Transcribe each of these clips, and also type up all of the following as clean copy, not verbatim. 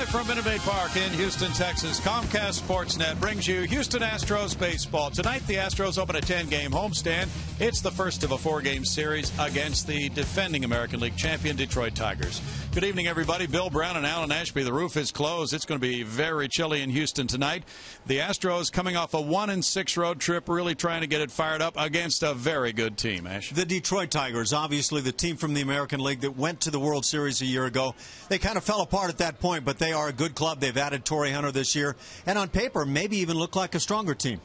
Live from Innovate Park in Houston, Texas, Comcast Sportsnet brings you Houston Astros baseball. Tonight, the Astros open a 10-game homestand. It's the first of a 4-game series against the defending American League champion Detroit Tigers. Good evening, everybody. Bill Brown and Alan Ashby. The roof is closed. It's going to be very chilly in Houston tonight. The Astros coming off a 1-6 road trip, really trying to get it fired up against a very good team, Ash. The Detroit Tigers, obviously the team from the American League that went to the World Series a year ago. They kind of fell apart at that point, but they are a good club. They've added Torrey Hunter this year, and on paper, maybe even look like a stronger team.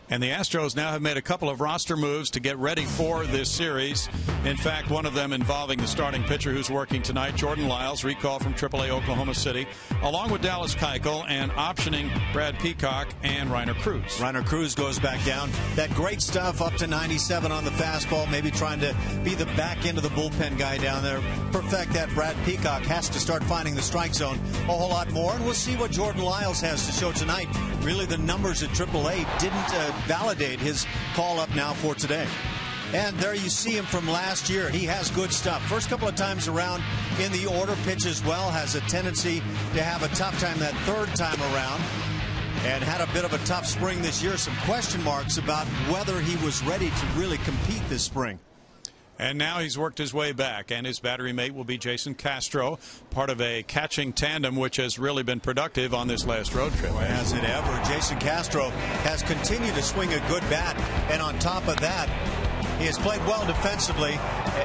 And the Astros now have made a couple of roster moves to get ready for this series. In fact, one of them involving the starting pitcher who's working tonight, Jordan Lyles, recall from AAA Oklahoma City, along with Dallas Keuchel, and optioning Brad Peacock and Reiner Cruz. Reiner Cruz goes back down. That great stuff up to 97 on the fastball, maybe trying to be the back end of the bullpen guy down there. Perfect that. Brad Peacock has to start finding the strike zone a whole lot more, and we'll see what Jordan Lyles has to show tonight. Really, the numbers at AAA didn't validate his call up now for today. And there you see him from last year. He has good stuff. First couple of times around in the order, pitches well, has a tendency to have a tough time that third time around, and had a bit of a tough spring this year. Some question marks about whether he was ready to really compete this spring. And now he's worked his way back, and his battery mate will be Jason Castro, part of a catching tandem which has really been productive on this last road trip. Boy, has it ever. Jason Castro has continued to swing a good bat, and on top of that, he has played well defensively,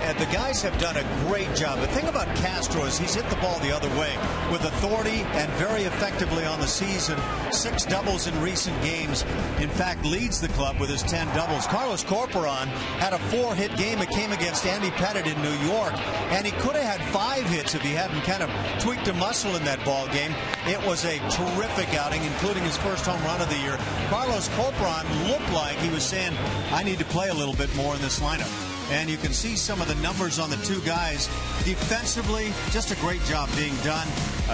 and the guys have done a great job. The thing about Castro is he's hit the ball the other way with authority and very effectively on the season. 6 doubles in recent games. In fact, leads the club with his 10 doubles. Carlos Corporon had a 4-hit game. It came against Andy Pettit in New York, and he could have had 5 hits if he hadn't kind of tweaked a muscle in that ball game. It was a terrific outing, including his first home run of the year. Carlos Corporon looked like he was saying, I need to play a little bit more in this lineup. And you can see some of the numbers on the two guys. Defensively, just a great job being done.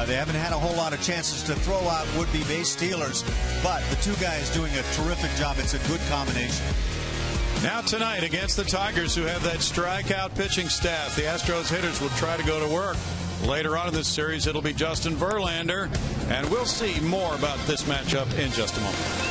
They haven't had a whole lot of chances to throw out would-be base stealers, but the two guys doing a terrific job. It's a good combination. Now tonight against the Tigers, who have that strikeout pitching staff, the Astros hitters will try to go to work. Later on in this series, it'll be Justin Verlander, and we'll see more about this matchup in just a moment.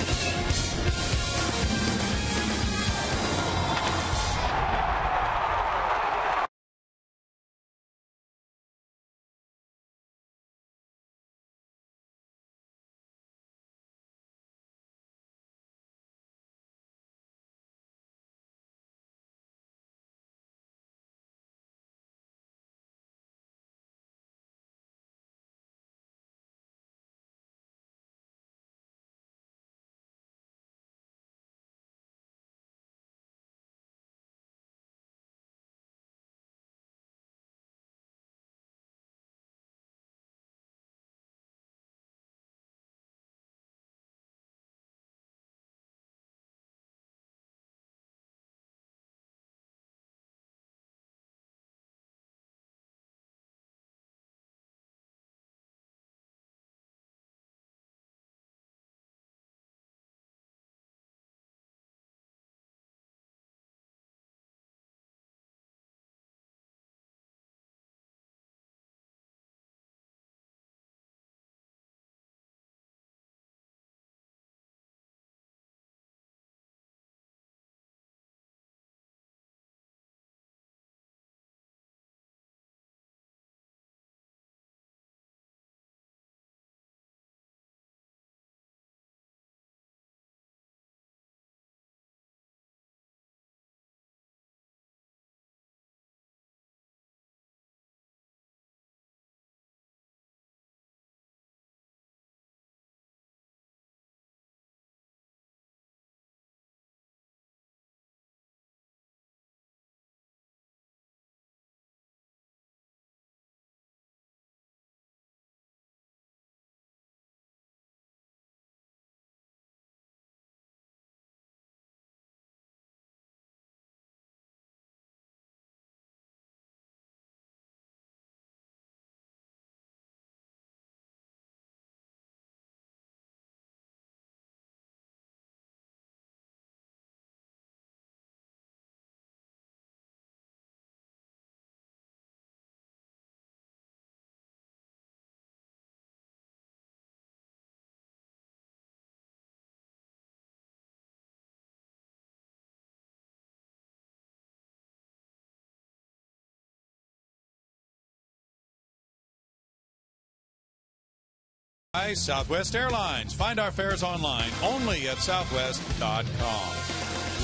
By Southwest Airlines. Find our fares online only at southwest.com.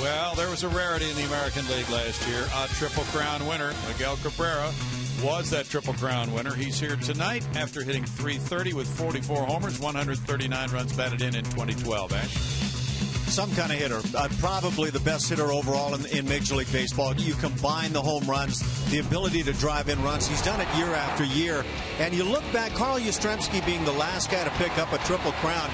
Well, there was a rarity in the American League last year. A Triple Crown winner, Miguel Cabrera, was that Triple Crown winner. He's here tonight after hitting .330 with 44 homers, 139 runs batted in 2012. Some kind of hitter. Probably the best hitter overall in Major League Baseball. You combine the home runs, the ability to drive in runs. He's done it year after year. And you look back, Carl Yastrzemski being the last guy to pick up a Triple Crown.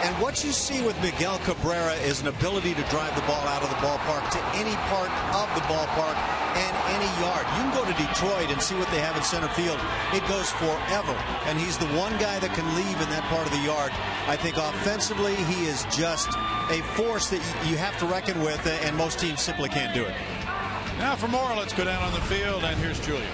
And what you see with Miguel Cabrera is an ability to drive the ball out of the ballpark to any part of the ballpark and any yard. You can go to Detroit and see what they have in center field. It goes forever. And he's the one guy that can leave in that part of the yard. I think offensively, he is just a force that you have to reckon with, and most teams simply can't do it. Now for more, let's go down on the field, and here's Julia.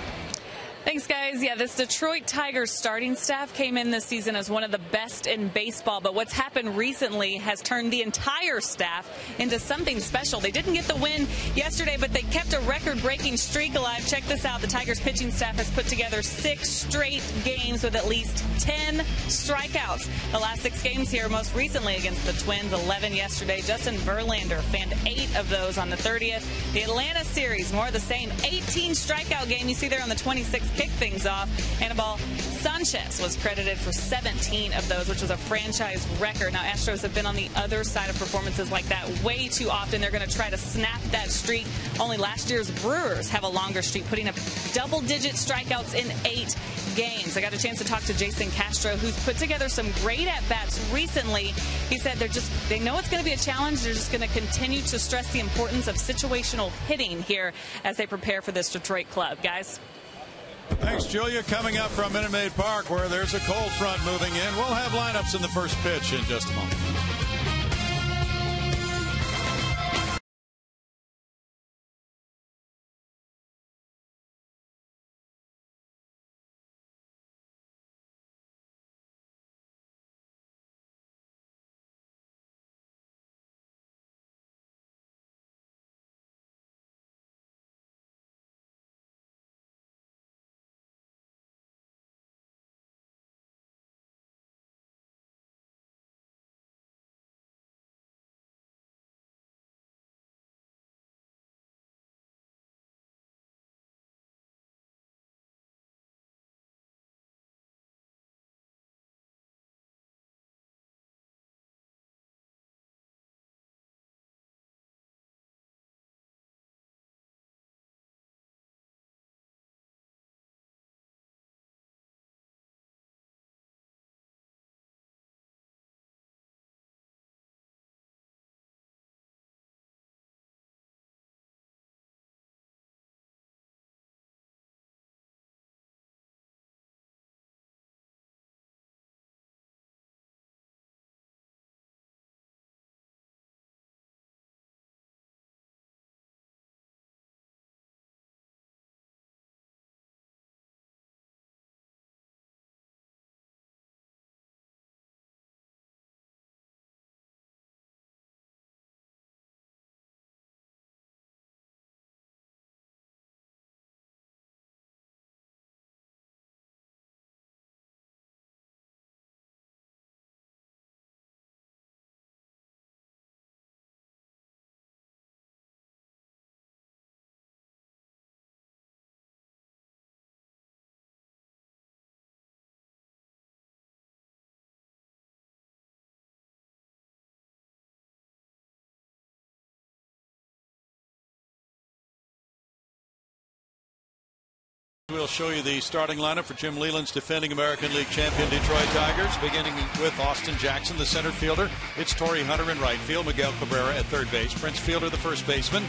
Thanks, guys. Yeah, this Detroit Tigers starting staff came in this season as one of the best in baseball, but what's happened recently has turned the entire staff into something special. They didn't get the win yesterday, but they kept a record-breaking streak alive. Check this out. The Tigers pitching staff has put together 6 straight games with at least 10 strikeouts. The last 6 games here, most recently against the Twins, 11 yesterday. Justin Verlander fanned 8 of those on the 30th. The Atlanta series, more of the same, 18 strikeout game you see there on the 26th. Kick things off. Anibal Sanchez was credited for 17 of those, which was a franchise record. Now, Astros have been on the other side of performances like that way too often. They're going to try to snap that streak. Only last year's Brewers have a longer streak, putting up double-digit strikeouts in 8 games. I got a chance to talk to Jason Castro, who's put together some great at-bats recently. He said they know it's going to be a challenge. They're just going to continue to stress the importance of situational hitting here as they prepare for this Detroit club. Guys. Thanks, Julia. Coming up from Minute Maid Park, where there's a cold front moving in. We'll have lineups in the first pitch in just a moment. We'll show you the starting lineup for Jim Leyland's defending American League champion Detroit Tigers, beginning with Austin Jackson, the center fielder. It's Torrey Hunter in right field, Miguel Cabrera at third base, Prince Fielder, the first baseman,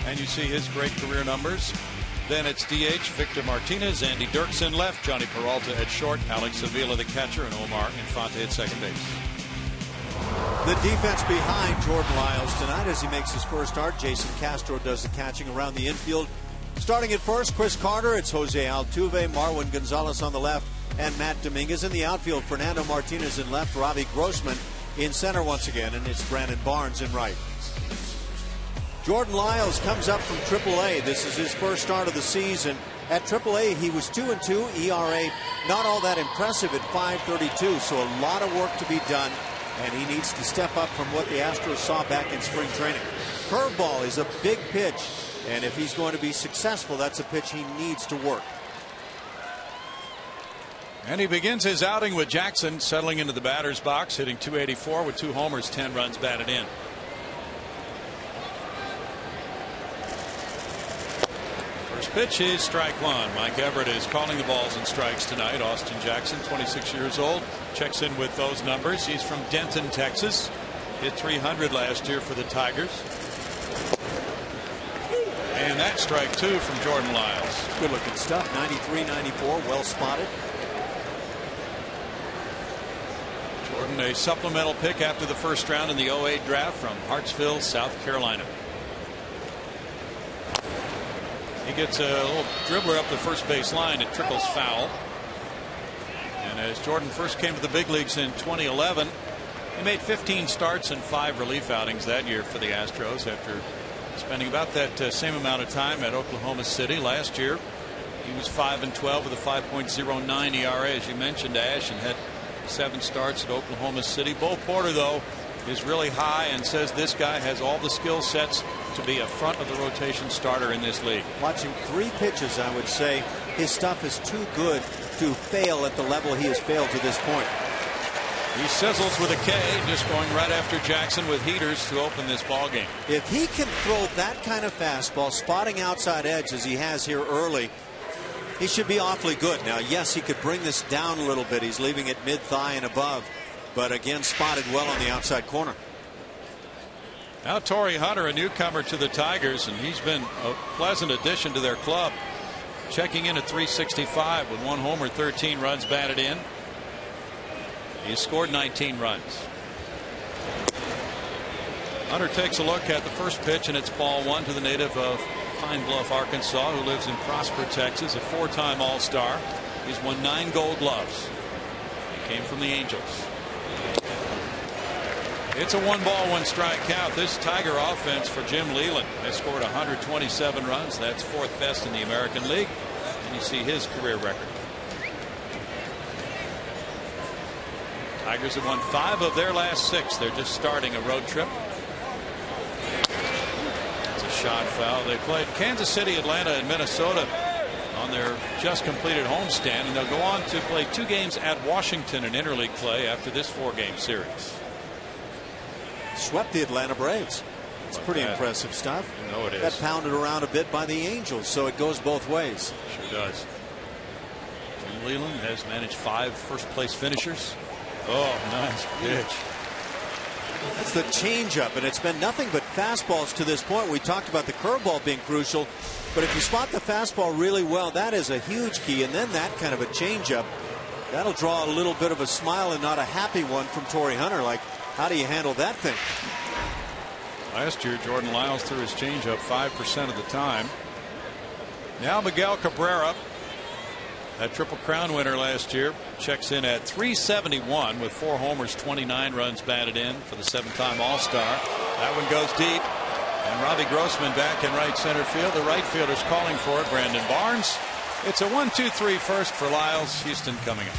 and you see his great career numbers. Then it's DH, Victor Martinez, Andy Dirksen left, Johnny Peralta at short, Alex Avila the catcher, and Omar Infante at second base. The defense behind Jordan Lyles tonight as he makes his first start. Jason Castro does the catching around the infield. Starting at first, Chris Carter. It's Jose Altuve, Marwin Gonzalez on the left, and Matt Dominguez. In the outfield, Fernando Martinez in left, Ravi Grossman in center once again, and it's Brandon Barnes in right. Jordan Lyles comes up from AAA. This is his first start of the season. At AAA, he was 2-2, ERA not all that impressive at 5.32, so a lot of work to be done, and he needs to step up from what the Astros saw back in spring training. Curveball is a big pitch, and if he's going to be successful, that's a pitch he needs to work. And he begins his outing with Jackson settling into the batter's box, hitting .284 with 2 homers, 10 runs batted in. First pitch is strike one. Mike Everett is calling the balls and strikes tonight. Austin Jackson, 26 years old, checks in with those numbers. He's from Denton, Texas. Hit .300 last year for the Tigers. And that strike two from Jordan Lyles. Good looking stuff. 93, 94, well spotted. Jordan, a supplemental pick after the first round in the '08 draft from Hartsville, South Carolina. He gets a little dribbler up the first base line. It trickles foul. And as Jordan first came to the big leagues in 2011, he made 15 starts and 5 relief outings that year for the Astros after spending about that same amount of time at Oklahoma City. Last year, he was 5-12 with a 5.09 ERA, as you mentioned, Ash, and had 7 starts at Oklahoma City. Bo Porter, though, is really high and says this guy has all the skill sets to be a front of the rotation starter in this league. Watching 3 pitches, I would say his stuff is too good to fail at the level he has failed to this point. He sizzles with a K, just going right after Jackson with heaters to open this ball game. If he can throw that kind of fastball, spotting outside edge as he has here early, he should be awfully good. Now, yes, he could bring this down a little bit. He's leaving it mid-thigh and above, but again, spotted well on the outside corner. Now Torrey Hunter, a newcomer to the Tigers, and he's been a pleasant addition to their club. Checking in at .365 with 1 homer, 13 runs batted in. He's scored 19 runs. Hunter takes a look at the first pitch, and it's ball 1 to the native of Pine Bluff, Arkansas, who lives in Prosper, Texas, a 4-time All-Star. He's won 9 Gold Gloves. He came from the Angels. It's a 1-ball, 1-strike count. This Tiger offense for Jim Leyland has scored 127 runs. That's 4th best in the American League. And you see his career record. Tigers have won 5 of their last 6. They're just starting a road trip. It's a shot foul. They played Kansas City, Atlanta, and Minnesota on their just completed homestand, and they'll go on to play 2 games at Washington in interleague play after this 4-game series. Swept the Atlanta Braves. It's pretty impressive stuff. You know it is. Got pounded around a bit by the Angels, so it goes both ways. Sure does. Jim Leyland has managed 5 first-place finishers. Oh, nice pitch. That's the changeup, and it's been nothing but fastballs to this point. We talked about the curveball being crucial, but if you spot the fastball really well, that is a huge key. And then that kind of a changeup, that'll draw a little bit of a smile and not a happy one from Torrey Hunter. Like, how do you handle that thing? Last year, Jordan Lyles threw his changeup 5% of the time. Now Miguel Cabrera, that Triple Crown winner last year, checks in at .371 with 4 homers, 29 runs batted in for the 7-time All-Star. That one goes deep. And Robbie Grossman back in right center field. The right fielder's calling for it, Brandon Barnes. It's a 1-2-3 first for Lyles. Houston coming up.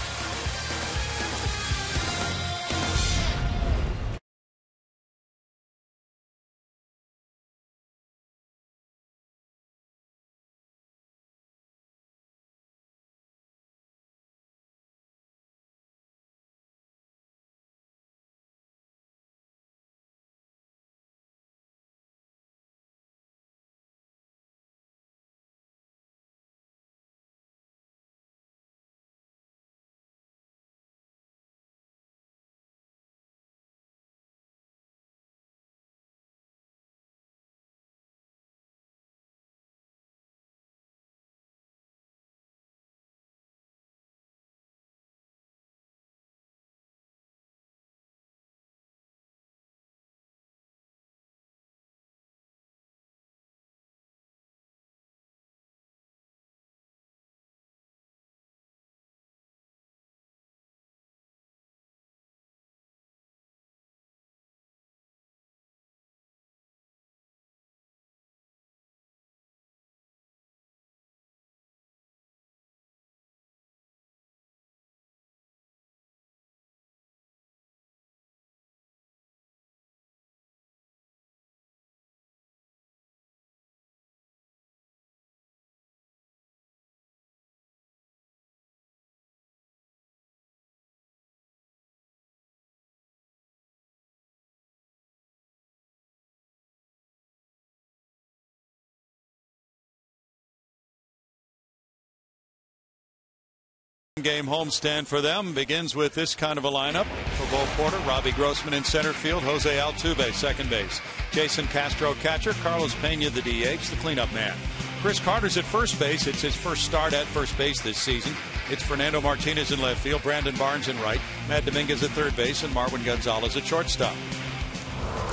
Game homestand for them begins with this kind of a lineup for Bo Porter. Robbie Grossman in center field. Jose Altuve second base. Jason Castro catcher. Carlos Pena the DH, the cleanup man. Chris Carter's at first base. It's his first start at first base this season. It's Fernando Martinez in left field. Brandon Barnes in right. Matt Dominguez at third base. And Marwin Gonzalez at shortstop.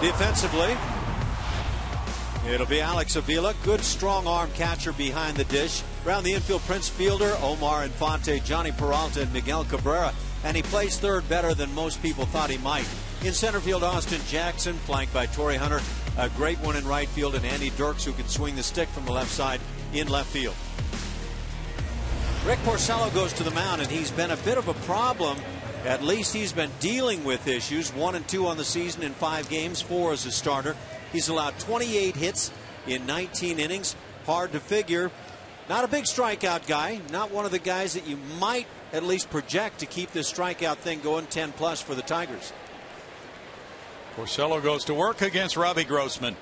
Defensively, it'll be Alex Avila, good strong arm catcher behind the dish. Around the infield, Prince Fielder, Omar Infante, Johnny Peralta, and Miguel Cabrera. And he plays third better than most people thought he might. In center field, Austin Jackson, flanked by Torrey Hunter. A great one in right field, and Andy Dirks, who can swing the stick from the left side in left field. Rick Porcello goes to the mound, and he's been a bit of a problem. At least he's been dealing with issues. 1-2 on the season in 5 games, 4 as a starter. He's allowed 28 hits in 19 innings. Hard to figure. Not a big strikeout guy. Not one of the guys that you might at least project to keep this strikeout thing going 10+ for the Tigers. Porcello goes to work against Robbie Grossman.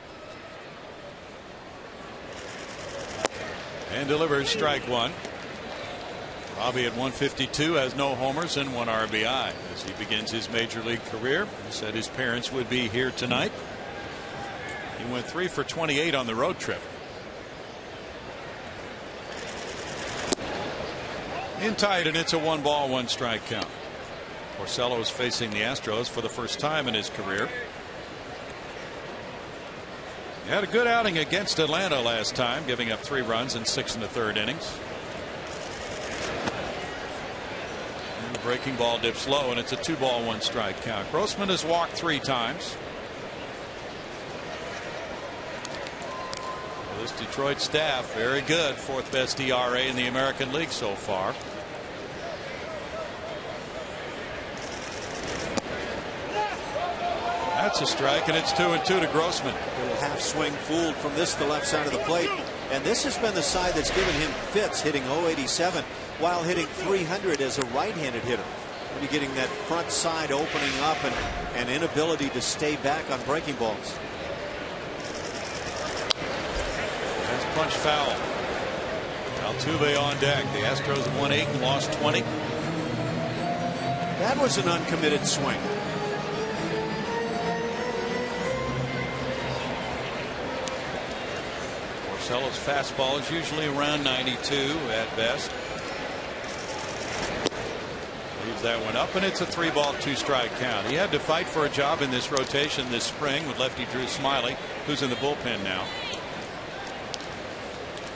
And delivers strike one. Robbie at 152 has no homers and 1 RBI as he begins his major league career. He said his parents would be here tonight. He went 3 for 28 on the road trip. In tight, and it's a 1-ball, 1-strike count. Porcello is facing the Astros for the first time in his career. He had a good outing against Atlanta last time, giving up 3 runs in 6 1/3 innings. And the breaking ball dips low, and it's a 2-ball, 1-strike count. Grossman has walked 3 times. This Detroit staff, very good. 4th best ERA in the American League so far. That's a strike, and it's 2-2 to Grossman. Little half swing fooled from this to the left side of the plate. And this has been the side that's given him fits, hitting .087 while hitting .300 as a right-handed hitter. You're getting that front side opening up and inability to stay back on breaking balls. That's punch foul. Altuve on deck. The Astros have won 8 and lost 20. That was an uncommitted swing. Porcello's fastball is usually around 92 at best. Leaves that one up, and it's a 3-ball, 2-strike count. He had to fight for a job in this rotation this spring with lefty Drew Smiley, who's in the bullpen now.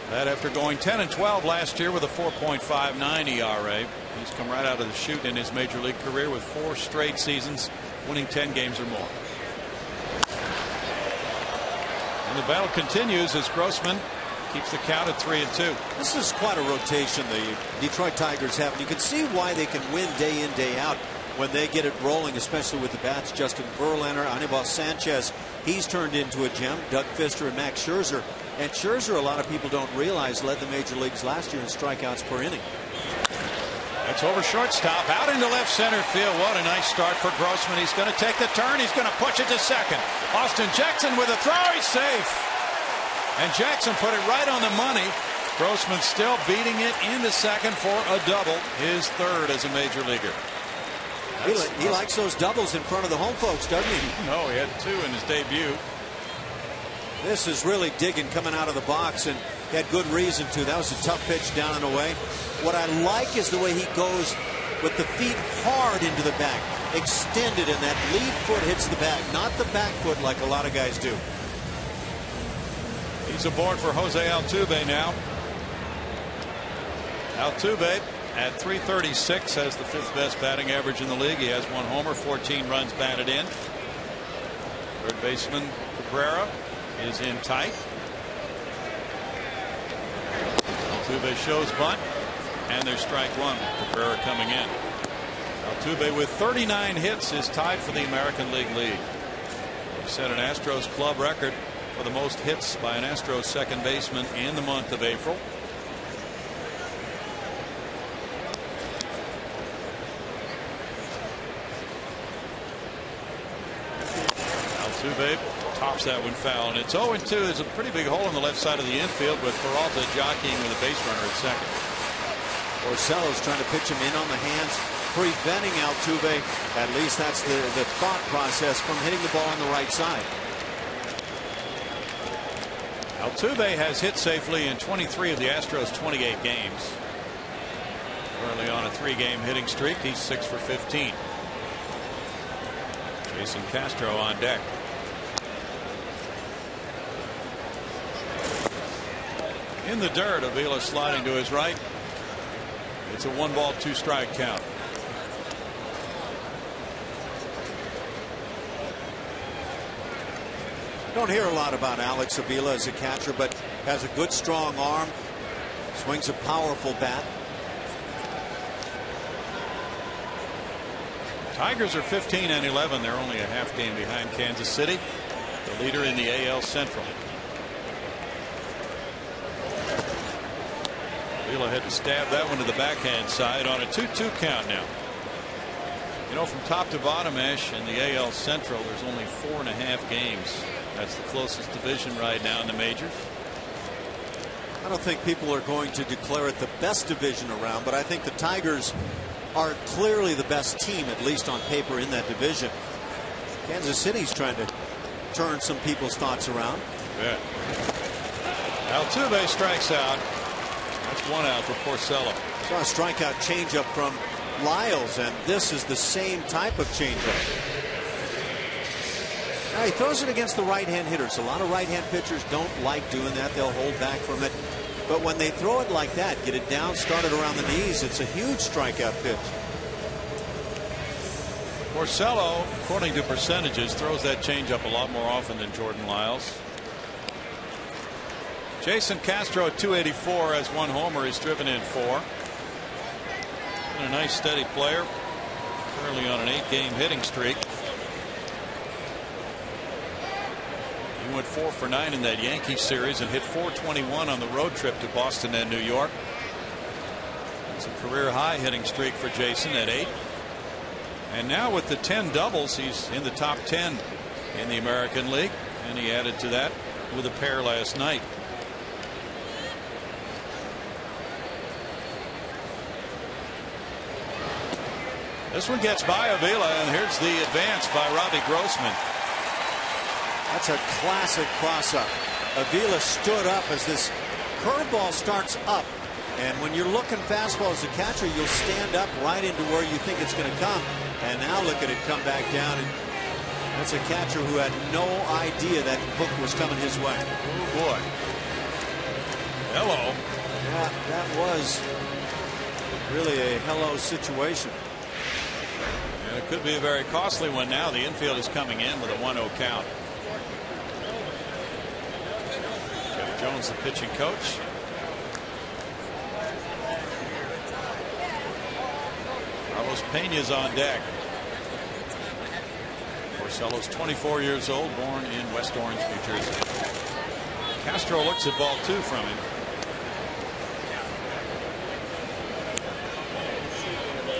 That after going 10-12 last year with a 4.59 ERA. He's come right out of the chute in his major league career with 4 straight seasons, winning 10 games or more. And the battle continues as Grossman keeps the count at 3-2. This is quite a rotation the Detroit Tigers have. And you can see why they can win day in, day out when they get it rolling, especially with the bats. Justin Verlander, Anibal Sanchez, he's turned into a gem. Doug Fister and Max Scherzer. And Scherzer, a lot of people don't realize, led the major leagues last year in strikeouts per inning. That's over shortstop, out into left center field. What a nice start for Grossman. He's going to take the turn. He's going to push it to second. Austin Jackson with a throw. He's safe. And Jackson put it right on the money. Grossman still beating it into second for a double, his 3rd as a major leaguer. He likes those doubles in front of the home folks, doesn't he? No, he had 2 in his debut. This is really digging coming out of the box, and he had good reason to. That was a tough pitch down and away. What I like is the way he goes with the feet hard into the back, extended, and that lead foot hits the back, not the back foot like a lot of guys do. He's aboard for Jose Altuve now. Altuve at .336 has the 5th best batting average in the league. He has 1 homer, 14 runs batted in. Third baseman Cabrera is in tight. Altuve shows bunt, and there's strike 1. Cabrera coming in. Altuve with 39 hits is tied for the American League lead. He set an Astros club record for the most hits by an Astros second baseman in the month of April. Altuve tops that one foul, and it's 0-2. There's a pretty big hole in the left side of the infield with Peralta jockeying with a base runner at second. Porcello's trying to pitch him in on the hands, preventing Altuve. At least that's the thought process from hitting the ball on the right side. Altuve has hit safely in 23 of the Astros' 28 games. Currently on a 3-game hitting streak. He's 6 for 15. Jason Castro on deck. In the dirt, Avila sliding to his right. It's a 1-ball, 2-strike count. Don't hear a lot about Alex Avila as a catcher, but has a good strong arm, swings a powerful bat. Tigers are 15 and 11. They're only a half game behind Kansas City, the leader in the AL Central. Avila had to stab that one to the backhand side on a 2-2 count now. You know, from top to bottom, Ash, in the AL Central, there's only 4.5 games. That's the closest division right now in the majors. I don't think people are going to declare it the best division around, but I think the Tigers are clearly the best team, at least on paper, in that division. Kansas City's trying to turn some people's thoughts around. Yeah. Altuve strikes out. That's 1 out for Porcello. Saw a strikeout changeup from Lyles, and this is the same type of changeup. Now he throws it against the right-hand hitters. A lot of right-hand pitchers don't like doing that. They'll hold back from it. But when they throw it like that, get it down, start it around the knees, it's a huge strikeout pitch. Porcello, according to percentages, throws that changeup a lot more often than Jordan Lyles. Jason Castro at 284 has 1 homer. He's driven in 4. And a nice steady player. Currently on an 8-game hitting streak. He went 4 for 9 in that Yankees series and hit .421 on the road trip to Boston and New York. It's a career high hitting streak for Jason at 8. And now with the 10 doubles, he's in the top 10 in the American League. And he added to that with a pair last night. This one gets by Avila, and here's the advance by Robbie Grossman. That's a classic cross-up. Avila stood up as this curveball starts up. And when you're looking fastball as a catcher, you'll stand up right into where you think it's going to come. And now look at it come back down. And that's a catcher who had no idea that hook was coming his way. Oh, boy. Hello. Yeah, that was really a hello situation. And it could be a very costly one now. The infield is coming in with a 1-0 count. Jeff Jones, the pitching coach. Carlos Pena's on deck. Porcello's 24 years old, born in West Orange, New Jersey. Castro looks at ball 2 from him.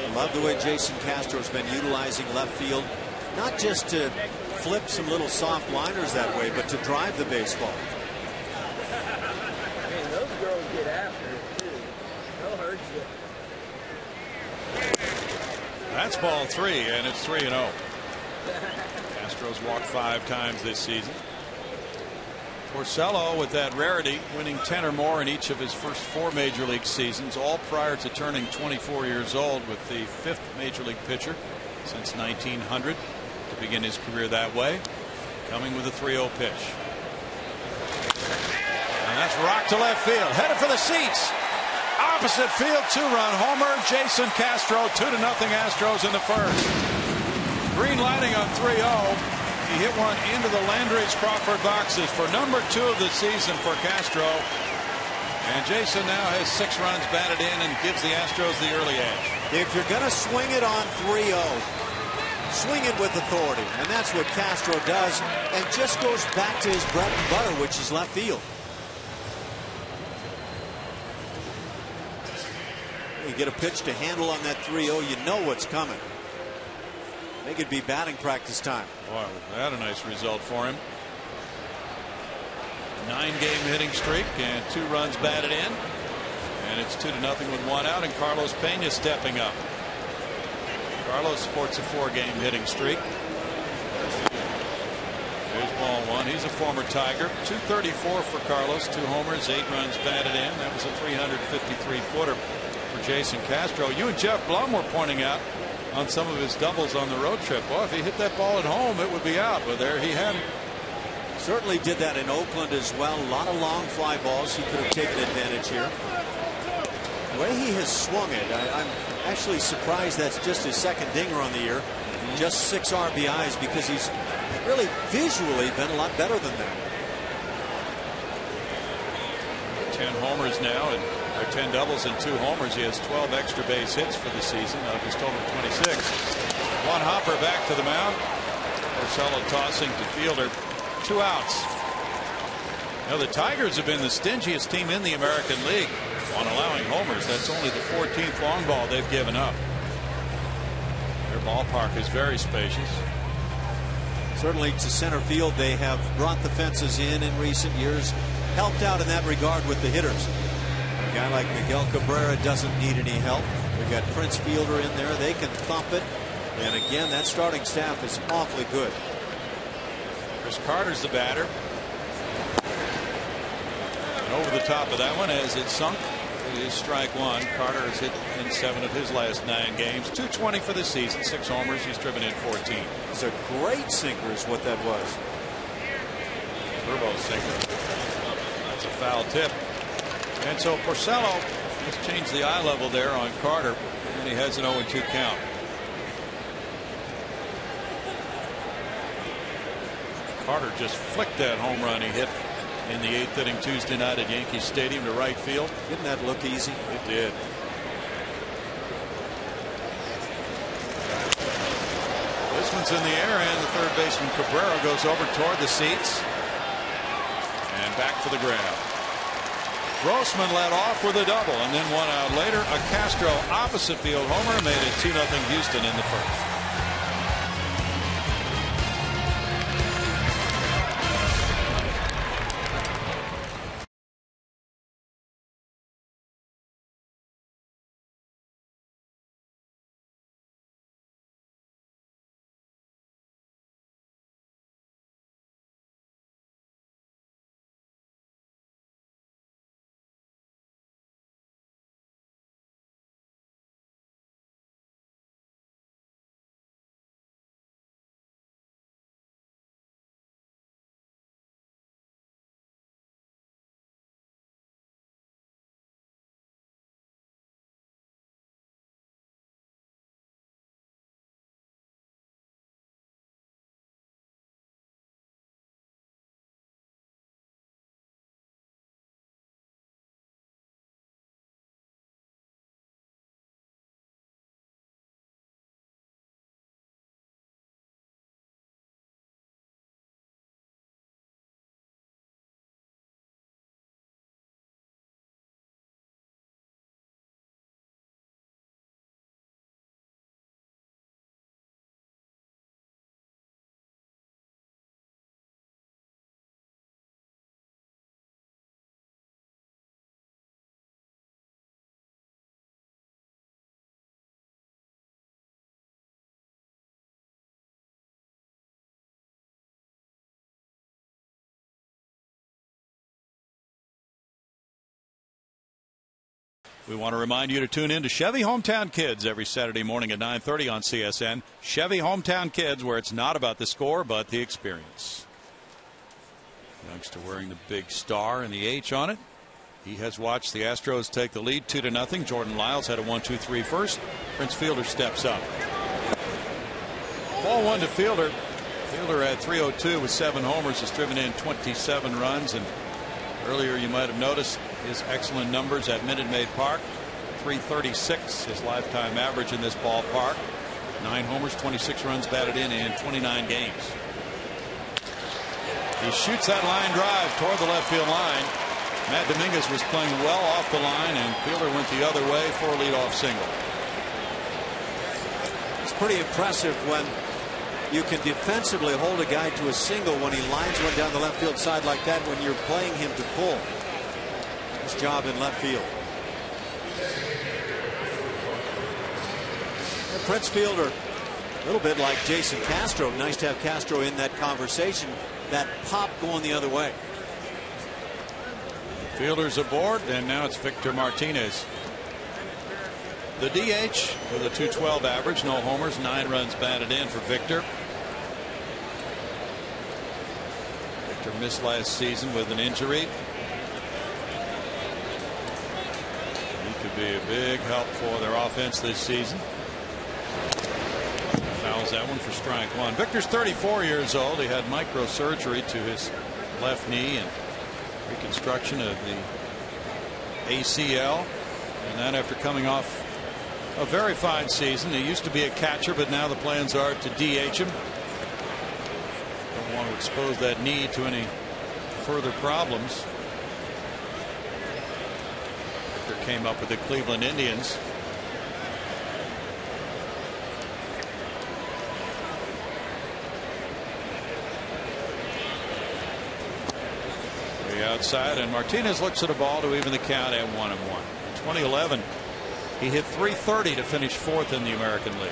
I love the way Jason Castro's been utilizing left field, not just to flip some little soft liners that way, but to drive the baseball. Man, those girls get after it too. They'll hurt you. That's ball 3, and it's 3-0. Castro's walked 5 times this season. Porcello, with that rarity, winning 10 or more in each of his first 4 major league seasons, all prior to turning 24 years old, with the 5th major league pitcher since 1900 to begin his career that way. Coming with a 3-0 pitch. And that's rocked to left field, headed for the seats. Opposite field, 2-run homer. Jason Castro, 2-0 Astros in the first. Green lighting on 3-0. He hit one into the Landry's Crawford boxes for number 2 of the season for Castro. And Jason now has 6 runs batted in and gives the Astros the early edge. If you're going to swing it on 3-0, swing it with authority. And that's what Castro does, and just goes back to his bread and butter, which is left field. You get a pitch to handle on that 3-0, you know what's coming. I think it'd be batting practice time. Boy, that a nice result for him. 9-game hitting streak and 2 runs batted in. And it's 2-0 with one out, and Carlos Pena stepping up. Carlos sports a 4-game hitting streak. Here's ball one. He's a former Tiger. 234 for Carlos, 2 homers, 8 runs batted in. That was a 353-footer for Jason Castro. You and Jeff Blum were pointing out on some of his doubles on the road trip. Well, if he hit that ball at home, it would be out. But there he had it. Certainly did that in Oakland as well. A lot of long fly balls. He could have taken advantage here. The way he has swung it, I'm actually surprised that's just his second dinger on the year. Just 6 RBIs, because he's really visually been a lot better than that. 10 homers now, and 10 doubles and 2 homers. He has 12 extra base hits for the season out of his total of 26. One hopper back to the mound. Porcello tossing to fielder. 2 outs. Now the Tigers have been the stingiest team in the American League on allowing homers. That's only the 14th long ball they've given up. Their ballpark is very spacious. Certainly to center field, they have brought the fences in recent years, helped out in that regard with the hitters. A guy like Miguel Cabrera doesn't need any help. We've got Prince Fielder in there. They can thump it. And again, that starting staff is awfully good. Chris Carter's the batter. And over the top of that one, as it sunk, it is strike one. Carter has hit in 7 of his last 9 games. 220 for the season, 6 homers. He's driven in 14. It's a great sinker is what that was. Turbo sinker. That's a foul tip. And so Porcello has changed the eye level there on Carter, and he has an 0-2 count. Carter just flicked that home run he hit in the 8th inning Tuesday night at Yankee Stadium to right field. Didn't that look easy? It did. This one's in the air, and the third baseman Cabrera goes over toward the seats and back for the grab. Grossman led off with a double, and then 1 out later, a Castro opposite field homer made it 2-0 Houston in the first. We want to remind you to tune in to Chevy Hometown Kids every Saturday morning at 9:30 on CSN. Chevy Hometown Kids, where it's not about the score but the experience. Youngster wearing the big star and the H on it. He has watched the Astros take the lead 2-0. Jordan Lyles had a 1-2-3 first. Prince Fielder steps up. Ball 1 to Fielder. Fielder had 302 with 7 homers, has driven in 27 runs, and earlier you might have noticed his excellent numbers at Minute Maid Park. 336 his lifetime average in this ballpark. 9 homers, 26 runs batted in 29 games. He shoots that line drive toward the left field line. Matt Dominguez was playing well off the line, and Fielder went the other way for a leadoff single. It's pretty impressive when you can defensively hold a guy to a single when he lines one down the left field side like that when you're playing him to pull. His job in left field. Prince Fielder, a little bit like Jason Castro. Nice to have Castro in that conversation. That pop going the other way. Fielders aboard, and now it's Victor Martinez. The DH with a .212 average, no homers, 9 runs batted in for Victor. Victor missed last season with an injury. He could be a big help for their offense this season. Fouls that one for strike one. Victor's 34 years old. He had microsurgery to his left knee and reconstruction of the ACL, and then after coming off a very fine season. He used to be a catcher, but now the plans are to DH him. Don't want to expose that knee to any further problems. Victor came up with the Cleveland Indians. Outside, and Martinez looks at a ball to even the count at 1-1. In 2011, he hit .330 to finish 4th in the American League.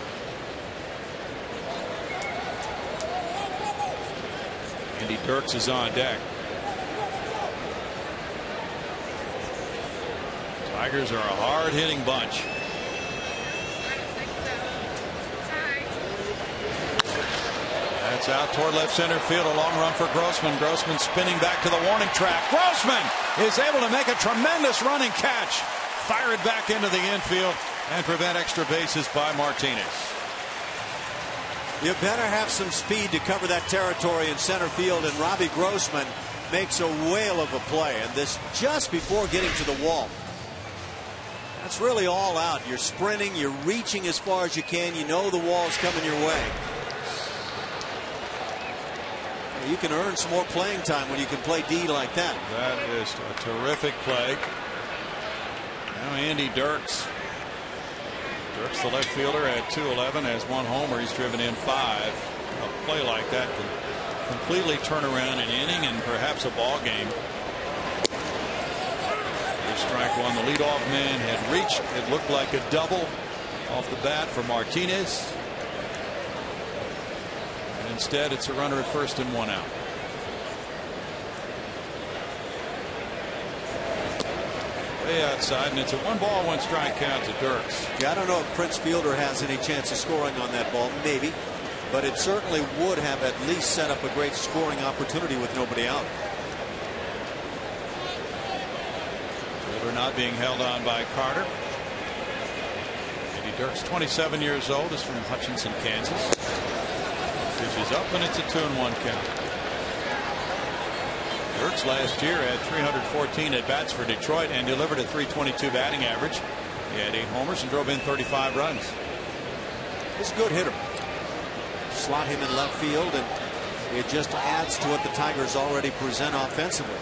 Andy Dirks is on deck. Tigers are a hard-hitting bunch. That's out toward left center field. A long run for Grossman. Grossman spinning back to the warning track. Grossman is able to make a tremendous running catch. Fire it back into the infield and prevent extra bases by Martinez. You better have some speed to cover that territory in center field, and Robbie Grossman makes a whale of a play, and this just before getting to the wall. That's really all out. You're sprinting, you're reaching as far as you can. You know the wall's coming your way. You can earn some more playing time when you can play D like that. That is a terrific play. Now Andy Dirks. Dirks, the left fielder, at .211, has 1 homer. He's driven in 5. A play like that can completely turn around an inning and perhaps a ball game. Here's strike one. The leadoff man had reached. It looked like a double off the bat for Martinez. Instead, it's a runner at first and 1 out. Way outside, and it's a 1-ball, 1-strike count to Dirks. Yeah, I don't know if Prince Fielder has any chance of scoring on that ball, maybe, but it certainly would have at least set up a great scoring opportunity with nobody out. Fielder not being held on by Carter. Andy Dirks, 27 years old, is from Hutchinson, Kansas. Pitch is up, and it's a 2-1 count. Dirks last year had 314 at bats for Detroit and delivered a .322 batting average. He had 8 homers and drove in 35 runs. He's a good hitter. Slot him in left field, and it just adds to what the Tigers already present offensively.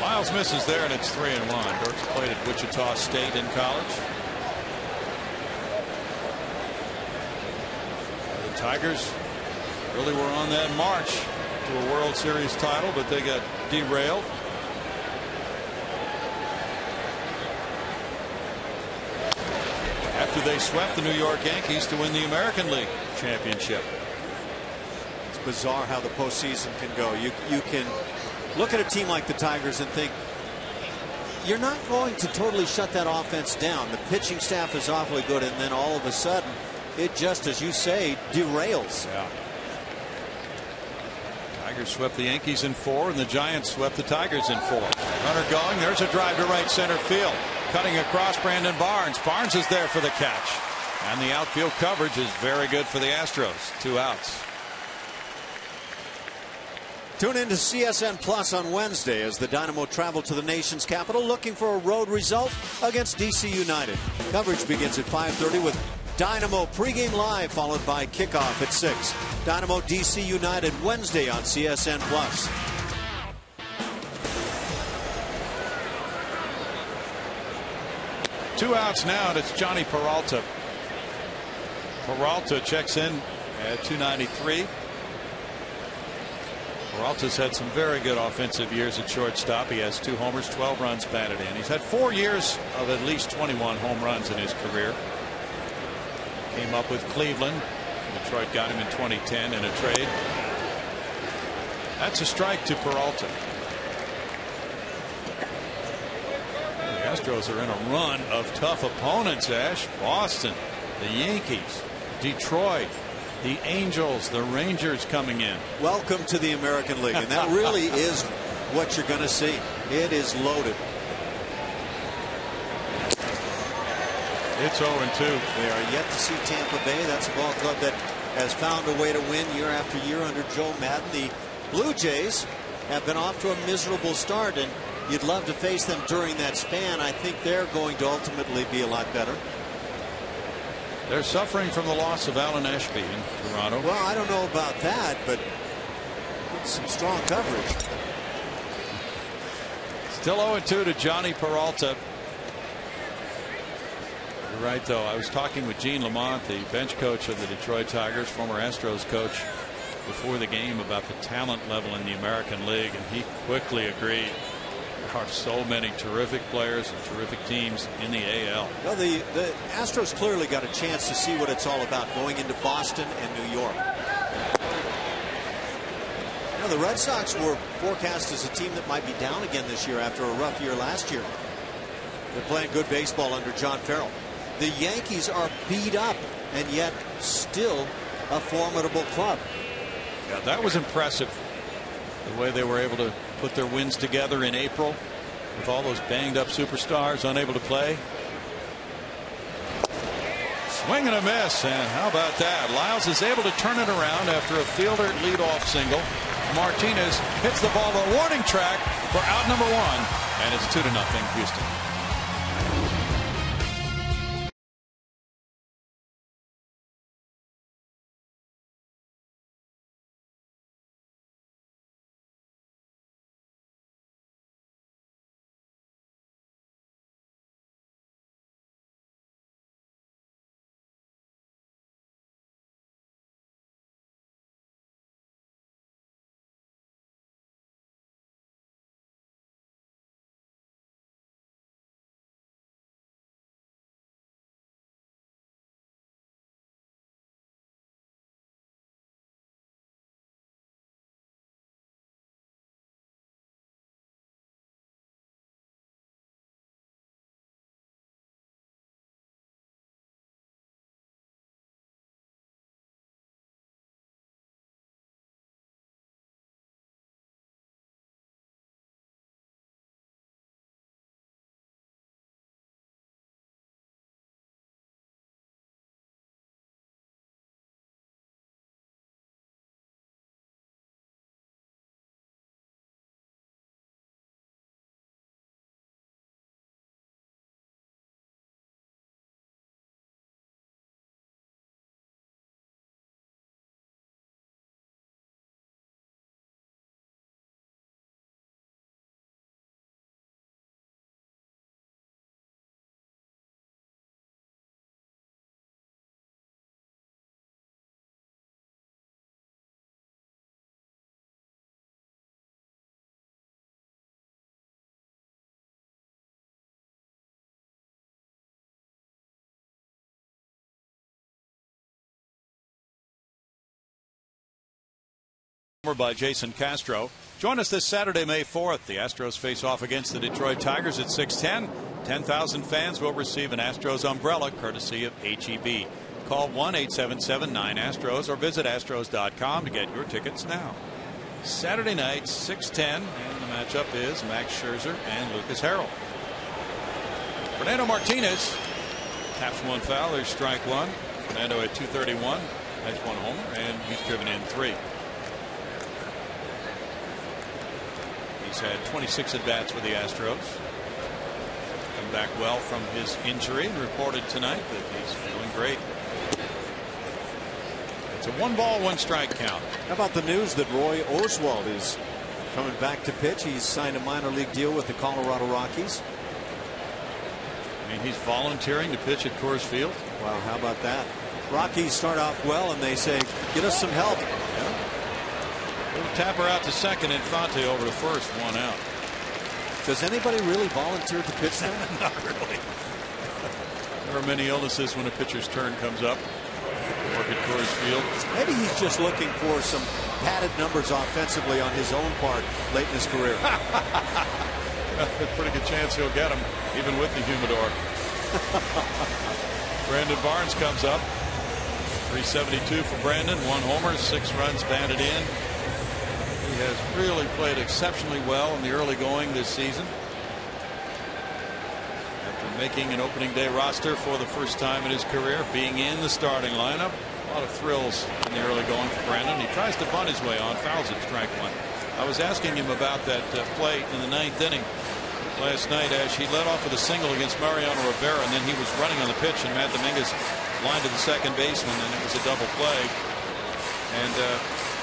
Miles misses there, and it's 3-1. Dirks played at Wichita State in college. The Tigers really were on that march to a World Series title, but they got derailed. After they swept the New York Yankees to win the American League championship. It's bizarre how the postseason can go. You can look at a team like the Tigers and think you're not going to totally shut that offense down. The pitching staff is awfully good, and then all of a sudden it just, as you say, derails. Yeah. Tigers swept the Yankees in 4, and the Giants swept the Tigers in 4. Runner going. There's a drive to right center field. Cutting across, Brandon Barnes. Barnes is there for the catch. And the outfield coverage is very good for the Astros. 2 outs. Tune in to CSN Plus on Wednesday as the Dynamo travel to the nation's capital looking for a road result against DC United. Coverage begins at 5:30 with Dynamo pregame live, followed by kickoff at 6. Dynamo DC United Wednesday on CSN Plus. Two outs now, and it's Johnny Peralta. Peralta checks in at 293. Peralta's had some very good offensive years at shortstop. He has 2 homers, 12 runs batted in. He's had 4 years of at least 21 home runs in his career. Came up with Cleveland. Detroit got him in 2010 in a trade. That's a strike to Peralta. The Astros are in a run of tough opponents, Ash. Boston, the Yankees, Detroit, the Angels, the Rangers coming in. Welcome to the American League, and that really is what you're going to see. It is loaded. It's 0-2. They are yet to see Tampa Bay. That's a ball club that has found a way to win year after year under Joe Madden. The Blue Jays have been off to a miserable start, and you'd love to face them during that span. I think they're going to ultimately be a lot better. They're suffering from the loss of Alan Ashby in Toronto. Well, I don't know about that, but some strong coverage. Still 0-2 to Johnny Peralta. You're right, though. I was talking with Gene Lamont, the bench coach of the Detroit Tigers, former Astros coach, before the game about the talent level in the American League, and he quickly agreed. There are so many terrific players and terrific teams in the AL. Well, the Astros clearly got a chance to see what it's all about going into Boston and New York. You know, the Red Sox were forecast as a team that might be down again this year after a rough year last year. They're playing good baseball under John Farrell. The Yankees are beat up and yet still a formidable club. Yeah, that was impressive. The way they were able to put their wins together in April with all those banged up superstars unable to play. Swing and a miss, and how about that? Lyles is able to turn it around after a fielder leadoff single. Martinez hits the ball to a warning track for out number 1, and it's 2-0 Houston. By Jason Castro. Join us this Saturday, May 4th. The Astros face off against the Detroit Tigers at 6:10. 10,000 fans will receive an Astros umbrella courtesy of HEB. Call 1-877-9-ASTROS or visit astros.com to get your tickets now. Saturday night, 6:10, and the matchup is Max Scherzer and Lucas Harrell. Fernando Martinez taps 1 foul. There's strike 1. Fernando at 231 has 1 homer, and he's driven in 3. He's had 26 at-bats with the Astros. Come back well from his injury and reported tonight that he's feeling great. It's a 1-ball, 1-strike count. How about the news that Roy Oswalt is coming back to pitch? He's signed a minor league deal with the Colorado Rockies. I mean, he's volunteering to pitch at Coors Field. Wow, how about that? Rockies start off well and they say, get us some help. Little tapper out to second, Infante over to first, 1 out. Does anybody really volunteer to pitch there? Not really. There are many illnesses when a pitcher's turn comes up. Work at Coors Field. Maybe he's just looking for some padded numbers offensively on his own part late in his career. A pretty good chance he'll get them, even with the humidor. Brandon Barnes comes up. 372 for Brandon. 1 homer, 6 runs batted in. He has really played exceptionally well in the early going this season. After making an opening day roster for the first time in his career, being in the starting lineup, a lot of thrills in the early going for Brandon. He tries to bunt his way on, fouls it, strike 1. I was asking him about that play in the 9th inning last night as he led off with a single against Mariano Rivera, and then he was running on the pitch, and Matt Dominguez lined to the second baseman, and it was a double play. And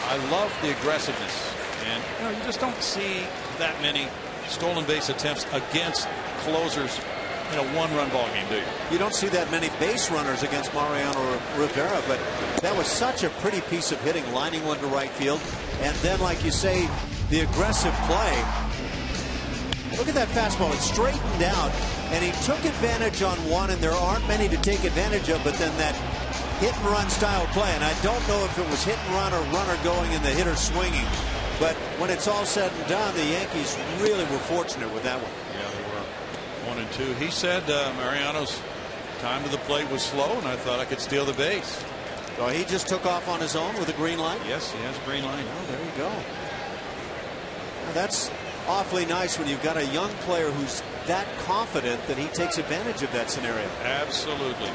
I love the aggressiveness, and you just don't see that many stolen base attempts against closers in a 1-run ball game, do you? You don't see that many base runners against Mariano Rivera, but that was such a pretty piece of hitting, lining one to right field, and then, like you say, the aggressive play. Look at that fastball. It straightened out, and he took advantage on one, and there aren't many to take advantage of, but then that hit-and-run style play, and I don't know if it was hit-and-run or runner going and the hitter swinging, but when it's all said and done, the Yankees really were fortunate with that one. Yeah, they were 1 and 2. He said Mariano's time to the plate was slow, and I thought I could steal the base. So he just took off on his own with a green light? Yes, he has a green light. Oh, there you go. Now, that's awfully nice when you've got a young player who's that confident that he takes advantage of that scenario. Absolutely.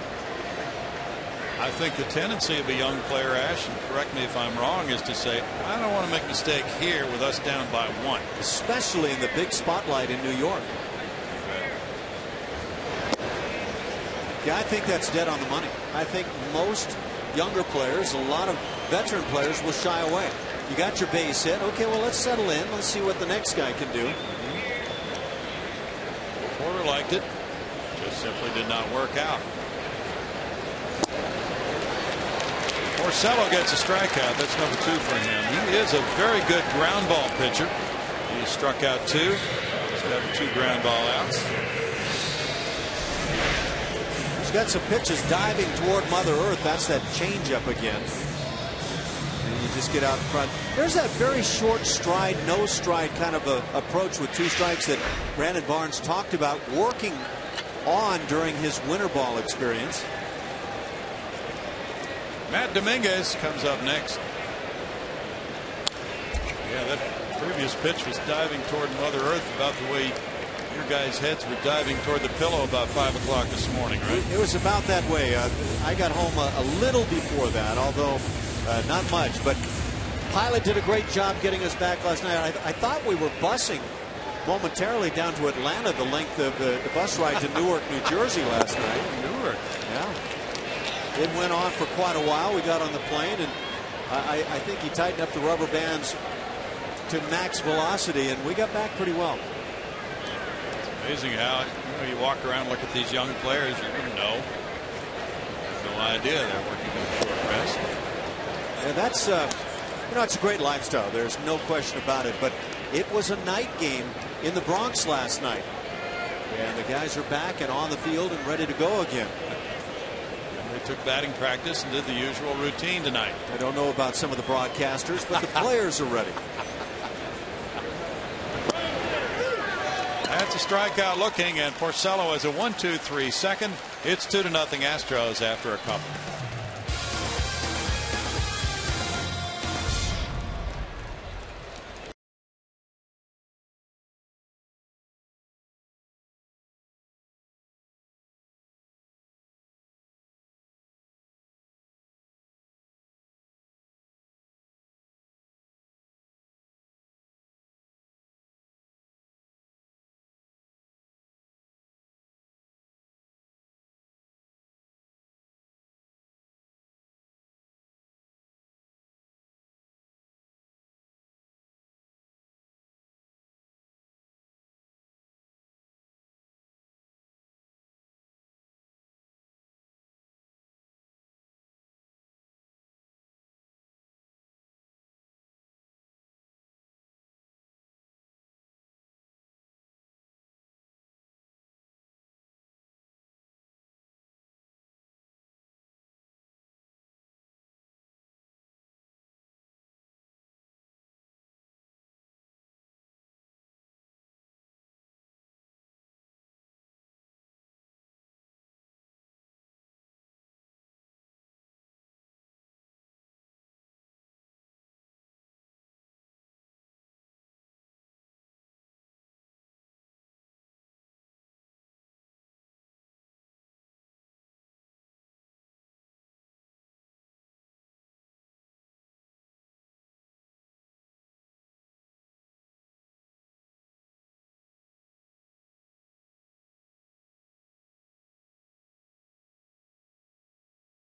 I think the tendency of a young player, Ash, and correct me if I'm wrong, is to say, I don't want to make a mistake here with us down by 1. Especially in the big spotlight in New York. Yeah, I think that's dead on the money. I think most younger players, a lot of veteran players, will shy away. You got your base hit. Okay, well, let's settle in. Let's see what the next guy can do. Porter liked it. Just simply did not work out. Porcello gets a strikeout. That's number 2 for him. He is a very good ground ball pitcher. He struck out 2. He's got 2 ground ball outs. He's got some pitches diving toward Mother Earth. That's that changeup again. And you just get out in front. There's that very short stride, no stride kind of a approach with 2 strikes that Brandon Barnes talked about working on during his winter ball experience. Matt Dominguez comes up next. Yeah, that previous pitch was diving toward Mother Earth about the way your guys' heads were diving toward the pillow about 5 o'clock this morning, right? It was about that way. I got home a little before that, although not much. But Pilot did a great job getting us back last night. I thought we were busing momentarily down to Atlanta, the length of the bus ride to Newark, New Jersey last night. Newark. Yeah. It went on for quite a while. We got on the plane, and I think he tightened up the rubber bands to max velocity, and we got back pretty well. It's amazing how you walk around and look at these young players, you wouldn't know. No idea they're working on short rest. And that's it's a great lifestyle. There's no question about it. But it was a night game in the Bronx last night, and the guys are back and on the field and ready to go again. They took batting practice and did the usual routine tonight. I don't know about some of the broadcasters, but the players are ready. That's a strikeout looking, and Porcello has a 1-2-3 second. It's 2-0 Astros after a couple.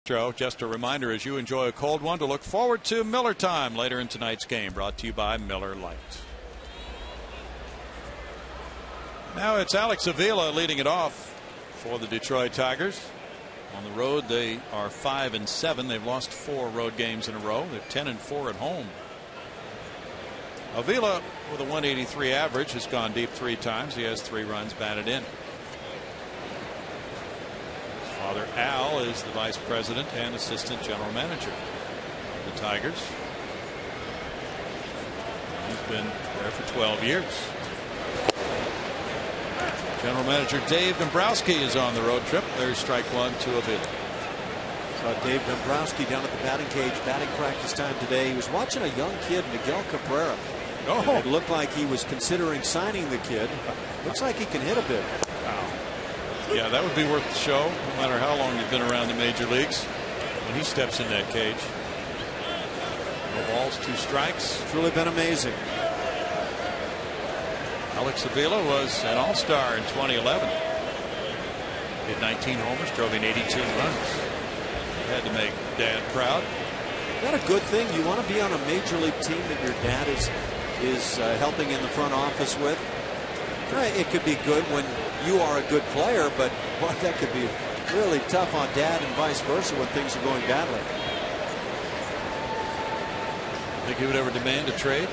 Just a reminder, as you enjoy a cold one, to look forward to Miller Time later in tonight's game, brought to you by Miller Lite. Now it's Alex Avila leading it off for the Detroit Tigers. On the road, they are 5-7. They've lost 4 road games in a row. They're 10-4 at home. Avila, with a 183 average, has gone deep 3 times. He has 3 runs batted in. Father Al is the vice president and assistant general manager of the Tigers. He's been there for 12 years. General manager Dave Dombrowski is on the road trip. There's strike 1 to Avila. Saw Dave Dombrowski down at the batting cage, batting practice time today. He was watching a young kid, Miguel Cabrera. Oh. It looked like he was considering signing the kid. Looks like he can hit a bit. Wow. Yeah, that would be worth the show, no matter how long you've been around the major leagues. When he steps in that cage. No balls, 2 strikes. Truly been amazing. Alex Avila was an all-star in 2011. Hit 19 homers, drove in 82 runs. Had to make Dad proud. Is that a good thing? You want to be on a major league team that your dad is helping in the front office with? It could be good when you are a good player, but boy, that could be really tough on Dad and vice versa when things are going badly. Think he would ever demand a trade?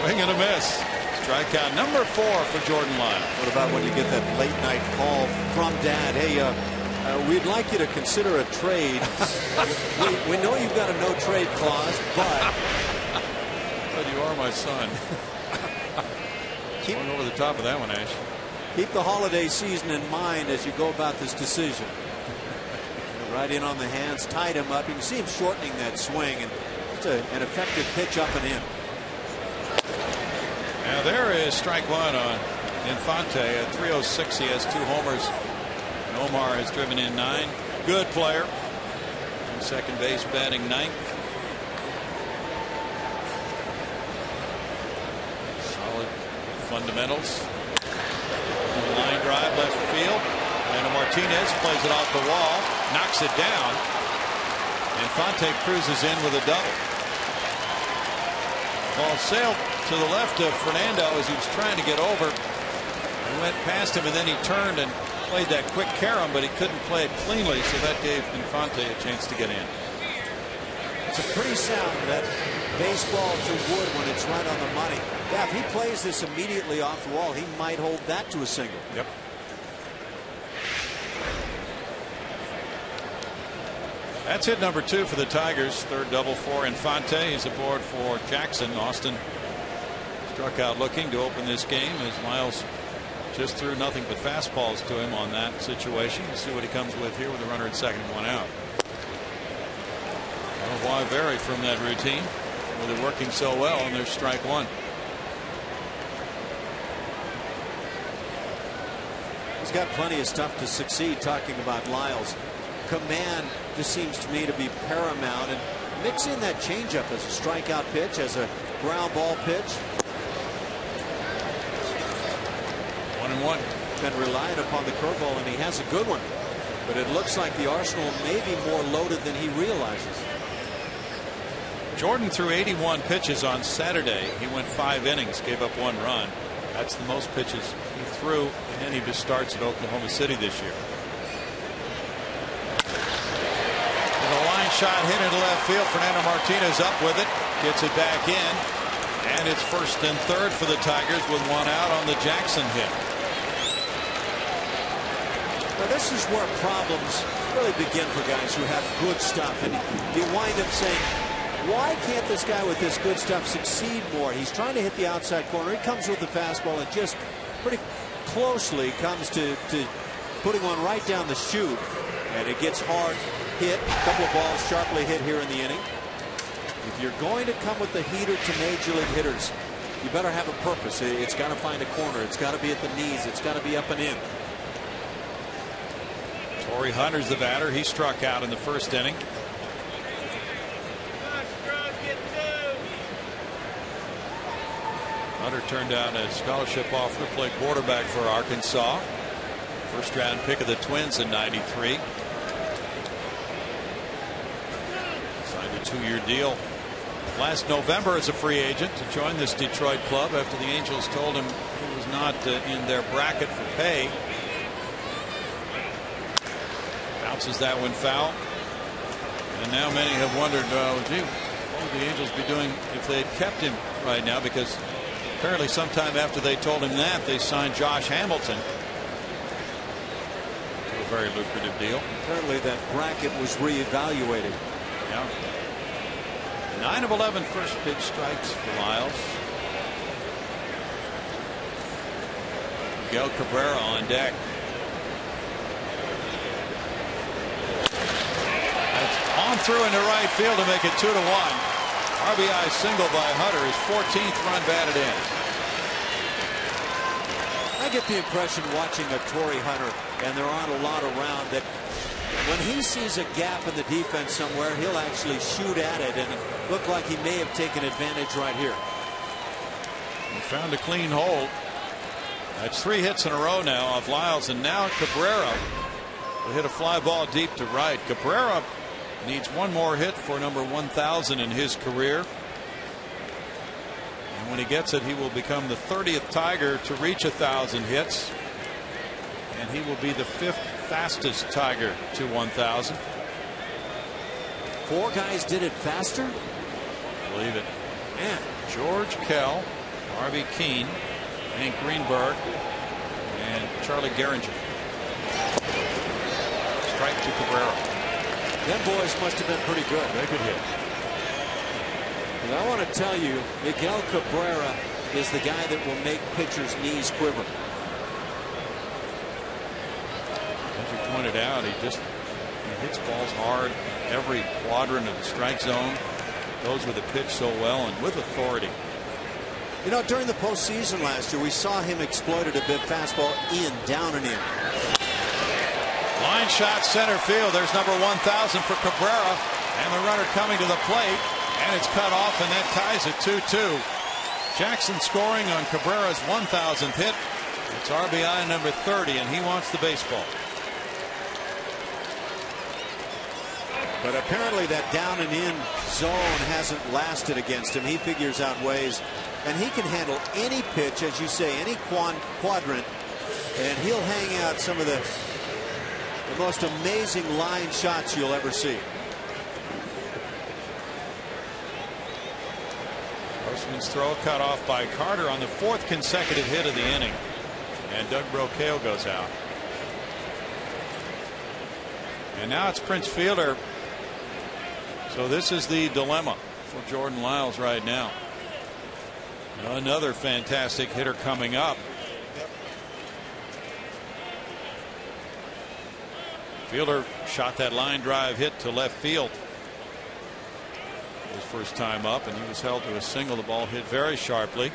Swing and a miss. Strikeout number 4 for Jordan Lyle. What about when you get that late night call from Dad? Hey, we'd like you to consider a trade. we know you've got a no trade clause, but you are my son. Going over the top of that one, Ash. Keep the holiday season in mind as you go about this decision. Right in on the hands, tied him up. You can see him shortening that swing, and it's an effective pitch up and in. Now there is strike 1 on Infante at 306. He has 2 homers. And Omar has driven in 9. Good player. And second base, batting 9th. Solid fundamentals. Line drive left field. And Martinez plays it off the wall, knocks it down. Infante cruises in with a double. Ball sailed to the left of Fernando as he was trying to get over. He went past him, and then he turned and played that quick carom, but he couldn't play it cleanly, so that gave Infante a chance to get in. It's a pretty sound, that baseball to Wood when it's right on the money. Yeah, if he plays this immediately off the wall, he might hold that to a single. Yep. That's hit number 2 for the Tigers. Third double for Infante. He's aboard for Jackson. Austin struck out looking to open this game as Miles just threw nothing but fastballs to him on that situation. We'll see what he comes with here with a runner at second and 1 out. Well, why vary from that routine with it working so well, and there's strike 1. He's got plenty of stuff to succeed. Talking about Lyles, command just seems to me to be paramount, and mix in that changeup as a strikeout pitch, as a ground ball pitch. 1-1. Been relying upon the curveball, and he has a good one, but it looks like the arsenal may be more loaded than he realizes. Jordan threw 81 pitches on Saturday. He went 5 innings, gave up 1 run. That's the most pitches he threw in any of his starts at Oklahoma City this year. And a line shot hit into left field. Fernando Martinez up with it, gets it back in, and it's first and third for the Tigers with 1 out on the Jackson hit. Now this is where problems really begin for guys who have good stuff, and you wind up saying, why can't this guy with this good stuff succeed more? He's trying to hit the outside corner. He comes with the fastball and just pretty closely comes to putting one right down the chute, and it gets hard hit. A couple of balls sharply hit here in the inning. If you're going to come with the heater to major league hitters, you better have a purpose. It's got to find a corner. It's got to be at the knees. It's got to be up and in. Torrey Hunter's the batter. He struck out in the first inning. Hunter turned down a scholarship offer to play quarterback for Arkansas. First round pick of the Twins in '93. Signed a 2-year deal last November as a free agent to join this Detroit club after the Angels told him he was not in their bracket for pay. Bounces that one foul. And now many have wondered, gee, what would the Angels be doing if they had kept him right now? Because apparently sometime after they told him that, they signed Josh Hamilton to a very lucrative deal. Apparently that bracket was reevaluated. Yeah. 9 of 11 first pitch strikes for Lyles. Miguel Cabrera on deck. That's on through into right field to make it 2-1. RBI single by Hunter, his 14th run batted in. I get the impression watching a Torrey Hunter, and there aren't a lot around, that when he sees a gap in the defense somewhere, he'll actually shoot at it, and it looked like he may have taken advantage right here. He found a clean hole. That's 3 hits in a row now of Lyles, and now Cabrera will hit a fly ball deep to right. Cabrera needs one more hit for number 1,000 in his career. And when he gets it, he will become the 30th Tiger to reach 1,000 hits. And he will be the 5th fastest Tiger to 1,000. 4 guys did it faster? Believe it. And George Kell, Harvey Keene, Hank Greenberg, and Charlie Gehringer. Strike to Cabrera. Them boys must have been pretty good. They could hit. And I want to tell you, Miguel Cabrera is the guy that will make pitchers' knees quiver. As you pointed out, he hits balls hard every quadrant of the strike zone. Goes with the pitch so well and with authority. You know, during the postseason last year, we saw him exploit it a bit. Fastball in, down and in. Line shot center field. There's number 1,000 for Cabrera, and the runner coming to the plate, and it's cut off, and that ties it 2-2. Jackson scoring on Cabrera's 1,000th hit. It's RBI number 30, and he wants the baseball. But apparently that down and in zone hasn't lasted against him. He figures out ways, and he can handle any pitch, as you say, any quadrant, and he'll hang out some of the most amazing line shots you'll ever see. Grossman's throw cut off by Carter on the 4th consecutive hit of the inning, and Doug Brocail goes out. And now it's Prince Fielder. So this is the dilemma for Jordan Lyles right now. Another fantastic hitter coming up. Fielder shot that line drive hit to left field his first time up, and he was held to a single. The ball hit very sharply.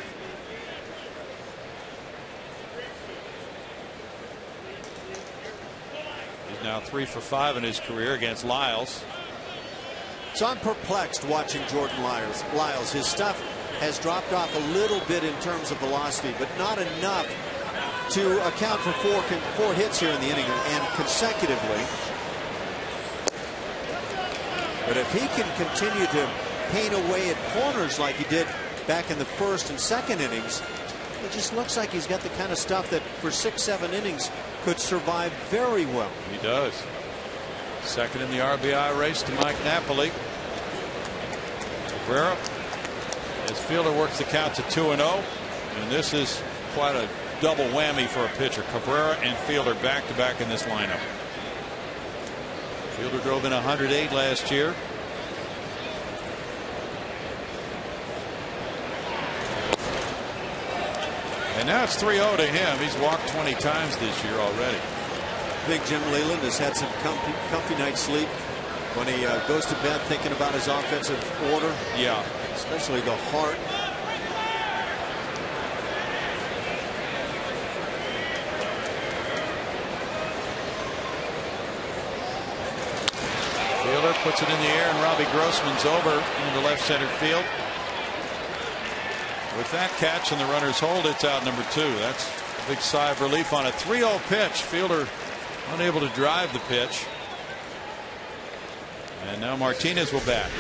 He's now 3 for 5 in his career against Lyles. So I'm perplexed watching Jordan Lyles. His stuff has dropped off a little bit in terms of velocity, but not enough to account for four hits here in the inning and consecutively. But if he can continue to paint away at corners like he did back in the 1st and 2nd innings, it just looks like he's got the kind of stuff that for 6-7 innings could survive very well. He does. Second in the RBI race to Mike Napoli. Cabrera, as Fielder works the count to 2-0, and this is quite a double whammy for a pitcher. Cabrera and Fielder back to back in this lineup. Fielder drove in 108 last year. And now it's 3-0 to him. He's walked 20 times this year already. Big Jim Leyland has had some comfy night's sleep when he goes to bed thinking about his offensive order. Yeah. Especially the heart. Fielder puts it in the air, and Robbie Grossman's over into left center field. With that catch and the runner's hold, it's out number 2. That's Big sigh of relief on a 3-0 pitch. Fielder unable to drive the pitch. And now Martinez will bat.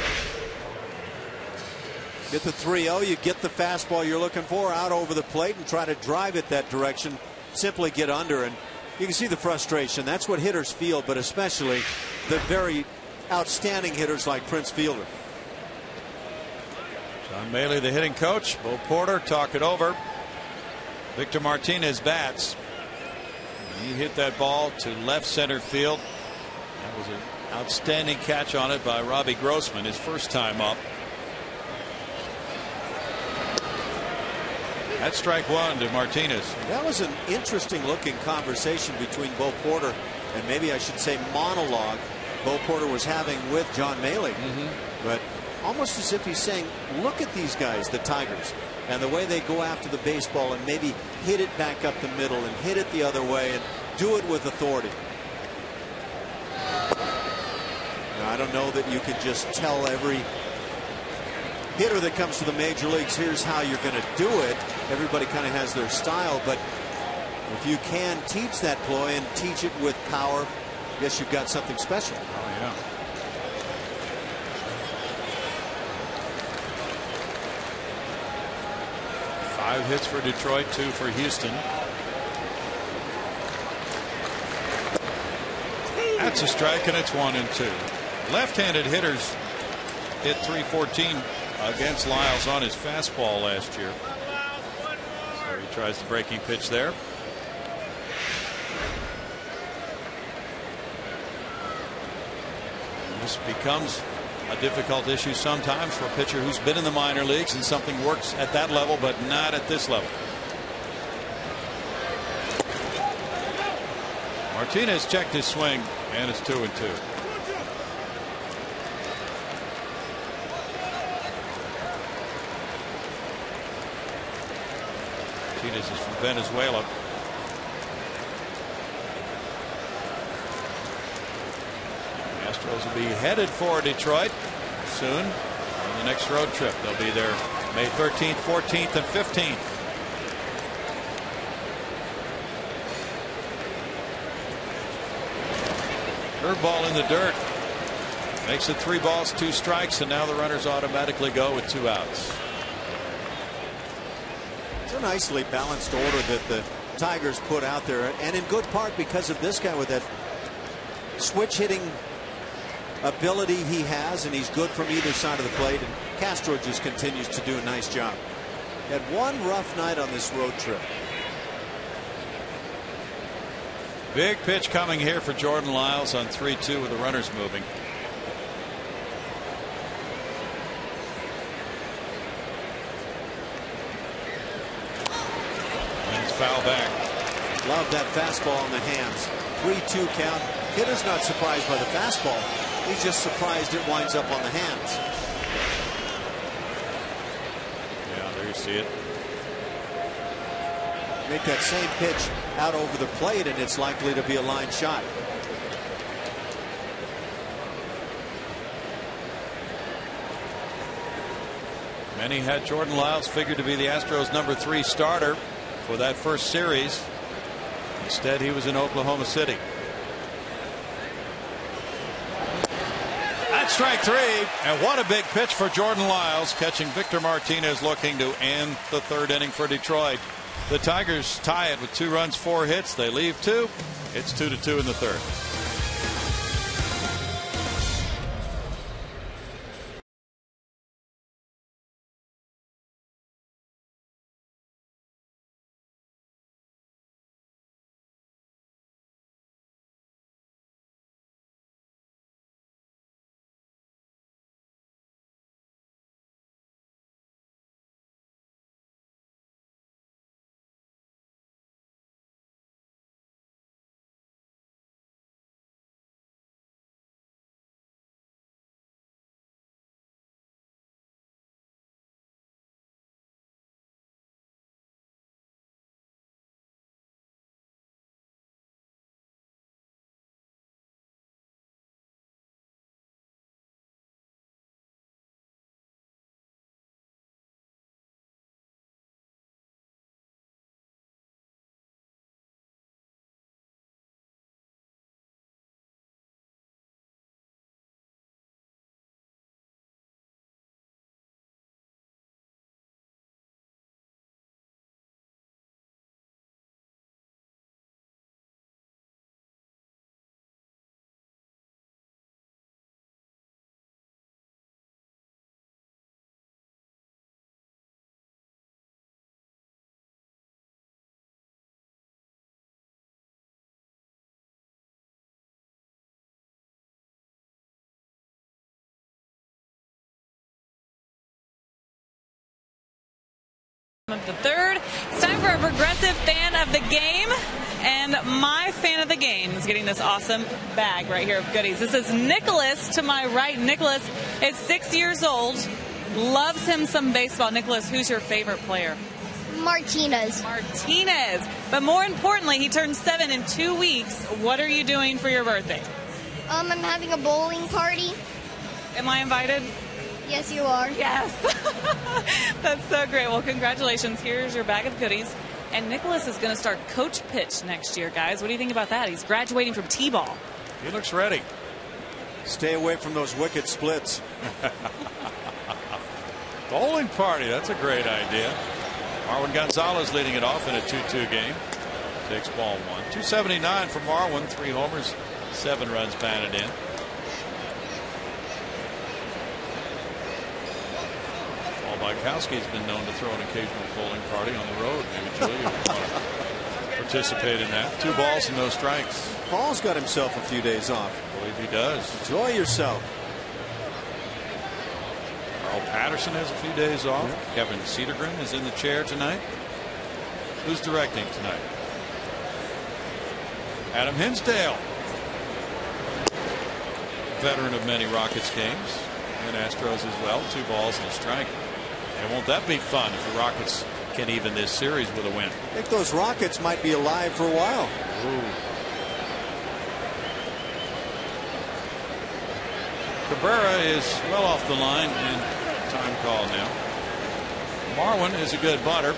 Get the 3-0, you get the fastball you're looking for out over the plate and try to drive it that direction. Simply get under, and you can see the frustration. That's what hitters feel, but especially the very outstanding hitters like Prince Fielder. John Maley, the hitting coach. Bo Porter talk it over. Victor Martinez bats. He hit that ball to left center field. That was an outstanding catch on it by Robbie Grossman, his first time up. That's strike one to Martinez. That was an interesting looking conversation between Bo Porter and, maybe I should say, monologue Bo Porter was having with John Maley. But almost as if he's saying, look at these guys, the Tigers, and the way they go after the baseball and maybe hit it back up the middle and hit it the other way and do it with authority. Now, I don't know that you can just tell every hitter that comes to the major leagues, here's how you're going to do it. Everybody kind of has their style, but if you can teach that ploy and teach it with power, I guess you've got something special. Oh, yeah. Five hits for Detroit, 2 for Houston. That's a strike, and it's 1-2. Left-handed hitters hit .314 against Lyles on his fastball last year. So he tries the breaking pitch there. This becomes a difficult issue sometimes for a pitcher who's been in the minor leagues, and something works at that level but not at this level. Martinez checked his swing, and it's 2-2. Martinez is from Venezuela. Astros will be headed for Detroit soon on the next road trip. They'll be there May 13th, 14th, and 15th. Curveball in the dirt makes it 3 balls, 2 strikes, and now the runners automatically go with 2 outs. It's a nicely balanced order that the Tigers put out there, and in good part because of this guy with that switch hitting ability he has, and he's good from either side of the plate, and Castro just continues to do a nice job. Had one rough night on this road trip. Big pitch coming here for Jordan Lyles on 3-2 with the runners moving. And it's foul back. Love that fastball in the hands. 3-2 count. Hitter's not surprised by the fastball. He's just surprised it winds up on the hands. Yeah, there you see it. Make that same pitch out over the plate, and it's likely to be a line shot. Many had Jordan Lyles figured to be the Astros' number 3 starter for that first series. Instead, he was in Oklahoma City. That's strike 3, and what a big pitch for Jordan Lyles, catching Victor Martinez, looking to end the 3rd inning for Detroit. The Tigers tie it with 2 runs, 4 hits. They leave 2. It's 2-2 in the 3rd. Of the third. It's time for a progressive fan of the game, and my fan of the game is getting this awesome bag right here of goodies. This is Nicholas to my right. Nicholas is 6 years old, loves him some baseball. Nicholas, who's your favorite player? Martinez. Martinez. But more importantly, he turns 7 in 2 weeks. What are you doing for your birthday? I'm having a bowling party. Am I invited? Yes, you are. Yes. That's so great. Well, congratulations. Here's your bag of goodies. And Nicholas is going to start coach pitch next year, guys. What do you think about that? He's graduating from T-ball. He looks ready. Stay away from those wicked splits. Bowling party. That's a great idea. Marwin Gonzalez leading it off in a 2-2 game. Takes ball 1. 279 for Marwin. 3 homers, 7 runs batted in. Bykowski's been known to throw an occasional bowling party on the road. Maybe Julia would want to participate in that. 2 balls and no strikes. Paul's got himself a few days off. I believe he does. Enjoy yourself. Carl Patterson has a few days off. Kevin Cedergren is in the chair tonight. Who's directing tonight? Adam Hinsdale, veteran of many Rockets games and Astros as well. 2 balls and a strike. And won't that be fun if the Rockets can even this series with a win? I think those Rockets might be alive for a while. Ooh. Cabrera is well off the line and time call now. Marwin is a good butter.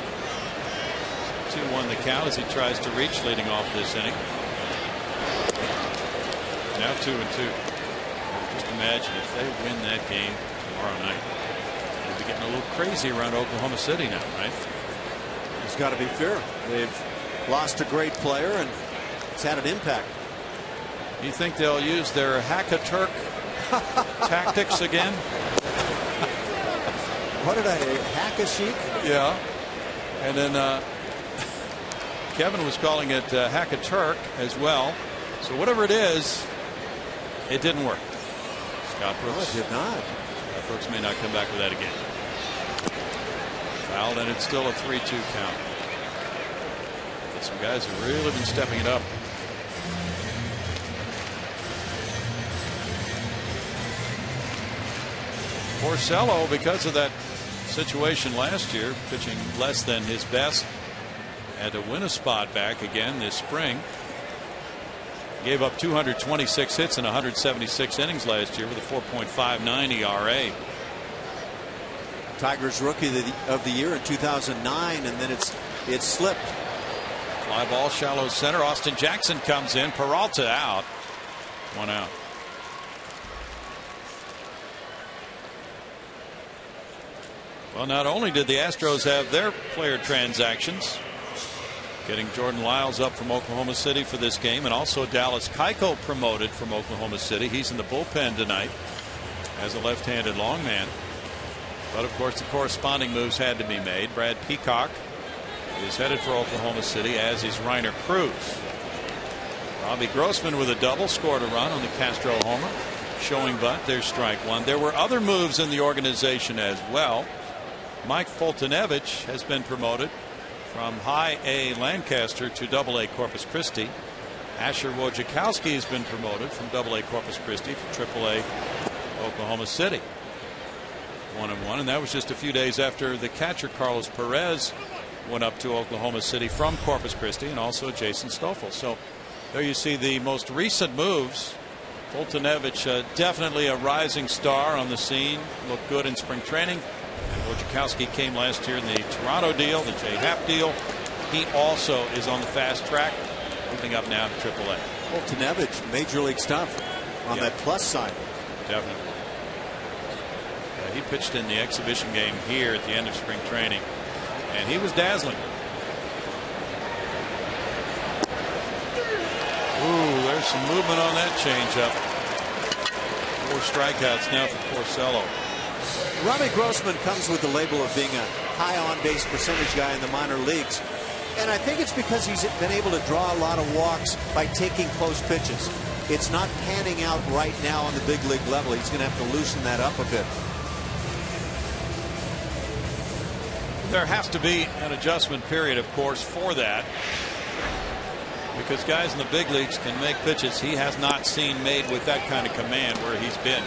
2-1 the count as he tries to reach leading off this inning. Now 2-2. Just imagine if they win that game tomorrow night. They'll be getting a little crazy around Oklahoma City now, right? It's got to be fair. They've lost a great player and it's had an impact. You think they'll use their hack-a-Turk tactics again? What did I say? Hack-a-Sheik? Yeah. And then Kevin was calling it hack-a-Turk as well. So whatever it is, it didn't work. Scott Brooks. No, it did not. Scott Brooks may not come back with that again. Fouled, and it's still a 3-2 count. But some guys have really been stepping it up. Porcello, because of that situation last year, pitching less than his best, had to win a spot back again this spring. Gave up 226 hits in 176 innings last year with a 4.59 ERA. Tigers rookie of the year in 2009, and then it slipped. Fly ball, shallow center. Austin Jackson comes in. Peralta out. 1 out. Well, not only did the Astros have their player transactions, getting Jordan Lyles up from Oklahoma City for this game, and also Dallas Keuchel promoted from Oklahoma City. He's in the bullpen tonight as a left-handed long man. But of course the corresponding moves had to be made. Brad Peacock is headed for Oklahoma City, as is Reiner Cruz. Robbie Grossman with a double scored a run on the Castro homer. Showing bunt, there's strike 1. There were other moves in the organization as well. Mike Foltynewicz has been promoted from High A Lancaster to Double A Corpus Christi. Asher Wojciechowski has been promoted from Double A Corpus Christi to Triple A Oklahoma City. 1-1, and that was just a few days after the catcher Carlos Perez went up to Oklahoma City from Corpus Christi, and also Jason Stoffel. So there you see the most recent moves. Foltynewicz definitely a rising star on the scene. Looked good in spring training. And Wojciechowski came last year in the Toronto deal, the J. Happ deal. He also is on the fast track, moving up now to AAA. Foltynewicz, major league stuff on that plus side. Definitely. He pitched in the exhibition game here at the end of spring training, and he was dazzling. Ooh, there's some movement on that changeup. 4 strikeouts now for Porcello. Robbie Grossman comes with the label of being a high on-base percentage guy in the minor leagues. And I think it's because he's been able to draw a lot of walks by taking close pitches. It's not panning out right now on the big league level. He's going to have to loosen that up a bit. There has to be an adjustment period, of course, for that, because guys in the big leagues can make pitches he has not seen made with that kind of command where he's been.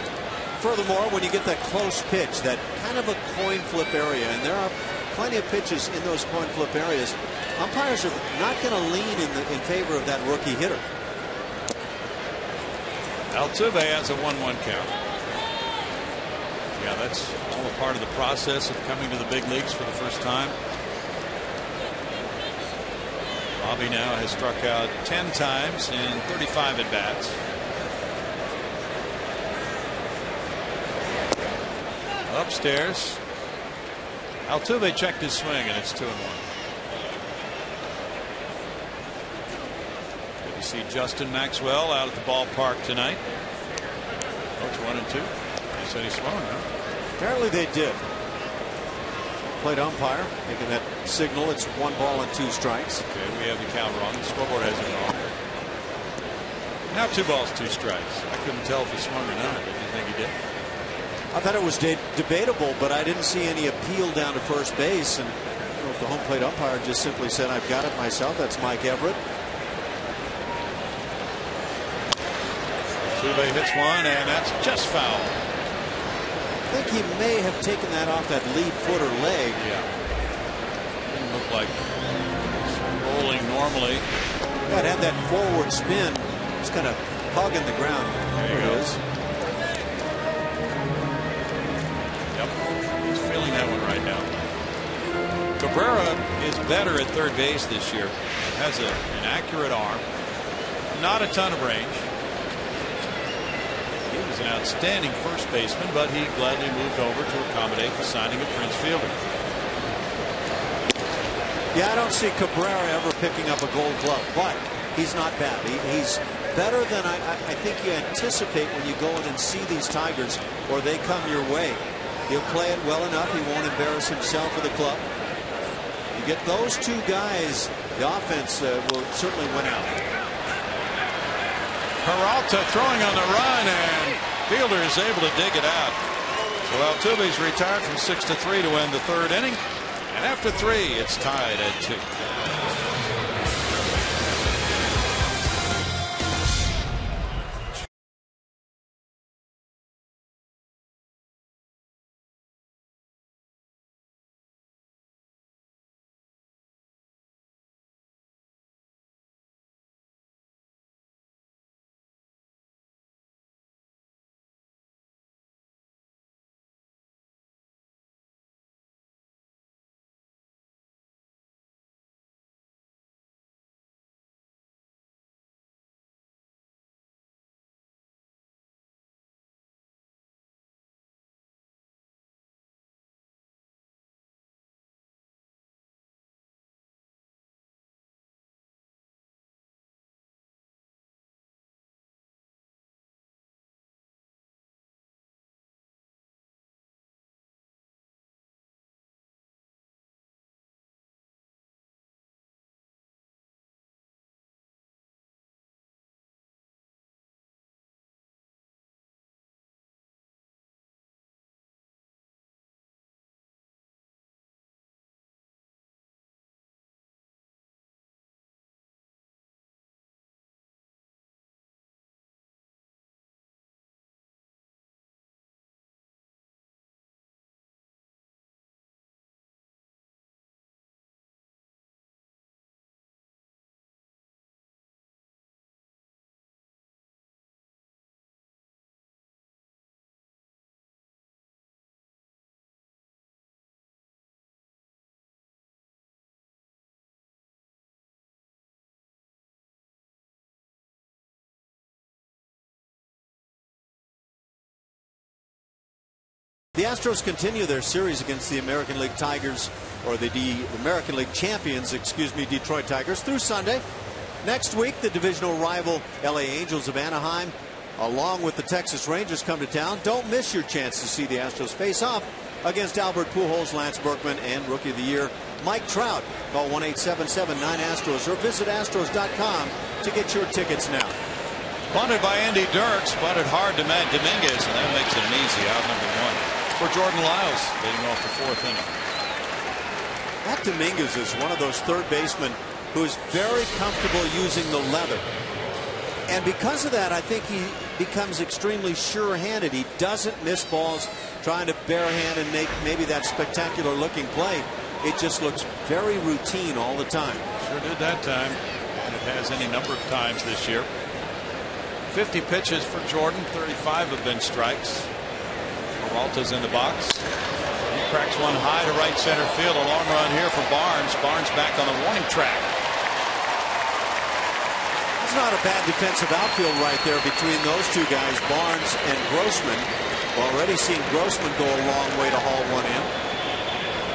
Furthermore, when you get that close pitch, that kind of a coin flip area, and there are plenty of pitches in those coin flip areas, umpires are not going to lean in favor of that rookie hitter. Altuve has a 1-1 count. Yeah, that's all a part of the process of coming to the big leagues for the first time. Bobby now has struck out 10 times in 35 at bats. Upstairs, Altuve checked his swing, and it's 2-1. Good to see Justin Maxwell out at the ballpark tonight. Coach 1-2. He said he swung, huh? Apparently they did. Plate umpire making that signal. It's 1 ball and 2 strikes. Okay, we have the count wrong. The scoreboard has it wrong. Now 2 balls, 2 strikes. I couldn't tell if he swung or not. Did you think he did? I thought it was debatable, but I didn't see any appeal down to first base. And if the home plate umpire just simply said, "I've got it myself," that's Mike Everett. Altuve hits one, and that's just foul. I think he may have taken that off that lead foot or leg. Yeah. Didn't look like rolling normally. Yeah, it had that forward spin. Just kind of hugging the ground. There it is. Yep. He's feeling that one right now. Cabrera is better at third base this year. Has an accurate arm. Not a ton of range. He was an outstanding first baseman, but he gladly moved over to accommodate the signing of Prince Fielder. Yeah, I don't see Cabrera ever picking up a Gold Glove, but he's not bad. He's better than I think you anticipate when you go in and see these Tigers, or they come your way. He'll play it well enough. He won't embarrass himself for the club. You get those 2 guys, the offense will certainly win out. Peralta throwing on the run, and Fielder is able to dig it out. So Altuve's retired from 6-3 to end the 3rd inning. And after 3, it's tied at 2. The Astros continue their series against the American League Tigers, or the American League champions, excuse me, Detroit Tigers, through Sunday. Next week, the divisional rival LA Angels of Anaheim, along with the Texas Rangers, come to town. Don't miss your chance to see the Astros face off against Albert Pujols, Lance Berkman, and Rookie of the Year Mike Trout. Call 1-877-9-ASTROS or visit Astros.com to get your tickets now. Bunted by Andy Dirks, bunted hard to Matt Dominguez, and that makes it an easy out number 1 for Jordan Lyles, leading off the 4th inning. Matt Dominguez is one of those third basemen who is very comfortable using the leather. And because of that, I think he becomes extremely sure-handed. He doesn't miss balls trying to barehand and make maybe that spectacular looking play. It just looks very routine all the time. Sure did that time, and it has any number of times this year. 50 pitches for Jordan, 35 have been strikes. Peralta's in the box. He cracks one high to right center field. A long run here for Barnes. Barnes back on the warning track. It's not a bad defensive outfield right there between those two guys, Barnes and Grossman. We're already seen Grossman go a long way to haul one in.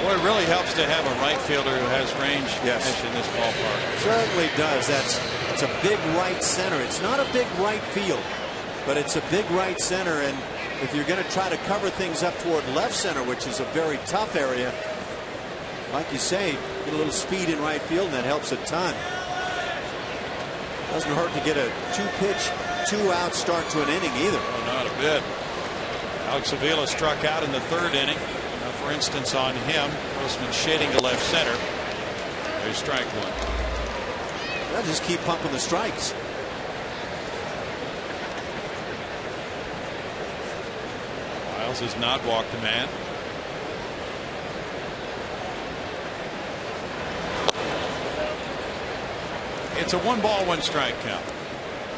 Boy, it really helps to have a right fielder who has range to pitch in this ballpark. Certainly does. It's a big right center. It's not a big right field, but it's a big right center. And if you're going to try to cover things up toward left center, which is a very tough area, like you say, get a little speed in right field, and that helps a ton. Doesn't hurt to get a 2-pitch, 2-out start to an inning either. Oh, not a bit. Alex Avila struck out in the third inning. For instance, on him, Grossman shading to left center. There's strike one. They'll just keep pumping the strikes. Miles has not walked a man. It's a 1-ball, 1-strike count.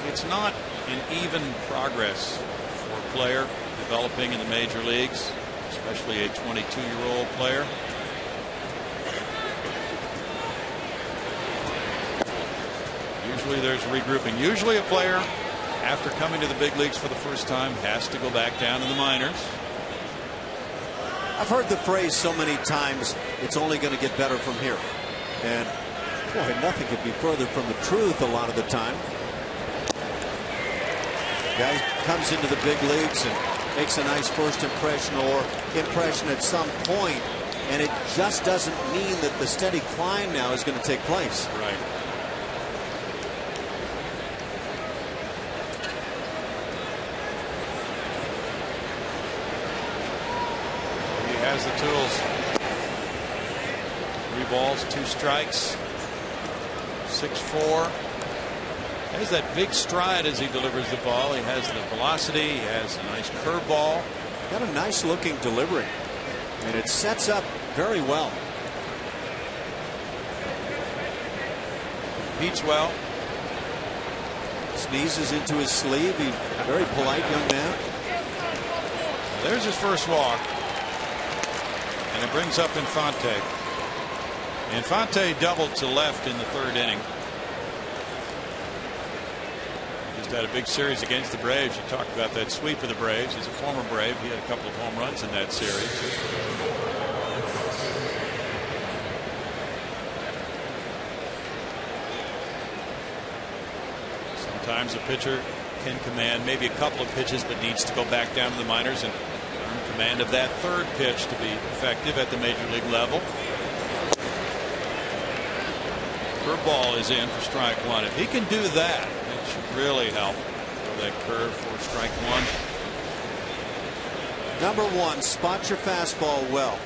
It's not an even progress for a player developing in the major leagues, especially a 22-year-old player. Usually there's regrouping. Usually a player, after coming to the big leagues for the first time, has to go back down to the minors. I've heard the phrase so many times, it's only going to get better from here. And boy, nothing could be further from the truth a lot of the time. Guy comes into the big leagues and makes a nice first impression or impression at some point, and it just doesn't mean that the steady climb now is going to take place. Right. He has the tools. 3 balls, 2 strikes. 6'4". Has that big stride as he delivers the ball. He has the velocity. He has a nice curveball. Got a nice looking delivery, and it sets up very well. Competes well. Sneezes into his sleeve. He's a very polite young man. There's his first walk, and it brings up Infante. Infante doubled to left in the third inning. Just had a big series against the Braves. You talked about that sweep of the Braves. He's a former Brave. He had a couple of home runs in that series. Sometimes a pitcher can command maybe a couple of pitches, but needs to go back down to the minors and earn command of that third pitch to be effective at the major league level. Curveball is in for strike one. If he can do that, it should really help for that curve for strike one. Number one, spot your fastball well.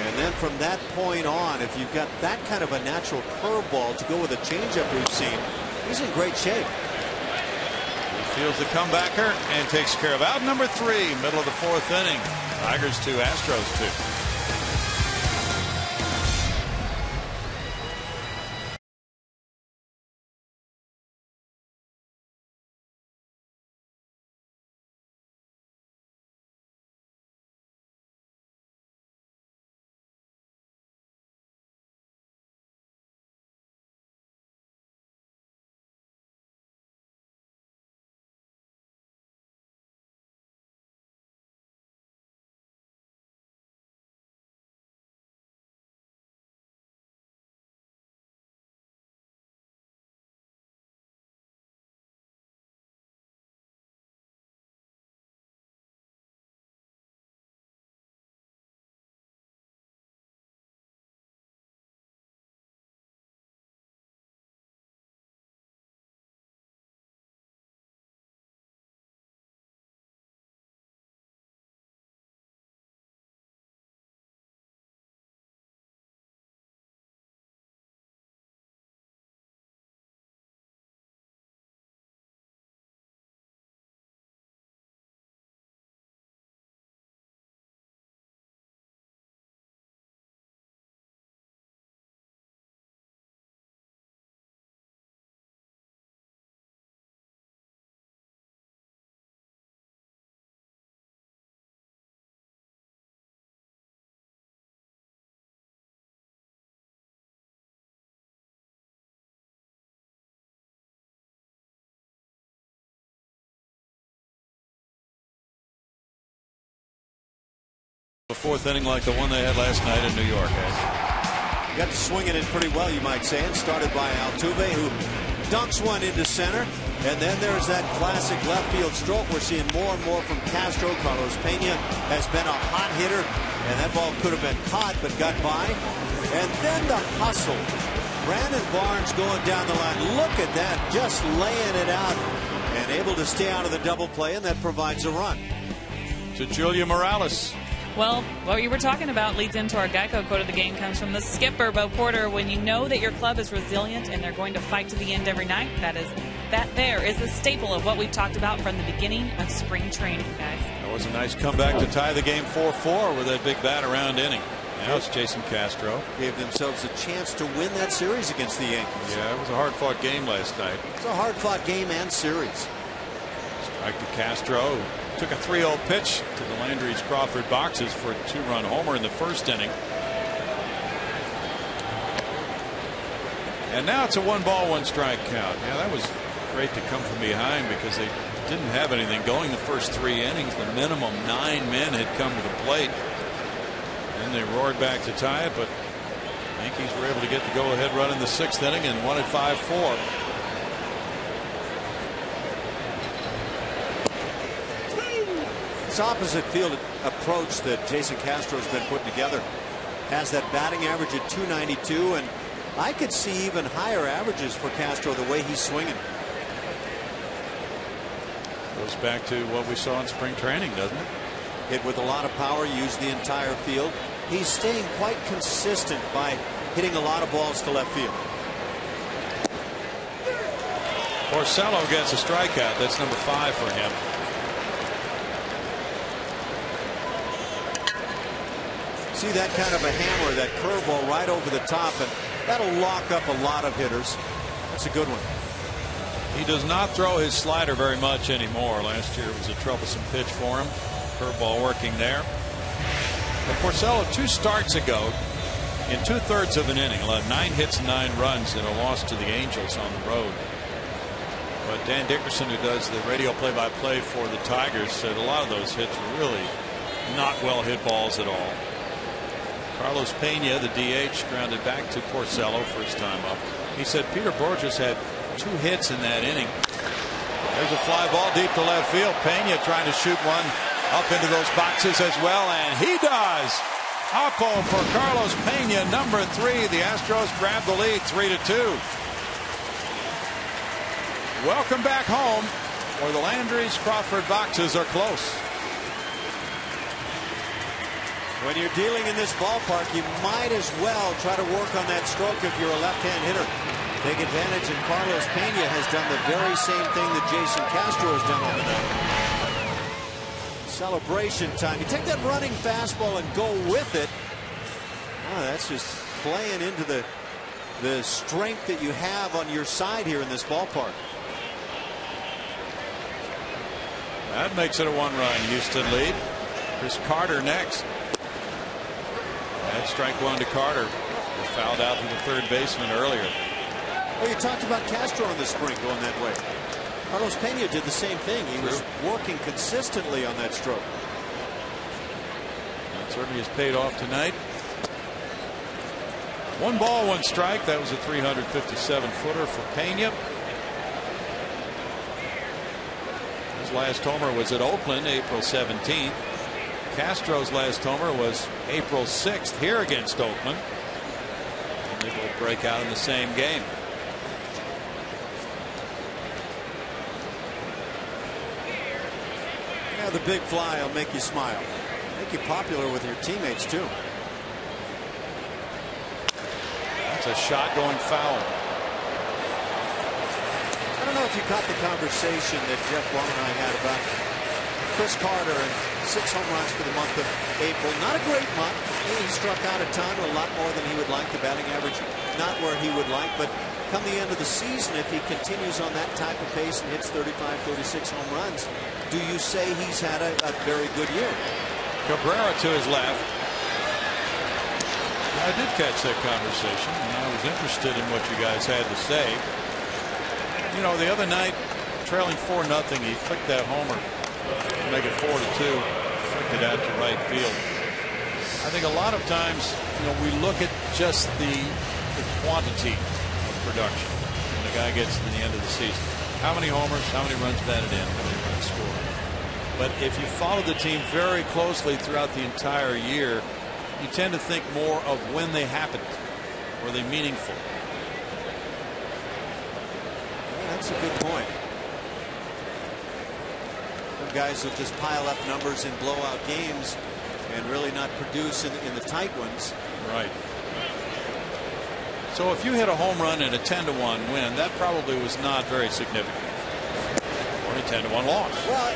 And then from that point on, if you've got that kind of a natural curveball to go with a changeup we've seen, he's in great shape. He feels the comebacker and takes care of out number 3, middle of the 4th inning. Tigers 2, Astros 2. The fourth inning like the one they had last night in New York. Got to swing it in pretty well, you might say, and started by Altuve, who dunks one into center. And then there's that classic left field stroke. We're seeing more and more from Castro. Carlos Pena has been a hot hitter, and that ball could have been caught but got by. And then the hustle. Brandon Barnes going down the line. Look at that, just laying it out and able to stay out of the double play, and that provides a run. To Julia Morales. Well, what you were talking about leads into our Geico quote of the game. Comes from the skipper, Bo Porter. When you know that your club is resilient and they're going to fight to the end every night, that there is a staple of what we've talked about from the beginning of spring training, guys. That was a nice comeback to tie the game 4-4 with that big bat around inning. Now it's Jason Castro. Gave themselves a chance to win that series against the Yankees. Yeah, it was a hard-fought game last night. It was a hard-fought game and series. Strike to Castro. Took a 3-0 pitch to the Landry's Crawford boxes for a 2-run homer in the first inning. And now it's a 1-ball, 1-strike count. Yeah, that was great to come from behind because they didn't have anything going the first 3 innings. The minimum 9 men had come to the plate. And they roared back to tie it, but the Yankees were able to get the go-ahead run in the 6th inning and won it 5-4. This opposite field approach that Jason Castro has been putting together has that batting average at 292, and I could see even higher averages for Castro the way he's swinging. Goes back to what we saw in spring training, doesn't it? Hit with a lot of power, used the entire field. He's staying quite consistent by hitting a lot of balls to left field. Porcello gets a strikeout. That's number 5 for him. See that kind of a hammer, that curveball right over the top, and that'll lock up a lot of hitters. That's a good one. He does not throw his slider very much anymore. Last year it was a troublesome pitch for him. Curveball working there. But Porcello 2 starts ago, in 2/3 of an inning, allowed 9 hits and 9 runs in a loss to the Angels on the road. But Dan Dickerson, who does the radio play-by-play for the Tigers, said a lot of those hits were really not well hit balls at all. Carlos Pena, the DH, grounded back to Porcello first time up. He said Peter Borges had 2 hits in that inning. There's a fly ball deep to left field. Pena trying to shoot one up into those boxes as well, and he does. Oppo for Carlos Pena, number 3. The Astros grab the lead 3-2. Welcome back home, where the Landry's Crawford boxes are close. When you're dealing in this ballpark, you might as well try to work on that stroke if you're a left-hand hitter. Take advantage, and Carlos Pena has done the very same thing that Jason Castro has done on the night. Celebration time. You take that running fastball and go with it. Oh, that's just playing into the strength that you have on your side here in this ballpark. That makes it a 1-run Houston lead. Chris Carter next. And strike 1 to Carter. He fouled out to the third baseman earlier. Well, you talked about Castro in the spring going that way. Carlos Pena did the same thing. He was working consistently on that stroke. That certainly has paid off tonight. 1-ball, 1-strike. That was a 357-footer for Pena. His last homer was at Oakland, April 17th. Castro's last homer was April 6th here against Oakland. And they will break out in the same game. Yeah, the big fly will make you smile. Make you popular with your teammates, too. That's a shot going foul. I don't know if you caught the conversation that Jeff Long and I had about Chris Carter and 6 home runs for the month of April. Not a great month. He struck out a ton, a lot more than he would like. The batting average not where he would like, but come the end of the season, if he continues on that type of pace and hits 35, 36 home runs, do you say he's had a very good year? Cabrera to his left. I did catch that conversation, and I was interested in what you guys had to say. You know, the other night, trailing 4-0, he flicked that homer to make it 4-2. Flicked it out to right field. I think a lot of times, we look at just the quantity of production when the guy gets to the end of the season. How many homers, how many runs batted in, how many runs scored. But if you follow the team very closely throughout the entire year, you tend to think more of when they happened. Were they meaningful? Yeah, that's a good point. Some guys will just pile up numbers in blowout games and really not produce in the tight ones. Right. So if you hit a home run in a 10-1 win, that probably was not very significant. Or a 10-1 loss. Well,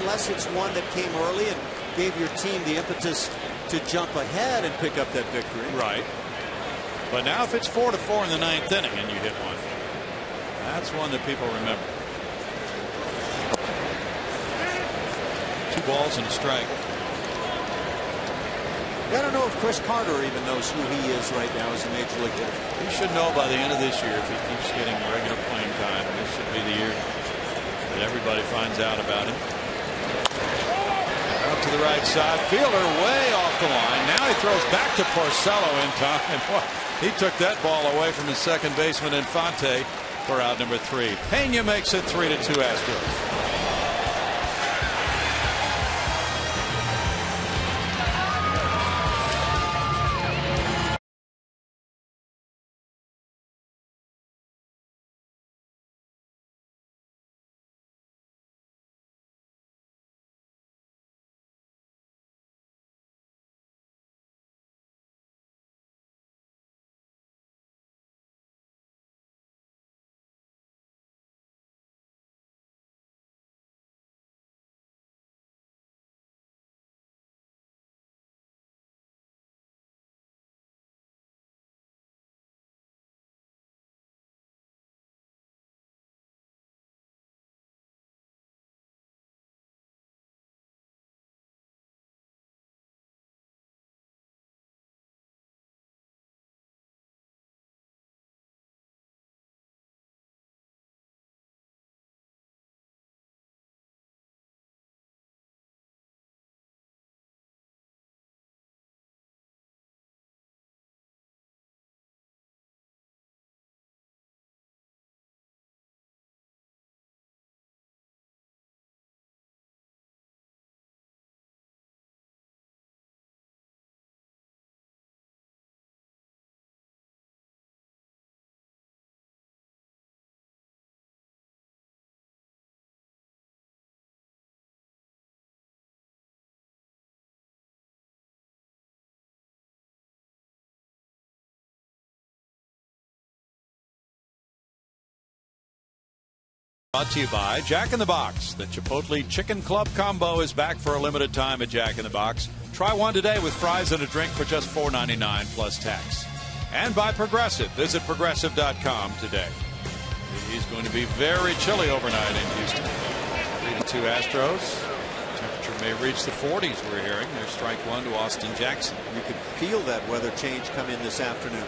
unless it's one that came early and gave your team the impetus to jump ahead and pick up that victory. Right. But now if it's 4-4 in the 9th inning and you hit one, that's one that people remember. 2 balls and a strike. I don't know if Chris Carter even knows who he is right now as a major league hitter. He should know by the end of this year if he keeps getting regular playing time. This should be the year that everybody finds out about him. Out to the right side. Fielder way off the line. Now he throws back to Porcello in time. He took that ball away from his second baseman Infante for out number 3. Pena makes it 3-2 Astros. Brought to you by Jack in the Box. The Chipotle Chicken Club Combo is back for a limited time at Jack in the Box. Try one today with fries and a drink for just $4.99 plus tax. And by Progressive. Visit Progressive.com today. It is going to be very chilly overnight in Houston. 3-2 Astros. Temperature may reach the 40s, we're hearing. There's strike 1 to Austin Jackson. You could feel that weather change come in this afternoon.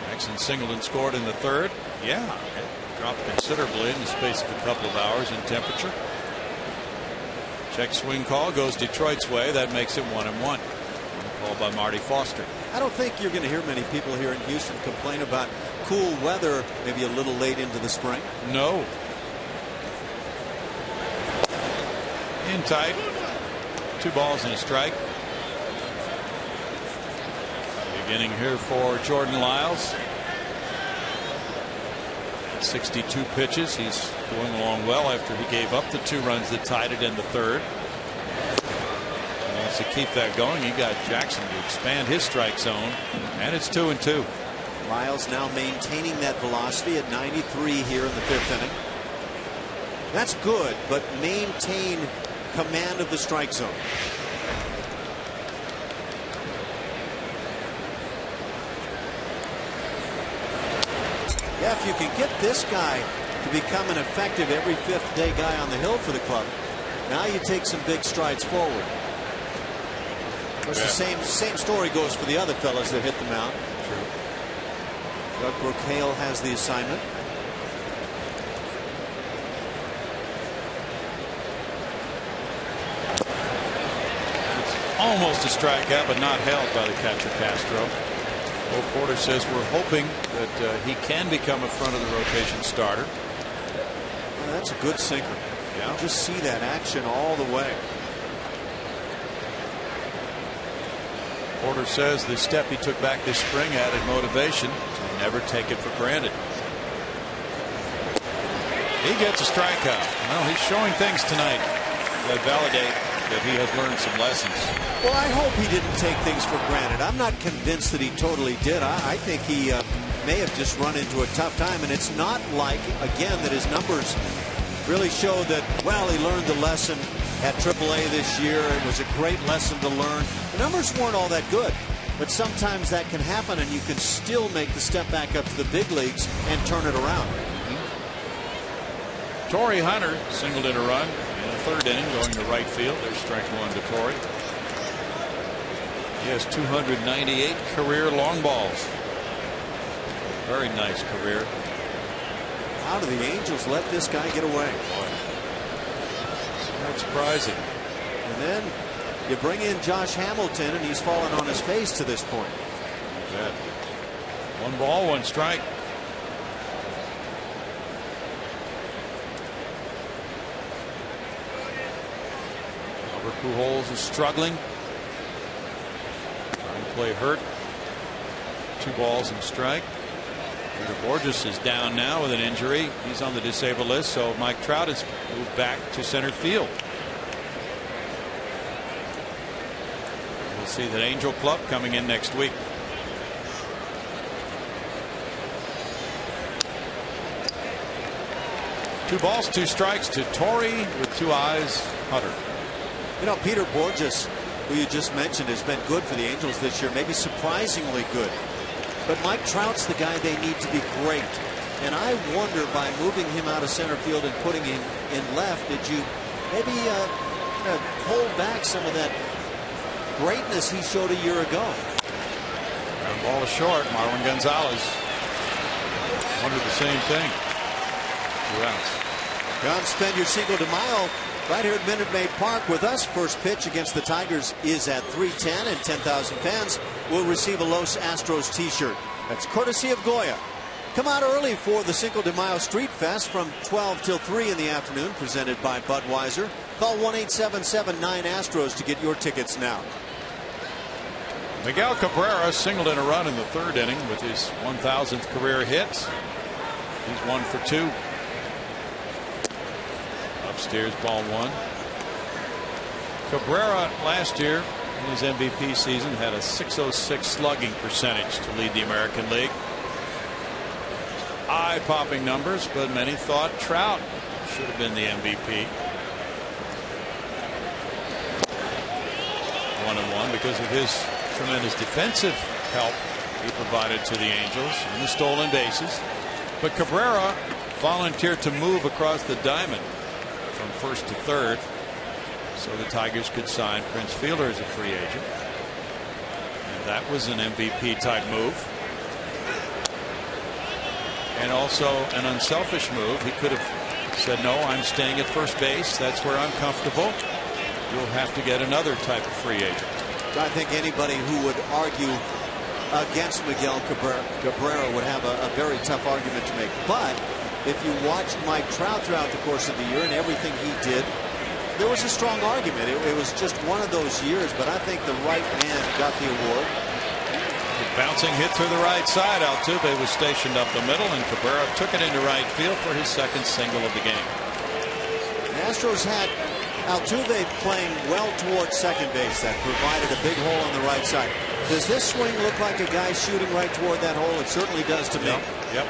Jackson singled and scored in the 3rd. Yeah, it dropped considerably in the space of a couple of hours in temperature. Check swing call goes Detroit's way. That makes it 1-1. Called by Marty Foster. I don't think you're going to hear many people here in Houston complain about cool weather maybe a little late into the spring. No. In tight. 2 balls and a strike. Beginning here for Jordan Lyles. 62 pitches. He's going along well after he gave up the 2 runs that tied it in the 3rd. He wants to keep that going. He got Jackson to expand his strike zone, and it's 2-2. Lyles now maintaining that velocity at 93 here in the 5th inning. That's good, but maintain command of the strike zone. Yeah, if you can get this guy to become an effective every 5th day guy on the hill for the club, now you take some big strides forward. Of course, the same story goes for the other fellas that hit the mound. True. Doug Brookale has the assignment. It's Almost a strikeout, but not held by the catcher Castro. Old Porter says we're hoping that he can become a front of the rotation starter. Well, that's a good sinker. Yeah. Just see that action all the way. Porter says the step he took back this spring added motivation to never take it for granted. He gets a strikeout. Well, he's showing things tonight that validate that he has learned some lessons. Well, I hope he didn't take things for granted. I'm not convinced that he totally did. I think he may have just run into a tough time, and it's not like, again, that his numbers really show that, well, he learned the lesson at AAA this year. It was a great lesson to learn. The numbers weren't all that good, but sometimes that can happen, and you can still make the step back up to the big leagues and turn it around. Torrey Hunter singled in a run in the third inning, going to right field. There's strike one to Torrey. He has 298 career long balls. Very nice career. How do the Angels let this guy get away? Not surprising. And then you bring in Josh Hamilton, and he's fallen on his face to this point. Yeah. 1 ball, 1 strike. Albert Pujols is struggling. Trying to play hurt. 2 balls and strike. Peter Borges is down now with an injury. He's on the disabled list, so Mike Trout has moved back to center field. We'll see that Angel Club coming in next week. Two balls, 2 strikes to Torrey with 2 eyes. Hunter. You know, Peter Borges, who you just mentioned, has been good for the Angels this year, maybe surprisingly good. But Mike Trout's the guy they need to be great. And I wonder, by moving him out of center field and putting him in left, did you maybe hold back some of that greatness he showed a year ago? Ground ball is short. Marwin Gonzalez wondered the same thing. 2 outs. Come spend your Cinco de Mayo right here at Minute Maid Park with us. First pitch against the Tigers is at 3:10, and 10,000 fans will receive a Los Astros t-shirt. That's courtesy of Goya. Come out early for the Cinco de Mayo Street Fest from 12 till 3 in the afternoon, presented by Budweiser. Call 1-877-9-ASTROS to get your tickets now. Miguel Cabrera singled in a run in the third inning with his 1,000th career hit. He's 1 for 2. Upstairs, ball 1. Cabrera last year in his MVP season had a .606 slugging percentage to lead the American League. Eye-popping numbers, but many thought Trout should have been the MVP. 1-1 because of his tremendous defensive help he provided to the Angels in the stolen bases. But Cabrera volunteered to move across the diamond from first to third so the Tigers could sign Prince Fielder as a free agent. And that was an MVP type move. And also an unselfish move. He could have said, no, I'm staying at first base. That's where I'm comfortable. You'll have to get another type of free agent. I think anybody who would argue against Miguel Cabrera would have a very tough argument to make. But if you watched Mike Trout throughout the course of the year and everything he did, there was a strong argument. It was just one of those years, but I think the right man got the award. The bouncing hit through the right side. Altuve was stationed up the middle, and Cabrera took it into right field for his second single of the game. The Astros had Altuve playing well towards second base. That provided a big hole on the right side. Does this swing look like a guy shooting right toward that hole? It certainly does to me. Yep.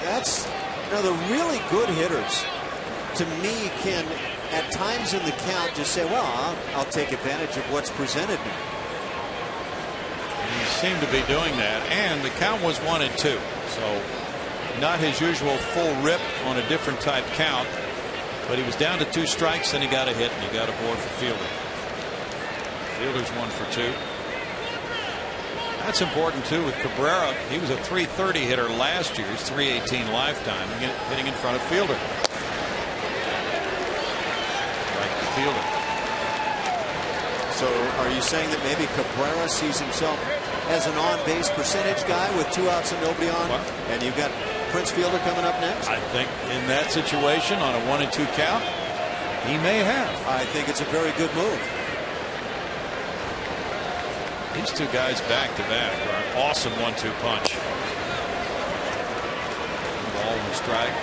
That's, the really good hitters, to me, can at times in the count just say, well, I'll take advantage of what's presented me. He seemed to be doing that, and the count was 1-2, so not his usual full rip on a different type count. But he was down to 2 strikes, and he got a hit, and he got a board for Fielder. Fielder's 1 for 2. That's important too with Cabrera. He was a .330 hitter last year. He's .318 lifetime, hitting in front of Fielder. Right to Fielder. So are you saying that maybe Cabrera sees himself as an on-base percentage guy with 2 outs and nobody on? What? And you've got Prince Fielder coming up next? I think in that situation on a 1-2 count, he may have. I think it's a very good move. These two guys back to back are an awesome 1-2 punch. Ball and strike.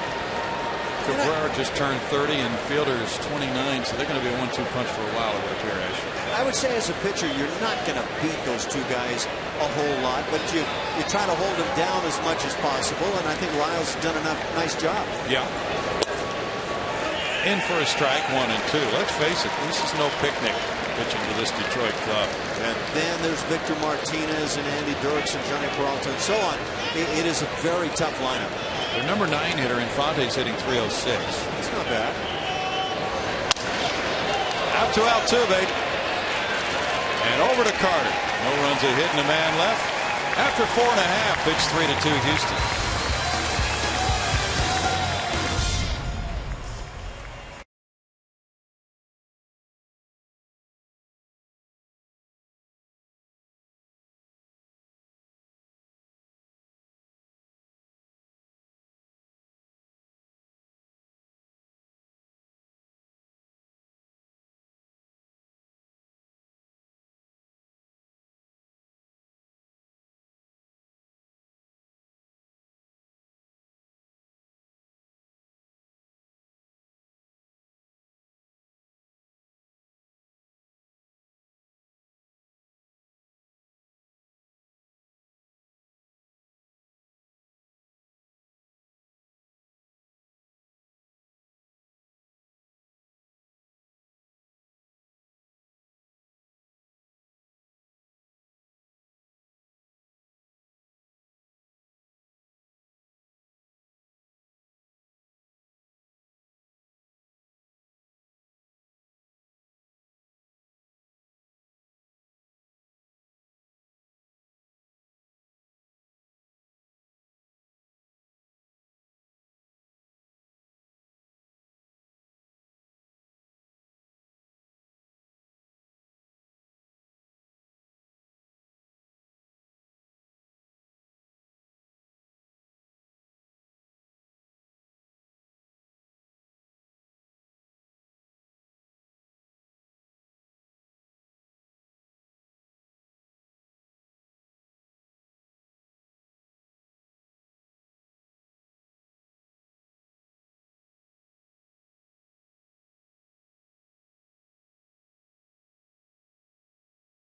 Cabrera just turned 30 and Fielder's 29, so they're going to be a 1-2 punch for a while, it would appear, Ash. I would say as a pitcher, you're not going to beat those two guys a whole lot, but you try to hold them down as much as possible, and I think Lyles has done a nice job. Yeah. In for a strike, 1 and 2. Let's face it, this is no picnic pitching to this Detroit club. And then there's Victor Martinez and Andy Dirks and Johnny Peralta and so on. It is a very tough lineup. Their number 9 hitter, Infante's hitting 306. It's not bad. Out to Altuve. And over to Carter. No runs, a hit, and a man left. After 4.5, it's 3-2 Houston.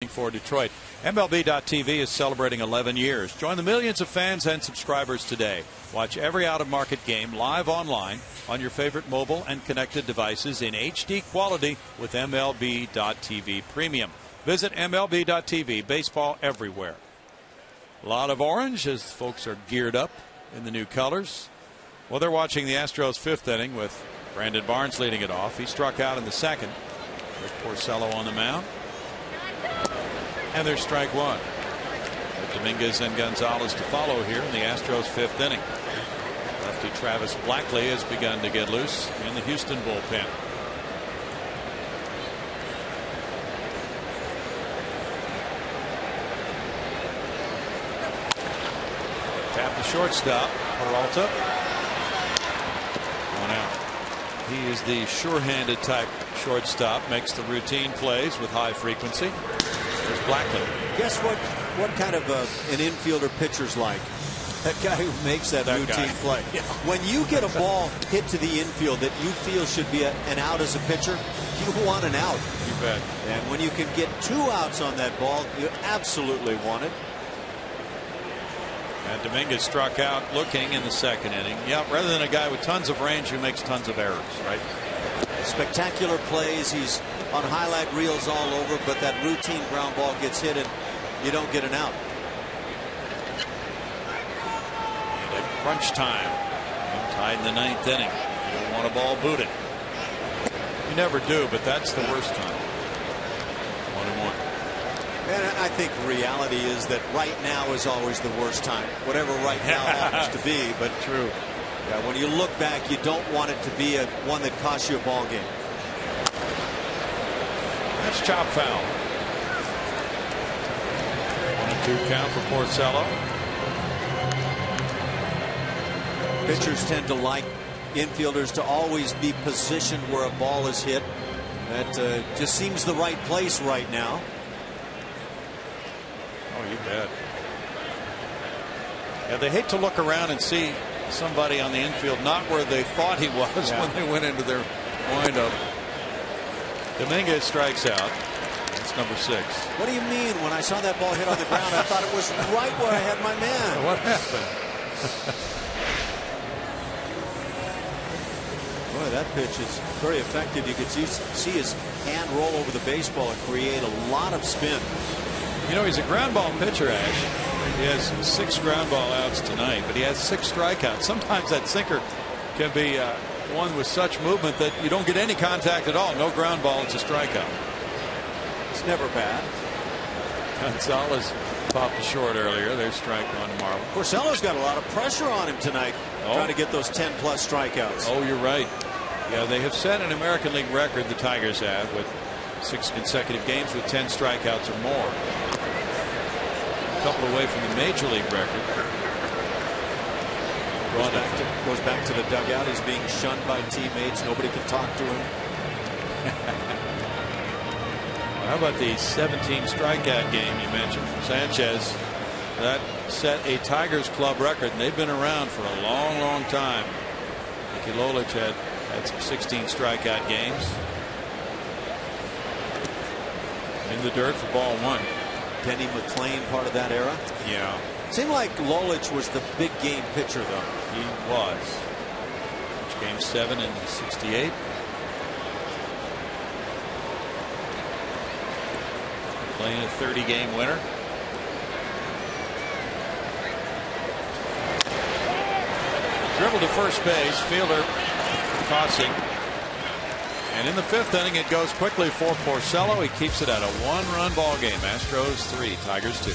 For Detroit. MLB.TV is celebrating 11 years. Join the millions of fans and subscribers today. Watch every out-of-market game live online on your favorite mobile and connected devices in HD quality with MLB.TV Premium. Visit MLB.TV. Baseball everywhere. A lot of orange as folks are geared up in the new colors. Well, they're watching the Astros' 5th inning with Brandon Barnes leading it off. He struck out in the 2nd. There's Porcello on the mound. And there's strike 1. With Dominguez and Gonzalez to follow here in the Astros' 5th inning. Lefty Travis Blackley has begun to get loose in the Houston bullpen. Tap the shortstop, Peralta. 1 out. He is the sure-handed type shortstop, makes the routine plays with high frequency. There's Blackley. Guess what kind of an infielder pitcher's like? That guy who makes that routine play. Yeah. When you get a ball hit to the infield that you feel should be an out as a pitcher, you want an out. You bet. And when you can get 2 outs on that ball, you absolutely want it. And Dominguez struck out looking in the 2nd inning. Yeah, rather than a guy with tons of range who makes tons of errors, right? Spectacular plays. He's on highlight reels all over, but that routine ground ball gets hit and you don't get an out. And at crunch time, tied in the 9th inning. You don't want a ball booted. You never do, but that's the worst time. 1-1. And I think the reality is that right now is always the worst time. Whatever right now happens to be, but true. Yeah, when you look back, you don't want it to be one that costs you a ball game. That's chop foul. 2 count for Porcello. Pitchers tend to like infielders to always be positioned where a ball is hit. That just seems the right place right now. Oh, you bet. Yeah, they hate to look around and see somebody on the infield not where they thought he was when they went into their windup. Dominguez strikes out. It's number 6. What do you mean? When I saw that ball hit on the ground, I thought it was right where I had my man. What happened? Boy, that pitch is very effective. You could see his hand roll over the baseball and create a lot of spin. You know, he's a ground ball pitcher, Ash. He has 6 ground ball outs tonight, but he has 6 strikeouts. Sometimes that sinker can be one with such movement that you don't get any contact at all. No ground ball, it's a strikeout. It's never bad. Gonzalez popped a short earlier. There's strike 1 to Marwin. Porcello's got a lot of pressure on him tonight, trying to get those 10-plus strikeouts. Oh, you're right. Yeah, they have set an American League record, the Tigers have, with 6 consecutive games with 10 strikeouts or more. A couple away from the Major League record. Goes back to the dugout. He's being shunned by teammates. Nobody can talk to him. How about the 17 strikeout game you mentioned from Sanchez? That set a Tigers club record, and they've been around for a long, long time. Mickey Lolich had some 16 strikeout games. In the dirt for ball 1. Denny McClain, part of that era. Yeah. Seemed like Lolich was the big game pitcher, though. He was. Which game 7 in '68. Playing a 30-game winner. Dribble to first base. Fielder tossing. And in the 5th inning, it goes quickly for Porcello. He keeps it at a 1-run ball game. Astros 3, Tigers 2.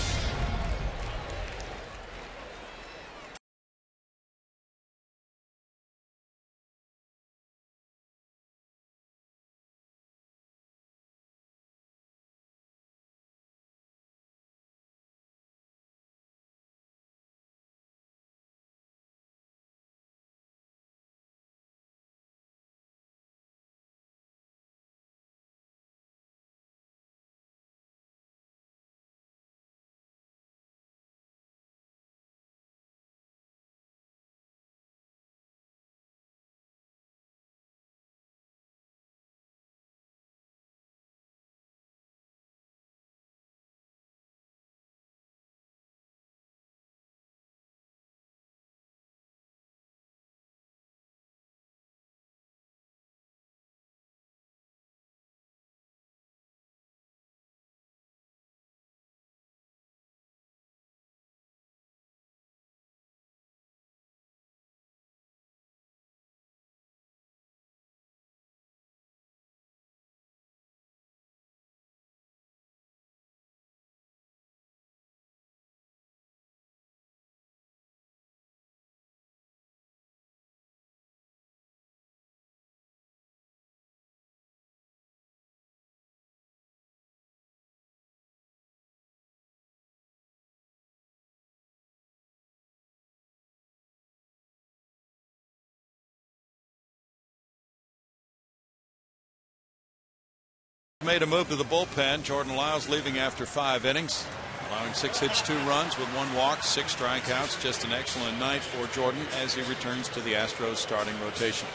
Made a move to the bullpen. Jordan Lyles leaving after 5 innings, allowing 6 hits, 2 runs with 1 walk, 6 strikeouts. Just an excellent night for Jordan as he returns to the Astros starting rotation.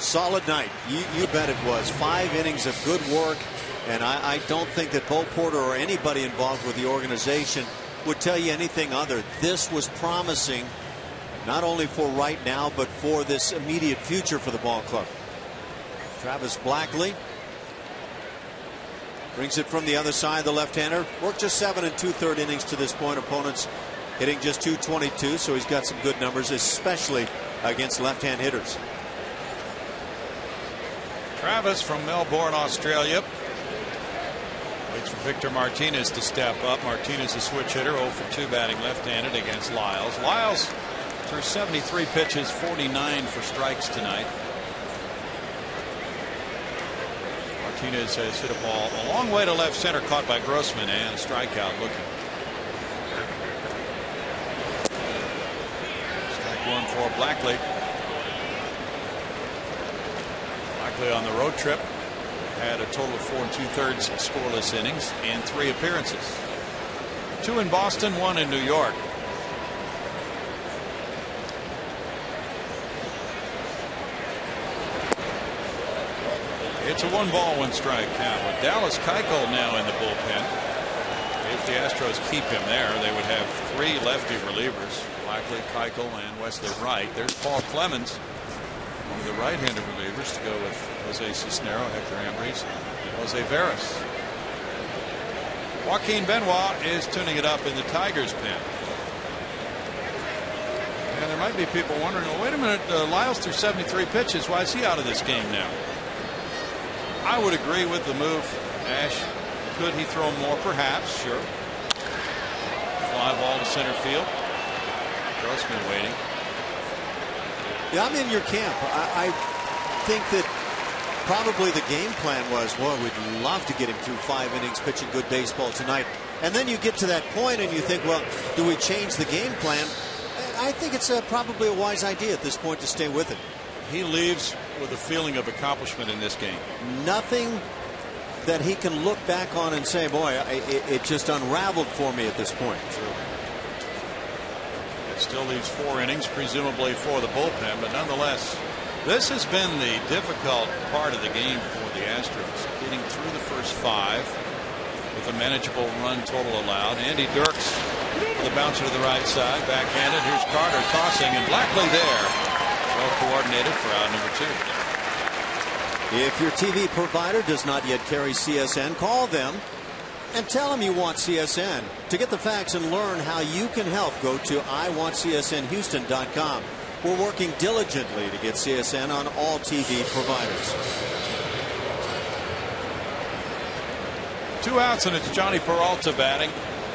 Solid night. You bet it was. 5 innings of good work, and I don't think that Bo Porter or anybody involved with the organization would tell you anything other. This was promising, not only for right now, but for this immediate future for the ball club. Travis Blackley brings it from the other side. The left-hander worked just 7 2/3 innings to this point. Opponents hitting just .222, so he's got some good numbers, especially against left-hand hitters. Travis from Melbourne, Australia, waits for Victor Martinez to step up. Martinez, a switch hitter, 0 for 2 batting left-handed against Lyles. Lyles threw 73 pitches, 49 for strikes tonight. Martinez has hit a ball a long way to left center, caught by Grossman, and a strikeout looking. for Blackley. Blackley on the road trip had a total of 4 2/3 scoreless innings and 3 appearances. 2 in Boston, 1 in New York. It's a 1-ball, 1-strike count with Dallas Keuchel now in the bullpen. If the Astros keep him there, they would have 3 lefty relievers: Blackley, Keuchel, and Wesley Wright. There's Paul Clemens, one of the right-handed relievers, to go with Jose Cisnero, Hector Ambrose, and Jose Veras. Joaquin Benoit is tuning it up in the Tigers' pen. And there might be people wondering, well, wait a minute, Lyles threw 73 pitches. Why is he out of this game now? I would agree with the move, Ash. Could he throw more? Perhaps. Sure. Fly ball to center field. Grossman waiting. Yeah, I'm in your camp. I think that probably the game plan was, well, we'd love to get him through 5 innings pitching good baseball tonight. And then you get to that point and you think, well, do we change the game plan? I think it's probably a wise idea at this point to stay with it. He leaves with a feeling of accomplishment in this game. Nothing that he can look back on and say, boy, it just unraveled for me at this point. True. It still leaves 4 innings, presumably for the bullpen, but nonetheless, this has been the difficult part of the game for the Astros. Getting through the first 5 with a manageable run total allowed. Andy Dirks with a bouncer to the right side, backhanded. Here's Carter tossing, and Blackley there. Well coordinated for out number 2. If your TV provider does not yet carry CSN, call them and tell them you want CSN. To get the facts and learn how you can help, go to iwantscsnhouston.com. We're working diligently to get CSN on all TV providers. 2 outs, and it's Johnny Peralta batting.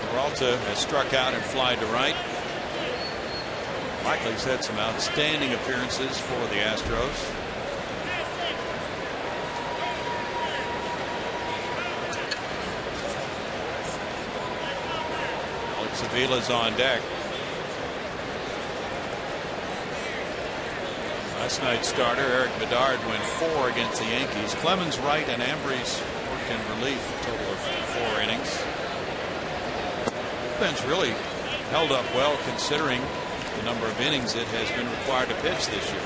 Peralta has struck out and fly to right. Blackley's had some outstanding appearances for the Astros. Alex Avila's on deck. Last night's starter, Eric Bedard, went 4 against the Yankees. Clemens, Wright, and Ambrose worked in relief, a total of 4 innings. The bench really held up well considering the number of innings it has been required to pitch this year.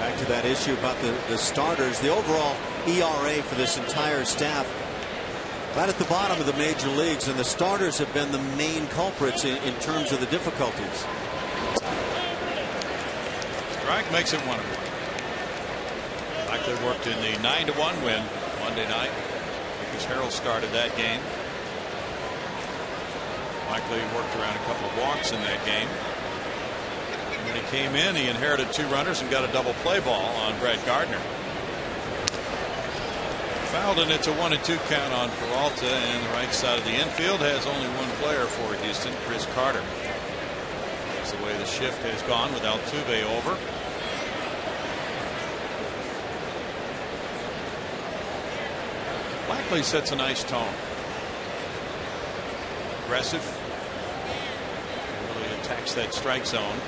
Back to that issue about the starters. The overall ERA for this entire staff right at the bottom of the major leagues, and the starters have been the main culprits in terms of the difficulties. Strike makes it 1-1. Blackley worked in the 9-1 win Monday night. Lucas Harrell started that game. Blackley worked around a couple of walks in that game. And when he came in, he inherited 2 runners and got a double play ball on Brett Gardner. Fouled, and it's a 1-2 count on Peralta, and the right side of the infield has only one player for Houston, Chris Carter. That's the way the shift has gone with Altuve over. Blackley sets a nice tone. Aggressive. Really attacks that strike zone.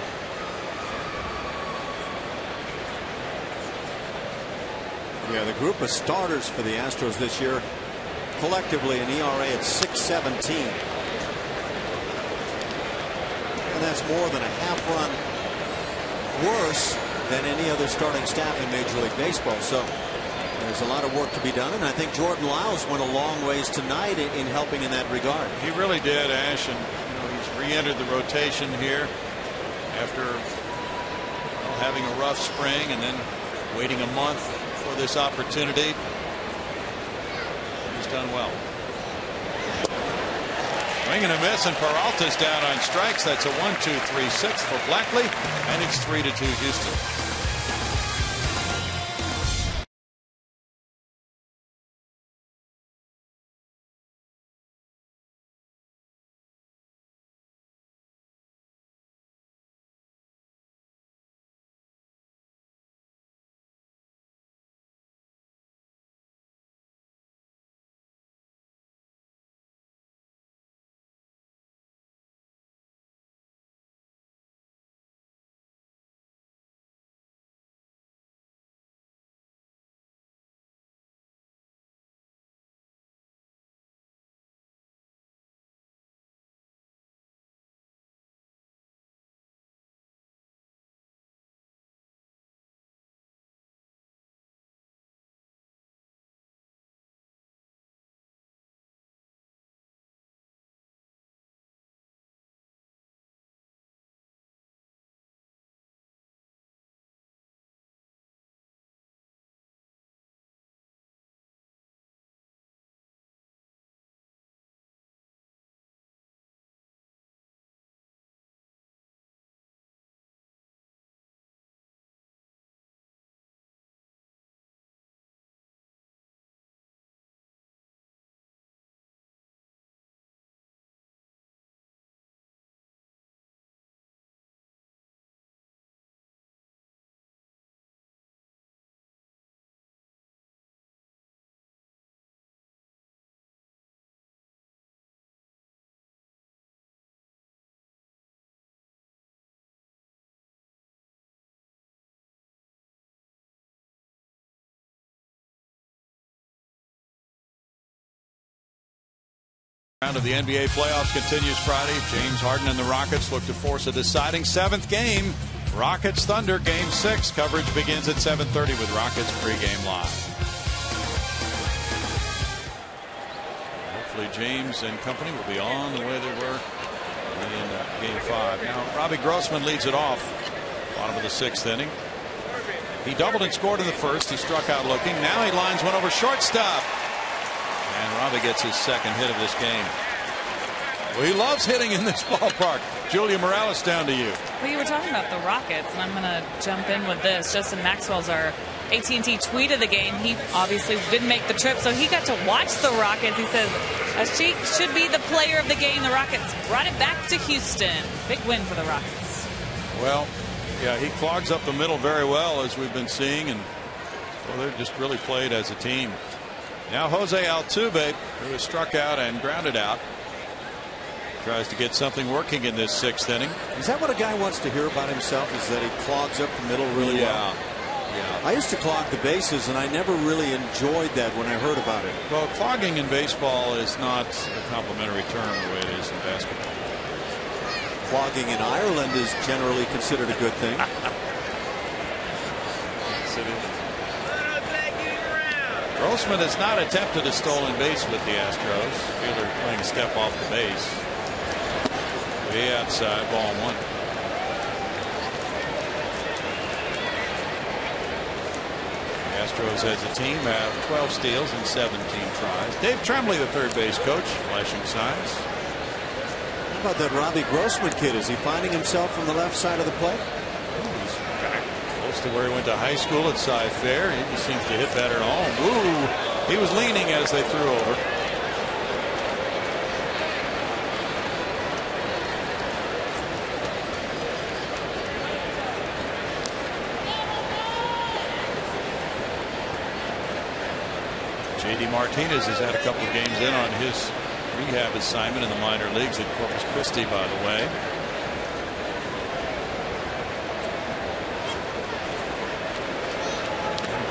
Yeah, the group of starters for the Astros this year, collectively an ERA at 6.17. And that's more than a half run worse than any other starting staff in Major League Baseball. So there's a lot of work to be done, and I think Jordan Lyles went a long ways tonight in helping in that regard. He really did, Ash, and he's re-entered the rotation here after having a rough spring and then waiting a month for this opportunity. He's done well. Swing and a miss, and Peralta's down on strikes. That's a 1-2-3-6 for Blackley, and it's 3-2 Houston. Round of the NBA playoffs continues Friday. James Harden and the Rockets look to force a deciding 7th game. Rockets Thunder Game 6. Coverage begins at 7:30 with Rockets pregame live. Hopefully James and company will be on the way they were in Game 5. Now Robbie Grossman leads it off. Bottom of the 6th inning. He doubled and scored in the first. He struck out looking. Now he lines one over shortstop. And Robbie gets his 2nd hit of this game. Well, he loves hitting in this ballpark. Julia Morales, down to you. Well, you were talking about the Rockets, and I'm going to jump in with this. Justin Maxwell's our AT&T tweet of the game. He obviously didn't make the trip, so he got to watch the Rockets. He says, she should be the player of the game. The Rockets brought it back to Houston. Big win for the Rockets. Well, yeah, he clogs up the middle very well, as we've been seeing, and well, they've just really played as a team. Now Jose Altuve, who was struck out and grounded out, tries to get something working in this 6th inning. Is that what a guy wants to hear about himself, is that he clogs up the middle really well? Yeah. I used to clog the bases, and I never really enjoyed that when I heard about it. Well, clogging in baseball is not a complimentary term the way it is in basketball. Clogging in Ireland is generally considered a good thing. Yes, it is. Grossman has not attempted a stolen base with the Astros. Fielder playing a step off the base. Way outside, ball 1. The Astros as a team have 12 steals and 17 tries. Dave Tremblay, the third base coach, flashing signs. How about that Robbie Grossman kid? Is he finding himself on the left side of the plate? He's close to where he went to high school at Cy Fair. He just seems to hit better at home. Woo! He was leaning as they threw over. J.D. Martinez has had a couple of games in on his rehab assignment in the minor leagues at Corpus Christi, by the way.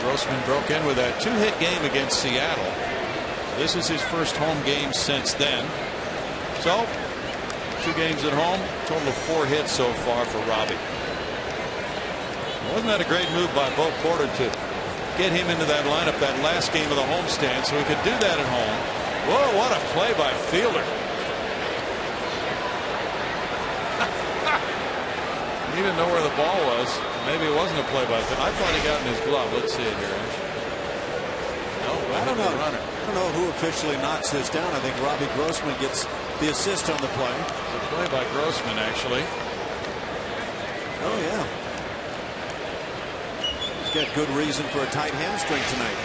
Grossman broke in with that 2-hit game against Seattle. This is his first home game since then. So 2 games at home, total of 4 hits so far for Robbie. Wasn't that a great move by Bo Porter to get him into that lineup that last game of the homestand so he could do that at home? Whoa, what a play by Fielder. He didn't know where the ball was. Maybe it wasn't a play by Fielder. I thought he got in his glove. Let's see it here. No, I don't know. I don't know who officially knocks this down. I think Robbie Grossman gets the assist on the play. The play by Grossman, actually. Oh, yeah. He's got good reason for a tight hamstring tonight.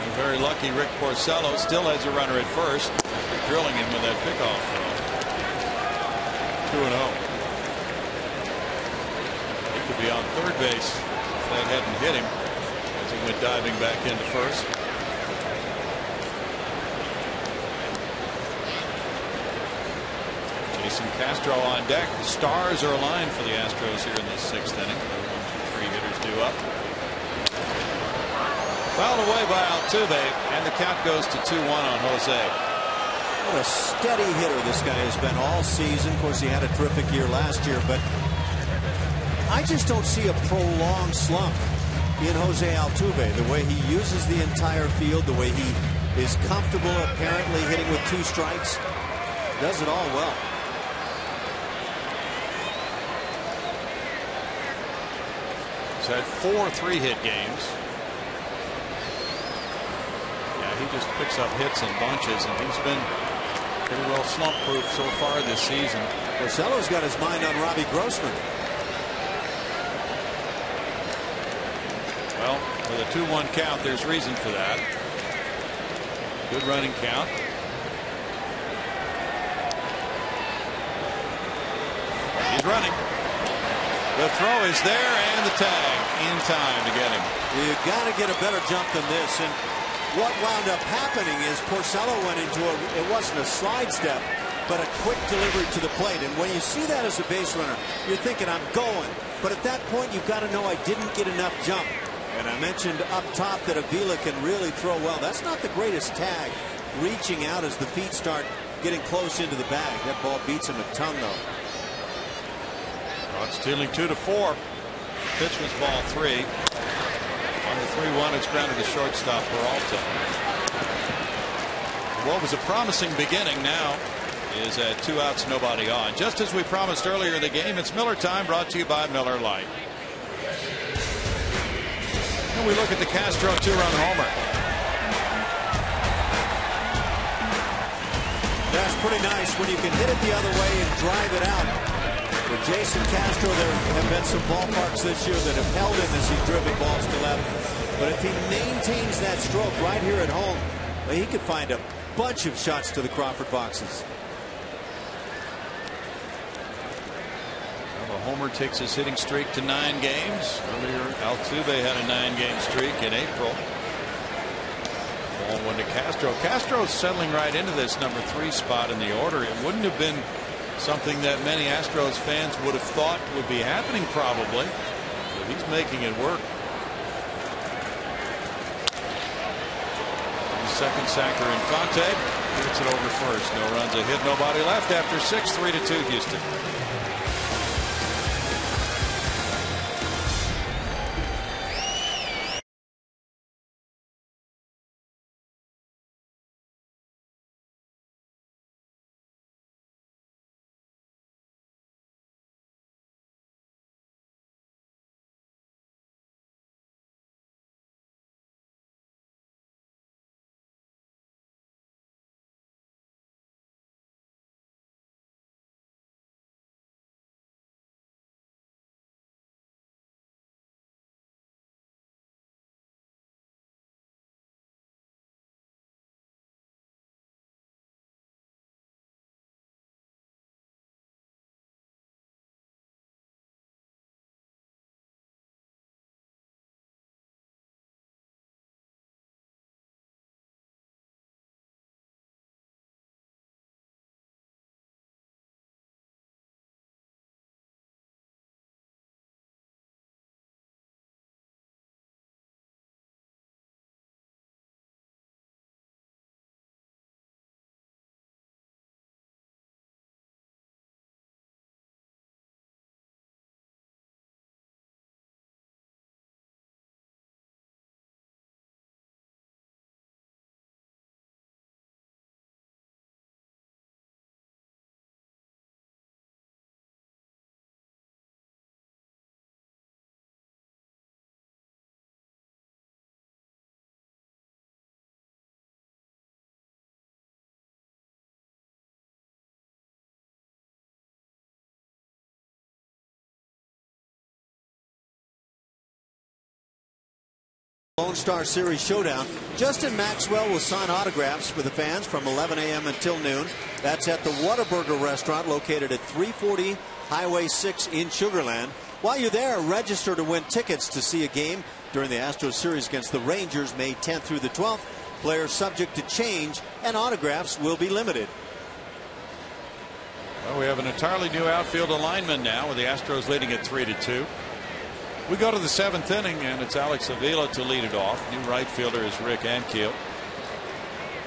And very lucky Rick Porcello still has a runner at first after drilling him with that pickoff throw. 2-0. Could be on third base if that hadn't hit him as he went diving back into first. Jason Castro on deck. The stars are aligned for the Astros here in this 6th inning. 1, 2, 3 hitters due up. Fouled away by Altuve, and the count goes to 2-1 on Jose. What a steady hitter this guy has been all season. Of course, he had a terrific year last year, but I just don't see a prolonged slump in Jose Altuve. The way he uses the entire field, the way he is comfortable apparently hitting with 2 strikes, does it all well. He's had 4 3-hit games. Yeah, he just picks up hits in bunches, and he's been pretty well slump proof so far this season. Porcello's got his mind on Robbie Grossman. Well, with a 2-1 count, there's reason for that. Good running count. He's running. The throw is there, and the tag in time to get him. You got to get a better jump than this. And what wound up happening is Porcello went into it wasn't a slide step, but a quick delivery to the plate. And when you see that as a base runner, you're thinking, I'm going. But at that point, you've got to know I didn't get enough jump. And I mentioned up top that Avila can really throw well. That's not the greatest tag, reaching out as the feet start getting close into the bag. That ball beats him a ton, though. It's stealing 2-4. Pitch was ball 3. On the 3-1, it's grounded to shortstop Peralta. What was a promising beginning now is at 2 outs, nobody on. Just as we promised earlier in the game, it's Miller time, brought to you by Miller Lite. And we look at the Castro 2-run homer. That's pretty nice when you can hit it the other way and drive it out. For Jason Castro, there have been some ballparks this year that have held him as he's driven balls to left. But if he maintains that stroke right here at home, well, he could find a bunch of shots to the Crawford boxes. Well, Homer takes his hitting streak to 9 games. Earlier, Altuve had a 9-game streak in April. Ball 1 to Castro. Castro's settling right into this number 3 spot in the order. It wouldn't have been something that many Astros fans would have thought would be happening, probably. But he's making it work. Second sacker Infante gets it over first. No runs, a hit, nobody left after 6. 3-2 Houston. Lone Star Series showdown. Justin Maxwell will sign autographs for the fans from 11 a.m. until noon. That's at the Whataburger restaurant located at 340 Highway 6 in Sugar Land. While you're there, register to win tickets to see a game during the Astros series against the Rangers May 10th through the 12th. Players subject to change and autographs will be limited. Well, we have an entirely new outfield alignment now with the Astros leading at 3-2. We go to the 7th inning, and it's Alex Avila to lead it off. New right fielder is Rick Ankiel.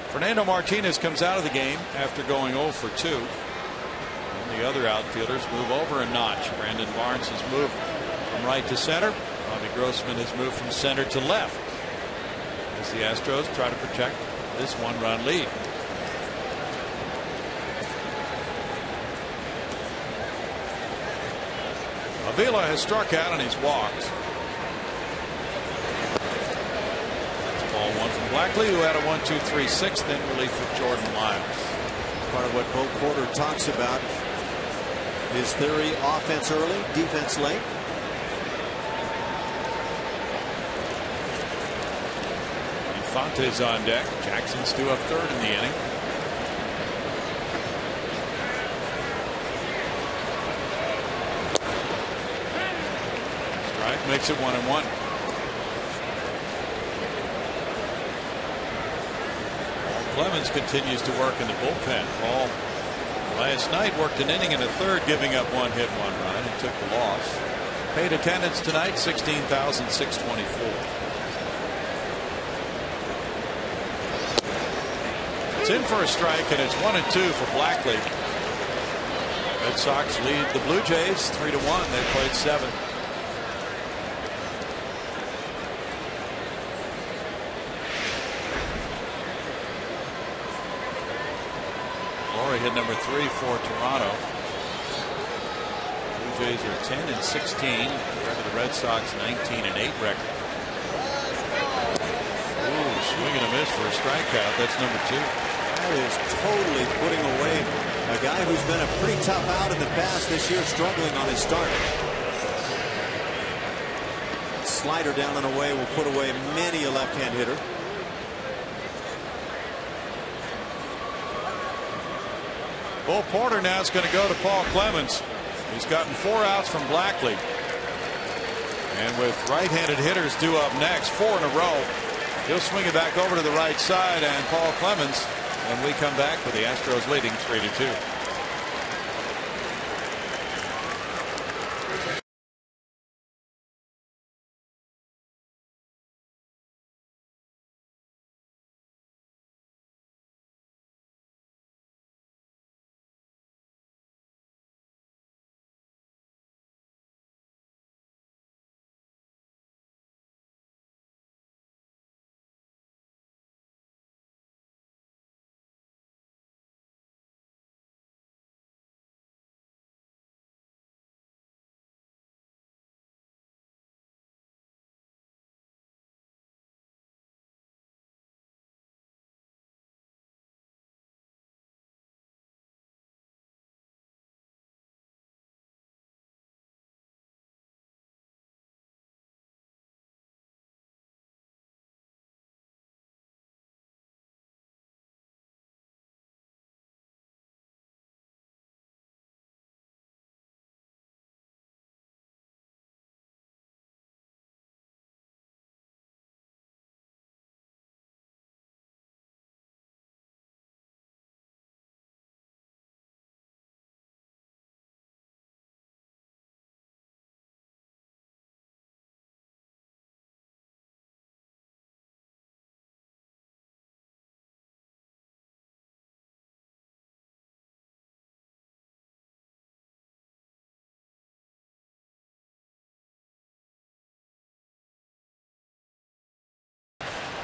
Fernando Martinez comes out of the game after going 0 for 2. And the other outfielders move over a notch. Brandon Barnes has moved from right to center. Bobby Grossman has moved from center to left as the Astros try to protect this 1-run lead. Avila has struck out and he's walked. That's ball 1 from Blackley, who had a 1-2-3 6th inning relief for Jordan Lyles. Part of what Bo Porter talks about, his theory: offense early, defense late. Infante's on deck. Jackson's due up 3rd in the inning. Makes it 1-1. Clemens continues to work in the bullpen. Paul last night worked an inning and a third, giving up 1 hit, 1 run, and took the loss. Paid attendance tonight, 16,624. It's in for a strike, and it's 1-2 for Blackley. Red Sox lead the Blue Jays 3-1. They played 7. Laurie hit number 3 for Toronto. Blue Jays are 10-16 compared to the Red Sox 19-8 record. Ooh, swing and a miss for a strikeout. That's number 2. That is totally putting away a guy who's been a pretty tough out in the past this year, struggling on his start. Slider down and away will put away many a left-hand hitter. Bull Porter now is going to go to Paul Clemens. He's gotten 4 outs from Blackley. And with right-handed hitters due up next, 4 in a row, he'll swing it back over to the right side, and Paul Clemens, and we come back with the Astros leading 3-2.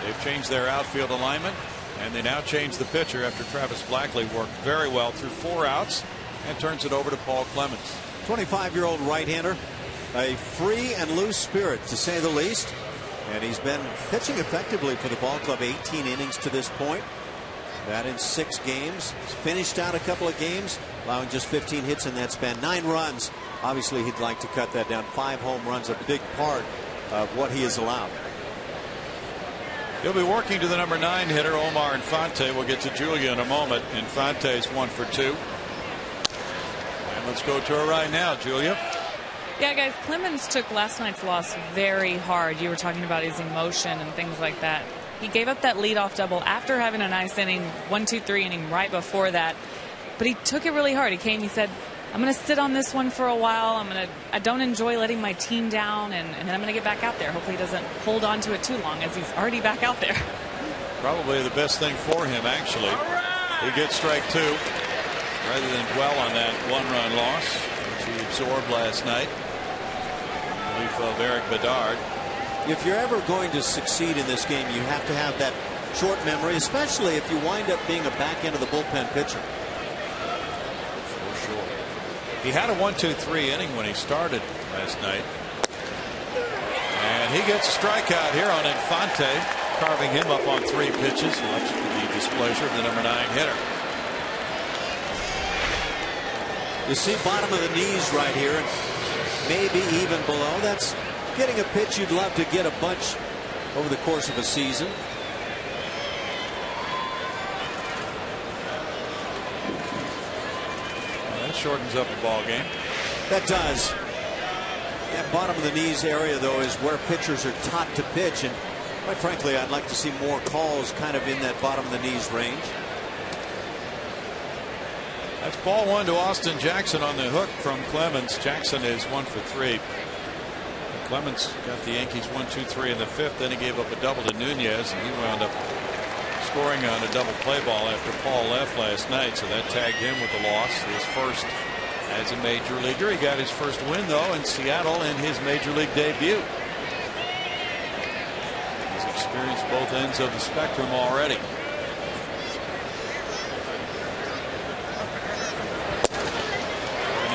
They've changed their outfield alignment, and they now change the pitcher after Travis Blackley worked very well through 4 outs and turns it over to Paul Clemens. 25-year-old right-hander, a free and loose spirit to say the least, and he's been pitching effectively for the ball club. 18 innings to this point. That in 6 games. He's finished out a couple of games, allowing just 15 hits in that span. 9 runs. Obviously, he'd like to cut that down. 5 home runs, a big part of what he has allowed. He'll be working to the number 9 hitter, Omar Infante. We'll get to Julia in a moment. Infante's 1 for 2. And let's go to her right now, Julia. Yeah, guys, Clemens took last night's loss very hard. You were talking about his emotion and things like that. He gave up that leadoff double after having a nice inning, 1-2-3 inning right before that. But he took it really hard. He said, I'm going to sit on this one for a while. I don't enjoy letting my team down, and then I'm going to get back out there. Hopefully he doesn't hold on to it too long, as he's already back out there. Probably the best thing for him, actually. He gets strike 2 rather than dwell on that 1-run loss, which he absorbed last night. Relief of Eric Bedard. If you're ever going to succeed in this game, you have to have that short memory, especially if you wind up being a back end of the bullpen pitcher. He had a 1-2-3 inning when he started last night. And he gets a strikeout here on Infante, carving him up on 3 pitches, much to the displeasure of the number 9 hitter. You see bottom of the knees right here, and maybe even below. That's getting a pitch you'd love to get a bunch over the course of a season. Shortens up the ball game. That does. That bottom of the knees area, though, is where pitchers are taught to pitch, and quite frankly, I'd like to see more calls kind of in that bottom of the knees range. That's ball 1 to Austin Jackson on the hook from Clemens. Jackson is 1 for 3. Clemens got the Yankees 1-2-3 in the 5th. Then he gave up a double to Nunez, and he wound up scoring on a double play ball after Paul left last night, so that tagged him with the loss. His first as a major leaguer. He got his first win, though, in Seattle in his major league debut. He's experienced both ends of the spectrum already.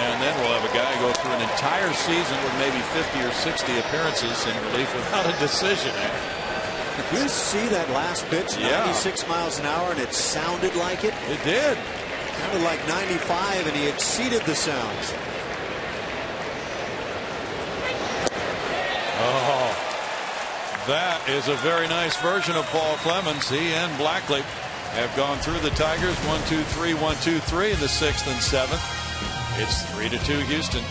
And then we'll have a guy go through an entire season with maybe 50 or 60 appearances in relief without a decision. Did you see that last pitch? 96 miles an hour, and it sounded like it. It did. Sounded like 95, and he exceeded the sounds. Oh, that is a very nice version of Paul Clemens. He and Blackley have gone through the Tigers 1-2-3, 1-2-3 in the 6th and 7th. It's 3-2 Houston.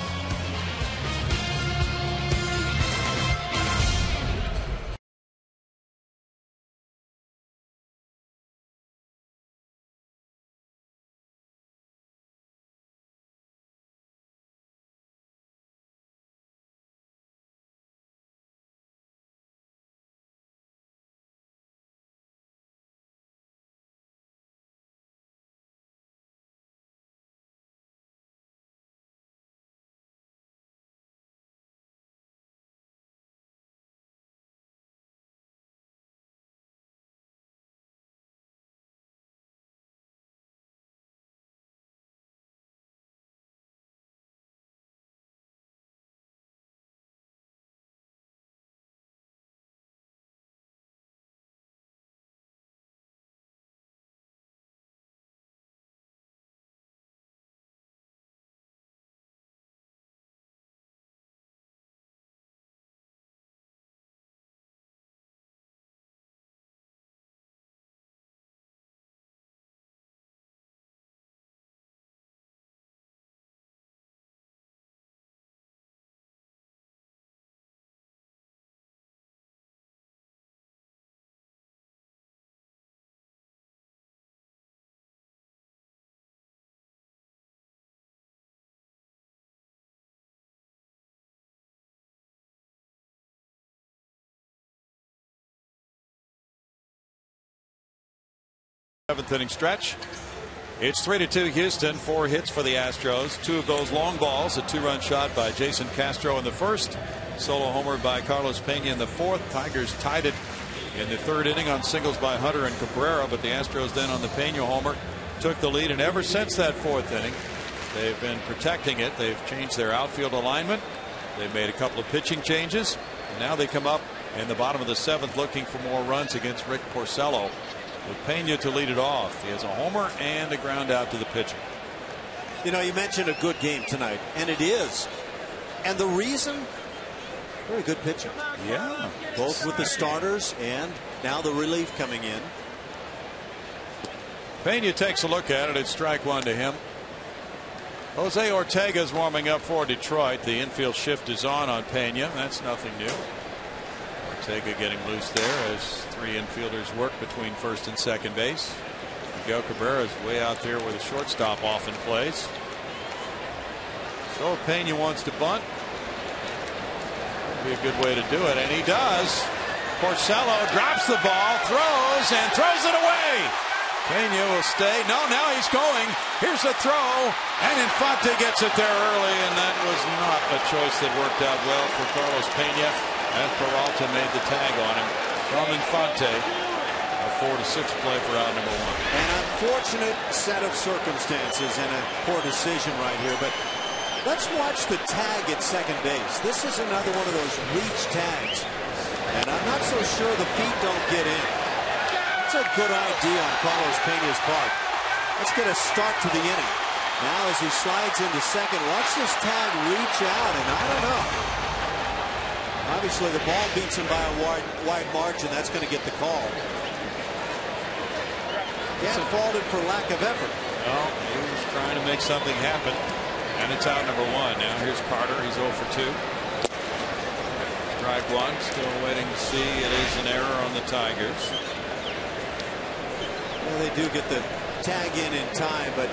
Seventh inning stretch. It's 3-2 Houston. 4 hits for the Astros. 2 of those long balls. A 2-run shot by Jason Castro in the first. Solo homer by Carlos Pena in the fourth. Tigers tied it in the 3rd inning on singles by Hunter and Cabrera, but the Astros then on the Pena homer took the lead, and ever since that 4th inning they've been protecting it. They've changed their outfield alignment. They've made a couple of pitching changes, and now they come up in the bottom of the 7th looking for more runs against Rick Porcello, with Pena to lead it off. He has a homer and a ground out to the pitcher. You know, you mentioned a good game tonight, and it is. And the reason, very good pitching. Yeah. Both with the starters and now the relief coming in. Pena takes a look at it. It's strike 1 to him. Jose Ortega's warming up for Detroit. The infield shift is on Pena. That's nothing new. Ortega getting loose there as 3 infielders work between first and second base. Miguel Cabrera is way out there where the shortstop often plays. So Pena wants to bunt. Be a good way to do it, and he does. Porcello drops the ball, throws it away. Pena will stay. No, now he's going. Here's a throw, and Infante gets it there early, and that was not a choice that worked out well for Carlos Pena, as Peralta made the tag on him from Infante. A 4-6 play for out number 1. An unfortunate set of circumstances and a poor decision right here, but let's watch the tag at second base. This is another one of those reach tags, and I'm not so sure the feet don't get in. That's a good idea on Carlos Pena's part. Let's get a start to the inning. Now as he slides into second, watch this tag reach out, and I don't know. Obviously the ball beats him by a wide margin. That's going to get the call. Can't fault him for lack of effort. Well, he was trying to make something happen. And it's out number 1. Now here's Carter. He's 0 for 2. Strike 1. Still waiting to see. It is an error on the Tigers. Well, they do get the tag in time, but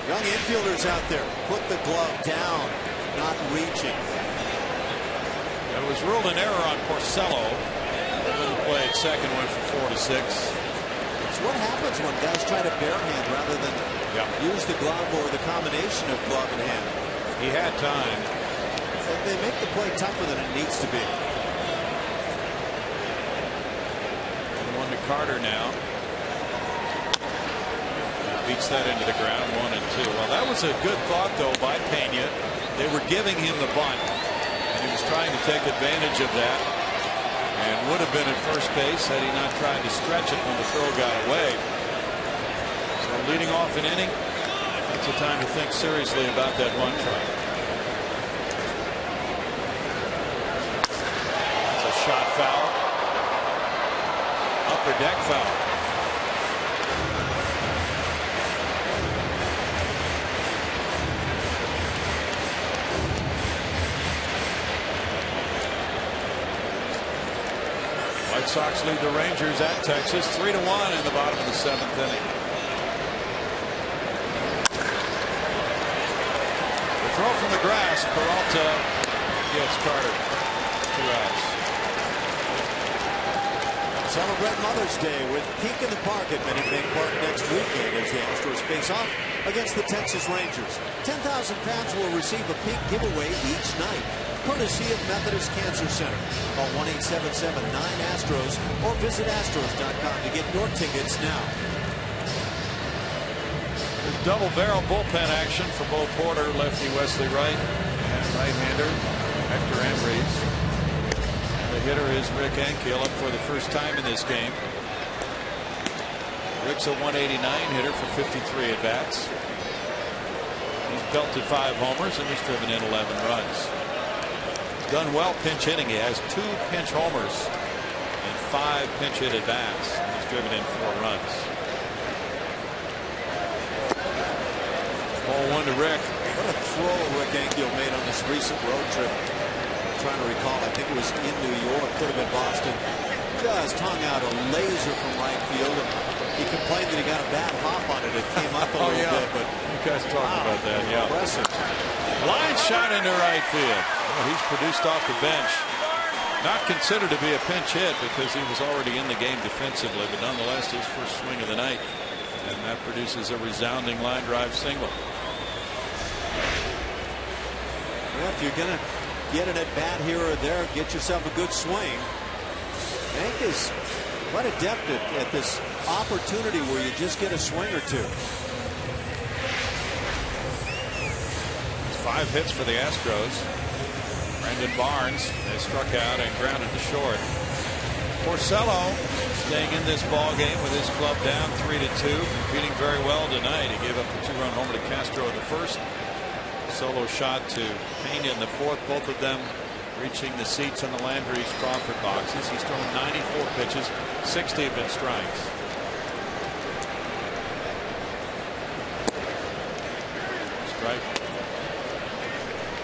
young infielders out there put the glove down, not reaching. It was ruled an error on Porcello. The play at second went for 4-6. what happens when guys try to barehand rather than use the glove or the combination of glove and hand? He had time. They make the play tougher than it needs to be. One to Carter now. Beats that into the ground, 1 and 2. Well, that was a good thought, though, by Pena. They were giving him the bunt, and he was trying to take advantage of that, and would have been at first base had he not tried to stretch it when the throw got away. So leading off an inning, it's a time to think seriously about that bunt try. That's a shot foul. Upper deck foul. White Sox lead the Rangers at Texas 3-1 in the bottom of the 7th inning. The throw from the grass. Peralta gets Carter. 2 outs. Celebrate Mother's Day with Pink in the Park at Minute Maid Park next weekend as the Astros face off against the Texas Rangers. 10,000 fans will receive a Pink giveaway each night, courtesy of Methodist Cancer Center. Call 1-877-9-ASTROS or visit Astros.com to get your tickets now. There's double barrel bullpen action for Bo Porter, lefty Wesley Wright, and right-hander Hector Ambrose. The hitter is Rick Ankiel, up for the first time in this game. Rick's a 189 hitter for 53 at bats. He's belted 5 homers and he's driven in 11 runs. Done well pinch hitting. He has 2 pinch homers and 5 pinch hit at bats. And he's driven in 4 runs. Ball 1 to Rick. What a throw Rick Ankiel made on this recent road trip. I'm trying to recall, I think it was in New York, could have been Boston. Just hung out a laser from right field. And he complained that he got a bad hop on it. It came up a little bit, but you guys talked about that. Yeah, impressive. Line shot into right field. Well, he's produced off the bench. Not considered to be a pinch hit because he was already in the game defensively, but nonetheless his first swing of the night, and that produces a resounding line drive single. Well, if you're gonna get an at bat here or there, get yourself a good swing. Hank is quite adept at this opportunity where you just get a swing or two. 5 hits for the Astros. Brandon Barnes has struck out and grounded to short. Porcello staying in this ball game with his club down 3-2, competing very well tonight. He gave up a 2-run homer to Castro in the first. Solo shot to Pena in the fourth. Both of them reaching the seats on the Landry's Crawford boxes. He's thrown 94 pitches. 60 have been strikes. Strike.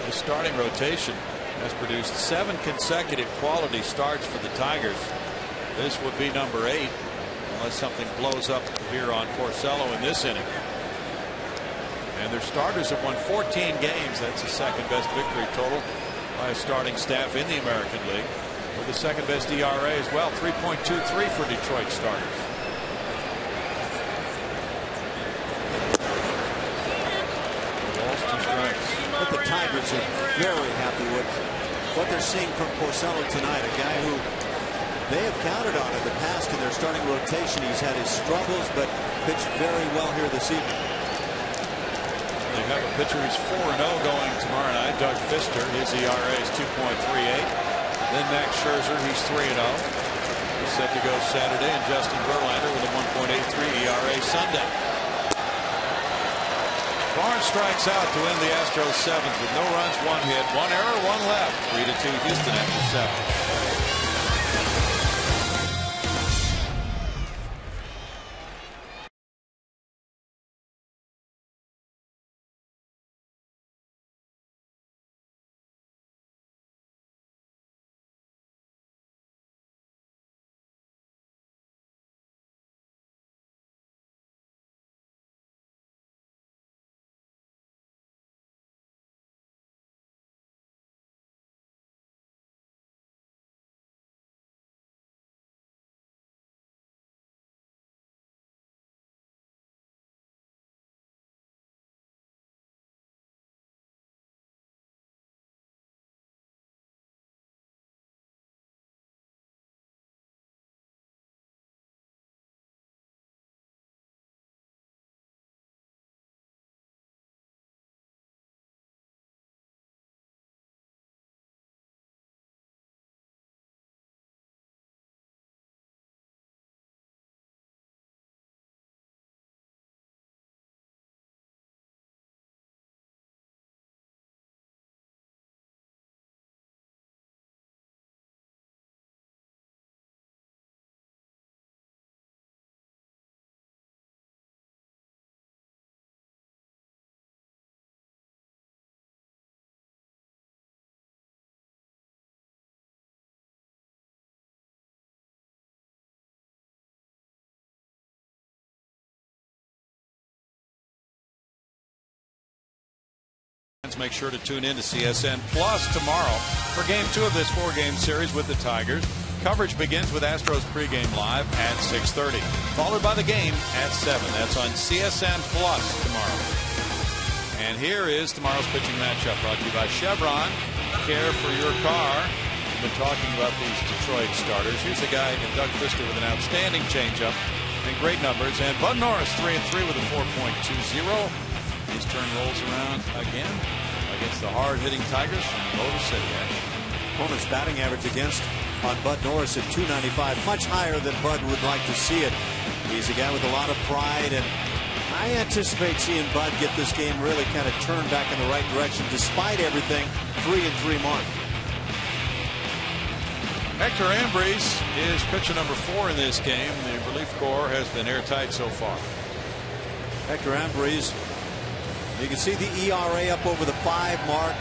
The starting rotation has produced 7 consecutive quality starts for the Tigers. This would be number 8 unless something blows up here on Porcello in this inning. And their starters have won 14 games. That's the second best victory total by a starting staff in the American League, with the second best ERA as well, 3.23 for Detroit starters. Balls, 2 strikes. But the Tigers are very happy with what they're seeing from Porcello tonight, a guy who they have counted on in the past in their starting rotation. He's had his struggles, but pitched very well here this evening. They have a pitcher who's 4-0 going tomorrow night, Doug Fister. His ERA is 2.38. Then Max Scherzer, he's 3-0. He's set to go Saturday, and Justin Verlander with a 1.83 ERA Sunday. Barnes strikes out to end the Astros 7th with no runs, 1 hit, 1 error, 1 left. 3-2 Houston after 7. fans, make sure to tune in to CSN Plus tomorrow for Game 2 of this 4-game series with the Tigers. Coverage begins with Astros pregame live at 6:30, followed by the game at 7. That's on CSN Plus tomorrow. And here is tomorrow's pitching matchup, brought to you by Chevron. Care for your car. We've been talking about these Detroit starters. Here's a guy, Doug Fister, with an outstanding changeup and great numbers. And Bud Norris, 3-3 with a 4.20. His turn rolls around again against the hard-hitting Tigers from Motor City. Opponent's batting average against on Bud Norris at .295, much higher than Bud would like to see it. He's a guy with a lot of pride, and I anticipate seeing Bud get this game really kind of turned back in the right direction despite everything. 3-3 mark. Hector Ambrose is pitcher number 4 in this game. The relief corps has been airtight so far. Hector Ambrose, you can see the ERA up over the 5 mark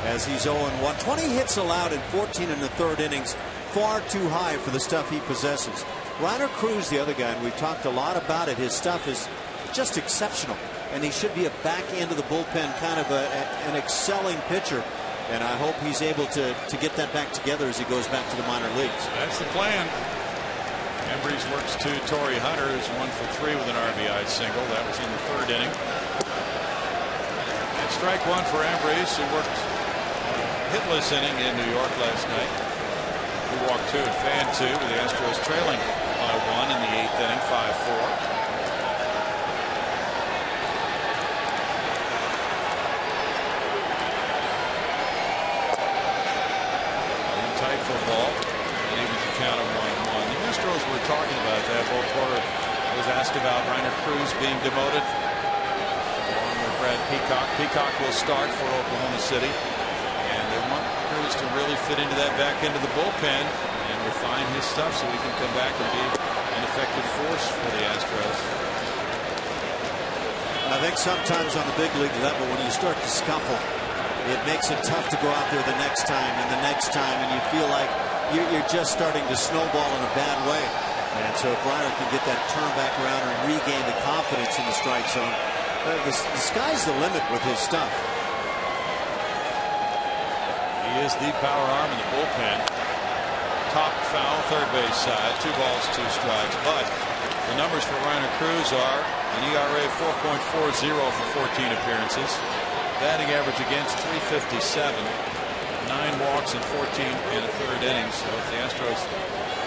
as he's 0-1. 20 hits allowed in 14 in the 3rd innings. Far too high for the stuff he possesses. Reiner Cruz, the other guy, and we've talked a lot about it. His stuff is just exceptional, and he should be a back end of the bullpen, kind of an excelling pitcher. And I hope he's able to get that back together as he goes back to the minor leagues. That's the plan. Ambrose works to Torrey Hunter, who's 1 for 3 with an RBI single. That was in the 3rd inning. And strike 1 for Ambrose, who worked hitless inning in New York last night. He walked 2 and fan 2 with the Astros trailing by 1 in the 8th inning, 5-4. Ball, and even to count of 1-1. The Astros were talking about that. Bo Porter was asked about Reiner Cruz being demoted along with Brad Peacock. Peacock will start for Oklahoma City, and they want Cruz to really fit into that back end of the bullpen and refine his stuff so he can come back and be an effective force for the Astros. I think sometimes on the big league level, when you start to scuffle, it makes it tough to go out there the next time and the next time, and you feel like you're just starting to snowball in a bad way. And so if Reiner can get that turn back around and regain the confidence in the strike zone, the sky's the limit with his stuff. He is the power arm in the bullpen. Top foul, third base side, 2 balls, 2 strikes. But the numbers for Reiner Cruz are an ERA 4.40 for 14 appearances. Batting average against .357, 9 walks in 14 and a 3rd innings. So if the Astros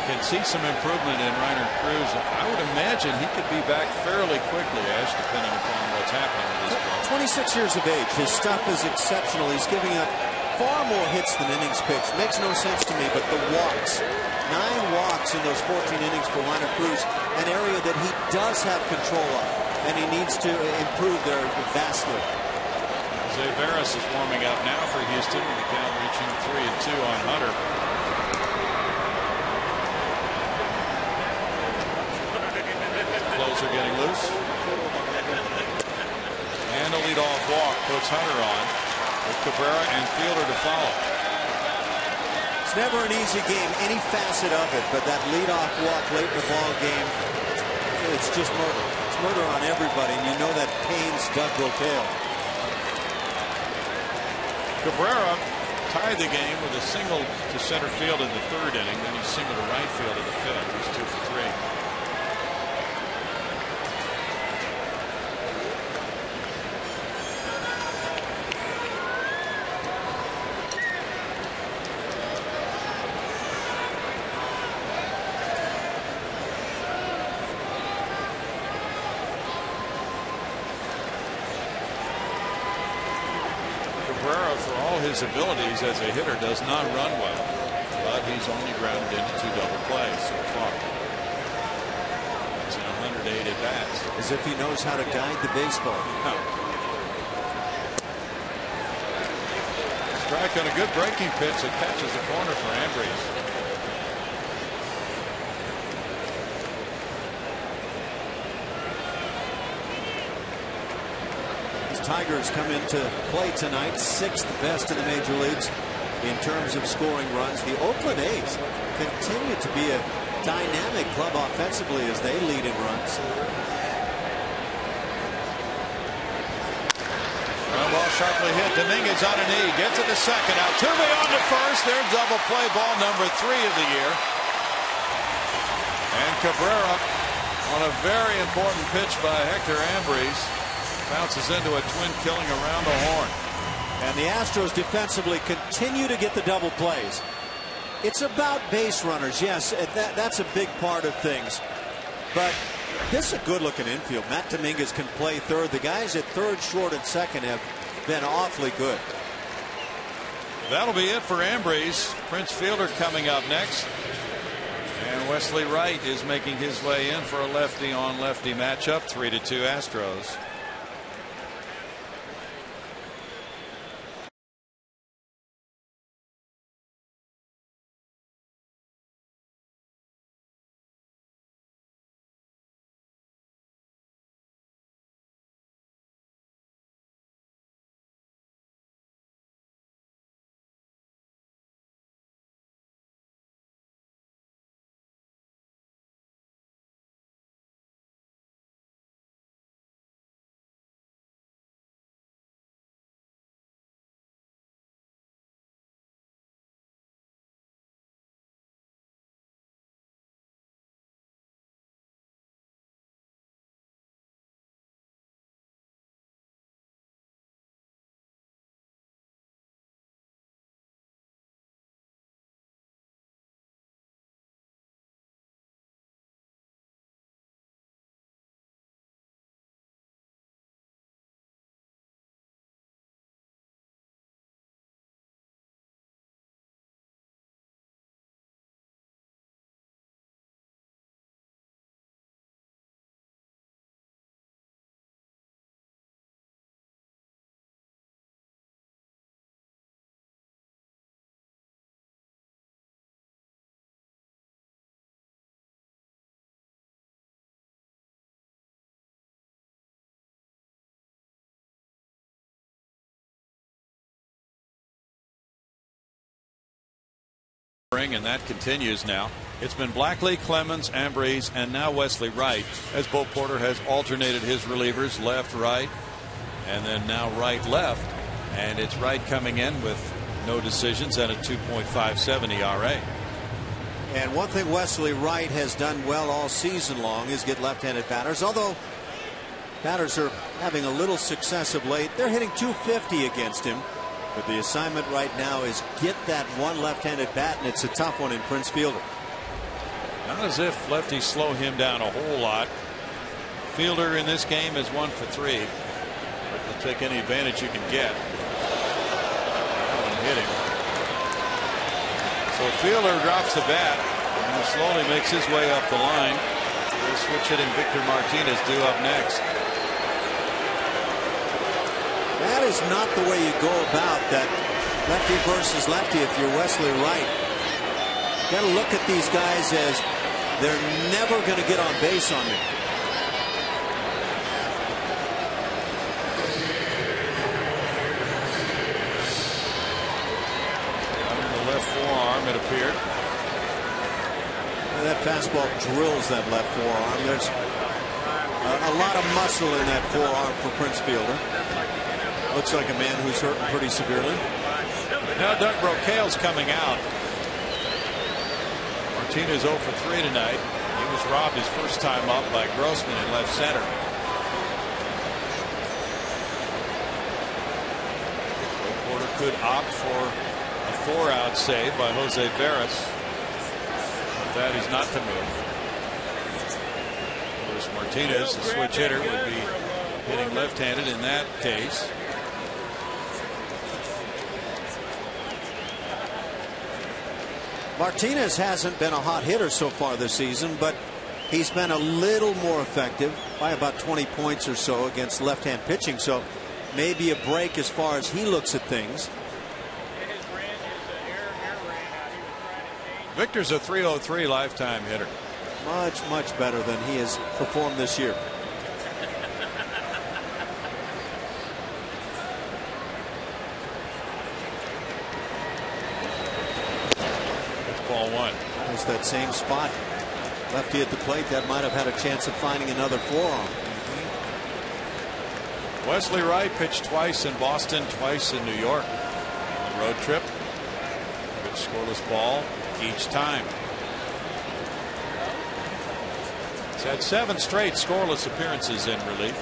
can see some improvement in Reiner Cruz, I would imagine he could be back fairly quickly, Ash, depending upon what's happening with this club. 26 years of age. His stuff is exceptional. He's giving up far more hits than innings pitched. Makes no sense to me, but the walks. 9 walks in those 14 innings for Reiner Cruz, an area that he does have control of, and he needs to improve there vastly. Jose Veras is warming up now for Houston, with the count reaching 3-2 on Hunter. Closer getting loose. And a leadoff walk puts Hunter on, with Cabrera and Fielder to follow. It's never an easy game, any facet of it, but that leadoff walk late in the ball game, it's just murder. It's murder on everybody, and you know that pains Doug Rotel. Cabrera tied the game with a single to center field in the 3rd inning. Then he singled to right field in the 5th. He's 2 for 3. Cabrera, for all his abilities as a hitter, does not run well, but he's only grounded into 2 double plays so far. It's in 108 at bats. As if he knows how to guide the baseball. No. Strike on a good breaking pitch that catches the corner for Ambrose. Tigers come into play tonight, 6th best in the major leagues in terms of scoring runs. The Oakland A's continue to be a dynamic club offensively as they lead in runs. Ground ball sharply hit. Dominguez on a knee. Gets it to second. Altuve on to first. Their double play, ball number 3 of the year. And Cabrera on a very important pitch by Hector Ambriz. Bounces into a twin killing around the horn. And the Astros defensively continue to get the double plays. It's about base runners, yes, that's a big part of things. But this is a good-looking infield. Matt Dominguez can play third. The guys at third, short, and second have been awfully good. That'll be it for Ambriz. Prince Fielder coming up next. And Wesley Wright is making his way in for a lefty-on-lefty matchup. 3-2 Astros. And that continues now. It's been Blackley, Clemens, Ambriz, and now Wesley Wright, as Bo Porter has alternated his relievers left, right, and then now right, left. And it's Wright coming in with no decisions and a 2.57 ERA. And one thing Wesley Wright has done well all season long is get left-handed batters. Although batters are having a little success of late, they're hitting .250 against him. But the assignment right now is get that one left-handed bat, and it's a tough one in Prince Fielder. Not as if lefties slow him down a whole lot. Fielder in this game is 1 for 3. But you'll take any advantage you can get. That one hit him. So Fielder drops the bat and slowly makes his way up the line. The switch hitting Victor Martinez due up next. That is not the way you go about that lefty versus lefty if you're Wesley Wright. Got to look at these guys as they're never going to get on base on me. On the left forearm, it appeared. And that fastball drills that left forearm. There's a lot of muscle in that forearm for Prince Fielder. Looks like a man who's hurting pretty severely. Now Doug Brocail's coming out. Martinez 0 for 3 tonight. He was robbed his first time up by Grossman in left center. Porter could opt for a 4-out save by Jose Veras. But that is not the move. Of course, Martinez, the switch hitter, would be hitting left-handed in that case. Martinez hasn't been a hot hitter so far this season, but he's been a little more effective by about 20 points or so against left-hand pitching. So maybe a break as far as he looks at things. Victor's a .303 lifetime hitter. Much better than he has performed this year. Ball 1. It's that same spot. Lefty at the plate, that might have had a chance of finding another forearm. Wesley Wright pitched twice in Boston, twice in New York. Road trip. Good scoreless ball each time. He's had 7 straight scoreless appearances in relief.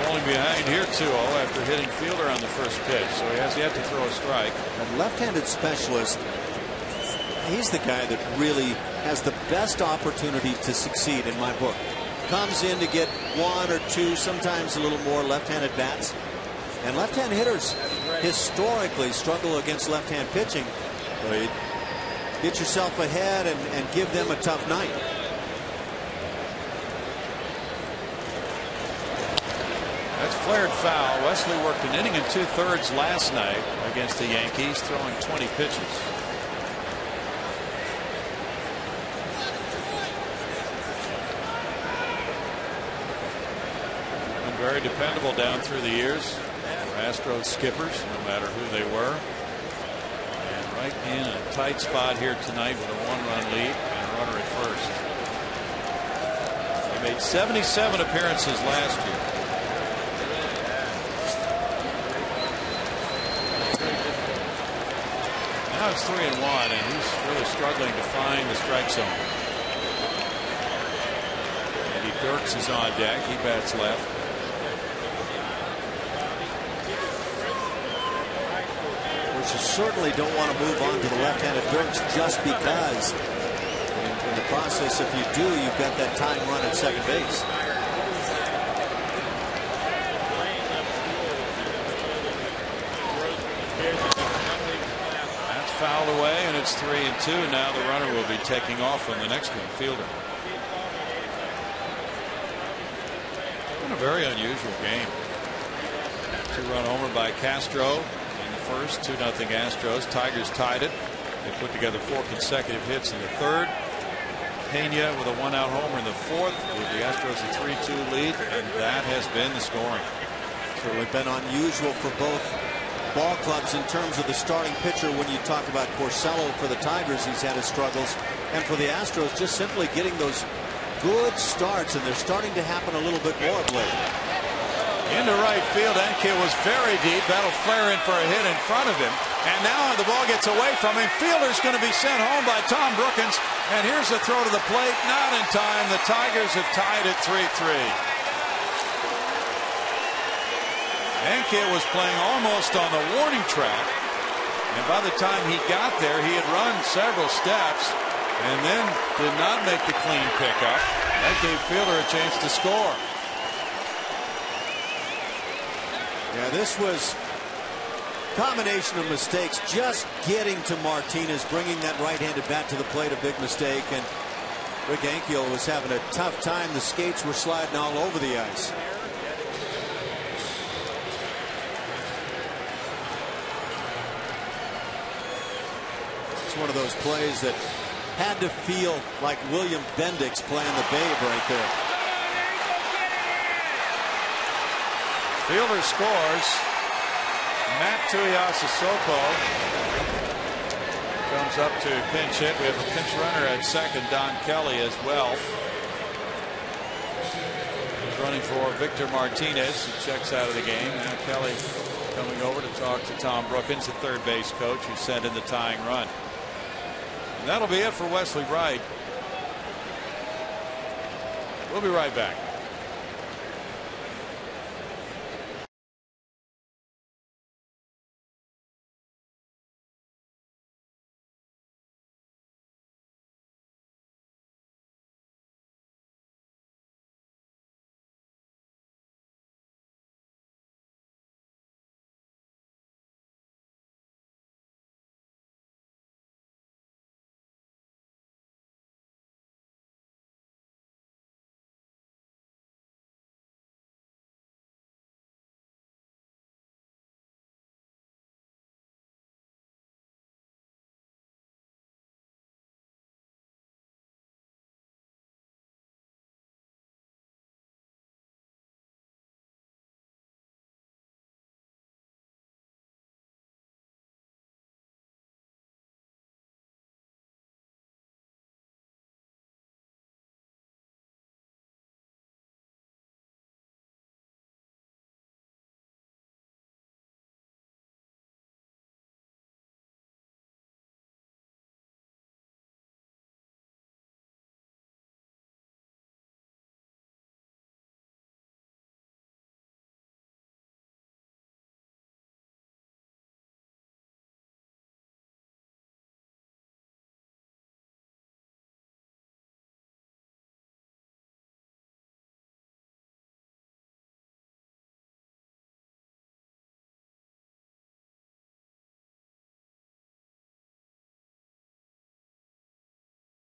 Falling behind here 2-0 after hitting Fielder on the first pitch, so he has yet to throw a strike. A left-handed specialist, he's the guy that really has the best opportunity to succeed in my book. Comes in to get 1 or 2, sometimes a little more left-handed bats. And left-hand hitters historically struggle against left-hand pitching. So you get yourself ahead and give them a tough night. That's flared foul. Wesley worked an inning and 2/3 last night against the Yankees, throwing 20 pitches. Been very dependable down through the years. Astros skippers, no matter who they were. And right in a tight spot here tonight with a 1-run lead and a runner at first. He made 77 appearances last year. Now it's 3-1, and he's really struggling to find the strike zone. Andy Dirks is on deck. He bats left. You certainly don't want to move on to the left-handed Dirks just because in the process, if you do, you've got that tying run at second base. That's fouled away, and it's 3-2. Now the runner will be taking off on the next one, Fielder. Been a very unusual game. 2-run homer by Castro. First, 2-0 Astros. Tigers tied it. They put together 4 consecutive hits in the third. Pena with a 1-out homer in the fourth. Gave the Astros a 3-2 lead, and that has been the scoring. Certainly been unusual for both ball clubs in terms of the starting pitcher. When you talk about Porcello for the Tigers, he's had his struggles, and for the Astros, just simply getting those good starts, and they're starting to happen a little bit more of late. Into right field. Enke was very deep. That'll flare in for a hit in front of him. And now the ball gets away from him. Fielder's going to be sent home by Tom Brookins. And here's the throw to the plate. Not in time. The Tigers have tied at 3-3. Enke was playing almost on the warning track. And by the time he got there, he had run several steps and then did not make the clean pickup. That gave Fielder a chance to score. Yeah, this was a combination of mistakes. Just getting to Martinez, bringing that right-handed bat to the plate, a big mistake. And Rick Ankiel was having a tough time. The skates were sliding all over the ice. It's one of those plays that had to feel like William Bendix playing the Babe right there. Fielder scores. Matt Tuiasosopo comes up to pinch hit. We have a pinch runner at second, Don Kelly, as well. He's running for Victor Martinez, who checks out of the game. Now Kelly coming over to talk to Tom Brookins, the third base coach, who sent in the tying run. And that'll be it for Wesley Wright. We'll be right back.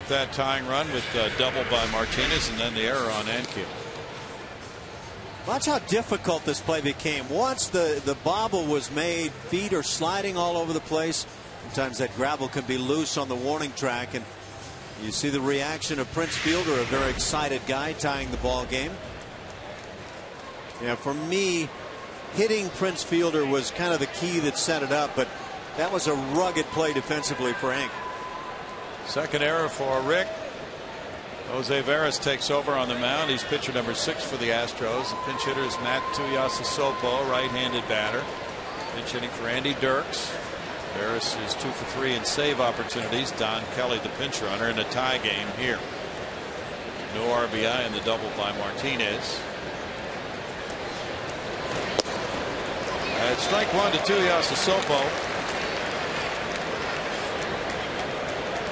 That tying run with double by Martinez and then the error on Ankiel. Watch how difficult this play became. Once the bobble was made, feet are sliding all over the place. Sometimes that gravel can be loose on the warning track, and you see the reaction of Prince Fielder, a very excited guy tying the ball game. Yeah, for me, hitting Prince Fielder was kind of the key that set it up, but that was a rugged play defensively for Hank. Second error for Rick. Jose Veras takes over on the mound. He's pitcher number 6 for the Astros. The pinch hitter is Matt Tuiasosopo, right-handed batter. Pinch hitting for Andy Dirks. Veras is 2 for 3 in save opportunities. Don Kelly, the pinch runner, in a tie game here. No RBI in the double by Martinez. At strike 1 to Tuiasosopo.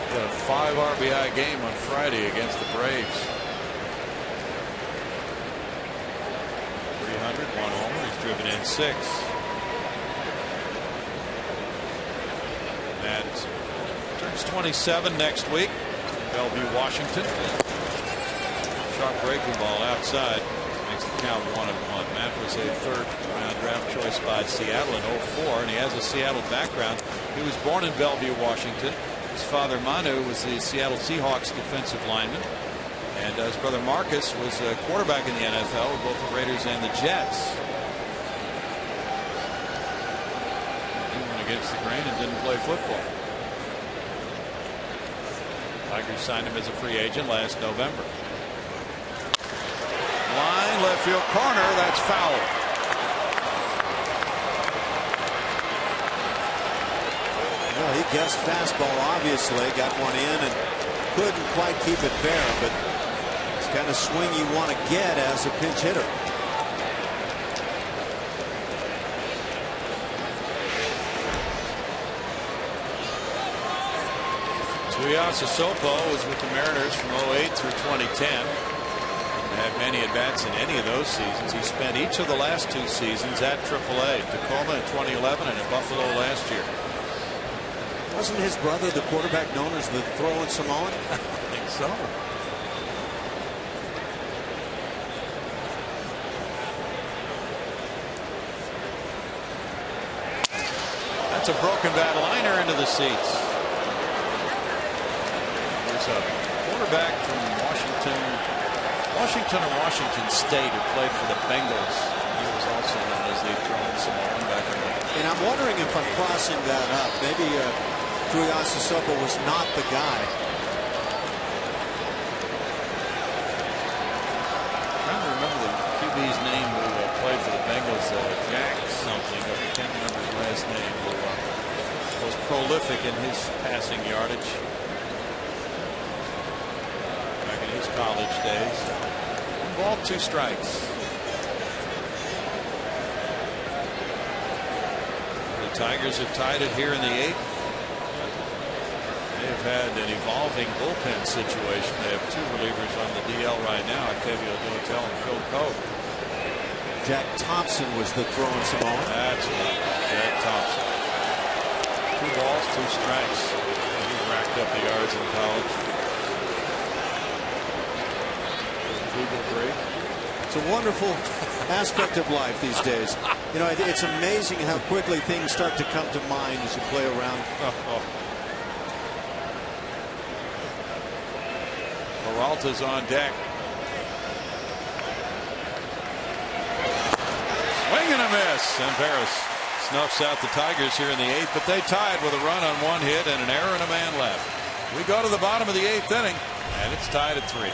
Got a 5 RBI game on Friday against the Braves. 300, 1 homer. He's driven in 6. Matt turns 27 next week. Bellevue, Washington. Sharp breaking ball outside. Makes the count 1-1. Matt was a 3rd-round draft choice by Seattle in 2004, and he has a Seattle background. He was born in Bellevue, Washington. His father Manu was the Seattle Seahawks defensive lineman, and his brother Marcus was a quarterback in the NFL with both the Raiders and the Jets. He went against the grain and didn't play football. Tigers signed him as a free agent last November. Line left field corner, that's foul. Well, he guessed fastball, obviously, got one in and couldn't quite keep it fair, but it's the kind of swing you want to get as a pinch hitter. Tuiasosopo was with the Mariners from 08 through 2010. Had many at-bats in any of those seasons. He spent each of the last 2 seasons at AAA, Tacoma in 2011 and in Buffalo last year. Wasn't his brother the quarterback known as the throwing Samoan? I think so. That's a broken bat liner into the seats. There's a quarterback from Washington or Washington State who played for the Bengals. He was also known as the throwing Samoan back in the. And I'm wondering if I'm crossing that up. Maybe Tuiasosopo was not the guy. I'm trying to remember the QB's name who played for the Bengals, Jack something. I can't remember his last name. Who was prolific in his passing yardage back in his college days. 1 ball, 2 strikes. The Tigers have tied it here in the 8th. They've had an evolving bullpen situation. They have 2 relievers on the DL right now, Octavio Dotel and Phil Coe. Jack Thompson was the throwing Samoan. That's right, Jack Thompson. 2 balls, 2 strikes. He racked up the yards in college. It's a wonderful aspect of life these days. You know, it's amazing how quickly things start to come to mind as you play around. Peralta's on deck. Swing and a miss. And Veras snuffs out the Tigers here in the 8th, but they tied with a run on 1 hit and an error and a man left. We go to the bottom of the 8th inning, and it's tied at 3.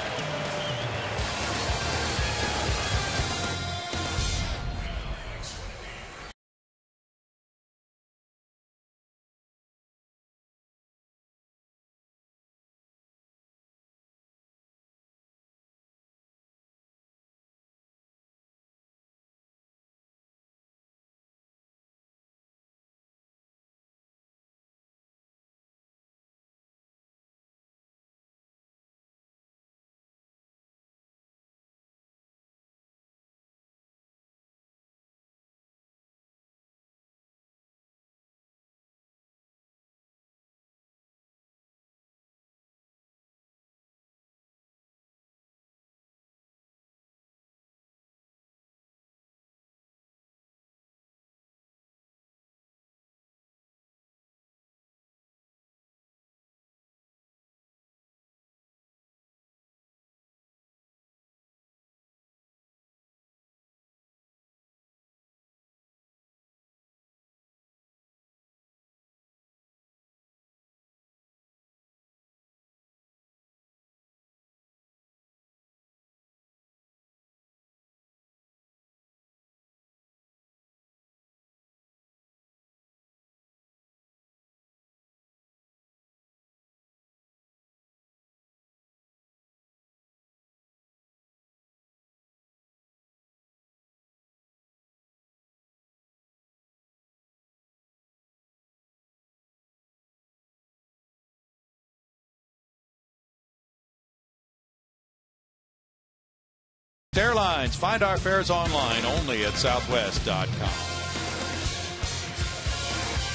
Airlines. Find our fares online only at southwest.com.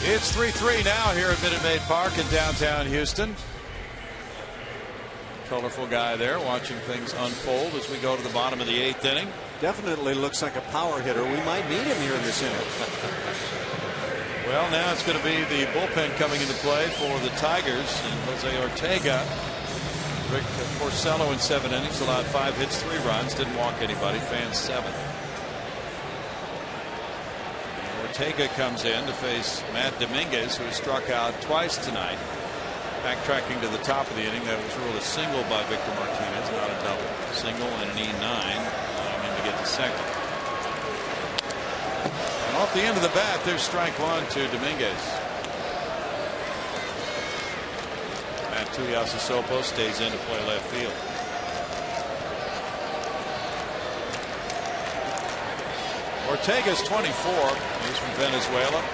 It's 3-3 now here at Minute Maid Park in downtown Houston. Colorful guy there watching things unfold as we go to the bottom of the 8th inning. Definitely looks like a power hitter. We might need him here in this inning. Well, now it's going to be the bullpen coming into play for the Tigers. And Jose Ortega, Rick Porcello in 7 innings, allowed 5 hits, 3 runs, didn't walk anybody, fanned 7. Ortega comes in to face Matt Dominguez, who has struck out twice tonight. Backtracking to the top of the inning, that was ruled a single by Victor Martinez, not a double. Single and an E9, allowing him to get the second. And off the end of the bat, there's strike 1 to Dominguez. Matt Tuiasosopo stays in to play left field. Ortega's 24. He's from Venezuela.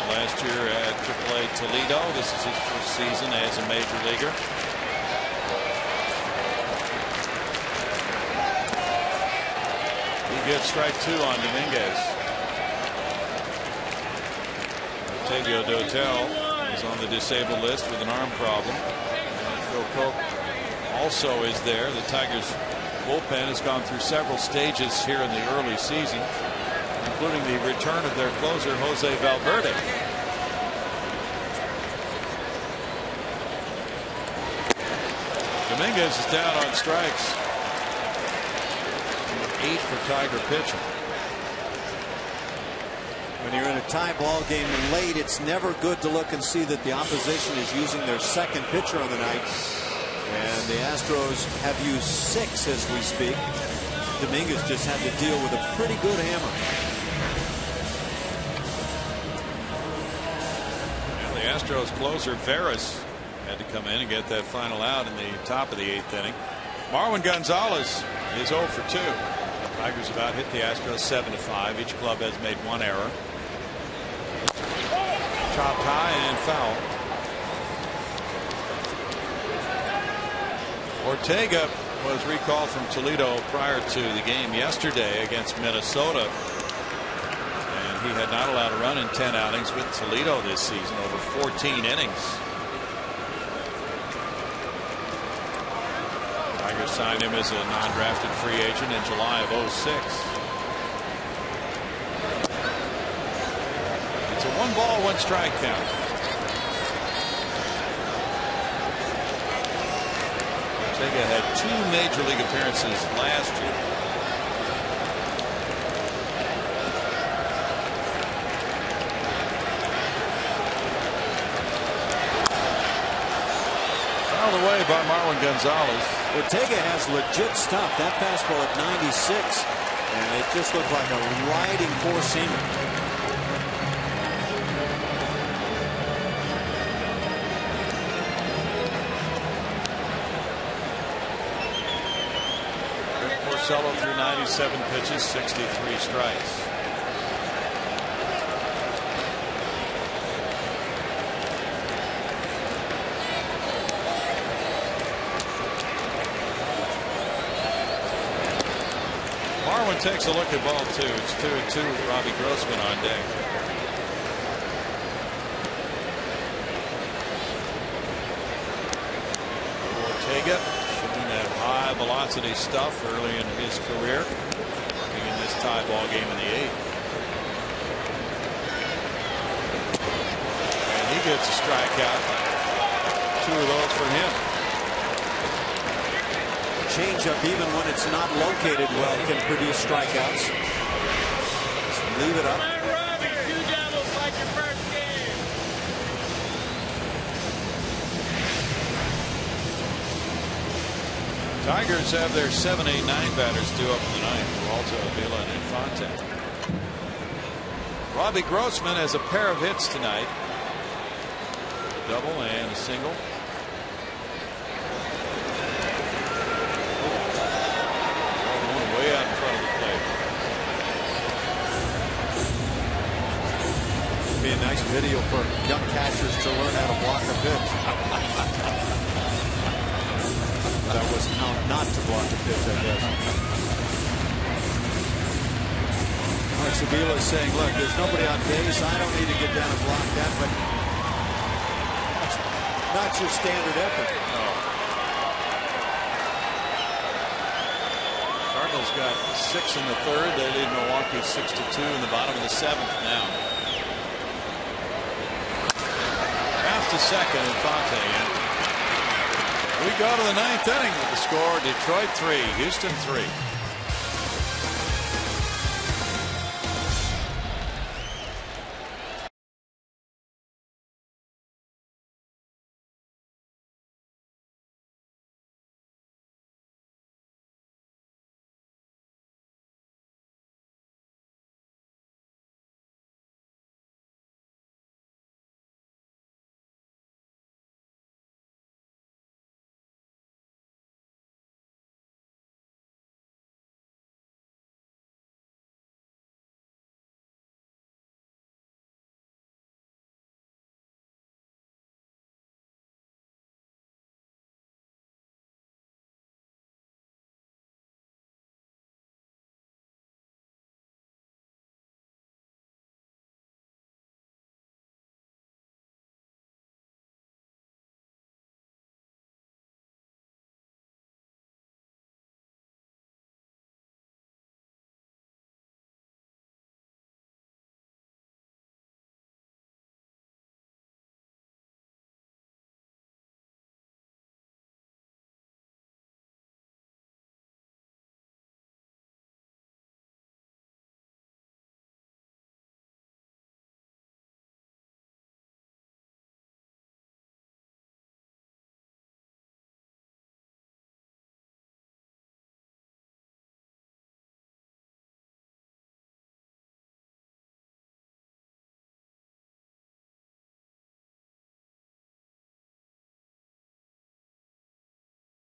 Last year at AAA Toledo. This is his first season as a major leaguer. He gets strike 2 on Dominguez. Octavio Dotel is on the disabled list with an arm problem. And Phil Coke also is there. The Tigers bullpen has gone through several stages here in the early season, including the return of their closer Jose Valverde. Dominguez is down on strikes. 8 for Tiger pitching. When you're in a tie ball game late, it's never good to look and see that the opposition is using their second pitcher on the night. And the Astros have used 6 as we speak. Dominguez just had to deal with a pretty good hammer. And the Astros closer Veras had to come in and get that final out in the top of the 8th inning. Marwin Gonzalez is 0 for 2. Tigers about hit the Astros 7-5. Each club has made 1 error. Chopped high and foul. Ortega was recalled from Toledo prior to the game yesterday against Minnesota. And he had not allowed a run in 10 outings with Toledo this season, over 14 innings. Tigers signed him as a non-drafted free agent in July of 2006. It's a 1-ball, 1-strike count. Ortega had 2 major league appearances last year. Fouled away by Marwin Gonzalez. Ortega has legit stuff. That fastball at 96, and it just looked like a riding 4-seamer. Porcello through 97 pitches, 63 strikes. Marwin takes a look at ball 2. It's 2-2 with Robbie Grossman on deck. Ortega shooting that high velocity stuff early in his career, working in this tie ball game in the 8th. And he gets a strikeout. 2 of those for him. Changeup, even when it's not located well, can produce strikeouts. Just leave it up. Tigers have their 7, 8, 9 batters due up in the 9th. Peralta, Avila, and Infante. Robbie Grossman has a pair of hits tonight. Double and a single. Way out in front of the plate. It'd be a nice video for young catchers to learn how to block a pitch. That was knows how not to block a pitch, I guess. Alex Avila is saying, look, there's nobody on base. I don't need to get down and block that, but that's not your standard effort. No. Cardinals got 6 in the third. They lead Milwaukee 6-2 in the bottom of the 7th now. Pass to second, Infante in. We go to the 9th inning with the score: Detroit 3, Houston 3.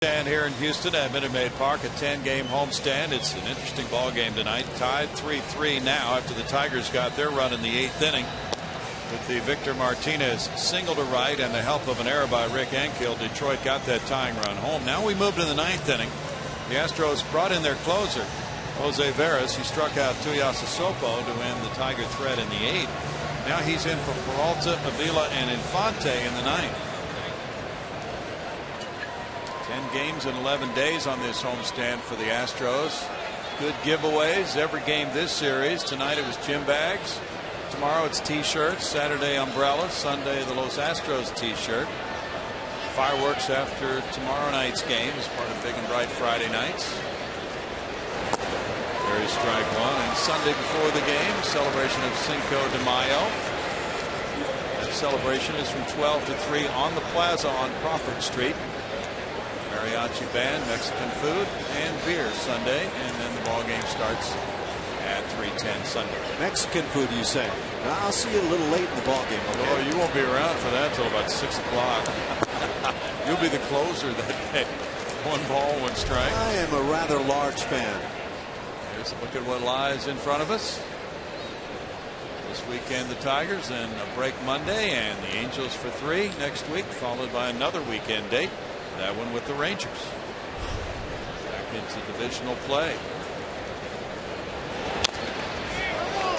And here in Houston at Minute Maid Park, a 10-game homestand. It's an interesting ball game tonight. Tied 3-3 now after the Tigers got their run in the 8th inning with the Victor Martinez single to right and the help of an error by Rick Ankiel. Detroit got that tying run home. Now we moved to the 9th inning. The Astros brought in their closer, Jose Veras. He struck out Tuiasa Sopo to end the Tiger threat in the 8th. Now he's in for Peralta, Avila, and Infante in the 9th. 10 games in 11 days on this homestand for the Astros. Good giveaways every game this series. Tonight it was gym bags. Tomorrow it's t-shirts. Saturday umbrellas. Sunday the Los Astros t-shirt. Fireworks after tomorrow night's game as part of Big and Bright Friday nights. There's strike one. And Sunday before the game, celebration of Cinco de Mayo. That celebration is from 12 to 3 on the plaza on Crawford Street. Mariachi band, Mexican food, and beer Sunday, and then the ball game starts at 3:10 Sunday. Mexican food, you say? I'll see you a little late in the ball game. Okay? Oh, you won't be around for that till about 6 o'clock. You'll be the closer that day. 1 ball, 1 strike. I am a rather large fan. Here's a look at what lies in front of us. This weekend the Tigers, and a break Monday, and the Angels for 3 next week, followed by another weekend date. That one with the Rangers. Back into divisional play.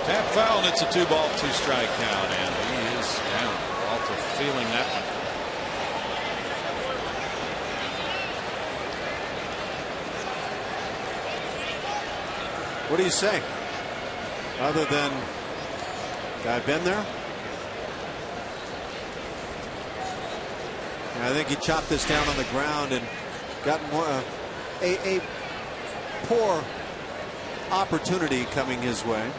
Tap foul, and it's a 2-ball, 2-strike count, and he is down. Peralta feeling that one. What do you say? Other than, I've been there. I think he chopped this down on the ground and got more a poor opportunity coming his way.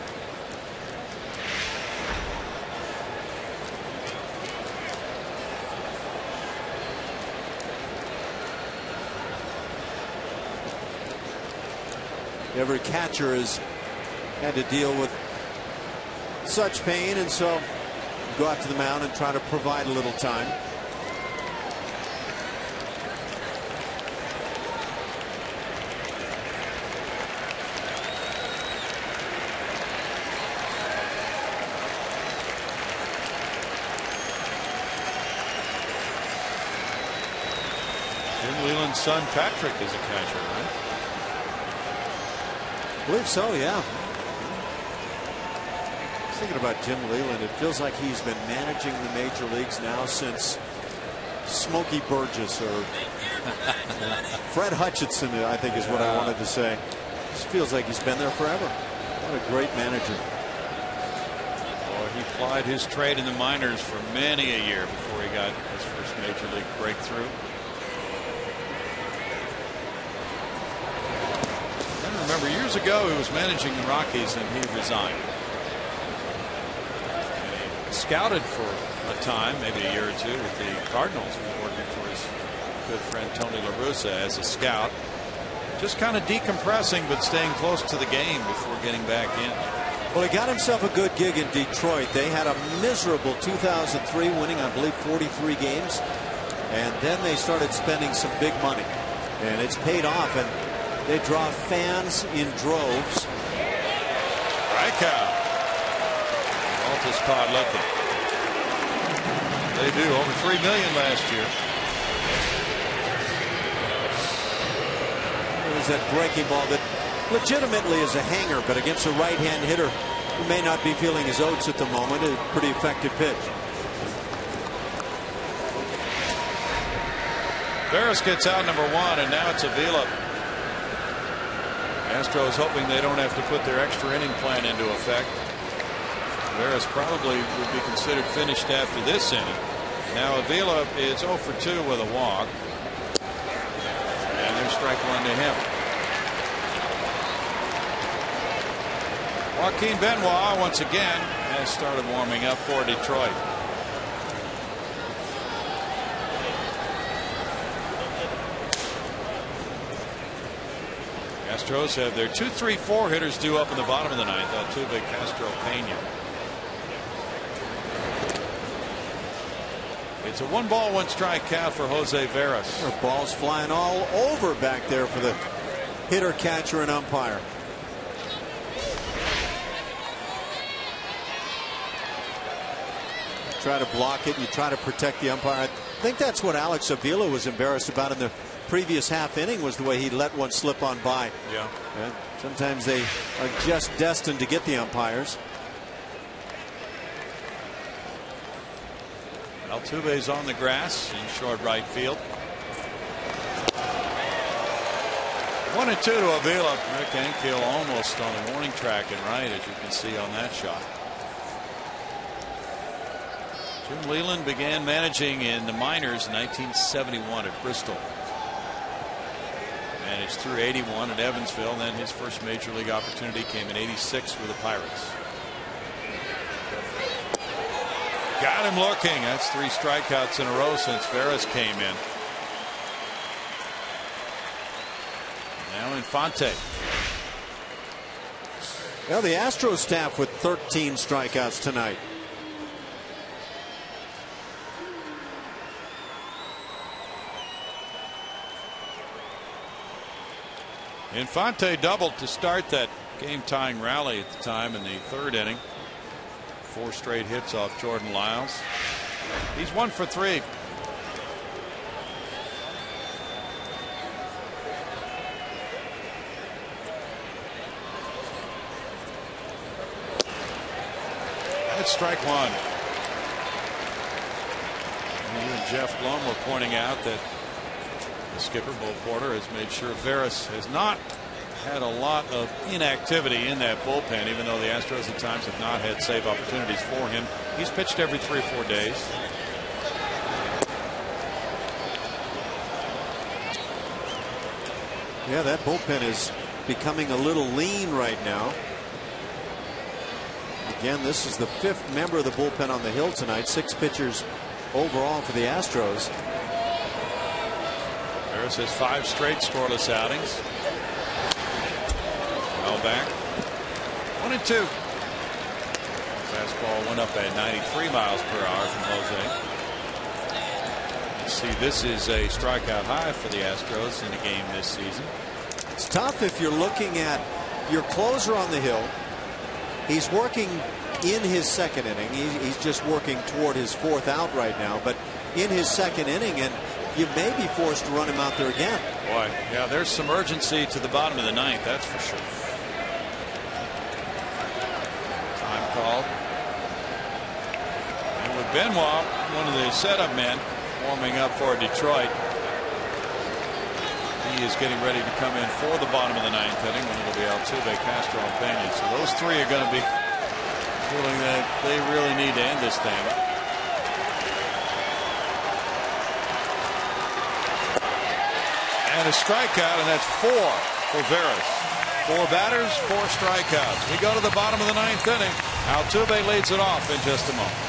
Every catcher has had to deal with such pain, and so go out to the mound and try to provide a little time. Jim Leland's son Patrick is a catcher, right? I believe so, yeah. Thinking about Jim Leland, it feels like he's been managing the major leagues now since Smokey Burgess or Fred Hutchinson, I think is what I wanted to say. Just feels like he's been there forever. What a great manager. Boy, he plied his trade in the minors for many a year before he got his first major league breakthrough. I remember years ago he was managing the Rockies and he resigned. Scouted for a time, maybe a year or two, with the Cardinals. He was working for his good friend Tony La Russa as a scout. Just kind of decompressing, but staying close to the game before getting back in. Well, he got himself a good gig in Detroit. They had a miserable 2003, winning, I believe, 43 games. And then they started spending some big money. And it's paid off, and they draw fans in droves. Strikeout. Is caught looking. They do over $3 million last year. There's that breaking ball that legitimately is a hanger, but against a right-hand hitter who may not be feeling his oats at the moment, a pretty effective pitch. Veras gets out number 1, and now it's Avila. Astros hoping they don't have to put their extra inning plan into effect. Veras probably would be considered finished after this inning. Now Avila is 0 for 2 with a walk. And there's strike 1 to him. Joaquin Benoit once again has started warming up for Detroit. Astros have their 2, 3, 4 hitters due up in the bottom of the ninth. Altuve, Castro, Pena. It's a 1-ball, 1-strike count for Jose Veras. There are balls flying all over back there for the hitter, catcher, and umpire. You try to block it. You try to protect the umpire. I think that's what Alex Avila was embarrassed about in the previous half inning, was the way he let one slip on by. Yeah. Sometimes they are just destined to get the umpires. Altuve's on the grass in short right field. 1-2 to Avila. Rick Ankiel almost on the warning track and right, as you can see on that shot. Jim Leland began managing in the minors in 1971 at Bristol. Managed through 81 at Evansville, and then his first major league opportunity came in 86 with the Pirates. Got him looking. That's 3 strikeouts in a row since Veras came in. Now Infante. Well, the Astros staff with 13 strikeouts tonight. Infante doubled to start that game-tying rally at the time in the 3rd inning. 4 straight hits off Jordan Lyles. He's 1 for 3. That's strike 1. You and Jeff Blum were pointing out that the skipper, Bo Porter, has made sure Veras has not had a lot of inactivity in that bullpen, even though the Astros at times have not had save opportunities for him. He's pitched every 3 or 4 days. Yeah, that bullpen is becoming a little lean right now. Again, this is the 5th member of the bullpen on the hill tonight. 6 pitchers overall for the Astros. Veras has 5 straight scoreless outings. Well back. 1-2. Fastball went up at 93 miles per hour from Jose. Let's see, this is a strikeout high for the Astros in a game this season. It's tough if you're looking at your closer on the hill. He's working in his 2nd inning. He's just working toward his 4th out right now. But in his second inning, and you may be forced to run him out there again. Boy, yeah, there's some urgency to the bottom of the ninth, that's for sure. Time called. And with Benoit, one of the setup men, warming up for Detroit, he is getting ready to come in for the bottom of the ninth inning when it'll be Altuve, Castro, and Pena. So those three are going to be feeling that they really need to end this thing. And a strikeout, and that's 4 for Veras. 4 batters, 4 strikeouts. We go to the bottom of the ninth inning. Altuve leads it off in just a moment.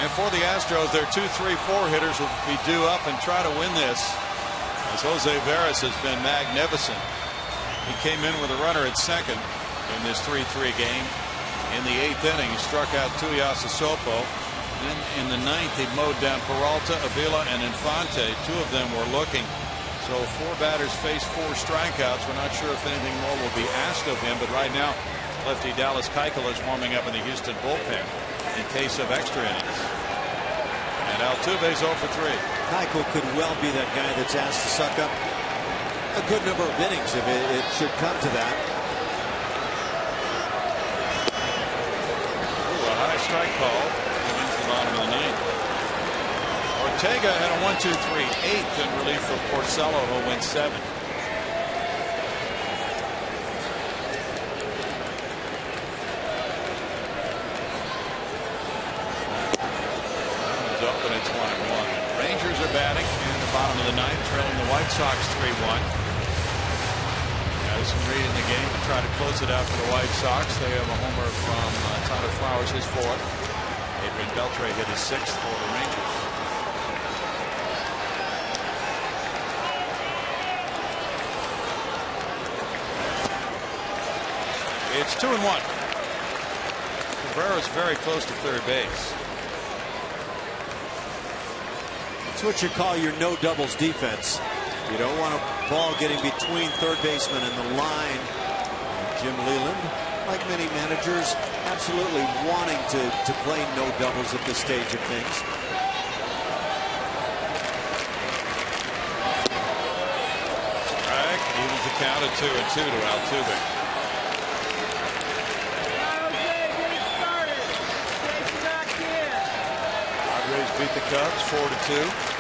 And for the Astros, their 2-3-4 hitters will be due up and try to win this, as Jose Veras has been magnificent. He came in with a runner at second in this 3-3 game. In the 8th inning, he struck out Tuiasa Sopo. Then in the 9th, he mowed down Peralta, Avila, and Infante. 2 of them were looking. So 4 batters face 4 strikeouts. We're not sure if anything more will be asked of him, but right now, lefty Dallas Keuchel is warming up in the Houston bullpen in case of extra innings. And Altuve's 0 for 3. Keuchel could well be that guy that's asked to suck up a good number of innings if it should come to that. Ooh, a high strike call into the bottom of the ninth. Ortega had a 1-2-3-8 in relief of Porcello, who went 7. Up and it's 1-1. Rangers are batting in the bottom of the ninth, trailing the White Sox 3-1. Addison Reed in the game to try to close it out for the White Sox. They have a homer from Tyler Flowers, his 4th. Adrian Beltre hit his 6th for the Rangers. It's 2-1. Cabrera's very close to third base. It's what you call your no doubles defense. You don't want a ball getting between third baseman and the line. Jim Leland, like many managers, absolutely wanting to play no doubles at this stage of things. Strike evens the count at 2-2 to Altuve. Padres beat the Cubs 4-2.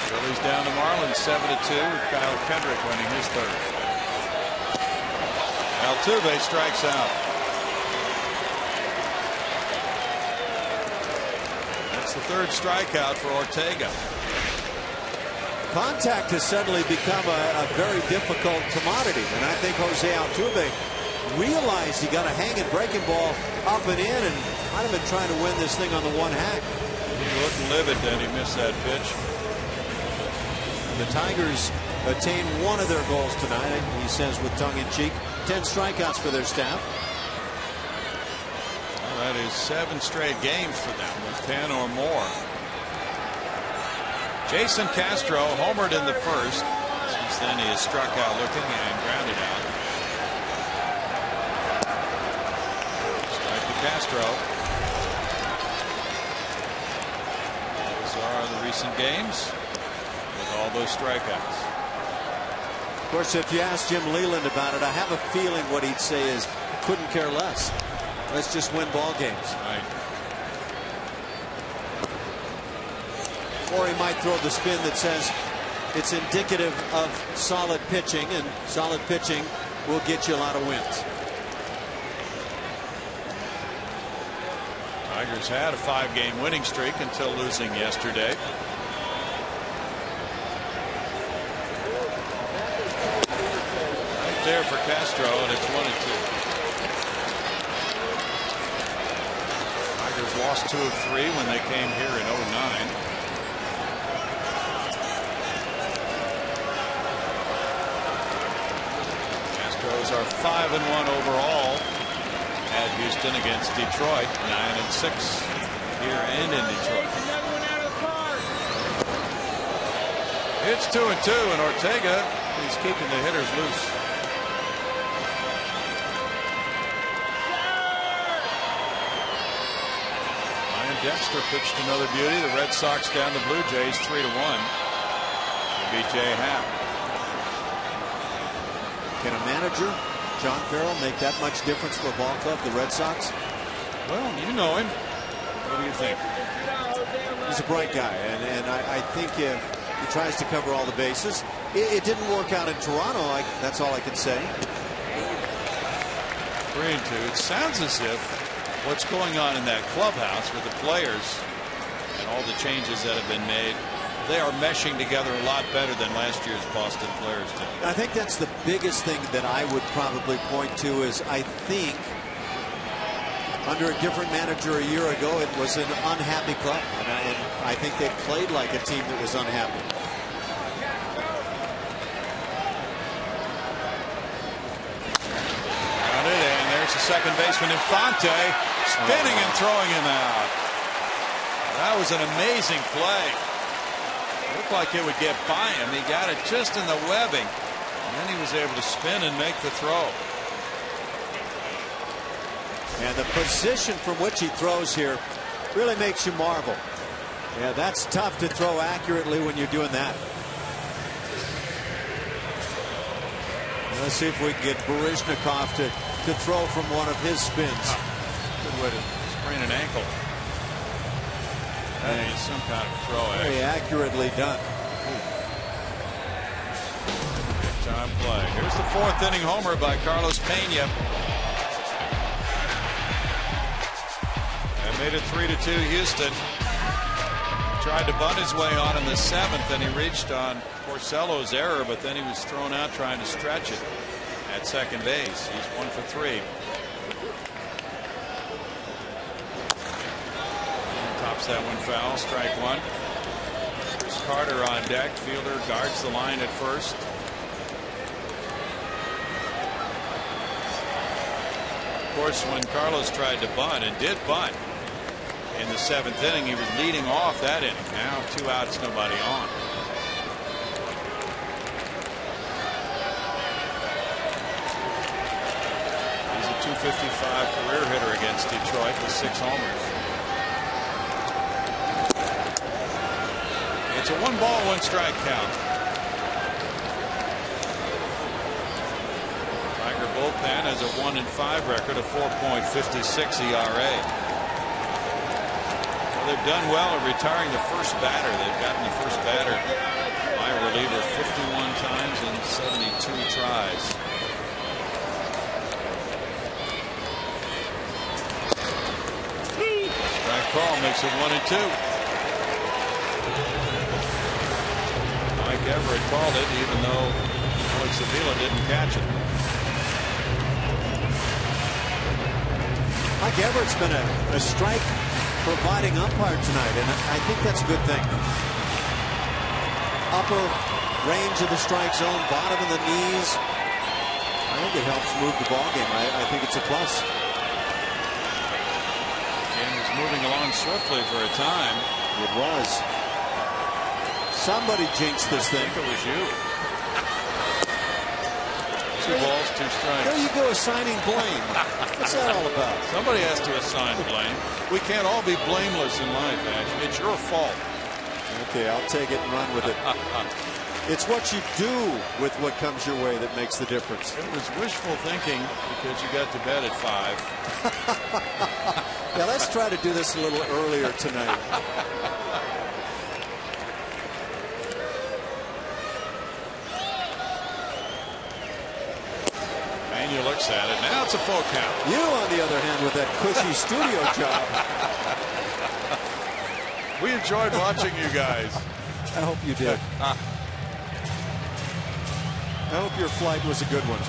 Phillies down to Marlins 7-2 with Kyle Kendrick winning his 3rd. Altuve strikes out. That's the 3rd strikeout for Ortega. Contact has suddenly become a very difficult commodity, and I think Jose Altuve realized he got a hanging breaking ball up and in, and might have been trying to win this thing on the one hack. He looked livid then he missed that pitch. The Tigers attain one of their goals tonight, he says with tongue-in-cheek. 10 strikeouts for their staff. Well, that is 7 straight games for them with 10 or more. Jason Castro homered in the first. Since then he has struck out looking and grounded out. Strike to Castro. Those are the recent games with all those strikeouts. Of course, if you ask Jim Leland about it, I have a feeling what he'd say is couldn't care less. Let's just win ball games. Right. Or he might throw the spin that says it's indicative of solid pitching, and solid pitching will get you a lot of wins. Tigers had a 5-game winning streak until losing yesterday. Right there for Castro, and it's 1-2. Tigers lost 2 of 3 when they came here in 2009. Astros are 5-1 overall at Houston against Detroit, 9-6 here and in Detroit. It's 2-2, and Ortega is keeping the hitters loose. Ryan Dexter pitched another beauty. The Red Sox down the Blue Jays 3-1. They beat Jay Happ. Can a manager, John Farrell, make that much difference for a ball club, the Red Sox? Well, you know him. What do you think? He's a bright guy, and I think he tries to cover all the bases. It didn't work out in Toronto. That's all I can say. 3-2. It sounds as if what's going on in that clubhouse with the players and all the changes that have been made, they are meshing together a lot better than last year's Boston players did. I think that's the biggest thing that I would probably point to is I think under a different manager a year ago it was an unhappy club, and I think they played like a team that was unhappy. And there's the second baseman Infante spinning and throwing him out. That was an amazing play. Looked like it would get by him. He got it just in the webbing, and then he was able to spin and make the throw. And the position from which he throws here really makes you marvel. Yeah, that's tough to throw accurately when you're doing that. Let's see if we can get Baryshnikov to throw from one of his spins. Good way to sprain an ankle. That is some kind of throw. Very accurately done. Big time play. Here's the 4th inning homer by Carlos Pena. And made it 3-2 Houston. Tried to bunt his way on in the 7th, and he reached on Porcello's error, but then he was thrown out trying to stretch it at second base. He's 1 for 3. Tops that one foul. Strike 1. Chris Carter on deck. Fielder guards the line at first. Of course, when Carlos tried to bunt and did bunt in the 7th inning, he was leading off that inning. Now 2 outs, nobody on. He's a .255 career hitter against Detroit with 6 homers. It's a 1-ball, 1-strike count. Tiger bullpen has a 1-5 record, a 4.56 ERA. They've done well at retiring the first batter. They've gotten the first batter by a reliever 51 times in 72 tries. Strike call makes it 1-2. Mike Everett called it, even though Alex Avila didn't catch it. Mike Everett's been a strike providing umpire tonight, and I think that's a good thing. Upper range of the strike zone, bottom of the knees. I think it helps move the ball game. I think it's a plus. Game was moving along swiftly for a time. It was. Somebody jinxed this thing. I think it was you. 2 balls, 2 strikes. There you go, assigning blame. What's that all about? Somebody has to assign blame. We can't all be blameless in life, Ash. It's your fault. Okay, I'll take it and run with it. It's what you do with what comes your way that makes the difference. It was wishful thinking because you got to bed at 5. Yeah, let's try to do this a little earlier tonight. Mania looks at it. Now it's a full count. You, on the other hand, with that cushy studio job. We enjoyed watching you guys. I hope you did. I hope your flight was a good one.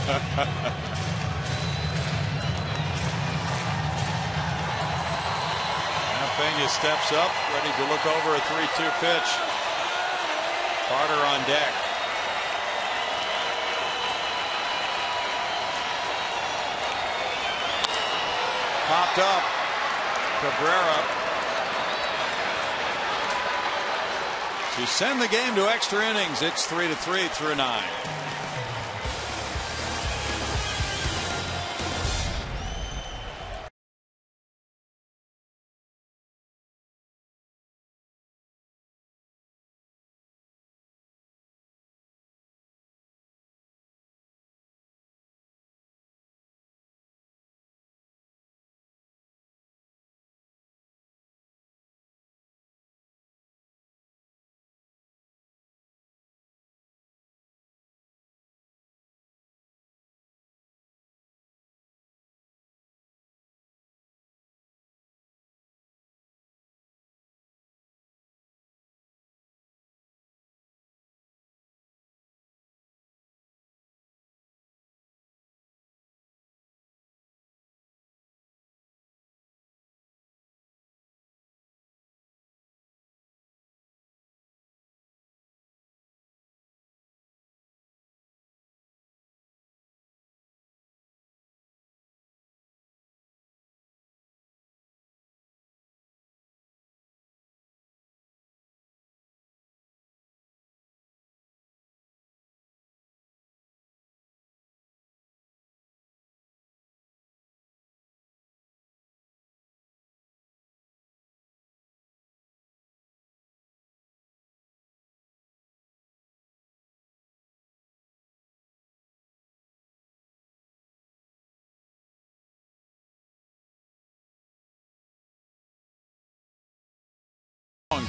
Now Pena steps up, ready to look over a 3-2 pitch. Carter on deck. Popped up. Cabrera to send the game to extra innings. It's 3-3 through 9.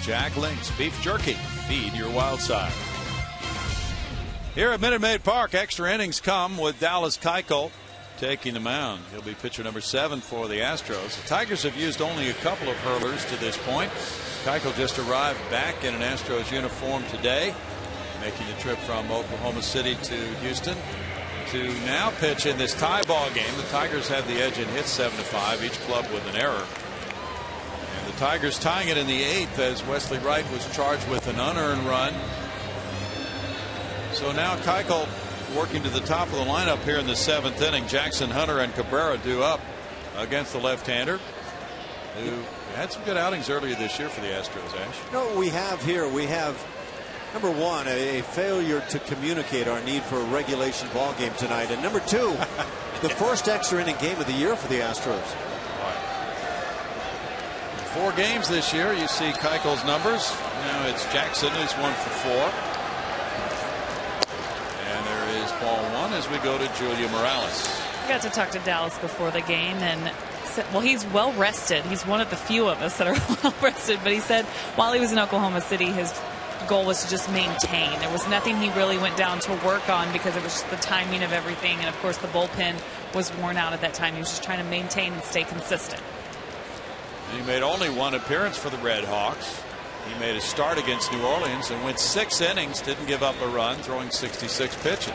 Jack Link's beef jerky. Feed your wild side. Here at Minute Maid Park, extra innings come with Dallas Keuchel taking the mound. He'll be pitcher number 7 for the Astros. The Tigers have used only a couple of hurlers to this point. Keuchel just arrived back in an Astros uniform today, making the trip from Oklahoma City to Houston to now pitch in this tie ball game. The Tigers have the edge in hits 7-5, each club with an error. The Tigers tying it in the 8th as Wesley Wright was charged with an unearned run. So now Keuchel working to the top of the lineup here in the 7th inning. Jackson, Hunter, and Cabrera due up against the left-hander, who had some good outings earlier this year for the Astros, Ash. No, we have number 1, a failure to communicate our need for a regulation ball game tonight, and number 2, the first extra inning game of the year for the Astros. 4 games this year. You see Keuchel's numbers. Now it's Jackson who's 1 for 4. And there is ball 1 as we go to Julia Morales. I got to talk to Dallas before the game and said, well, he's well rested. He's one of the few of us that are well rested. But he said while he was in Oklahoma City, his goal was to just maintain. There was nothing he really went down to work on because it was just the timing of everything. And of course, the bullpen was worn out at that time. He was just trying to maintain and stay consistent. He made only 1 appearance for the Red Hawks. He made a start against New Orleans and went 6 innings, didn't give up a run, throwing 66 pitches.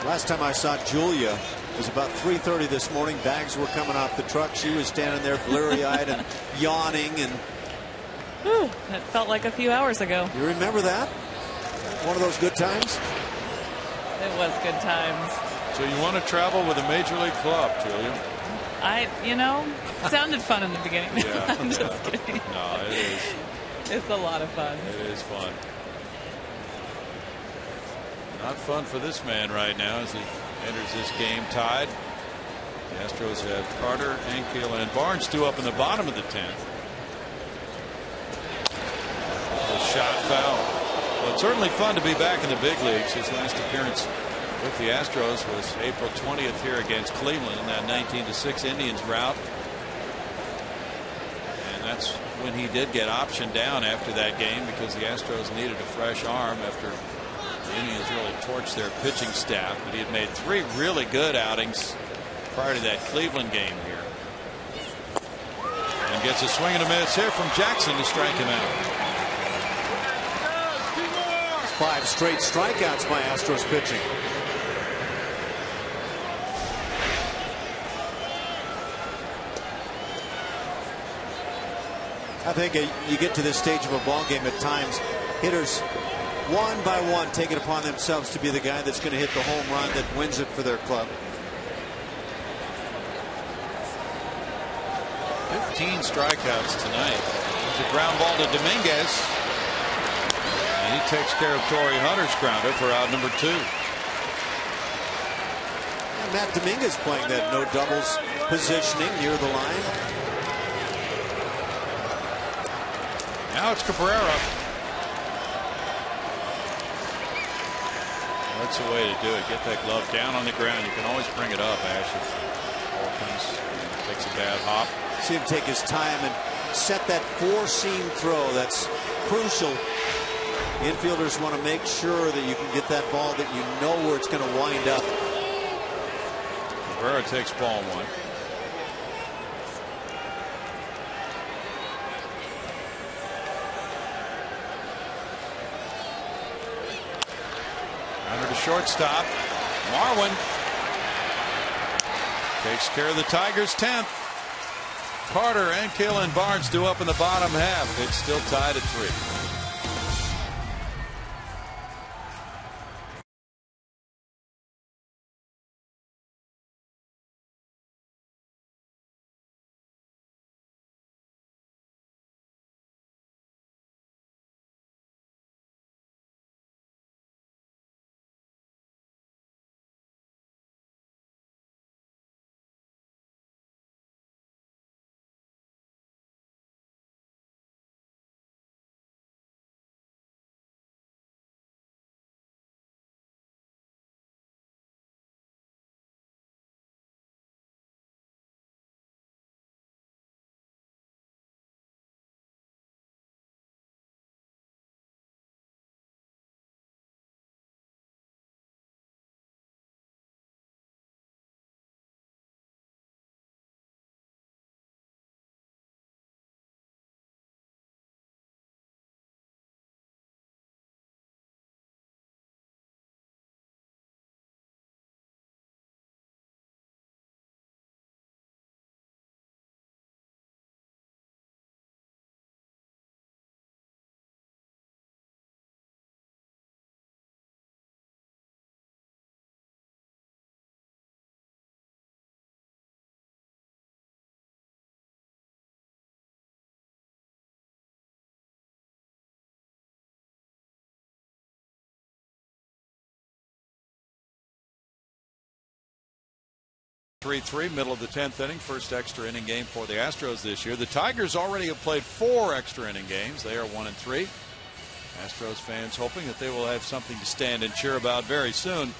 Last time I saw Julia was about 3:30 this morning. Bags were coming off the truck. She was standing there bleary-eyed and yawning. And that felt like a few hours ago. you remember that? One of those good times? It was good times. So you want to travel with a major league club, Julia? Sounded fun in the beginning. Yeah, I'm just kidding. No, it is. It's a lot of fun. It is fun. Not fun for this man right now as he enters this game tied. The Astros have Carter, Ankiel, and Barnes due up in the bottom of the 10th. The shot foul. Well, it's certainly fun to be back in the big leagues. His last appearance with the Astros was April 20th here against Cleveland in that 19-6 Indians rout. And that's when he did get optioned down after that game because the Astros needed a fresh arm after the Indians really torched their pitching staff. But he had made 3 really good outings prior to that Cleveland game here. And gets a swing and a miss here from Jackson to strike him out. 5 straight strikeouts by Astros pitching. I think you get to this stage of a ball game at times, hitters one by one take it upon themselves to be the guy that's going to hit the home run that wins it for their club. 15 strikeouts tonight. It's a ground ball to Dominguez. And he takes care of Torrey Hunter's grounder for out number 2. And Matt Dominguez playing that no doubles positioning near the line. Now it's Cabrera. That's the way to do it. Get that glove down on the ground. You can always bring it up, Ash, if Hawkins takes a bad hop. See him take his time and set that 4-seam throw. That's crucial. Infielders want to make sure that you can get that ball that you know where it's going to wind up. Cabrera takes ball 1. Runner to shortstop. Marwin takes care of the Tigers' 10th. Carter, Ankiel, and Barnes due up in the bottom half. It's still tied at 3. Middle of the 10th inning, first extra inning game for the Astros this year. The Tigers already have played 4 extra inning games. They are 1-3. Astros fans hoping that they will have something to stand and cheer about very soon.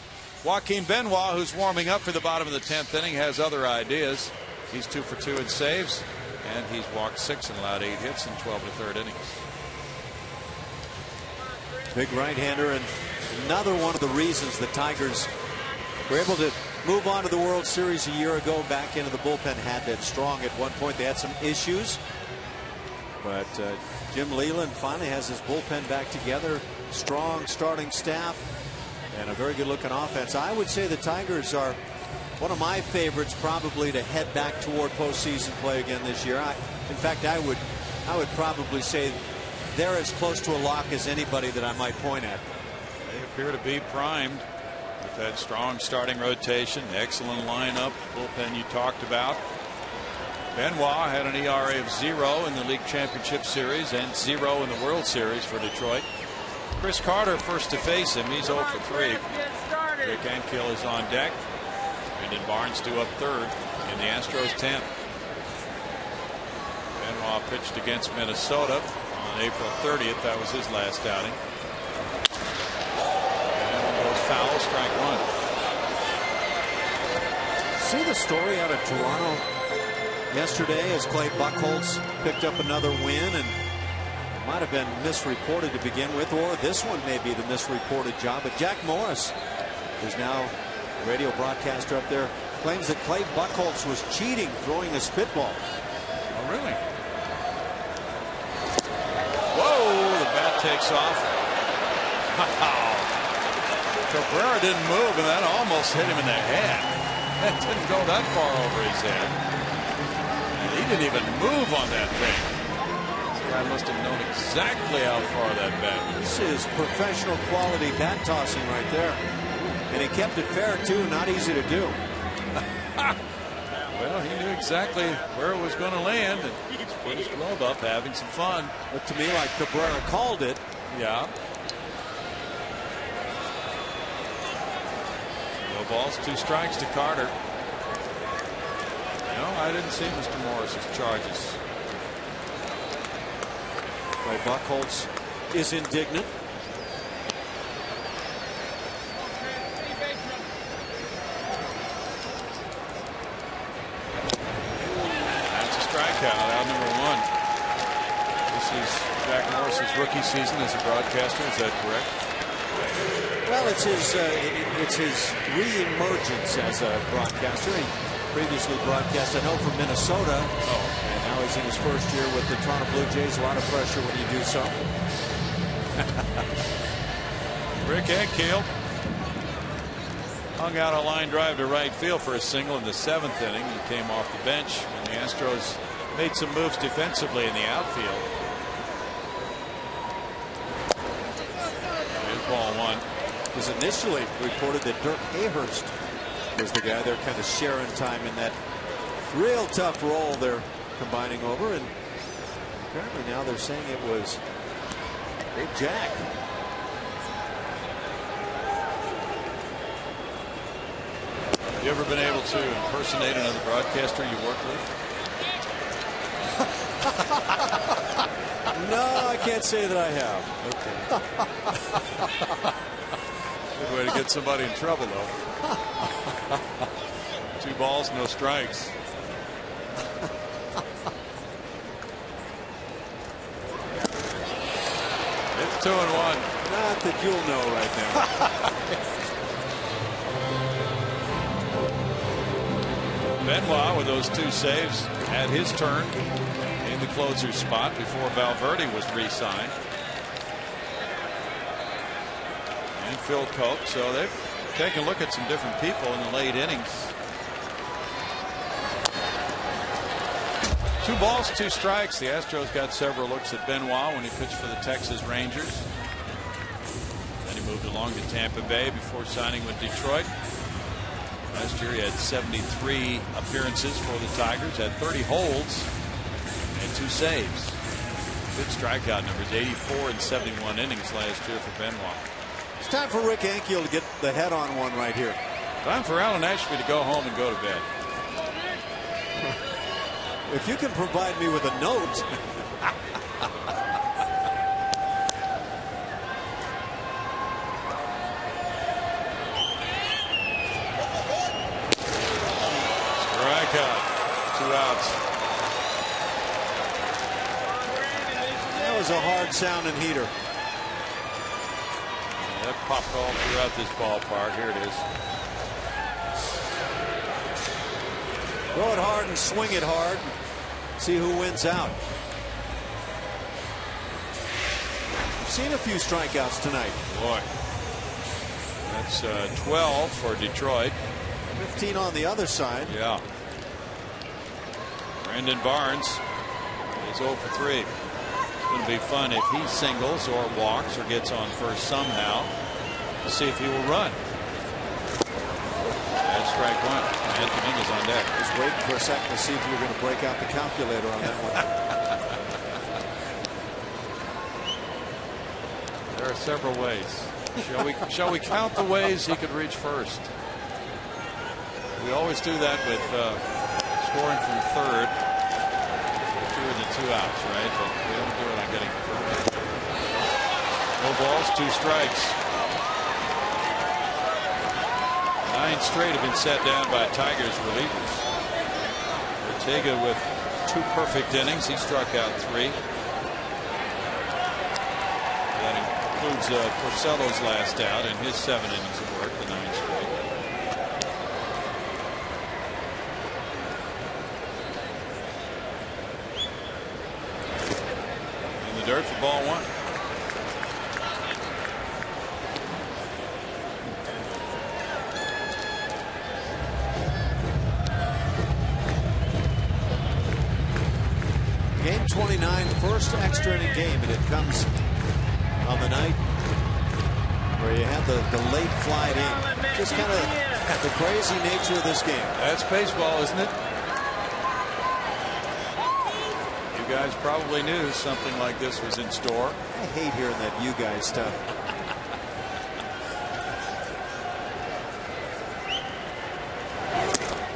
Joaquin Benoit, who's warming up for the bottom of the 10th inning, has other ideas. He's 2 for 2 in saves, and he's walked 6 and allowed 8 hits in 12 1/3 innings. Big right-hander, and another one of the reasons the Tigers were able to move on to the World Series a year ago. Back into the bullpen had that strong. At one point they had some issues, but Jim Leland finally has his bullpen back together. Strong starting staff and a very good looking offense. I would say the Tigers are one of my favorites probably to head back toward postseason play again this year. In fact, I would probably say they're as close to a lock as anybody that I might point at. They appear to be primed with that strong starting rotation. Excellent lineup. Bullpen you talked about. Benoit had an ERA of 0 in the league championship series and 0 in the World Series for Detroit. Chris Carter first to face him. He's 0 for 3. Rick Ankiel is on deck. Brendan Barnes due up third in the Astros 10th. Benoit pitched against Minnesota on April 30th. That was his last outing. And goes foul, strike one. See the story out of Toronto yesterday as Clay Buchholz picked up another win, and might have been misreported to begin with, or this one may be the misreported job. But Jack Morris, who's now radio broadcaster up there, claims that Clay Buchholz was cheating throwing a spitball. Oh, really? Whoa, the bat takes off. Wow. Cabrera didn't move, and that almost hit him in the head. That didn't go that far over his head. And he didn't even move on that thing. This guy must have known exactly how far that bat was. This is professional quality bat tossing right there. And he kept it fair, too. Not easy to do. Well, he knew exactly where it was going to land, and he put his glove up, having some fun. Looked to me like Cabrera called it. Yeah. No balls, 2 strikes to Carter. No, I didn't see Mr. Morris's charges. Clay Buchholz is indignant. Strikeout, out number 1. This is Jack Morris's rookie season as a broadcaster. Is that correct? Well, it's his re-emergence as a broadcaster. He previously broadcast, I know, from Minnesota. And now he's in his first year with the Toronto Blue Jays. A lot of pressure when you do so. Rick Ankiel hung out a line drive to right field for a single in the 7th inning. He came off the bench when the Astros made some moves defensively in the outfield. And ball 1. It was initially reported that Dirk Hayhurst was the guy they're kind of sharing time in that real tough role they're combining over, and apparently now they're saying it was Big Jack. You ever been able to impersonate another broadcaster you worked with? No, I can't say that I have. Okay. Good way to get somebody in trouble, though. 2 balls, no strikes. It's 2-1. Not that you'll know right now. Benoit, with those 2 saves, had his turn in the closer's spot before Valverde was re-signed. And Phil Coke. So they've taken a look at some different people in the late innings. 2 balls, 2 strikes. The Astros got several looks at Benoit when he pitched for the Texas Rangers. Then he moved along to Tampa Bay before signing with Detroit. Last year he had 73 appearances for the Tigers, had 30 holds and 2 saves. Good strikeout numbers, 84 and 71 innings last year for Benoit. It's time for Rick Ankiel to get the head on one right here. Time for Alan Ashby to go home and go to bed. If you can provide me with a note. Strikeout, 2 outs. That was a hard sounding heater. Yeah, that popped all throughout this ballpark. Here it is. Throw it hard and swing it hard. See who wins out. We've seen a few strikeouts tonight. Boy, that's 12 for Detroit. 15 on the other side. Yeah. Brendan Barnes is 0 for 3. It's going to be fun if he singles or walks or gets on first somehow. See if he will run. That's strike one. And Dominguez on deck. Just waiting for a second to see if you're going to break out the calculator on that one. There are several ways. Shall we count the ways he could reach first? We always do that with scoring from third. Fewer than 2 outs, right? But we don't do it on getting first. No balls, 2 strikes. 9 straight have been set down by Tigers relievers. Ortega with 2 perfect innings. He struck out 3. That includes Porcello's last out and his 7 innings of work, the 9 straight. In the dirt for ball 1. Game 29, first extra inning game, and it comes on the night where you have the late flight in. Just kind of the crazy nature of this game. That's baseball, isn't it? You guys probably knew something like this was in store. I hate hearing that "you guys" stuff.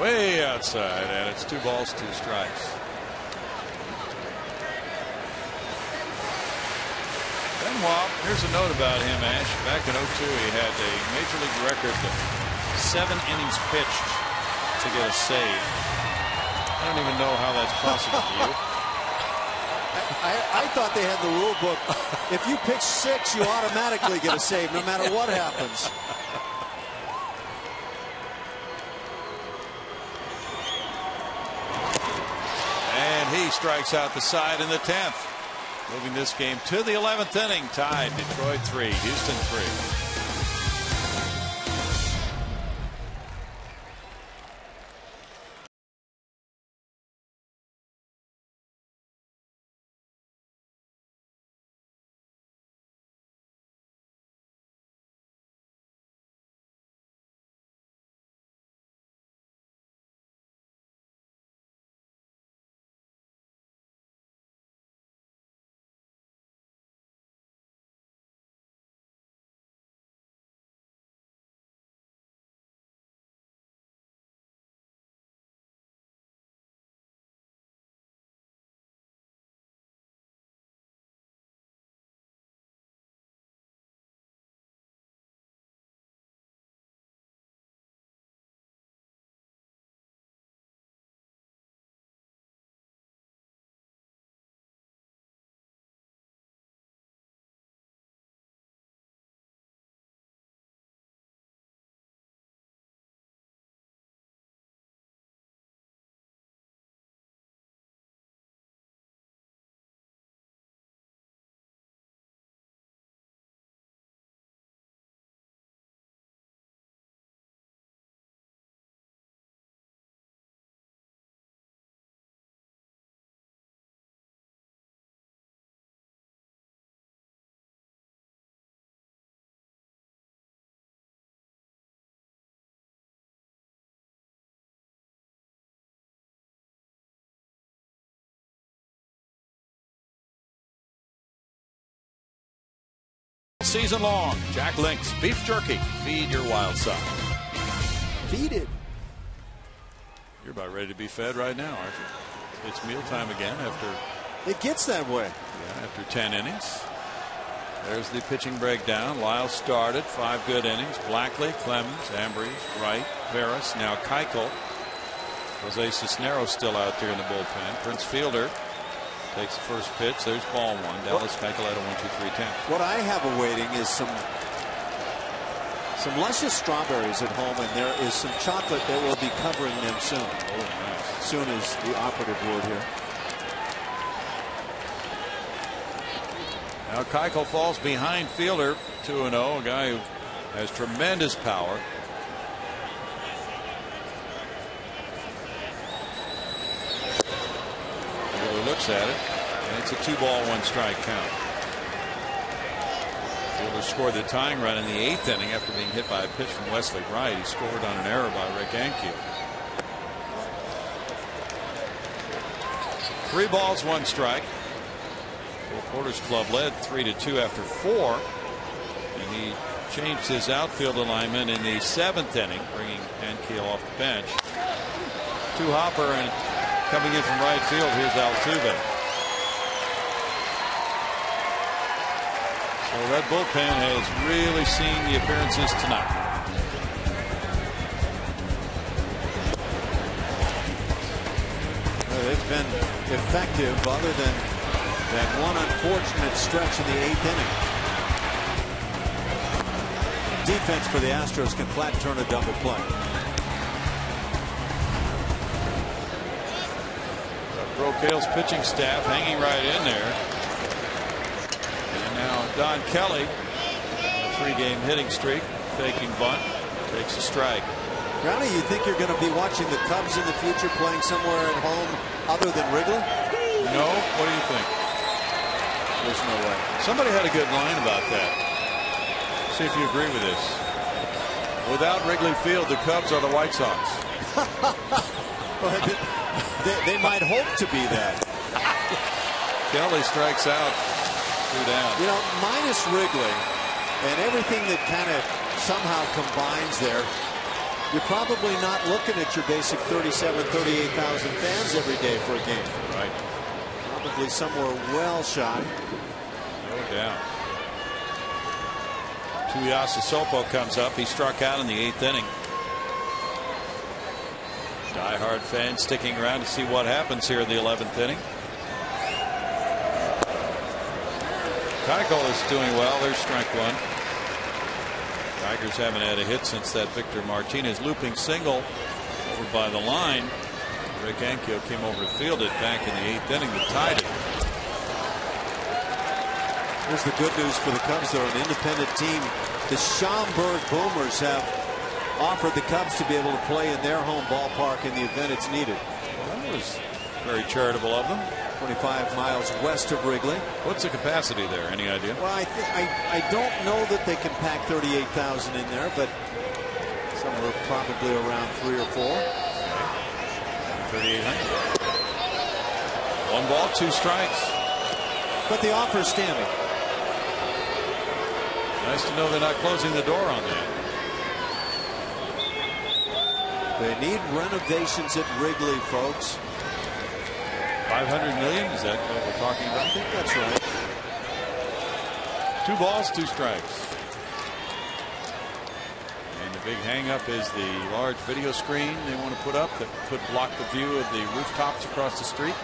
Way outside, and it's 2 balls, 2 strikes. Benoit, here's a note about him, Ash. Back in 02, he had a major league record of 7 innings pitched to get a save. I don't even know how that's possible to you. I thought they had the rule book. If you pitch 6, you automatically get a save, no matter what happens. And he strikes out the side in the 10th. Moving this game to the 11th inning. Tied. Detroit 3, Houston 3. Season long, Jack Link's beef jerky. Feed your wild side. Feed it. You're about ready to be fed right now, aren't you? It's mealtime again after. It gets that way. Yeah, after 10 innings. There's the pitching breakdown. Lyle started 5 good innings. Blackley, Clemens, Ambrose, Wright, Veras, now Keuchel. Jose Cisneros still out there in the bullpen. Prince Fielder takes the first pitch. There's ball 1. Dallas Keuchel at a 1-2-3-10. What I have awaiting is some luscious strawberries at home, and there is some chocolate that will be covering them soon. Oh, nice. Soon is the operative word here. Now Keuchel falls behind Fielder, 2-0. A guy who has tremendous power. Fielder looks at it, and it's a 2-ball, 1-strike count. Fielder scored the tying run in the 8th inning after being hit by a pitch from Wesley Wright. He scored on an error by Rick Ankiel. 3 balls, 1 strike. Porter's club led 3-2 after 4. And he changed his outfield alignment in the 7th inning, bringing Ankiel off the bench. To Hopper, and coming in from right field, here's Altuve. So that bullpen has really seen the appearances tonight. Well, they've been effective other than that one unfortunate stretch in the 8th inning. Defense for the Astros can flat turn a double play. Brocale's pitching staff hanging right in there. And now Don Kelly, a 3-game hitting streak, faking bunt, takes a strike. Brownie, you think you're going to be watching the Cubs in the future playing somewhere at home other than Wrigley? No? What do you think? There's no way. Somebody had a good line about that. See if you agree with this. Without Wrigley Field, the Cubs are the White Sox. They might hope to be that. Kelly strikes out. 2 down. You know, minus Wrigley and everything that kind of somehow combines there, you're probably not looking at your basic 37,000, 38,000 fans every day for a game. Right. Probably somewhere well shot. No doubt. Tuiasa Sopo comes up. He struck out in the 8th inning. Die-hard fans sticking around to see what happens here in the 11th inning. Keuchel is doing well. There's strike 1. Tigers haven't had a hit since that Victor Martinez looping single over by the line. Rick Ankiel came over to field it back in the 8th inning that tied it. Here's the good news for the Cubs. They're an independent team. The Schaumburg Boomers have offered the Cubs to be able to play in their home ballpark in the event it's needed. Well, that was very charitable of them. 25 miles west of Wrigley. What's the capacity there? Any idea? Well, I don't know that they can pack 38,000 in there, but somewhere probably around 3 or 4. 3,800. 1 ball, 2 strikes. But the offer is standing. Nice to know they're not closing the door on that. They need renovations at Wrigley, folks. 500 million? Is that what we're talking about? I think that's right. 2 balls, 2 strikes. And the big hang-up is the large video screen they want to put up that could block the view of the rooftops across the street.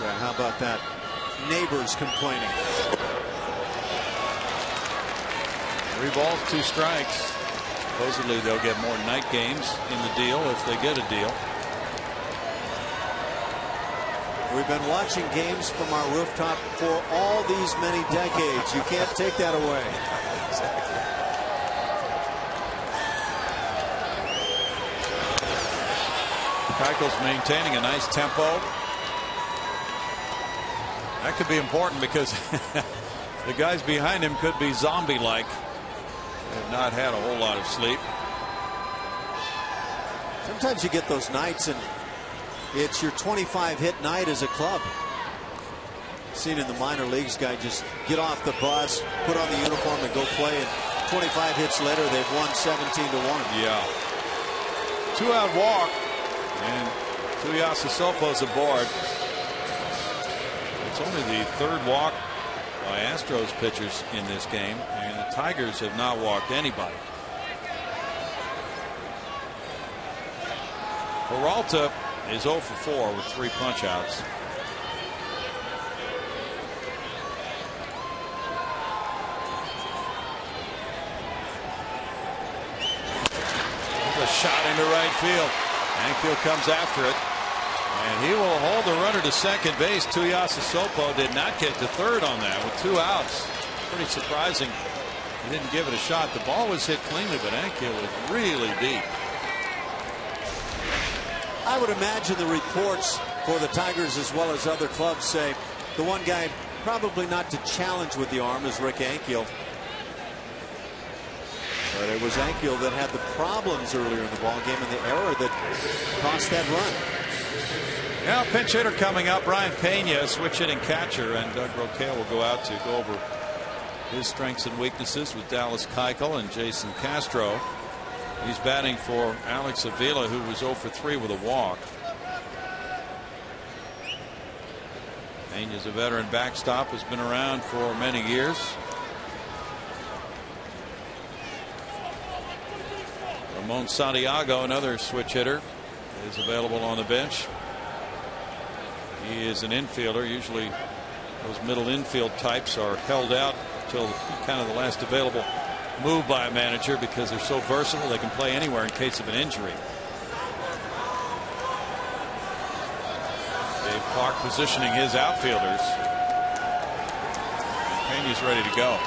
Yeah, how about that? Neighbors complaining. 3 balls, 2 strikes. Supposedly they'll get more night games in the deal if they get a deal. We've been watching games from our rooftop for all these many decades. You can't take that away. Exactly. Keuchel's maintaining a nice tempo. That could be important because the guys behind him could be zombie-like. Have not had a whole lot of sleep. Sometimes you get those nights and it's your 25-hit night as a club. Seen in the minor leagues, guy just get off the bus, put on the uniform and go play, and 25 hits later they've won 17-1. Yeah. 2-out walk, and Tuiasa Sopo's aboard. It's only the 3rd walk by Astros pitchers in this game, and the Tigers have not walked anybody. Peralta is 0 for 4 with 3 punch-outs. A shot into right field. Ankiel comes after it, and he will hold the runner to second base. Tuiasa Sopo did not get to 3rd on that with 2 outs. Pretty surprising. He didn't give it a shot. The ball was hit cleanly, but Ankiel was really deep. I would imagine the reports for the Tigers as well as other clubs say the one guy probably not to challenge with the arm as Rick Ankiel. But it was Ankiel that had the problems earlier in the ball game and the error that cost that run. Now pinch hitter coming up, Ryan Pena, switch hitting catcher, and Doug Roquet will go out to go over his strengths and weaknesses with Dallas Keuchel and Jason Castro. He's batting for Alex Avila, who was 0 for 3 with a walk. Pena's a veteran backstop, has been around for many years. Ramon Santiago, another switch hitter, is available on the bench. He is an infielder. Usually those middle infield types are held out until kind of the last available move by a manager because they're so versatile. They can play anywhere in case of an injury. Dave Clark positioning his outfielders. And Pena's ready to go.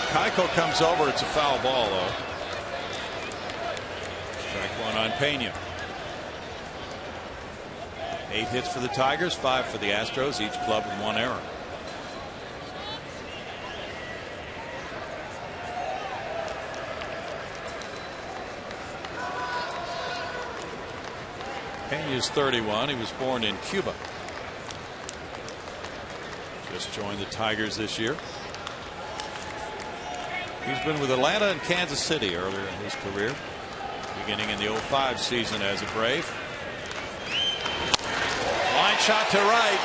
Keuchel comes over. It's a foul ball, though. Strike one on Pena. 8 hits for the Tigers, 5 for the Astros, each club with 1 error. Pena's 31. He was born in Cuba. Just joined the Tigers this year. He's been with Atlanta and Kansas City earlier in his career, beginning in the 05 season as a Brave. Line shot to right.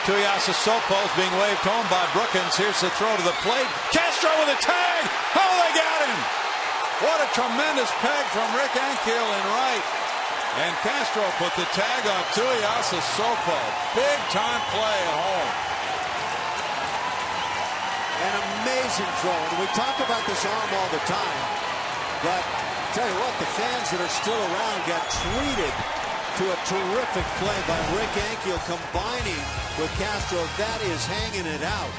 Tuyasa Sopo is being waved home by Brookins. Here's the throw to the plate. Castro with a tag. Oh, they got him. What a tremendous peg from Rick Ankiel in right. And Castro put the tag on Tuyasa Sopo. Big time play at home. An amazing throw. And we talk about this arm all the time. But tell you what, the fans that are still around got treated to a terrific play by Rick Ankiel combining with Castro. That is hanging it out.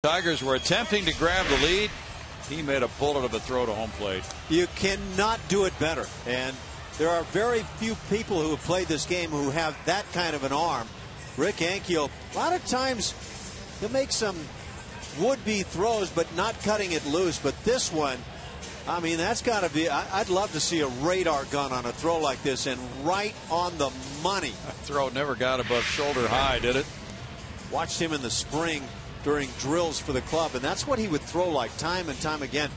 Tigers were attempting to grab the lead. He made a bullet of a throw to home plate. You cannot do it better. And there are very few people who have played this game who have that kind of an arm. Rick Ankiel, a lot of times he'll make some would-be throws, but not cutting it loose. But this one, I mean, that's got to be, I'd love to see a radar gun on a throw like this and right on the money. That throw never got above shoulder high, did it? Watched him in the spring during drills for the club, and that's what he would throw like time and time again,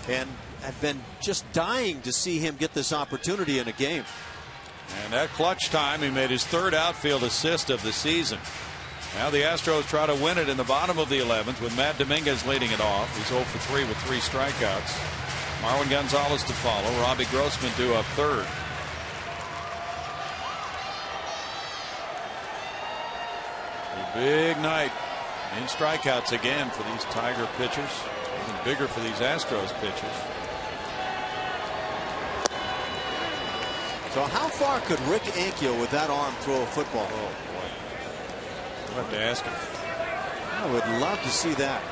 and had been just dying to see him get this opportunity in a game. And that clutch time, he made his 3rd outfield assist of the season. Now the Astros try to win it in the bottom of the 11th with Matt Dominguez leading it off. He's 0 for 3 with 3 strikeouts. Marwin Gonzalez to follow. Robbie Grossman due up 3rd. Big night in strikeouts again for these Tiger pitchers. Even bigger for these Astros pitchers. So how far could Rick Ankiel with that arm throw a football? Oh boy. I'll have to ask him. I would love to see that.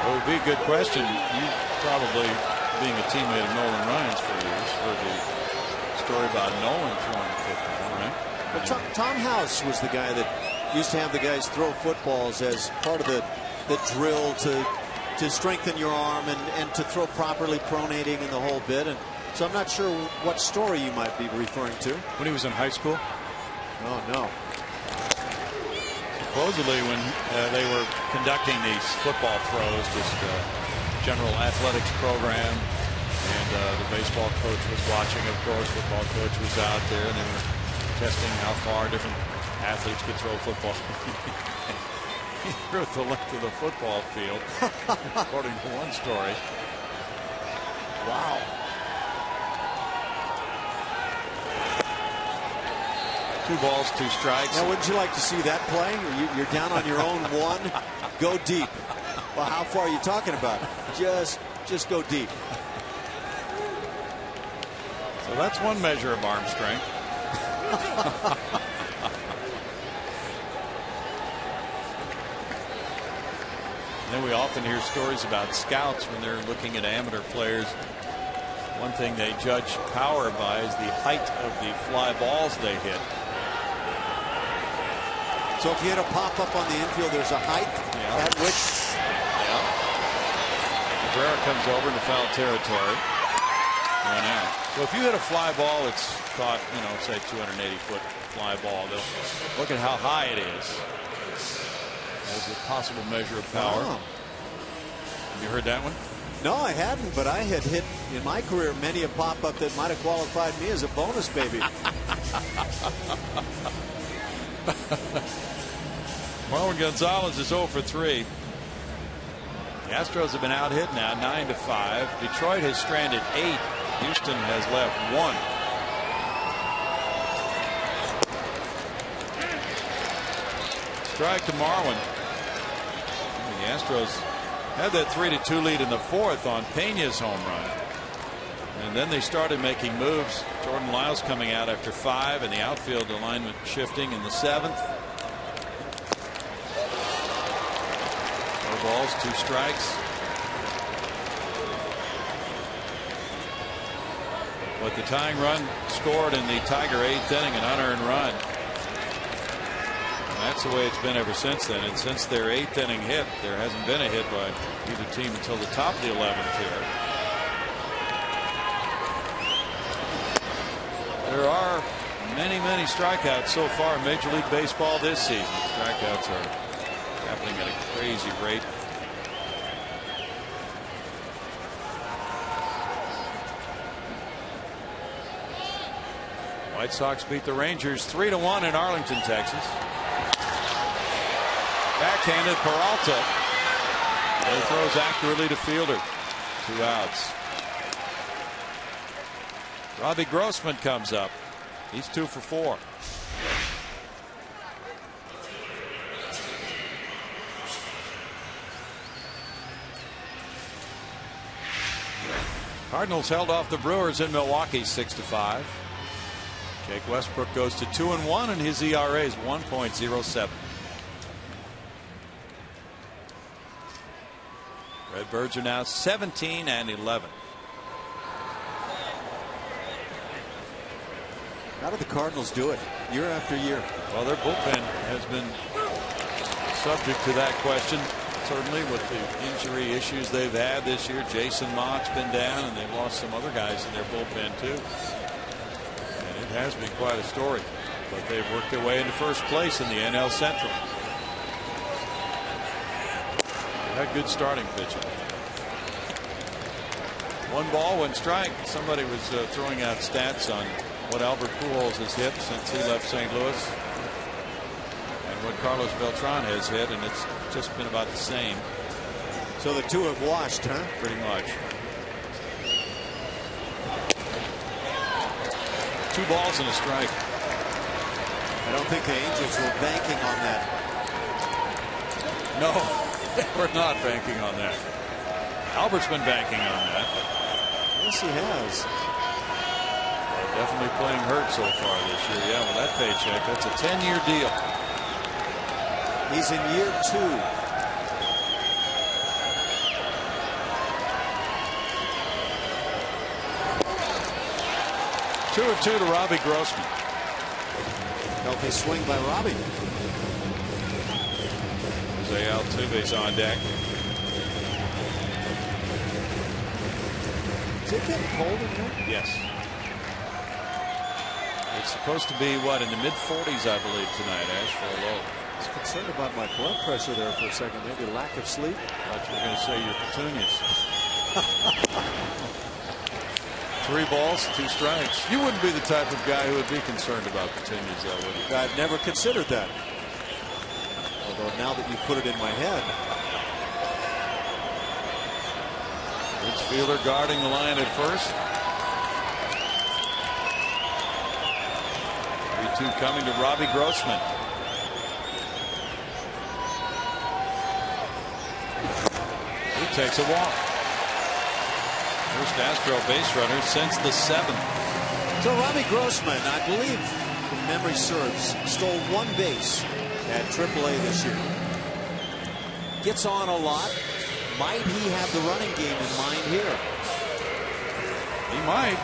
It would be a good question. You probably, being a teammate of Nolan Ryan's for years, heard the story about Nolan throwing football, right? But Tom House was the guy that used to have the guys throw footballs as part of the drill to strengthen your arm and to throw properly, pronating and the whole bit. And so I'm not sure what story you might be referring to. When he was in high school? Oh, no. Supposedly when they were conducting these football throws, just general athletics program, and the baseball coach was watching, of course. Football coach was out there, and they were testing how far different athletes could throw football. He threw it the length of the football field, according to one story. Wow. Two balls, two strikes. Now, wouldn't you like to see that play? You're down on your own one. Go deep. Well, how far are you talking about? Just go deep. So that's one measure of arm strength. And then we often hear stories about scouts when they're looking at amateur players. One thing they judge power by is the height of the fly balls they hit. So if you hit a pop-up on the infield, there's a height at which... Yeah. Cabrera comes over into foul territory. 1 out. So if you hit a fly ball, it's caught, say 280-foot fly ball. Look at how high it is. As a possible measure of power. Oh. Have you heard that one? No, I hadn't, but I had hit in my career many a pop-up that might have qualified me as a bonus baby. Marwin Gonzalez is 0 for 3. The Astros have been out hit now 9-5. Detroit has stranded 8. Houston has left 1. Strike to Marwin. The Astros had that 3-2 lead in the 4th on Peña's home run. And then they started making moves. Jordan Lyles coming out after 5, and the outfield alignment shifting in the 7th. 4 balls, 2 strikes. But the tying run scored in the Tiger 8th inning, an unearned run. And that's the way it's been ever since then. And since their 8th inning hit, there hasn't been a hit by either team until the top of the 11th here. There are many strikeouts so far in Major League Baseball this season. Strikeouts are happening at a crazy rate. White Sox beat the Rangers 3-1 in Arlington, Texas. Backhanded Peralta. He throws accurately to fielder. 2 outs. Robbie Grossman comes up. He's 2 for 4. Cardinals held off the Brewers in Milwaukee 6-5. Jake Westbrook goes to 2-1, and his ERA is 1.07. Redbirds are now 17-11. How do the Cardinals do it year after year? Well, their bullpen has been subject to that question, certainly with the injury issues they've had this year. Jason Mott's been down, and they've lost some other guys in their bullpen too. And it has been quite a story, but they've worked their way into first place in the NL Central. They had good starting pitching. 1 ball, 1 strike. Somebody was throwing out stats on what Albert Pujols has hit since he left St. Louis and what Carlos Beltran has hit, and it's just been about the same. So the two have washed, huh? Pretty much. 2 balls and a strike. I don't think the Angels were banking on that. No, we're not banking on that. Albert's been banking on that. Yes, he has. Definitely playing hurt so far this year. Yeah, with that paycheck, that's a 10-year deal. He's in year 2. Two or two to Robbie Grossman. Healthy swing by Robbie. Jose Altuve's on deck. Is it getting cold in here? Yes. It's supposed to be, what, in the mid-40s, I believe, tonight, Ash, for a low. I was concerned about my blood pressure there for a second. Maybe lack of sleep. I thought you were going to say your petunias. 3 balls, 2 strikes. You wouldn't be the type of guy who would be concerned about petunias, though, would you? I've never considered that. Although now that you put it in my head. Rich Fielder guarding the line at first. 3-2 coming to Robbie Grossman. He takes a walk. First Astro base runner since the 7th. So Robbie Grossman, I believe, if memory serves, stole 1 base at AAA this year. Gets on a lot. Might he have the running game in mind here? He might.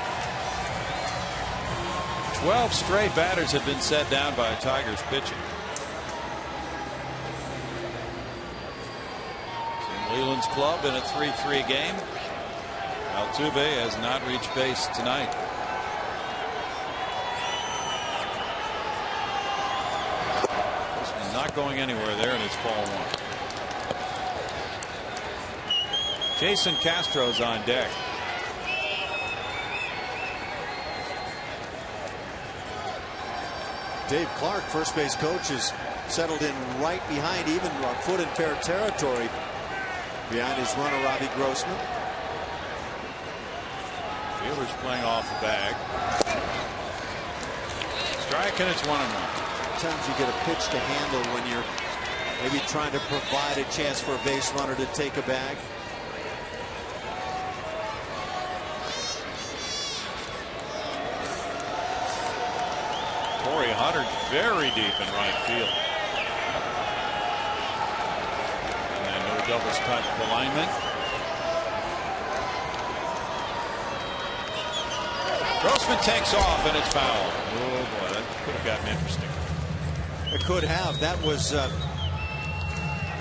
12 straight batters have been set down by Tigers pitching. It's in Leland's club in a 3-3 game. Altuve has not reached base tonight. This one's not going anywhere there, and it's ball 1. Jason Castro's on deck. Dave Clark, first base coach, is settled in right behind, even a foot in fair territory behind his runner Robbie Grossman. Fielder's playing off the bag. Strike, and it's 1-1. Sometimes you get a pitch to handle when you're maybe trying to provide a chance for a base runner to take a bag. Corey Hunter very deep in right field. And then no doubles type of alignment. Grossman takes off, and it's foul. Oh boy, that could have gotten interesting. It could have. That was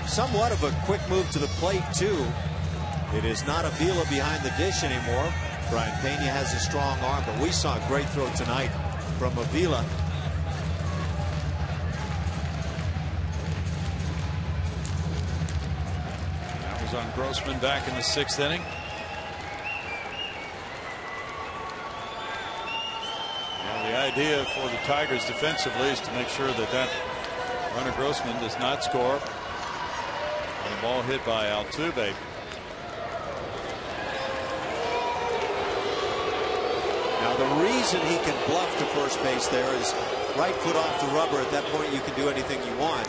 somewhat of a quick move to the plate too. It is not Avila behind the dish anymore. Brian Pena has a strong arm, but we saw a great throw tonight from Avila. That was on Grossman back in the 6th inning. The idea for the Tigers defensively is to make sure that runner Grossman does not score on a ball hit by Altuve. Now the reason he can bluff to first base there is right foot off the rubber. At that point you can do anything you want.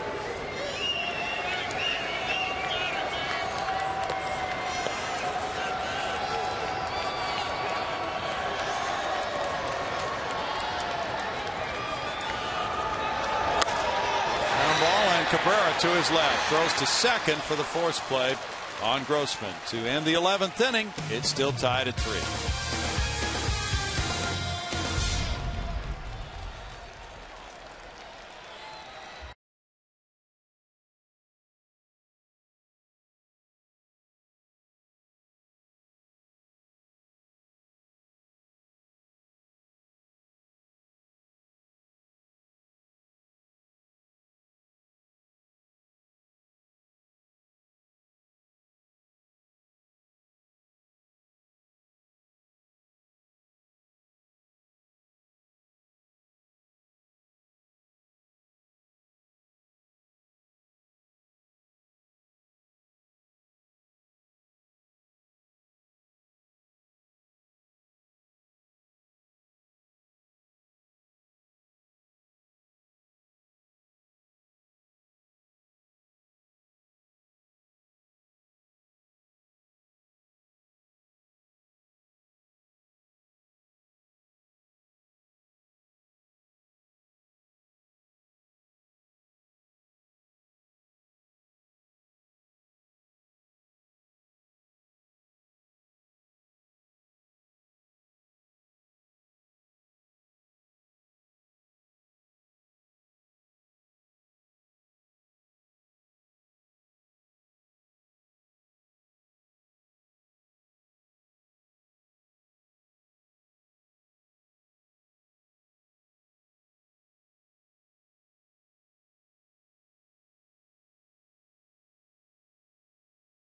Cabrera to his left, throws to second for the force play on Grossman. To end the 11th inning, it's still tied at 3.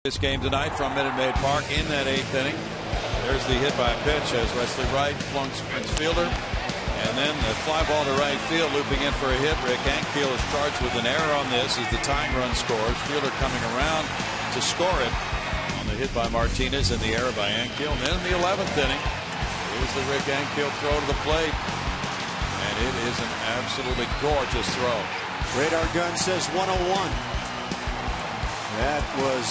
This game tonight from Minute Maid Park in that 8th inning. There's the hit by pitch as Wesley Wright flunks Prince Fielder. And then the fly ball to right field, looping in for a hit. Rick Ankiel is charged with an error on this as the tying run scores. Fielder coming around to score it on the hit by Martinez and the error by Ankiel. And then in the 11th inning, here's the Rick Ankiel throw to the plate. And it is an absolutely gorgeous throw. Radar gun says 101. That was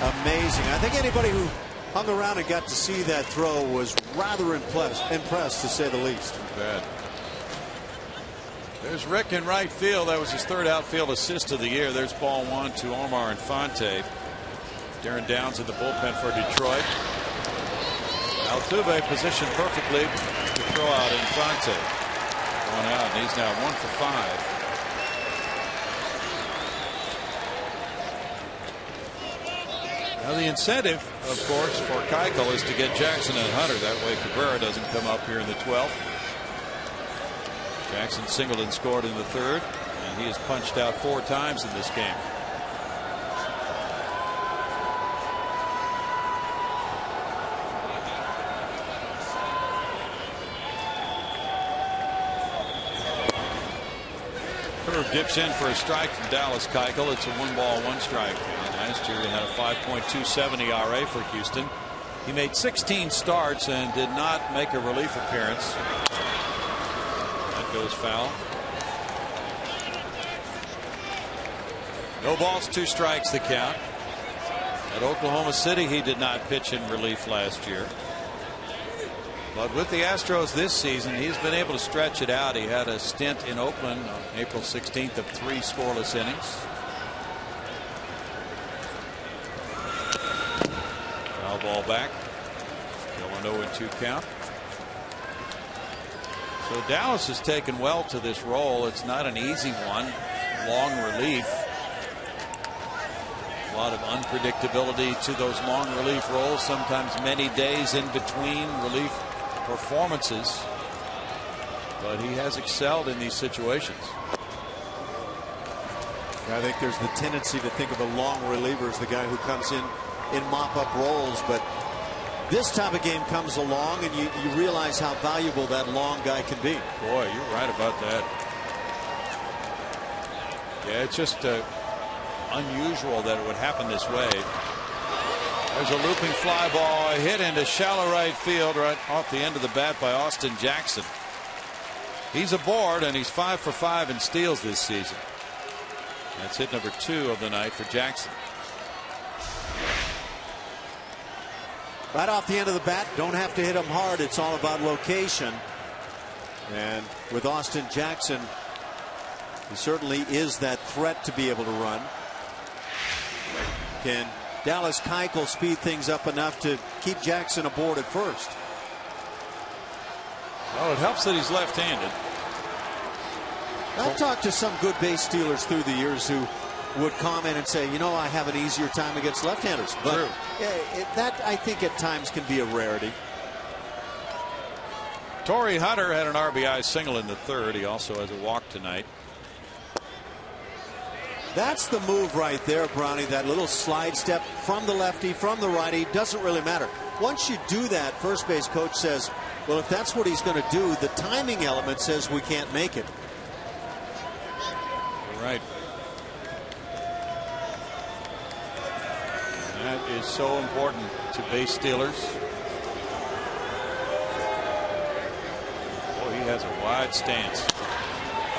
amazing. I think anybody who hung around and got to see that throw was rather impressed to say the least. Bad. There's Rick in right field. That was his 3rd outfield assist of the year. There's ball 1 to Omar Infante. Darren Downs at the bullpen for Detroit. Altuve positioned perfectly to throw out Infante. Going out, and he's now 1 for 5. Now the incentive, of course, for Keuchel is to get Jackson and Hunter. That way Cabrera doesn't come up here in the 12th. Jackson singled and scored in the 3rd, and he has punched out 4 times in this game. Curve dips in for a strike from Dallas Keuchel. It's a 1-ball, 1-strike. Last year he had a 5.27 ERA for Houston. He made 16 starts and did not make a relief appearance. That goes foul. No balls, 2 strikes the count. At Oklahoma City he did not pitch in relief last year. But with the Astros this season, he's been able to stretch it out. He had a stint in Oakland on April 16th of 3 scoreless innings. Foul ball back. Still an 0-2 count. So Dallas has taken well to this role. It's not an easy one. Long relief. A lot of unpredictability to those long relief roles. Sometimes many days in between relief performances, but he has excelled in these situations. I think there's the tendency to think of a long reliever as the guy who comes in mop-up roles, but this type of game comes along and you realize how valuable that long guy can be. Boy, you're right about that. Yeah, it's just unusual that it would happen this way. There's a looping fly ball, a hit into shallow right field right off the end of the bat by Austin Jackson. He's aboard, and he's 5 for 5 in steals this season. That's hit number 2 of the night for Jackson. Right off the end of the bat, don't have to hit him hard. It's all about location. And with Austin Jackson, he certainly is that threat to be able to run. Can Dallas Keuchel speed things up enough to keep Jackson aboard at first? Well, it helps that he's left-handed. I've talked to some good base stealers through the years who would comment and say, you know, I have an easier time against left-handers. But true. That, I think, at times can be a rarity. Torrey Hunter had an RBI single in the 3rd. He also has a walk tonight. That's the move right there, Brownie. That little slide step from the lefty, from the righty, doesn't really matter. Once you do that, first base coach says, well, if that's what he's going to do, the timing element says we can't make it. You're right. And that is so important to base stealers. Boy, he has a wide stance.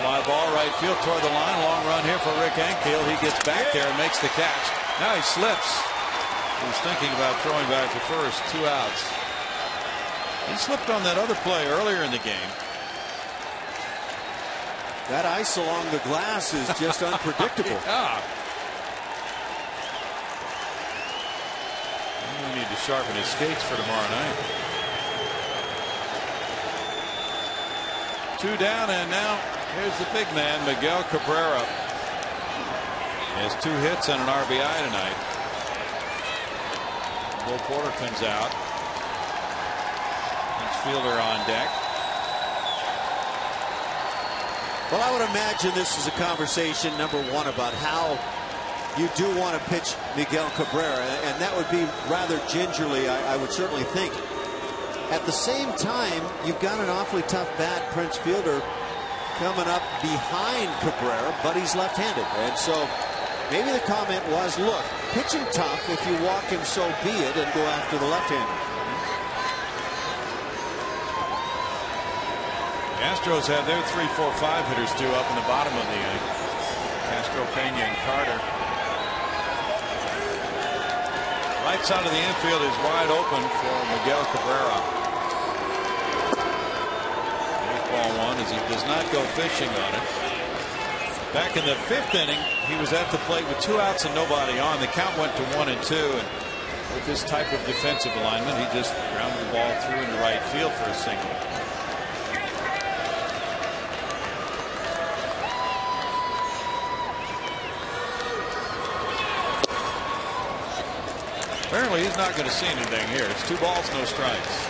Fly ball right field toward the line. Long run here for Rick Ankiel. He gets back there and makes the catch. Now he slips. He was thinking about throwing back to first. 2 outs. He slipped on that other play earlier in the game. That ice along the glass is just unpredictable. Yeah. We need to sharpen his skates for tomorrow night. 2 down, and now here's the big man, Miguel Cabrera. He has 2 hits and an RBI tonight. Will Porter comes out. Fielder on deck. Well, I would imagine this is a conversation, number one, about how you do want to pitch Miguel Cabrera, and that would be rather gingerly, I would certainly think. At the same time, you've got an awfully tough bat, Prince Fielder, coming up behind Cabrera, but he's left-handed. And so maybe the comment was, look, pitch him tough. If you walk him, so be it, and go after the left-hander. The Astros have their 3, 4, 5 hitters due up in the bottom of the inning. Castro, Pena, and Carter. Right side of the infield is wide open for Miguel Cabrera. Ball one as he does not go fishing on it. Back in the 5th inning, he was at the plate with 2 outs and nobody on. The count went to 1 and 2, and with this type of defensive alignment, he just grounded the ball through into right field for a single. Apparently, he's not going to see anything here. It's 2 balls, no strikes.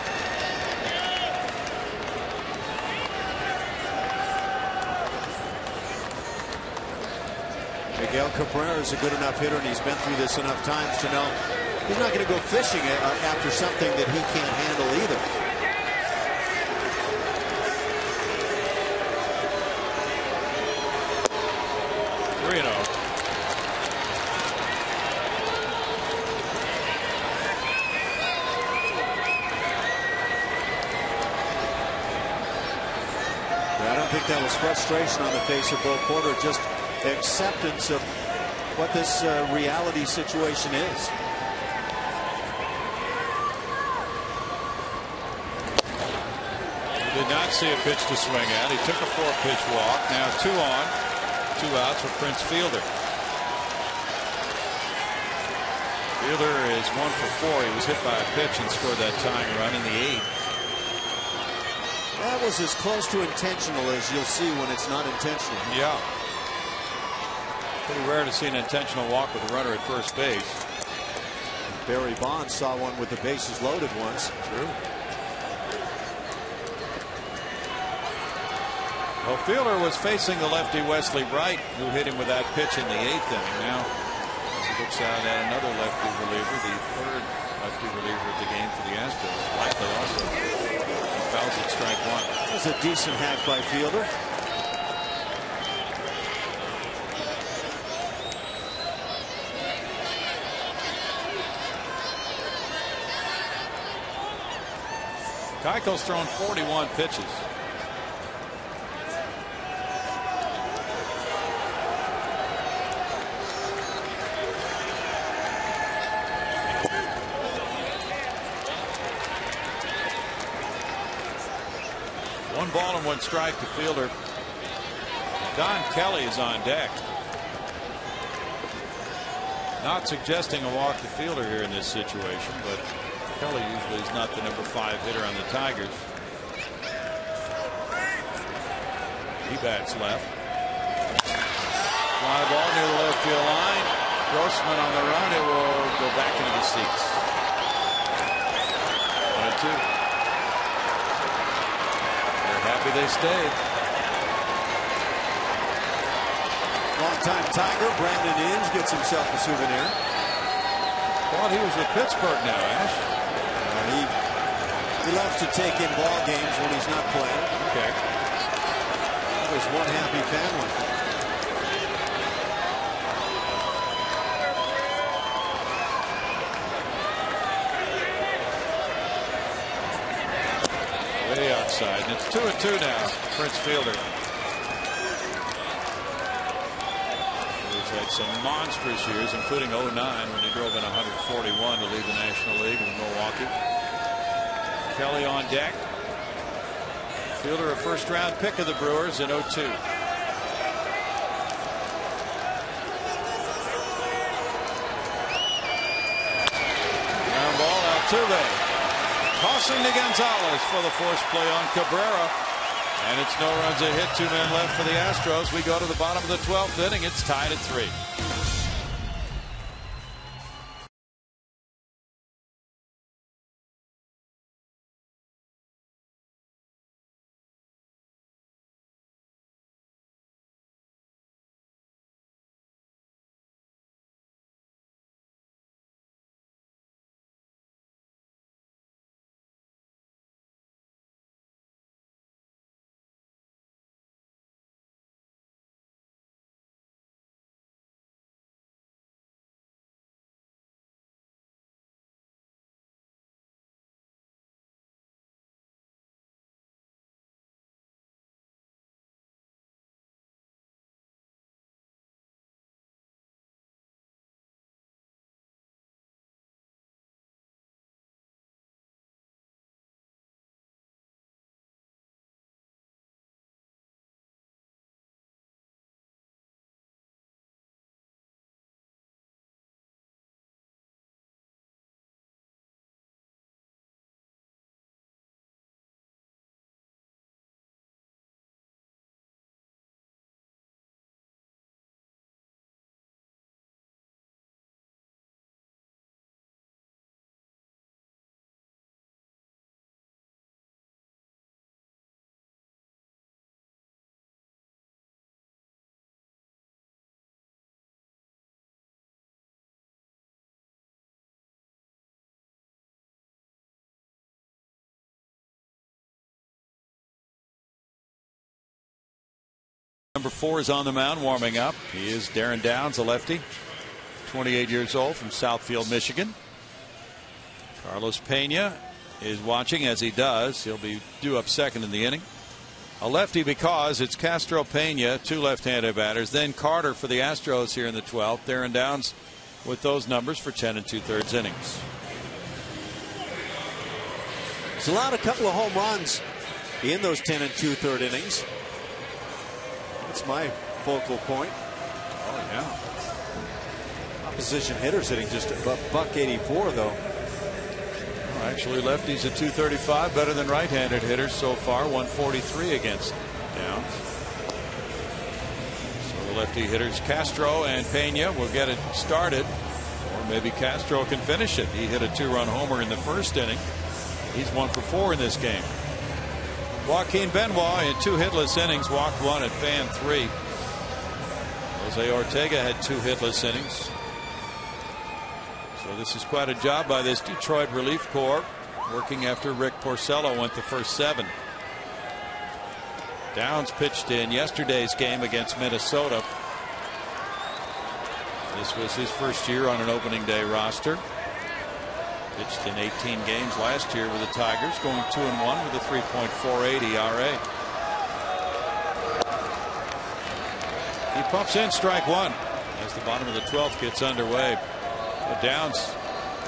Miguel Cabrera is a good enough hitter, and he's been through this enough times to know he's not going to go fishing after something that he can't handle either. I don't think that was frustration on the face of Bill Porter, just acceptance of what this reality situation is. He did not see a pitch to swing at. He took a 4-pitch walk. Now 2 on, 2 outs for Prince Fielder. Fielder is 1 for 4. He was hit by a pitch and scored that tying run in the 8th. That was as close to intentional as you'll see when it's not intentional. Yeah. Pretty rare to see an intentional walk with a runner at first base. Barry Bonds saw one with the bases loaded once. True. Well, Fielder was facing the lefty Wesley Wright, who hit him with that pitch in the 8th inning. Now, as he looks out at another lefty reliever, the 3rd lefty reliever of the game for the Astros, likely also fouls at strike 1. That was a decent hack by Fielder. Keuchel's thrown 41 pitches. One ball and 1 strike to Fielder. Don Kelly is on deck. Not suggesting a walk to Fielder here in this situation, but Kelly usually is not the number 5 hitter on the Tigers. He bats left. Fly ball near the left field line. Grossman on the run. It will go back into the seats. 1 and 2. They're happy they stayed. Long-time Tiger Brandon Inge gets himself a souvenir. Thought he was with Pittsburgh now, Ash. He loves to take in ball games when he's not playing. Okay. There's one happy family. Way outside. And it's 2 and 2 now. Prince Fielder. He's had some monstrous years, including 09 when he drove in 141 to lead the National League with Milwaukee. Kelly on deck. Fielder, a first-round pick of the Brewers in 02. Ground ball, Altuve. Tossing to Gonzalez for the force play on Cabrera. And it's no runs a hit, 2 men left for the Astros. We go to the bottom of the 12th inning. It's tied at 3. Number 4 is on the mound warming up. He is Darren Downs, a lefty, 28 years old, from Southfield, Michigan. Carlos Pena is watching, as he does. He'll be due up second in the inning. A lefty because it's Castro, Pena, 2 left-handed batters. Then Carter for the Astros here in the 12th. Darren Downs with those numbers for 10 2/3 innings. He's allowed a couple of home runs in those 10 2/3 innings. That's my focal point. Oh, yeah. Opposition hitters hitting just a $184 though. Well, actually, lefties at 235, better than right-handed hitters so far. 143 against Downs. So the lefty hitters Castro and Pena will get it started, or maybe Castro can finish it. He hit a 2-run homer in the first inning. He's 1 for 4 in this game. Joaquin Benoit in 2 hitless innings, walked 1 at fan 3. Jose Ortega had 2 hitless innings. So this is quite a job by this Detroit relief corps, working after Rick Porcello went the first 7. Downs pitched in yesterday's game against Minnesota. This was his first year on an opening day roster. Pitched in 18 games last year with the Tigers, going 2-1 with a 3.48 ERA. He pumps in strike 1 as the bottom of the 12th gets underway. But Downs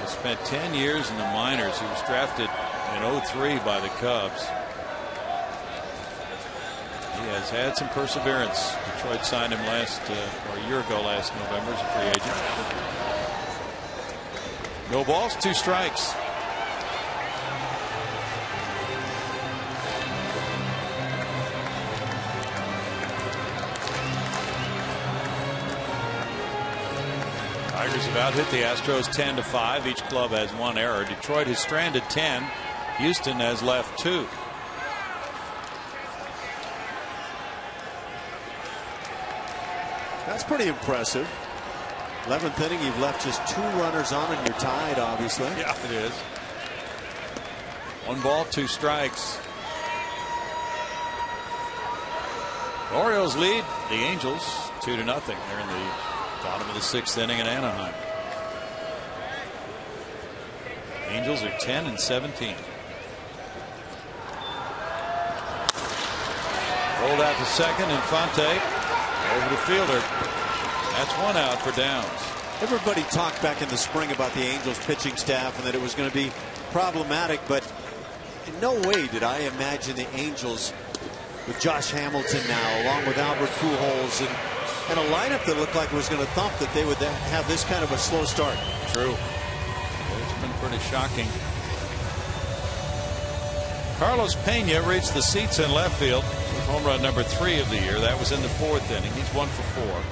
has spent 10 years in the minors. He was drafted in 2003 by the Cubs. He has had some perseverance. Detroit signed him a year ago last November as a free agent. No balls, 2 strikes. Tigers have out hit the Astros 10-5. Each club has 1 error. Detroit has stranded 10. Houston has left 2. That's pretty impressive. 11th inning, you've left just 2 runners on and you're tied, obviously. Yeah, it is. 1 ball, 2 strikes. Orioles lead the Angels 2-0. They're in the bottom of the 6th inning in Anaheim. Angels are 10 17. Rolled out to second, Infante over the fielder. That's 1 out for Downs. Everybody talked back in the spring about the Angels pitching staff and that it was going to be problematic, but in no way did I imagine the Angels with Josh Hamilton now, along with Albert Pujols, and a lineup that looked like it was going to thump, that they would have this kind of a slow start. True. It's been pretty shocking. Carlos Pena reached the seats in left field with home run number 3 of the year. That was in the 4th inning. He's 1 for 4.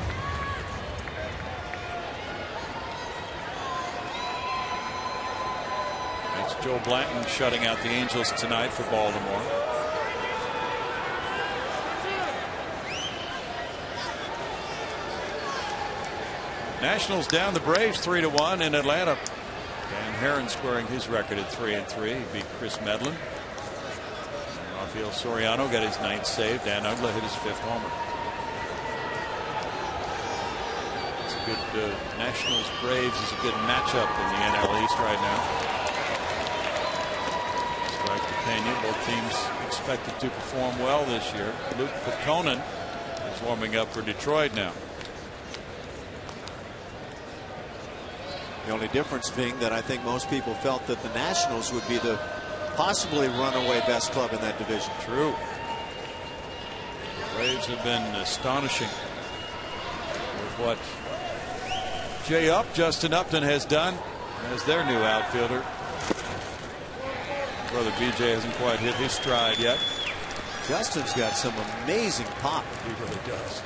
That's Joe Blanton shutting out the Angels tonight for Baltimore. Nationals down the Braves 3-1 in Atlanta. Dan Herron squaring his record at 3-3. He beat Chris Medlin. Rafael Soriano got his 9th save. Dan Uggla hit his 5th homer. It's a good Nationals Braves is a good matchup in the NL East right now. Strike to Pena. Both teams expected to perform well this year. Luke Picconen is warming up for Detroit now. The only difference being that I think most people felt that the Nationals would be the possibly runaway best club in that division. True. The Braves have been astonishing with what Justin Upton has done as their new outfielder. Brother BJ hasn't quite hit his stride yet. Justin's got some amazing pop. He really does.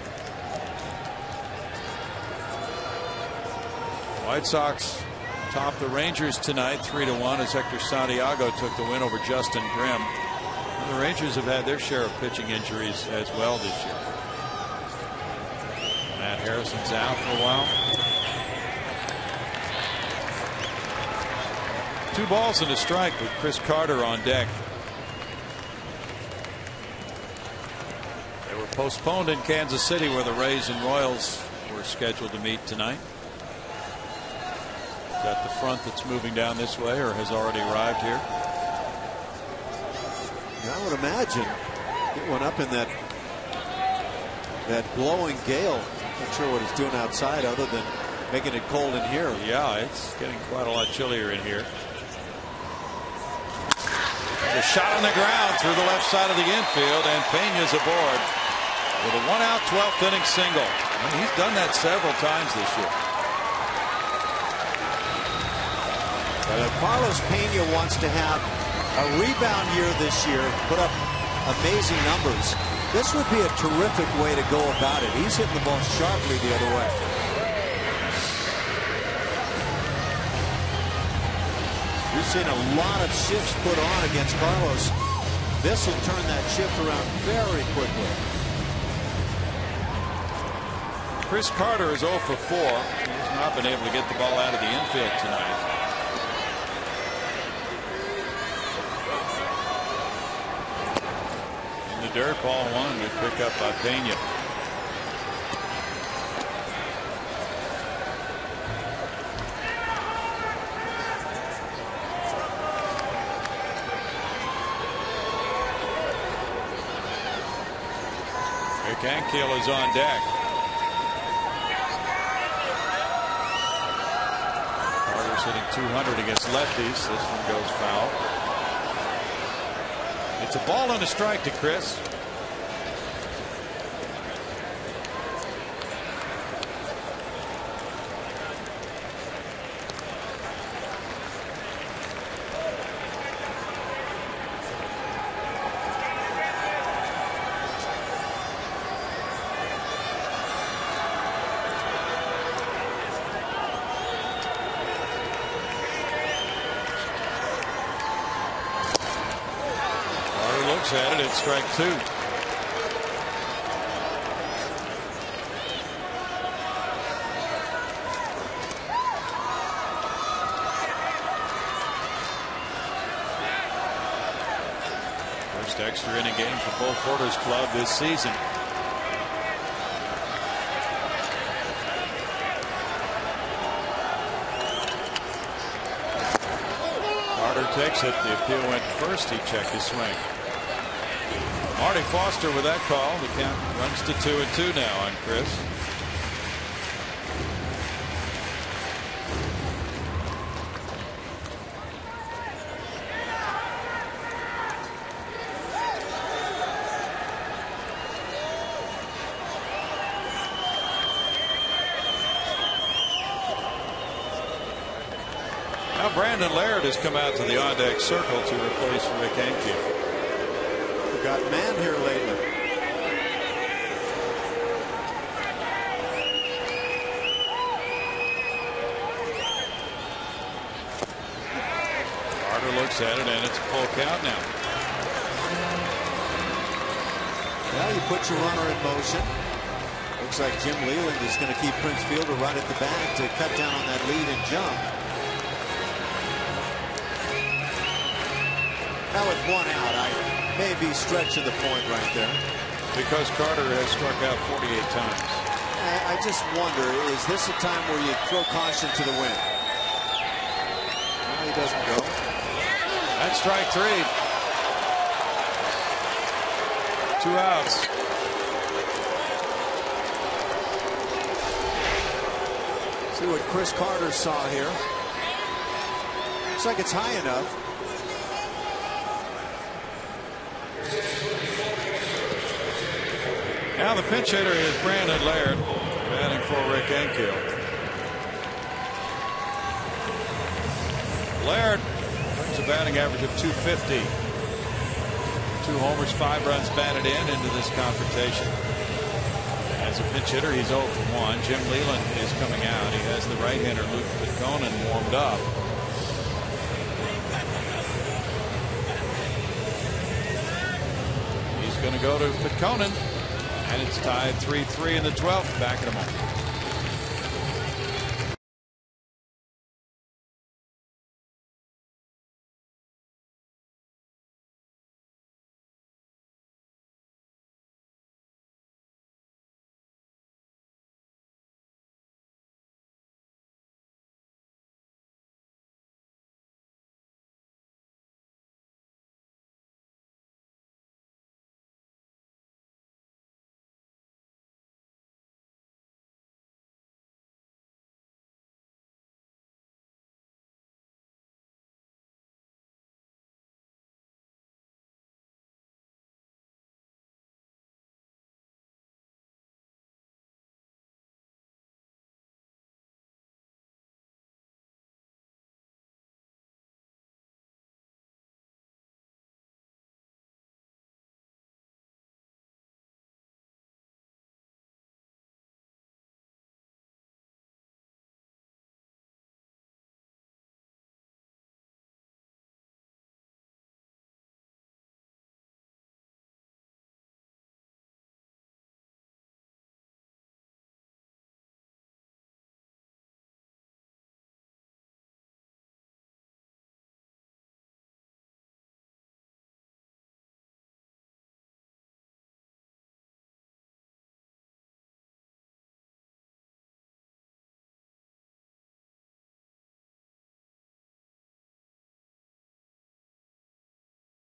White Sox top the Rangers tonight 3-1 as Hector Santiago took the win over Justin Grimm. And the Rangers have had their share of pitching injuries as well this year. Matt Harrison's out for a while. 2 balls and a strike with Chris Carter on deck. They were postponed in Kansas City, where the Rays and Royals were scheduled to meet tonight. Is that the front that's moving down this way, or has already arrived here? I would imagine it went up in that blowing gale. Not sure what it's doing outside other than making it cold in here. Yeah, it's getting quite a lot chillier in here. A shot on the ground through the left side of the infield, and Pena's aboard with a 1-out 12th inning single. And he's done that several times this year. But if Carlos Pena wants to have a rebound year this year, put up amazing numbers, this would be a terrific way to go about it. He's hitting the ball sharply the other way. We've seen a lot of shifts put on against Carlos. This will turn that shift around very quickly. Chris Carter is 0 for 4. He's not been able to get the ball out of the infield tonight. In the dirt, ball one, good pick up by Pena. Ankiel is on deck. Carter's hitting 200 against lefties. This one goes foul. It's a ball and a strike to Chris. At it, it's strike two. First extra inning game for Bo Porter's club this season. Carter takes it. The appeal went first. He checked his swing. Marty Foster with that call. The count runs to 2-2 now on Chris. Now Brandon Laird has come out to the on-deck circle to replace Rick Ankiel. Got man here lately. Carter looks at it, and it's a full count now. Well, you put your runner in motion. Looks like Jim Leland is going to keep Prince Fielder right at the bag to cut down on that lead and jump. Now with 1 out, I may be stretching the point right there. Because Carter has struck out 48 times. I just wonder, is this a time where you throw caution to the wind? No, he doesn't go. That's strike three. 2 outs. See what Chris Carter saw here. Looks like it's high enough. Now the pinch hitter is Brandon Laird, batting for Rick Ankiel. Laird brings a batting average of .250. 2 homers, 5 runs batted into this confrontation. As a pinch hitter, he's 0 for 1. Jim Leland is coming out. He has the right-hander Luke Pitconen warmed up. He's going to go to Pitconen. And it's tied 3-3 in the 12th. Back in a moment.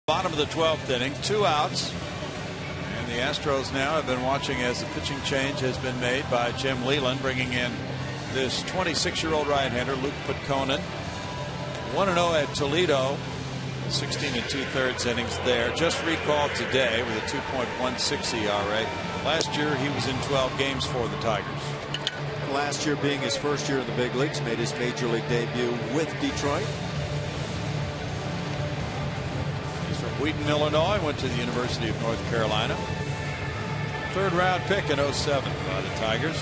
Bottom of the 12th inning, 2 outs. And the Astros now have been watching as the pitching change has been made by Jim Leyland, bringing in this 26-year-old right-hander, Luke Pitconen. 1-0 at Toledo. 16 2/3 innings there. Just recalled today with a 2.16 ERA. Last year he was in 12 games for the Tigers. Last year being his first year in the big leagues, made his major league debut with Detroit. He's from Wheaton, Illinois. Went to the University of North Carolina. 3rd round pick in 07 by the Tigers.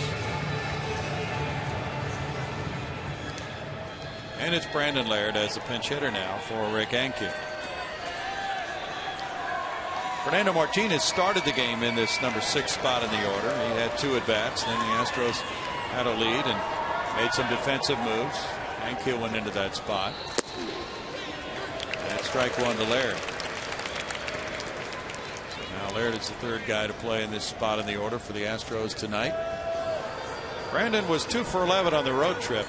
And it's Brandon Laird as the pinch hitter now for Rick Ankiel. Fernando Martinez started the game in this number 6 spot in the order. He had 2 at-bats. Then the Astros had a lead and made some defensive moves. Ankiel went into that spot. And strike 1 to Laird. So now Laird is the 3rd guy to play in this spot in the order for the Astros tonight. Brandon was 2 for 11 on the road trip.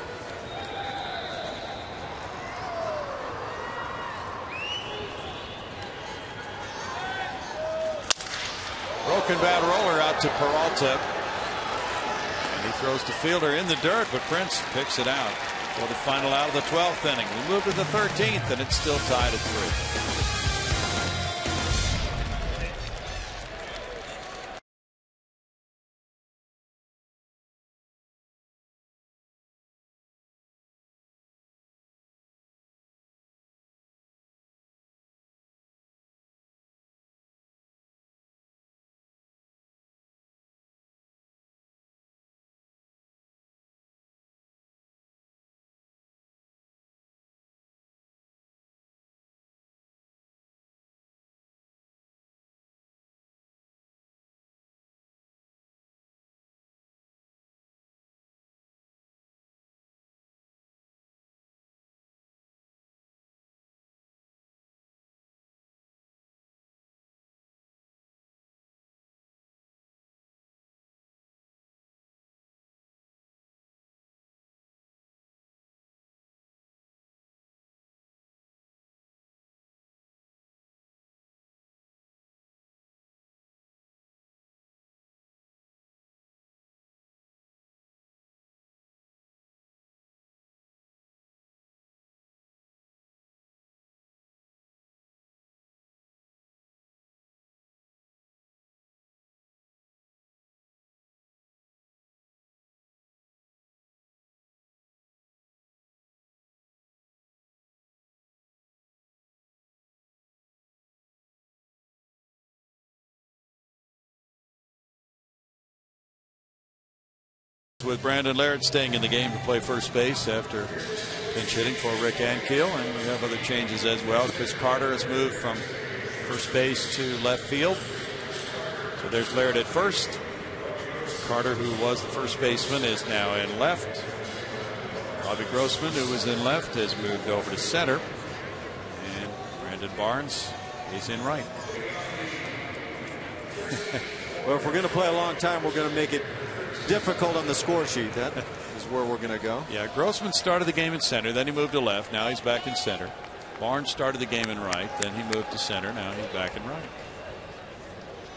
Broken bat roller out to Peralta. And he throws to fielder in the dirt, but Prince picks it out for the final out of the 12th inning. We move to the 13th, and it's still tied at 3. With Brandon Laird staying in the game to play first base after pinch hitting for Rick Ankiel, and we have other changes as well. Chris Carter has moved from first base to left field. So there's Laird at first. Carter, who was the first baseman, is now in left. Bobby Grossman, who was in left, has moved over to center. And Brandon Barnes is in right. Well, if we're going to play a long time, we're going to make it difficult on the score sheet. That is where we're going to go. Yeah, Grossman started the game in center, then he moved to left. Now he's back in center. Barnes started the game in right, then he moved to center. Now he's back in right.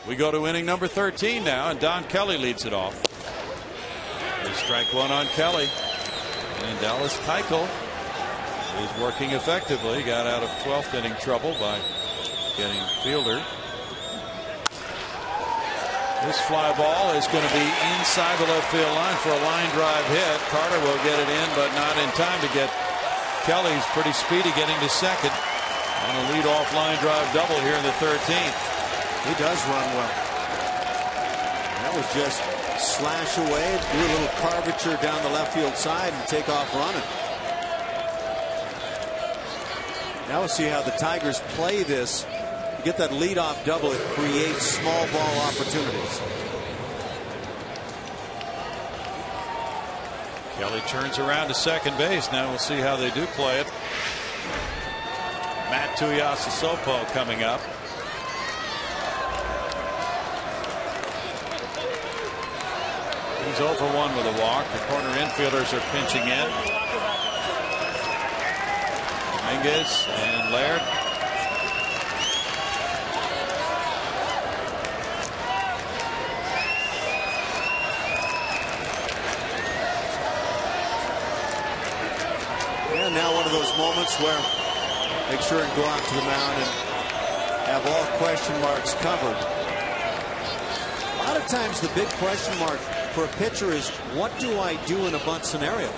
We go to inning number 13 now, and Don Kelly leads it off. There's strike 1 on Kelly. And Dallas Keuchel is working effectively. Got out of 12th inning trouble by getting fielder. This fly ball is going to be inside the left field line for a line drive hit. Carter will get it in, but not in time to get Kelly's pretty speedy getting to second on a leadoff line drive double here in the 13th. He does run well. That was just slash away, do a little curvature down the left field side and take off running. Now we'll see how the Tigers play this. Get that leadoff double, it creates small ball opportunities. Kelly turns around to second base. Now we'll see how they do play it. Matt Tuiasosopo coming up. He's 0 for 1 with a walk. The corner infielders are pinching in. Dominguez and Laird. don't swear. Make sure and go out to the mound and have all question marks covered. A lot of times the big question mark for a pitcher is, what do I do in a bunt scenario?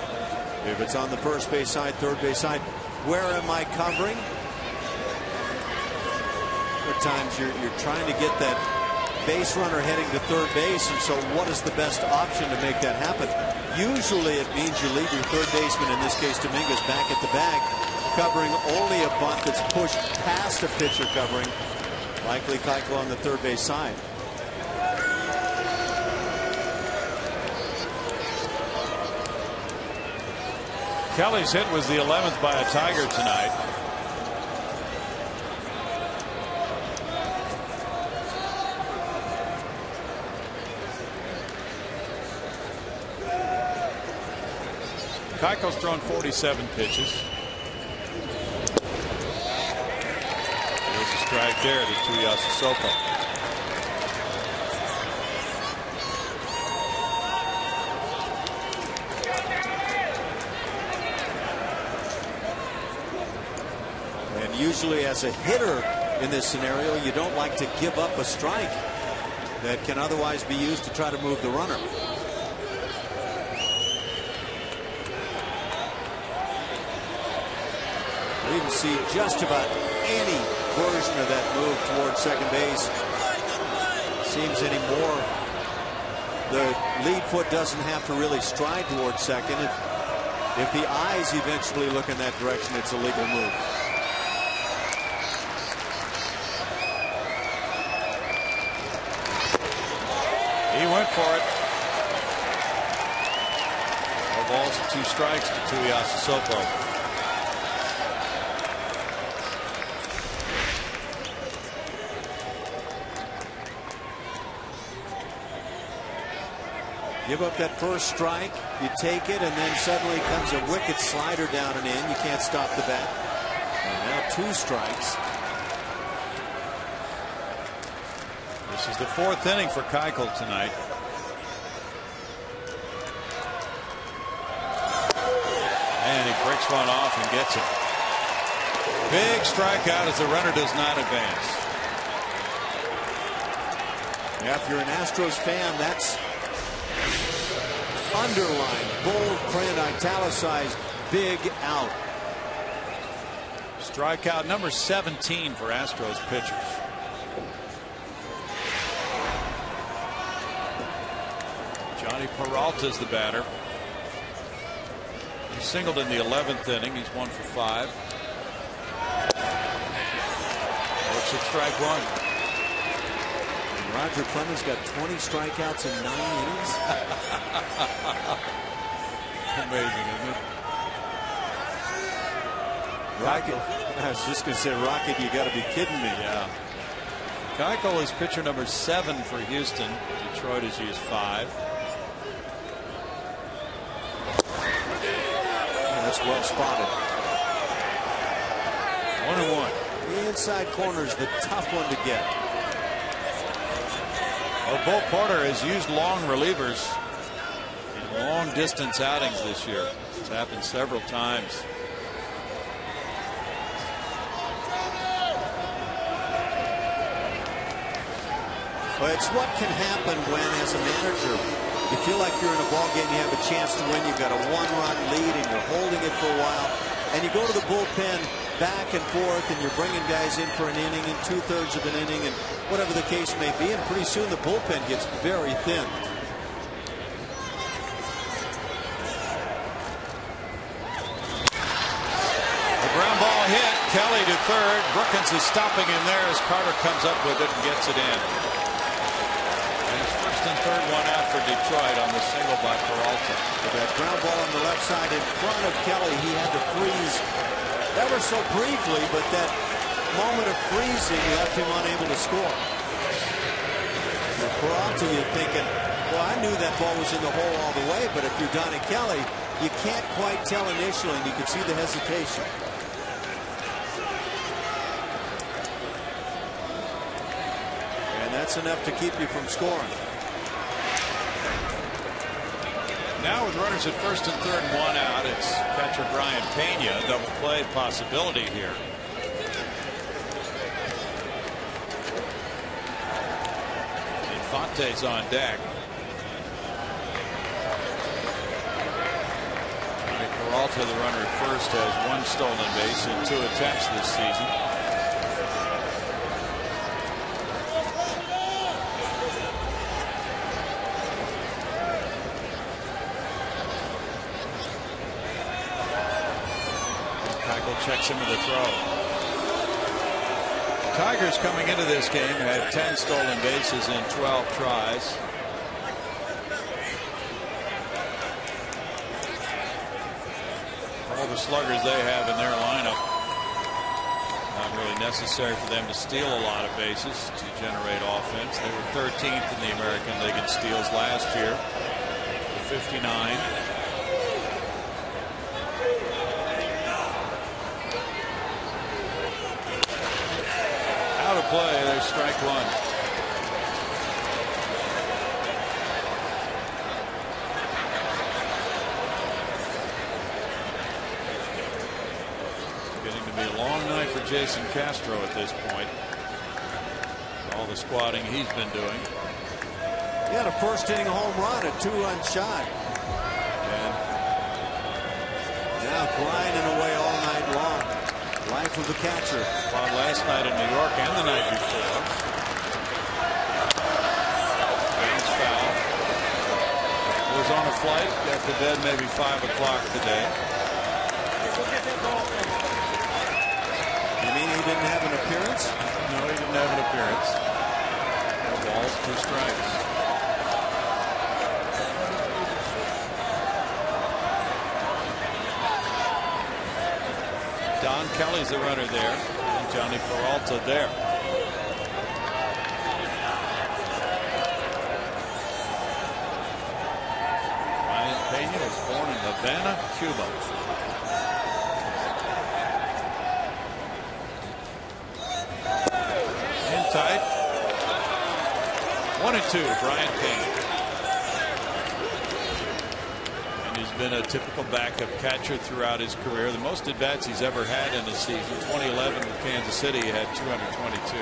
If it's on the first base side, third base side, where am I covering? At times you're trying to get that base runner heading to third base, and so what is the best option to make that happen? Usually it means you leave your third baseman, in this case Dominguez, back at the bag, covering only a bunt that's pushed past a pitcher covering, likely Keuchel on the third base side. Kelly's hit was the 11th by a Tiger tonight. Keuchel's thrown 47 pitches. There's a strike there to Tuiasosopo. And usually as a hitter in this scenario, you don't like to give up a strike that can otherwise be used to try to move the runner. You can see just about any version of that move towards second base. Seems anymore the lead foot doesn't have to really stride towards second. If the eyes eventually look in that direction, it's a legal move. He went for it. 4 balls and 2 strikes to Tuiasosopo. Give up that first strike, you take it, and then suddenly comes a wicked slider down and in. You can't stop the bat. And now 2 strikes. This is the 4th inning for Keuchel tonight. And he breaks one off and gets it. Big strikeout as the runner does not advance. Yeah, if you're an Astros fan, that's underlined, bold print, italicized, big out. Strikeout number 17 for Astros pitchers. Johnny Peralta's the batter. He singled in the 11th inning. He's 1 for 5. Looks at strike 1. Roger Clemens got 20 strikeouts in 9 innings. Amazing, isn't it? Rocket. I was just going to say, Rocket, you got to be kidding me. Yeah. Keuchel is pitcher number 7 for Houston. Detroit has used 5. That's well spotted. 1-1. The inside corner is the tough one to get. Well, Bo Porter has used long relievers in long distance outings this year. It's happened several times. Well, it's what can happen when, as a manager, you feel like you're in a ball game, you have a chance to win, you've got a 1-run lead, and you're holding it for a while, and you go to the bullpen back and forth, and you're bringing guys in for an inning and 2/3 of an inning, and whatever the case may be, and pretty soon the bullpen gets very thin. The ground ball hit. Kelly to third. Brookins is stopping him there as Carter comes up with it and gets it in. And his first and third one out for Detroit on the single by Peralta. With that ground ball on the left side in front of Kelly, he had to freeze ever so briefly, but that moment of freezing left him unable to score. For Peralta, you're thinking, well, I knew that ball was in the hole all the way, but if you're Donnie Kelly, you can't quite tell initially, and you can see the hesitation. And that's enough to keep you from scoring. Now with runners at first and third and one out, it's catcher Brian Pena. Double play possibility here. Infante's on deck. Peralta, the runner at first, has one stolen base in 2 attempts this season. Keuchel checks into the throw. Tigers coming into this game had 10 stolen bases in 12 tries. All the sluggers they have in their lineup, not really necessary for them to steal a lot of bases to generate offense. They were 13th in the American League in steals last year, 59. Out of play, there's strike one. Jason Castro at this point. All the squatting he's been doing. He had a first inning home run, a 2-run shot. And now grinding away all night long. Life of the catcher. On last night in New York and the night before. Bounce foul. Was on a flight. Got to bed maybe 5 o'clock today. You mean he didn't have an appearance? No, he didn't have an appearance. No balls, 2 strikes. Don Kelly's the runner there, and Johnny Peralta there. Brian Pena was born in Havana, Cuba. Tight. 1-2, Brian Pena. And he's been a typical backup catcher throughout his career. The most at-bats he's ever had in a season. 2011 with Kansas City, he had 222.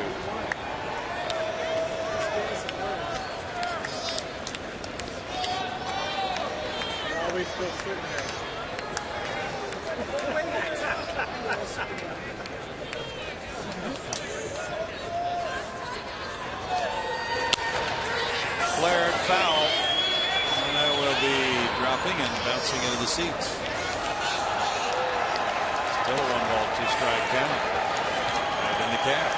Always still sitting there. Flared foul, and that will be dropping and bouncing into the seats. Still 1-ball, 2-strike count. Right in the cap.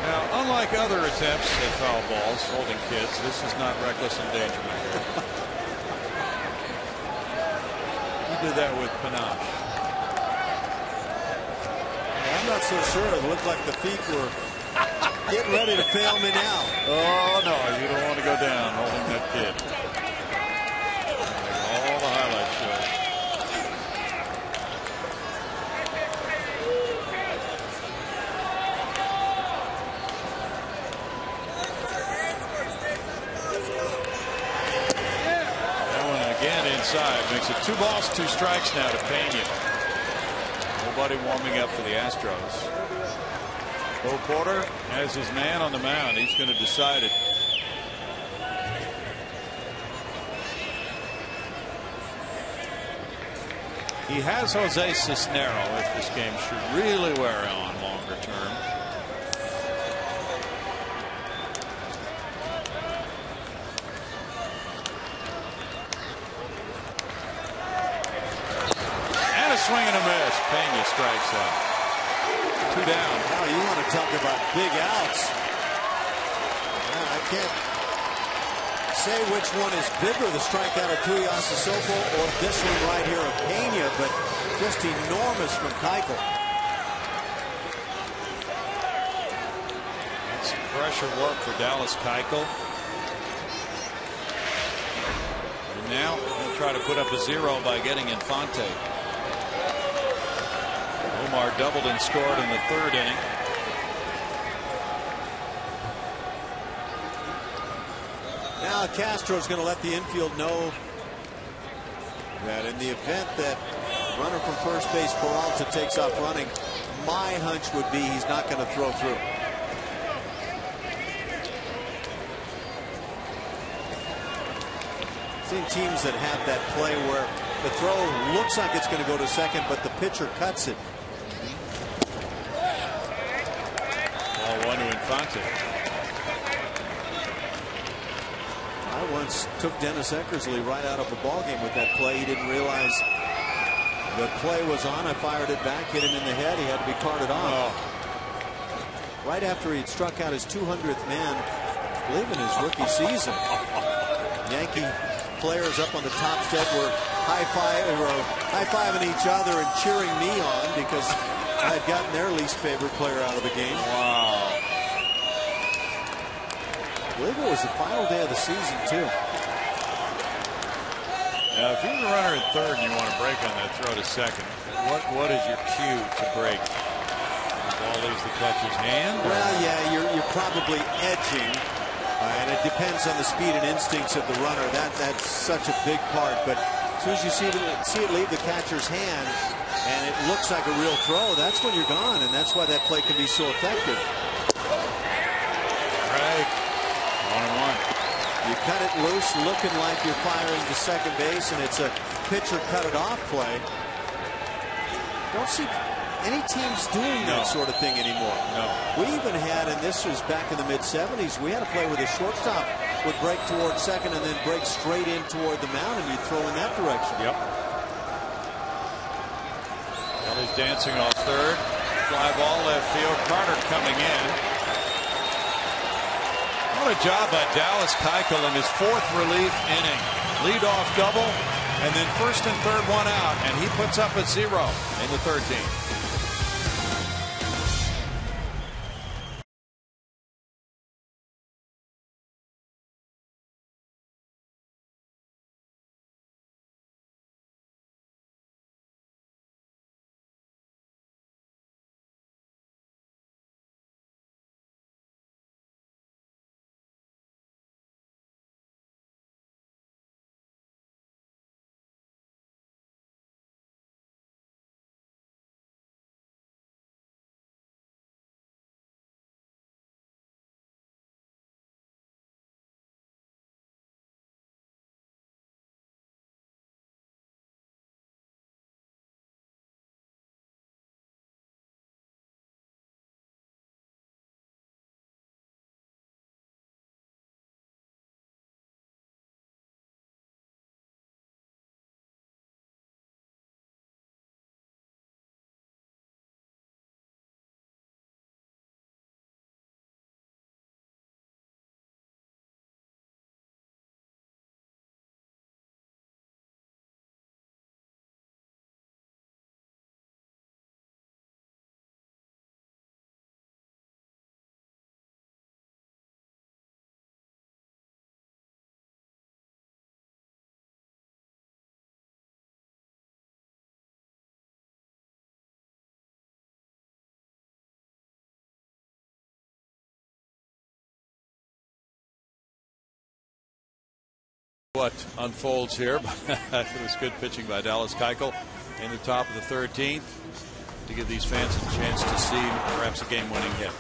Now, unlike other attempts at foul balls, holding kids, this is not reckless endangerment here. He did that with panache. I'm not so sure. It looked like the feet were getting ready to fail me now. Oh, no, you don't want to go down holding that kid. All the highlights show. That one again inside. Makes it 2 balls, 2 strikes now to Pena. Nobody warming up for the Astros. Bo Porter has his man on the mound. He's going to decide it. He has Jose Cisnero if this game should really wear on longer term. Swing and a miss. Pena strikes out. 2 down. Now you want to talk about big outs. I can't say which one is bigger, the strikeout of Tuiasosopo or this one right here of Pena, but just enormous from Keuchel. That's some pressure work for Dallas Keuchel. And now he'll try to put up a 0 by getting Infante. Omar doubled and scored in the 3rd inning. Well, Castro's going to let the infield know that in the event that runner from first base Peralta takes off running, my hunch would be he's not going to throw through. Seen teams that have that play where the throw looks like it's going to go to second, but the pitcher cuts it. Ball one to Infante. I once took Dennis Eckersley right out of a ball game with that play. He didn't realize the play was on. I fired it back, hit him in the head. He had to be carted off. Right after he'd struck out his 200th man, I believe in his rookie season. Yankee players up on the top step were high-fiving each other and cheering me on because I had gotten their least favorite player out of the game. Wow. I believe it was the final day of the season, too. Now, if you're the runner at third and you want to break on that throw to second, what is your cue to break? The ball leaves the catcher's hand? Well, yeah, you're probably edging, and it depends on the speed and instincts of the runner. That's such a big part. But as soon as you see it leave the catcher's hand, and it looks like a real throw, that's when you're gone, and that's why that play can be so effective. Right. 1-1. You cut it loose, looking like you're firing to second base, and it's a pitcher cut it off play. Don't see any teams doing that sort of thing anymore. No. We even had, and this was back in the mid-70s, we had a play where the shortstop would break toward second and then break straight in toward the mound, and you'd throw in that direction. Yep. Well, he's dancing off third. Fly ball left field. Carter coming in. What a job by Dallas Keuchel in his fourth relief inning. Leadoff double, and then first and third one out, and he puts up a 0 in the 13th. What unfolds here, but it was good pitching by Dallas Keuchel in the top of the 13th to give these fans a chance to see perhaps a game-winning hit.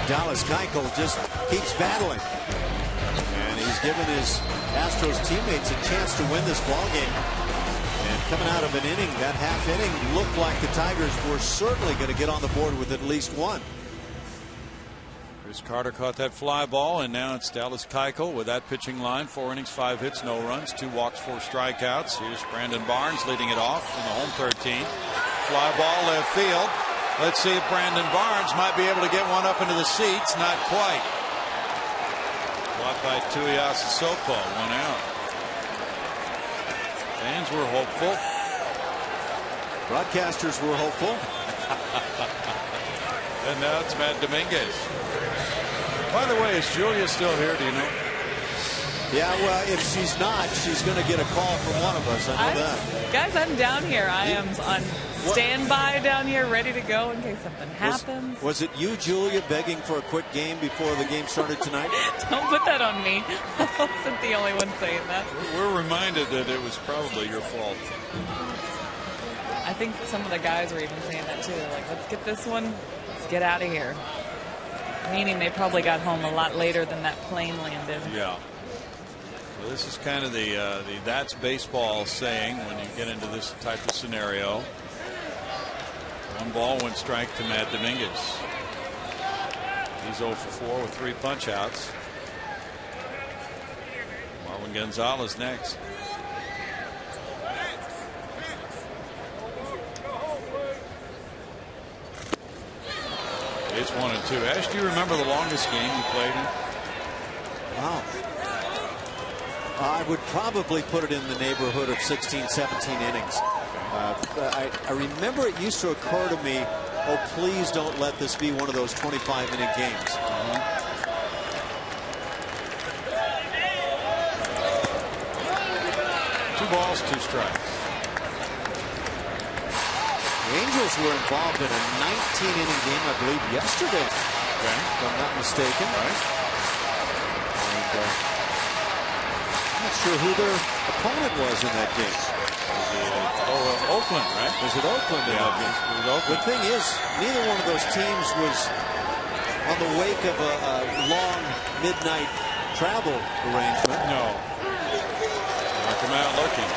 Dallas Keuchel just keeps battling, and he's given his Astros teammates a chance to win this ball game. And coming out of an inning, that half inning looked like the Tigers were certainly going to get on the board with at least one. Chris Carter caught that fly ball, and now it's Dallas Keuchel with that pitching line. 4 innings, 5 hits, no runs, 2 walks, 4 strikeouts. Here's Brandon Barnes leading it off in the home 13. Fly ball left field. Let's see if Brandon Barnes might be able to get one up into the seats. Not quite. Blocked by Tuiasa Sopo. 1 out. Fans were hopeful. Broadcasters were hopeful. And now it's Matt Dominguez. By the way, is Julia still here? Do you know? Yeah, well, if she's not, she's going to get a call from one of us. I know that. Guys, I'm down here. I am on standby down here, ready to go in case something happens. Was it you, Julia, begging for a quick game before the game started tonight? Don't put that on me. I wasn't the only one saying that. We're reminded that it was probably your fault. I think some of the guys were even saying that too. Like, let's get this one. Let's get out of here. Meaning they probably got home a lot later than that plane landed. Yeah. So this is kind of the that's baseball saying when you get into this type of scenario. 1 ball, 1 strike to Matt Dominguez. He's 0 for 4 with 3 punch outs. Marwin Gonzalez next. It's 1 and 2. Ash, do you remember the longest game you played in? Wow. I would probably put it in the neighborhood of 16, 17 innings. I remember it used to occur to me, oh, please don't let this be one of those 25-inning games. 2 balls, 2 strikes. The Angels were involved in a 19-inning game, I believe, yesterday, if I'm not mistaken. Right. And, I'm not sure who their opponent was in that game. Oakland, right? Was it Oakland? Yeah, it was Oakland. The thing is, neither one of those teams was on the wake of a long midnight travel arrangement. No. Knock him out looking.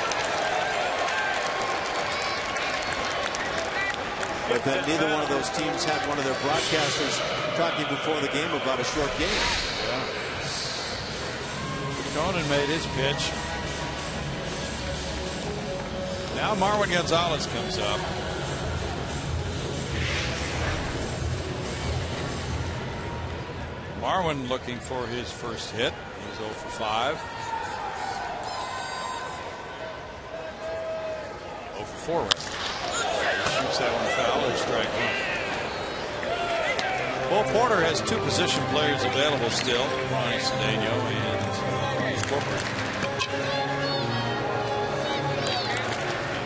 But then neither one of those teams had one of their broadcasters talking before the game about a short game. Yeah. Conan made his pitch. Now Marwin Gonzalez comes up. Marwin looking for his first hit. He's 0 for 5. 0 for 4. Shoots that one foul and strike 1. Well, Porter has 2 position players available still. Ronnie Cedeno and Corcoran.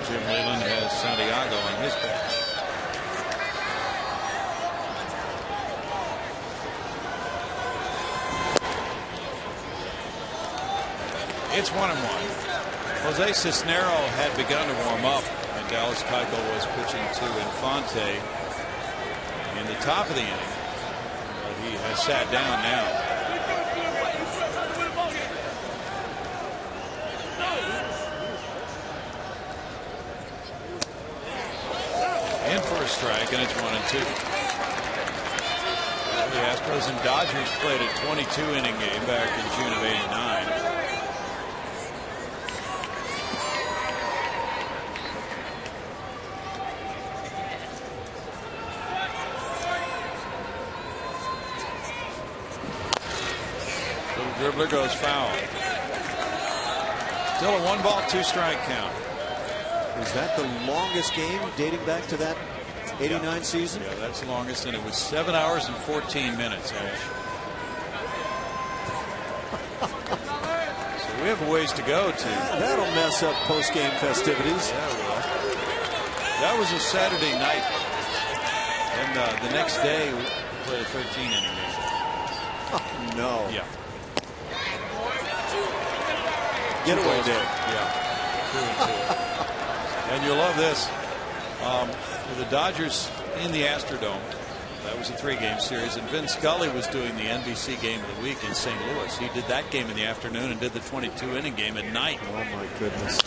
Jim Leland has Santiago on his bench. It's 1-1. Jose Cisnero had begun to warm up, and Dallas Keuchel was pitching to Infante in the top of the inning. But he has sat down now. In for a strike, and it's 1-2. The Astros and Dodgers played a 22-inning game back in June of '89. Dribbler goes foul. Still a 1 ball, 2 strike count. Is that the longest game dating back to that '89 season? Yeah, that's the longest, and it was 7 hours and 14 minutes. Ash. So we have a ways to go to. That'll mess up post-game festivities. Yeah, well, that was a Saturday night, and the next day we played a 13-inning game. Oh, no. Yeah. Getaway day. Yeah. 2-2. And you'll love this. The Dodgers in the Astrodome. That was a 3-game series, and Vin Scully was doing the NBC game of the week in St. Louis. He did that game in the afternoon and did the 22-inning game at night. Oh my goodness.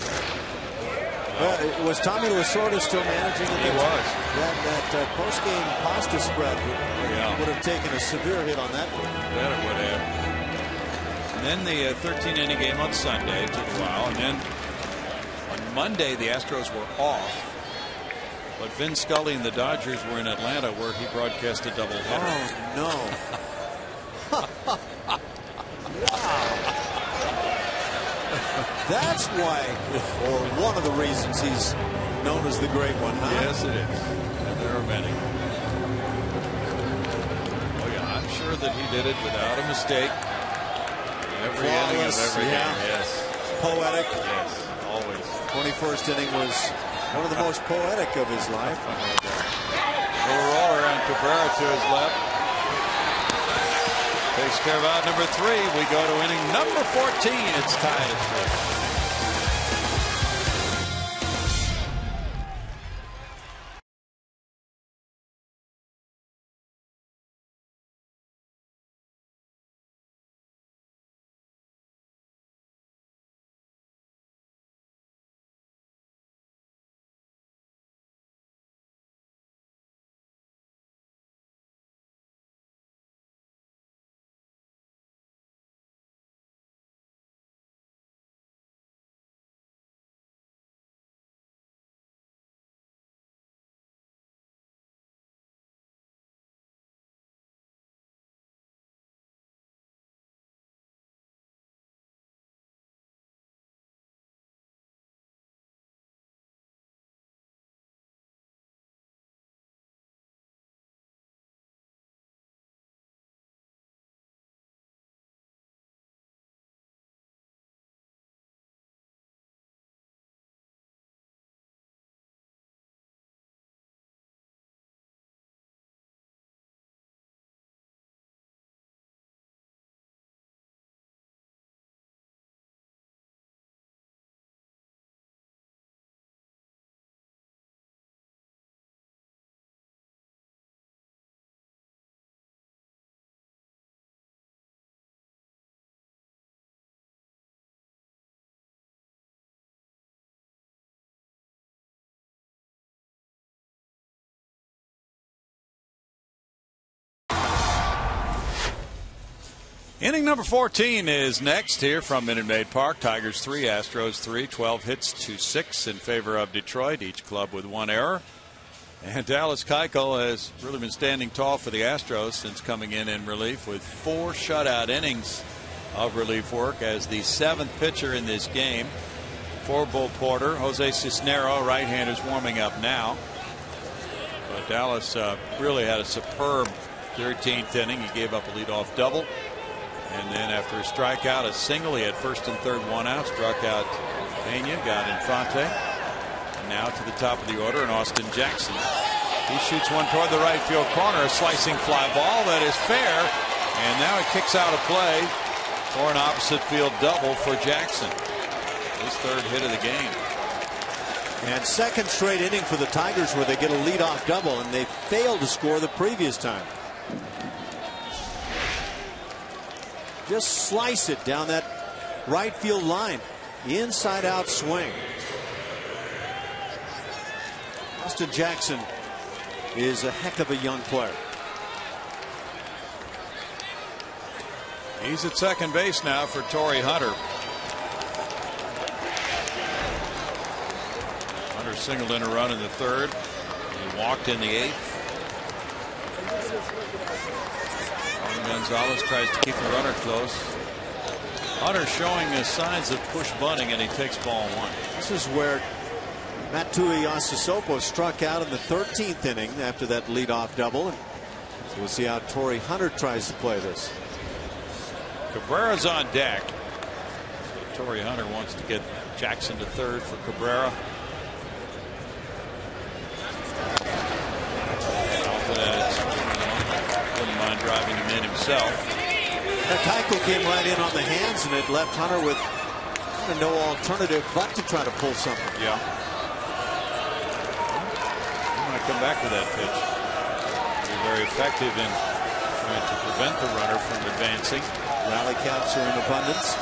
Was Tommy Lasorda still managing it? He was. That post-game pasta spread would have taken a severe hit on that one. That it would have. And then the 13-inning game on Sunday took a while, and then on Monday the Astros were off, but Vin Scully and the Dodgers were in Atlanta, where he broadcast a doubleheader. Oh no! Wow. That's why, or one of the reasons, he's known as the Great One, huh? Yes, it is. And there are many. Oh yeah, I'm sure that he did it without a mistake. Every inning of every game. Yes. Poetic. Yes. Always. 21st inning was one of the most poetic of his life. Little roller and Cabrera to his left. Takes care of out number 3. We go to inning number 14. It's tied at 3. Inning number 14 is next here from Minute Maid Park. Tigers 3, Astros 3, 12 hits to 6 in favor of Detroit, each club with 1 error. And Dallas Keuchel has really been standing tall for the Astros since coming in relief with 4 shutout innings of relief work as the 7th pitcher in this game for Bull Porter. Jose Cisnero, right-handers, warming up now. But Dallas really had a superb 13th inning. He gave up a leadoff double. And then after a strikeout, a single, he had first and third 1 out, struck out Pena, got Infante. And now to the top of the order, and Austin Jackson. He shoots one toward the right field corner, a slicing fly ball that is fair. And now it kicks out of play for an opposite field double for Jackson. His 3rd hit of the game. And 2nd straight inning for the Tigers where they get a leadoff double, and they failed to score the previous time. Just slice it down that right field line. Inside out swing. Austin Jackson is a heck of a young player. He's at second base now for Torrey Hunter. Hunter singled in a run in the 3rd. He walked in the 8th. Gonzalez tries to keep the runner close. Hunter showing signs of push bunting, and he takes ball 1. This is where Matui Yasusopo struck out in the 13th inning after that leadoff double. So we'll see how Torrey Hunter tries to play this. Cabrera's on deck. So Torrey Hunter wants to get Jackson to 3rd for Cabrera. Wouldn't mind driving him in himself. Keuchel came right in on the hands, and it left Hunter with kind of no alternative but to try to pull something. Yeah. He might come back with that pitch. Be very effective in trying to prevent the runner from advancing. Rally caps are in abundance.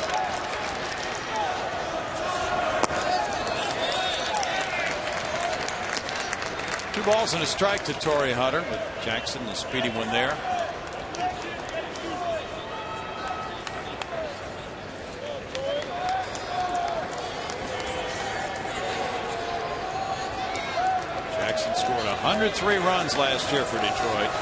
Two balls and a strike to Torrey Hunter, with Jackson, the speedy one there. Jackson scored 103 runs last year for Detroit.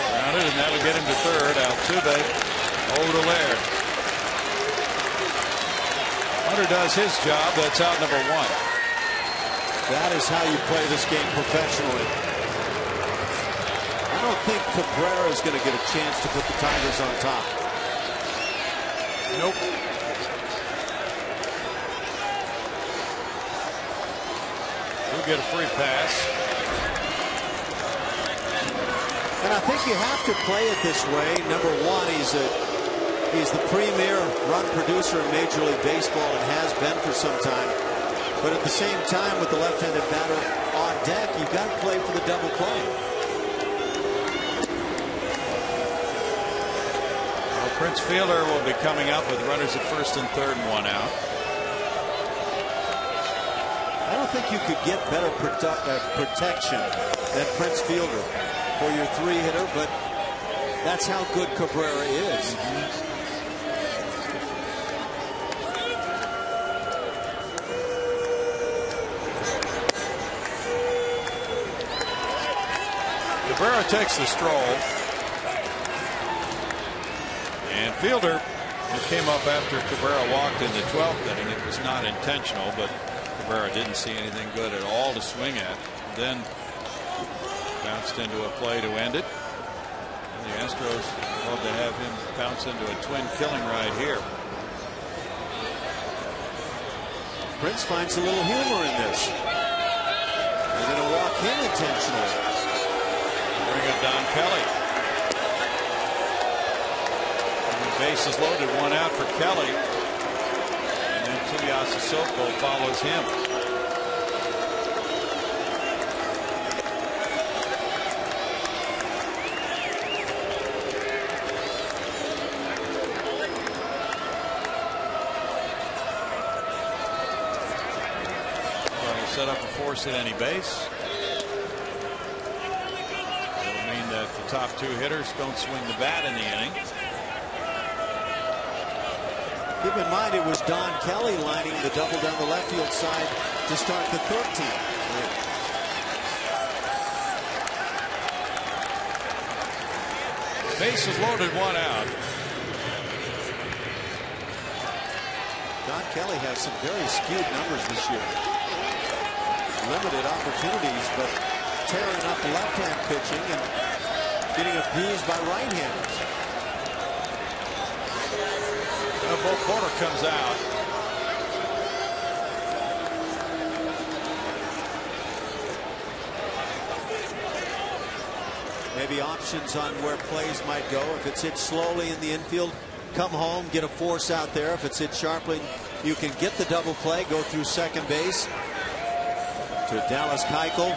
Grounded, and that'll get him to 3rd. Altuve over to Laird. Hunter does his job. That's out number 1. That is how you play this game professionally. don't think Cabrera is going to get a chance to put the Tigers on top. Nope. We'll get a free pass. And I think you have to play it this way. Number one, he's the premier run producer in Major League Baseball and has been for some time. But at the same time, with the left-handed batter on deck, you've got to play for the double play. Well, Prince Fielder will be coming up with runners at first and third and one out. I don't think you could get better protection than Prince Fielder for your three-hitter, but that's how good Cabrera is. Cabrera takes the stroll. And Fielder, who came up after Cabrera walked in the 12th inning, it was not intentional, but Cabrera didn't see anything good at all to swing at. Then bounced into a play to end it. And the Astros love to have him bounce into a twin killing right here. Prince finds a little humor in this. They're going to walk him intentionally. Bring up Don Kelly. And the base is loaded, one out for Kelly. And then Tuiasa Soko follows him. Well, he'll set up a force at any base. That the top two hitters don't swing the bat in the inning. Keep in mind it was Don Kelly lining the double down the left field side to start the 13th. Base is loaded, one out. Don Kelly has some very skewed numbers this year. Limited opportunities, but tearing up left-hand pitching and getting abused by right-handers. Bo Porter comes out. Maybe options on where plays might go. If it's hit slowly in the infield, come home, get a force out there. If it's hit sharply, you can get the double play, go through second base to Dallas Keuchel.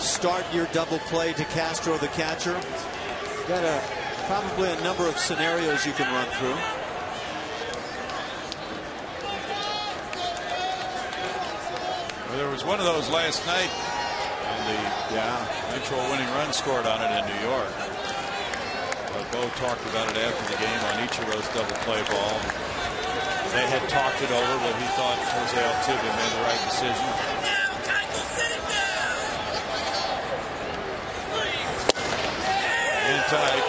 Start your double play to Castro, the catcher. Got probably a number of scenarios you can run through. Well, there was one of those last night, and the eventual winning run scored on it in New York. Bo talked about it after the game on Ichiro's double play ball. They had talked it over, but he thought Jose Altuve made the right decision. In tight.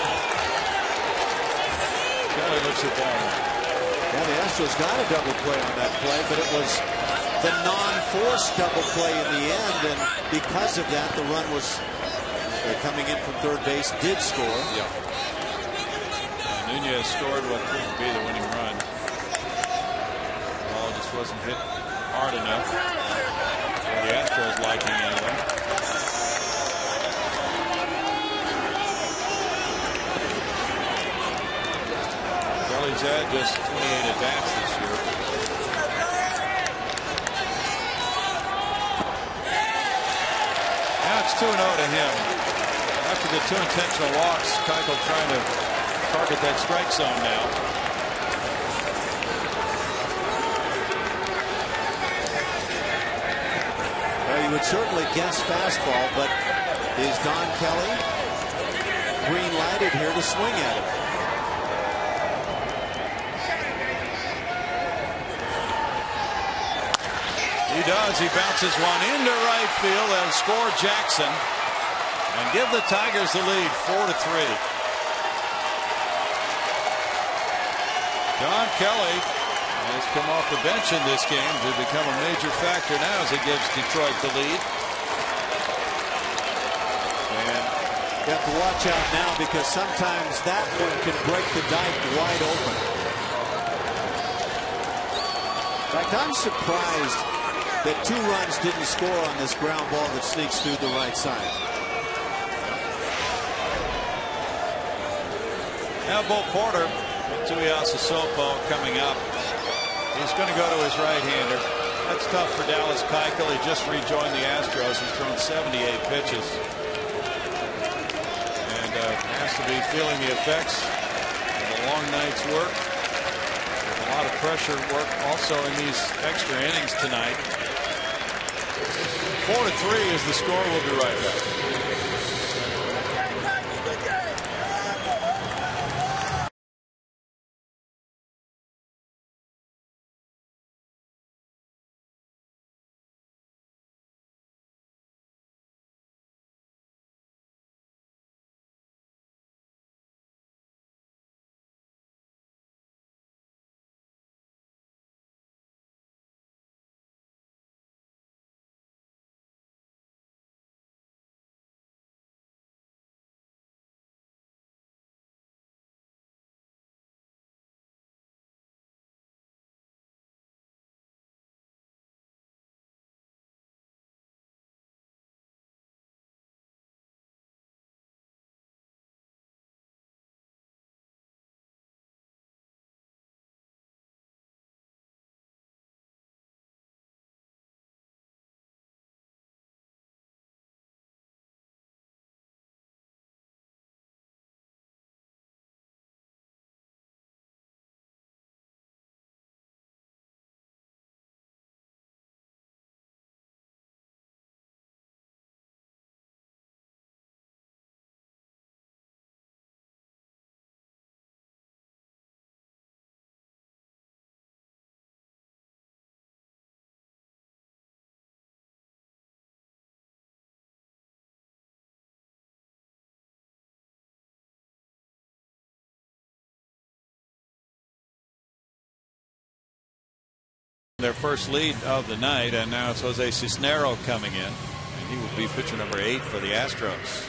Kelly looks at that. Yeah, the Astros got a double play on that play, but it was the non-forced double play in the end, and because of that, the run was coming in from third base, did score. Yeah. Nunez scored what could be the winning run. The ball just wasn't hit hard enough for the Astros liking anyway. Kelly's had just 28 at-bats this year. Now it's 2-0 to him. After the two intentional walks, Keuchel trying to target that strike zone now. Well, you would certainly guess fastball, but is Don Kelly green lighted here to swing at it? He does. He bounces one into right field and score Jackson and give the Tigers the lead 4-3. Don Kelly has come off the bench in this game to become a major factor now as he gives Detroit the lead. And You have to watch out now because sometimes that one can break the dike wide open. In fact, I'm surprised that 2 runs didn't score on this ground ball that sneaks through the right side. Now Bo Porter, Tuiasa Sopo coming up. He's going to go to his right-hander. That's tough for Dallas Keuchel. He just rejoined the Astros. He's thrown 78 pitches. Has to be feeling the effects of a long night's work. With a lot of pressure work also in these extra innings tonight. 4-3 is the score. We'll be right back. Their first lead of the night, and now it's Jose Cisnero coming in, and he will be pitcher number 8 for the Astros.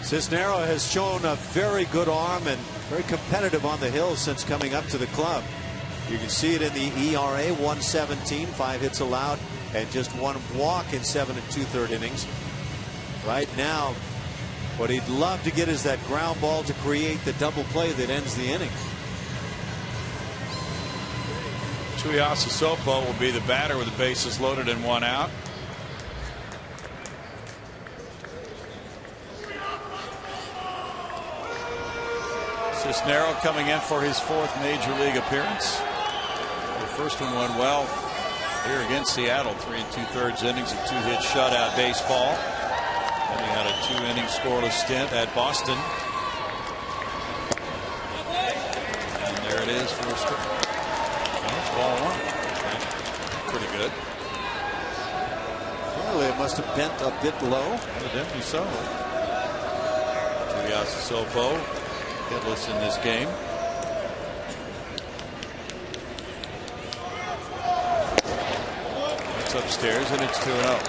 Cisnero has shown a very good arm and very competitive on the hill since coming up to the club. You can see it in the ERA, 117, 5 hits allowed, and just 1 walk in 7 2/3 innings. Right now, what he'd love to get is that ground ball to create the double play that ends the inning. Tuiasa Sopo will be the batter with the bases loaded and 1 out. Cisnero coming in for his 4th major league appearance. The first one went well here against Seattle, 3 2/3 innings of 2-hit shutout baseball. Then he had a 2-inning scoreless stint at Boston. And there it is for a strike. Ball 1. Pretty good. Apparently it must have bent a bit low. Evidently so. Tuiasa Sopo hitless in this game. It's upstairs and it's 2-0.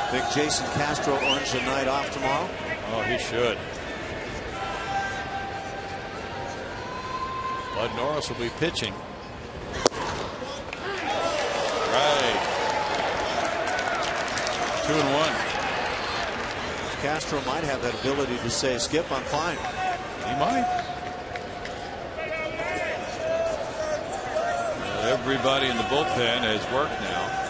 Think Jason Castro earns a night off tomorrow? Oh, he should. Bud Norris will be pitching. Right. 2-1. Castro might have that ability to say, Skip, I'm fine. He might. Well, everybody in the bullpen has worked now.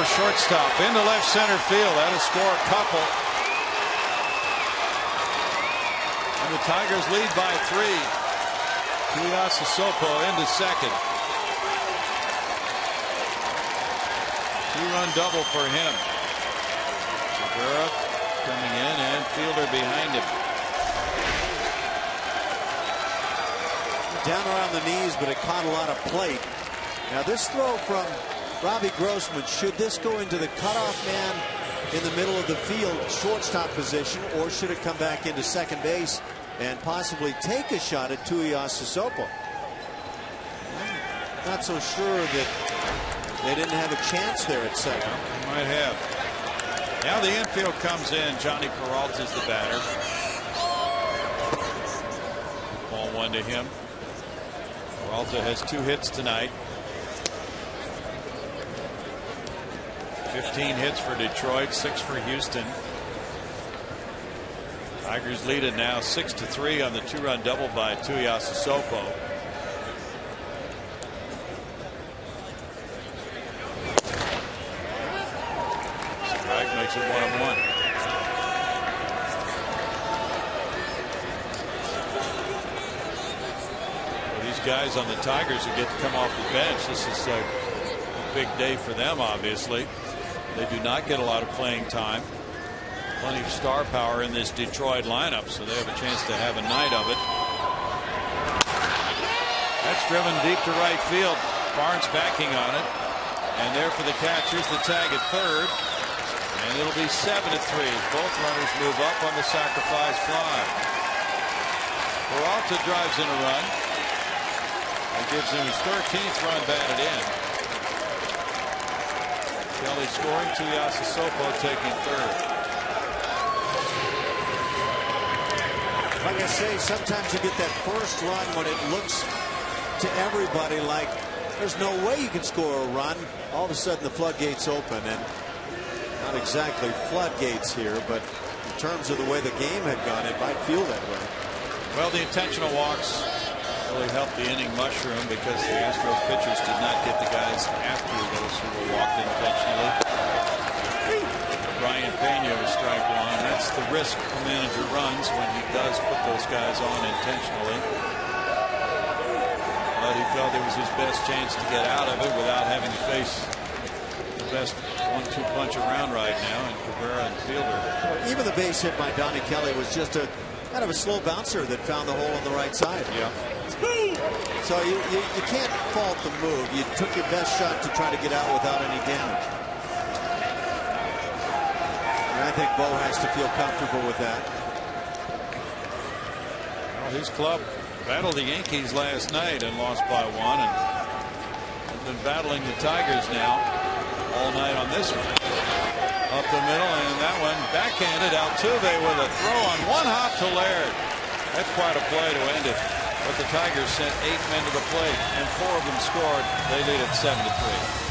Shortstop into left center field. That'll score a couple. And the Tigers lead by 3. Tuiasa Sopo into second. 2-run double for him. Segura coming in and fielder behind him. down around the knees, but it caught a lot of plate. Now this throw from Robbie Grossman, should this go into the cutoff man in the middle of the field, shortstop position, or should it come back into second base and possibly take a shot at Tuiasosopo? I'm not so sure that they didn't have a chance there at second. They might have. Now the infield comes in. Johnny Peralta's the batter. Ball 1 to him. Peralta has 2 hits tonight. 15 hits for Detroit, 6 for Houston. Tigers lead it now 6-3 on the 2-run double by Tuiasosopo. Strike makes it 1-1. These guys on the Tigers who get to come off the bench, this is a big day for them, obviously. They do not get a lot of playing time. Plenty of star power in this Detroit lineup, so they have a chance to have a night of it. That's driven deep to right field. Barnes backing on it. And there for the catch. Here's the tag at third. And it'll be 7-3 as both runners move up on the sacrifice fly. Peralta drives in a run. That gives him his 13th run batted in. Kelly scoring, Tuiasosopo taking third. Like I say, sometimes you get that first run when it looks to everybody like there's no way you can score a run. All of a sudden the floodgates open, and not exactly floodgates here, but in terms of the way the game had gone, it might feel that way. Well, the intentional walks really helped the inning mushroom because the Astros pitchers did not get the guys after those who were walked intentionally. Brian Pena was strike 1. That's the risk the manager runs when he does put those guys on intentionally. But he felt it was his best chance to get out of it without having to face the best 1-2 punch around right now in Cabrera and Fielder. Even the base hit by Donnie Kelly was just a kind of a slow bouncer that found the hole on the right side. Yeah. So you can't fault the move. You took your best shot to try to get out without any damage. And I think Bo has to feel comfortable with that. Well, his club battled the Yankees last night and lost by 1, and has been battling the Tigers now all night on this one. Up the middle, and that one backhanded. Altuve with a throw on 1 hop to Laird. That's quite a play to end it. But the Tigers sent 8 men to the plate, and 4 of them scored. They lead at 7-3.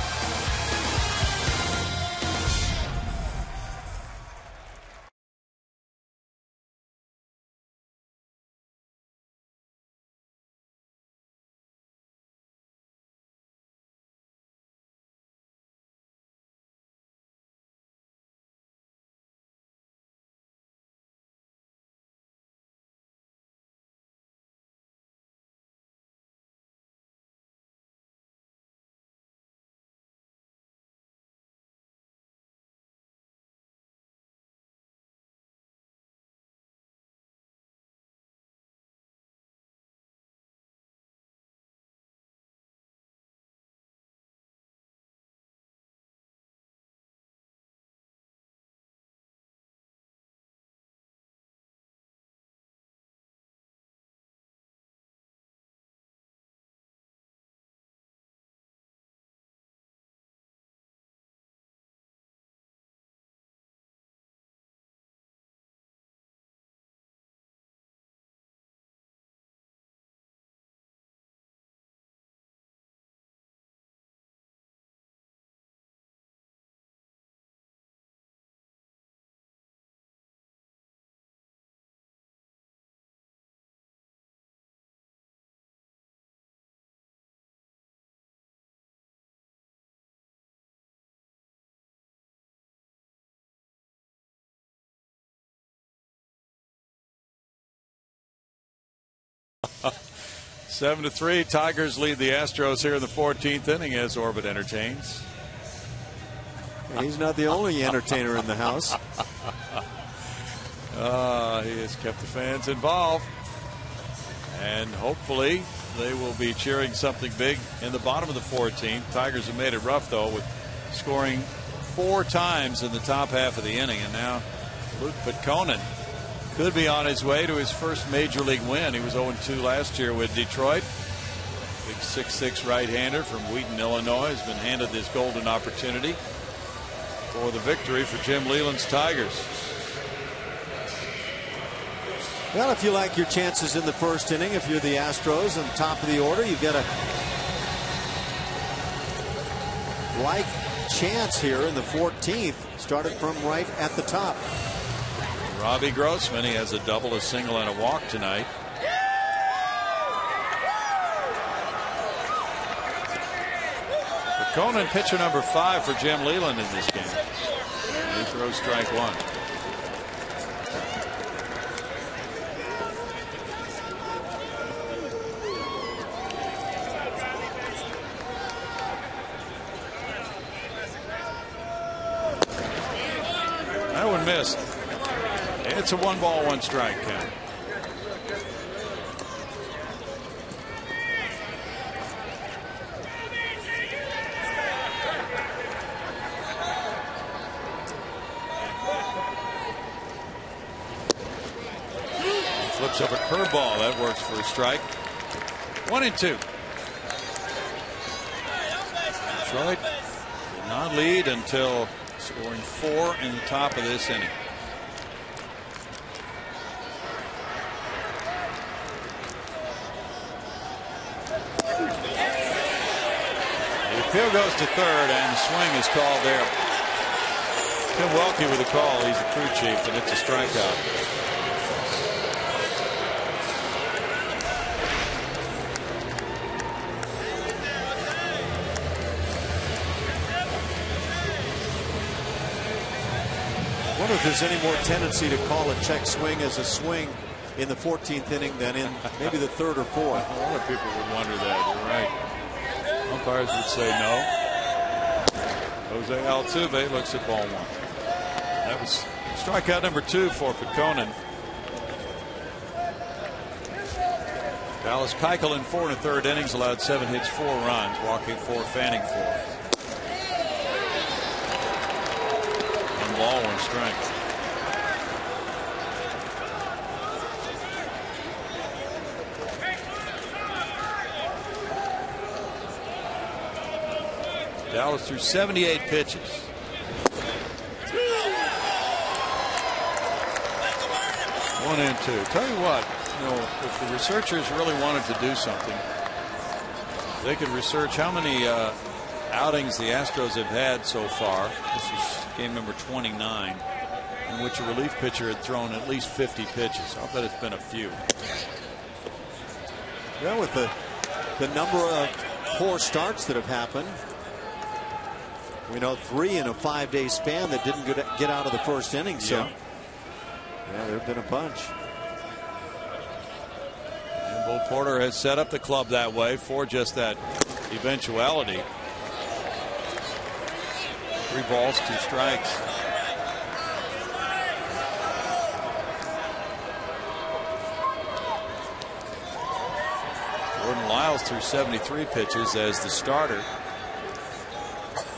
Seven to 3. Tigers lead the Astros here in the 14th inning as Orbit entertains. He's not the only entertainer in the house. He has kept the fans involved. And hopefully they will be cheering something big in the bottom of the 14th. Tigers have made it rough, though, with scoring 4 times in the top half of the inning. And now Luke Pitkonen could be on his way to his first major league win. He was 0-2 last year with Detroit. Big 6'6" right-hander from Wheaton, Illinois, has been handed this golden opportunity for the victory for Jim Leyland's Tigers. Well, if you like your chances in the first inning, if you're the Astros on top of the order, you've got a like chance here in the 14th. Started from right at the top. Robbie Grossman, he has a double, a single, and a walk tonight. Conan, pitcher number 5 for Jim Leyland in this game. He throws strike 1. That one missed. It's a 1-ball, 1-strike count. Flips up a curveball. That works for a strike. 1-2. Detroit did not lead until scoring 4 in the top of this inning. The appeal goes to third, and the swing is called there. Tim Welke with the call. He's the crew chief, and it's a strikeout. I wonder if there's any more tendency to call a check swing as a swing in the 14th inning than in maybe the 3rd or 4th. A lot of people would wonder that. You're right. Umpires would say no. Jose Altuve looks at ball 1. That was strikeout number 2 for Pitkonen. Dallas Keuchel in 4 1/3 innings allowed 7 hits, 4 runs, walking 4, fanning 4. 1 ball, 1 strike. Dallas threw 78 pitches. 1-2. Tell you what, if the researchers really wanted to do something, they could research how many outings the Astros have had so far. This is game number 29, in which a relief pitcher had thrown at least 50 pitches. I'll bet it's been a few. Well, with the number of poor starts that have happened, we know 3 in a 5-day span that didn't get out of the first inning. So, yeah, there have been a bunch. And Bull Porter has set up the club that way for just that eventuality. 3 balls, 2 strikes. Jordan Lyles threw 73 pitches as the starter.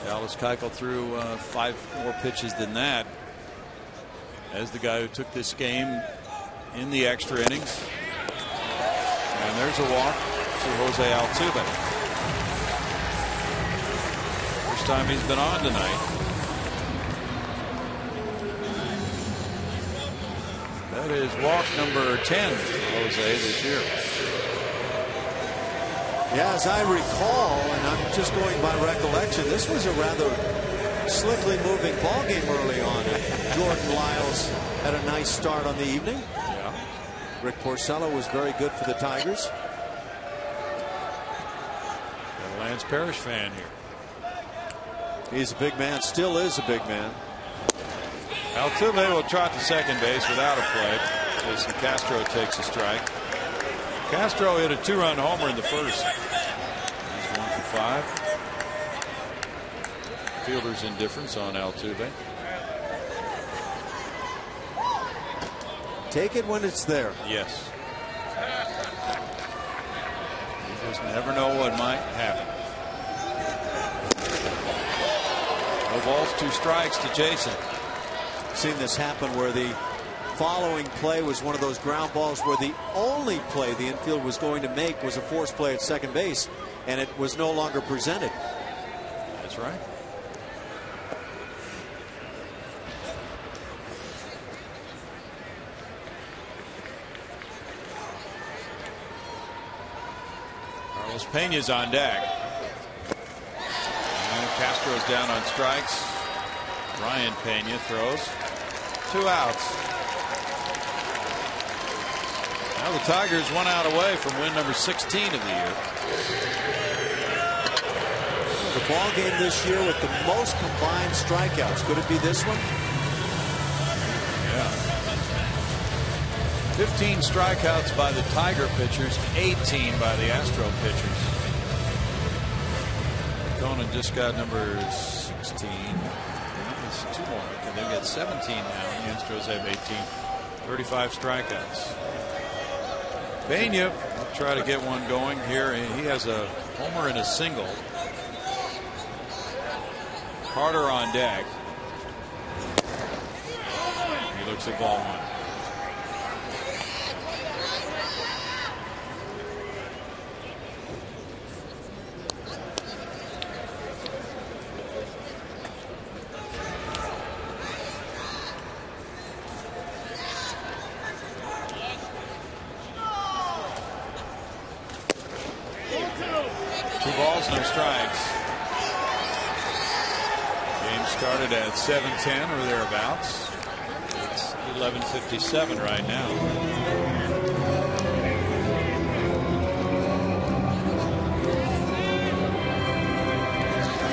Dallas Keuchel threw 5 more pitches than that as the guy who took this game in the extra innings. And there's a walk to Jose Altuve. First time he's been on tonight. That is walk number 10 for Jose this year. Yeah, as I recall, and I'm just going by recollection, this was a rather slickly moving ball game early on. Jordan Lyles had a nice start on the evening. Yeah. Rick Porcello was very good for the Tigers. Got a Lance Parrish fan here. He's a big man, still is a big man. Altuve will trot to second base without a play as Castro takes a strike. Castro hit a 2-run homer in the first. He's 1 for 5. Fielder's indifference on Altuve. Take it when it's there. Yes. Just never know what might happen. No balls, 2 strikes to Jason. I've seen this happen where the following play was one of those ground balls where the only play the infield was going to make was a force play at second base, and it was no longer presented. That's right. Carlos Pena's on deck. And Castro's down on strikes. Ryan Pena throws. 2 outs. Now the Tigers 1 out away from win number 16 of the year. The ball game this year with the most combined strikeouts. Could it be this one? Yeah. 15 strikeouts by the Tiger pitchers, 18 by the Astro pitchers. Conan just got number 16. It's 2 more. Okay, they've got 17 now. The Astros have 18. 35 strikeouts. Pena will try to get one going here. He has a homer and a single. Carter on deck. He looks at ball 1. No strikes. Game started at 7:10 or thereabouts. It's 11:57 right now.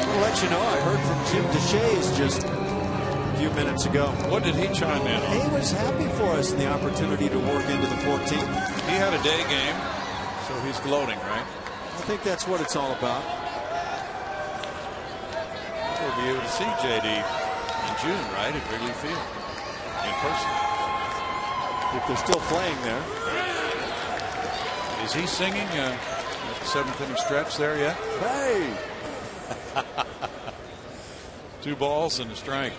I'll let you know, I heard from Jim DeShays just a few minutes ago. What did he chime in on? He was happy for us in the opportunity to work into the 14th. He had a day game, so he's gloating, right? I think that's what it's all about. We'll be able to see JD in June, right, at Wrigley Field in person. If they're still playing there. Is he singing at the 7th inning stretch there yet? Hey! 2 balls and a strike.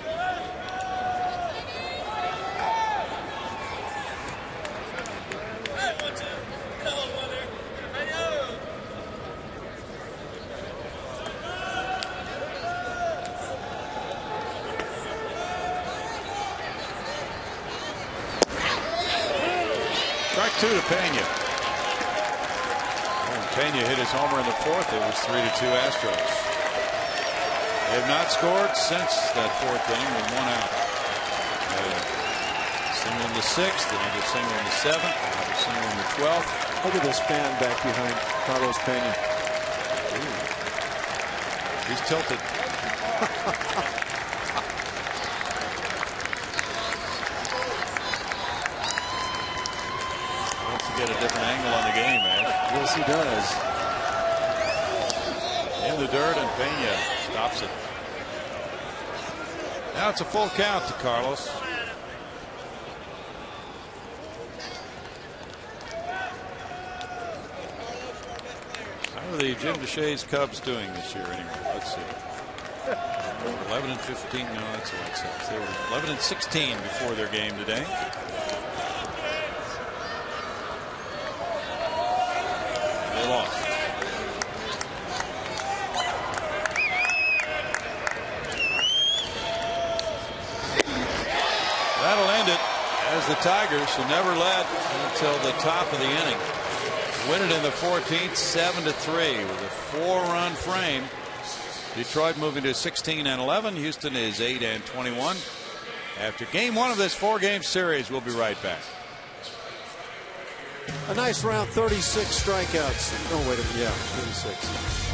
Strike 2 to Pena. When Pena hit his homer in the 4th, it was 3-2 Astros. They have not scored since that 4th inning with 1 out. Single in the 6th, then he gets single in the 7th, another single in the 12th. Look at this fan back behind Carlos Pena. Ooh. He's tilted. Get a different angle on the game, man. Yes, he does. In the dirt, and Pena stops it. Now it's a full count to Carlos. How are the Jim DeShays Cubs doing this year anyway? Let's see. 11-15. No, that's what it says. They were 11-16 before their game today. They lost. That'll end it, as the Tigers, who never led until the top of the inning, win it in the 14th, 7-3 with a 4-run frame. Detroit moving to 16-11. Houston is 8-21. After game 1 of this 4-game series, we'll be right back. A nice round, 36 strikeouts. Oh, wait a minute. Yeah, 36.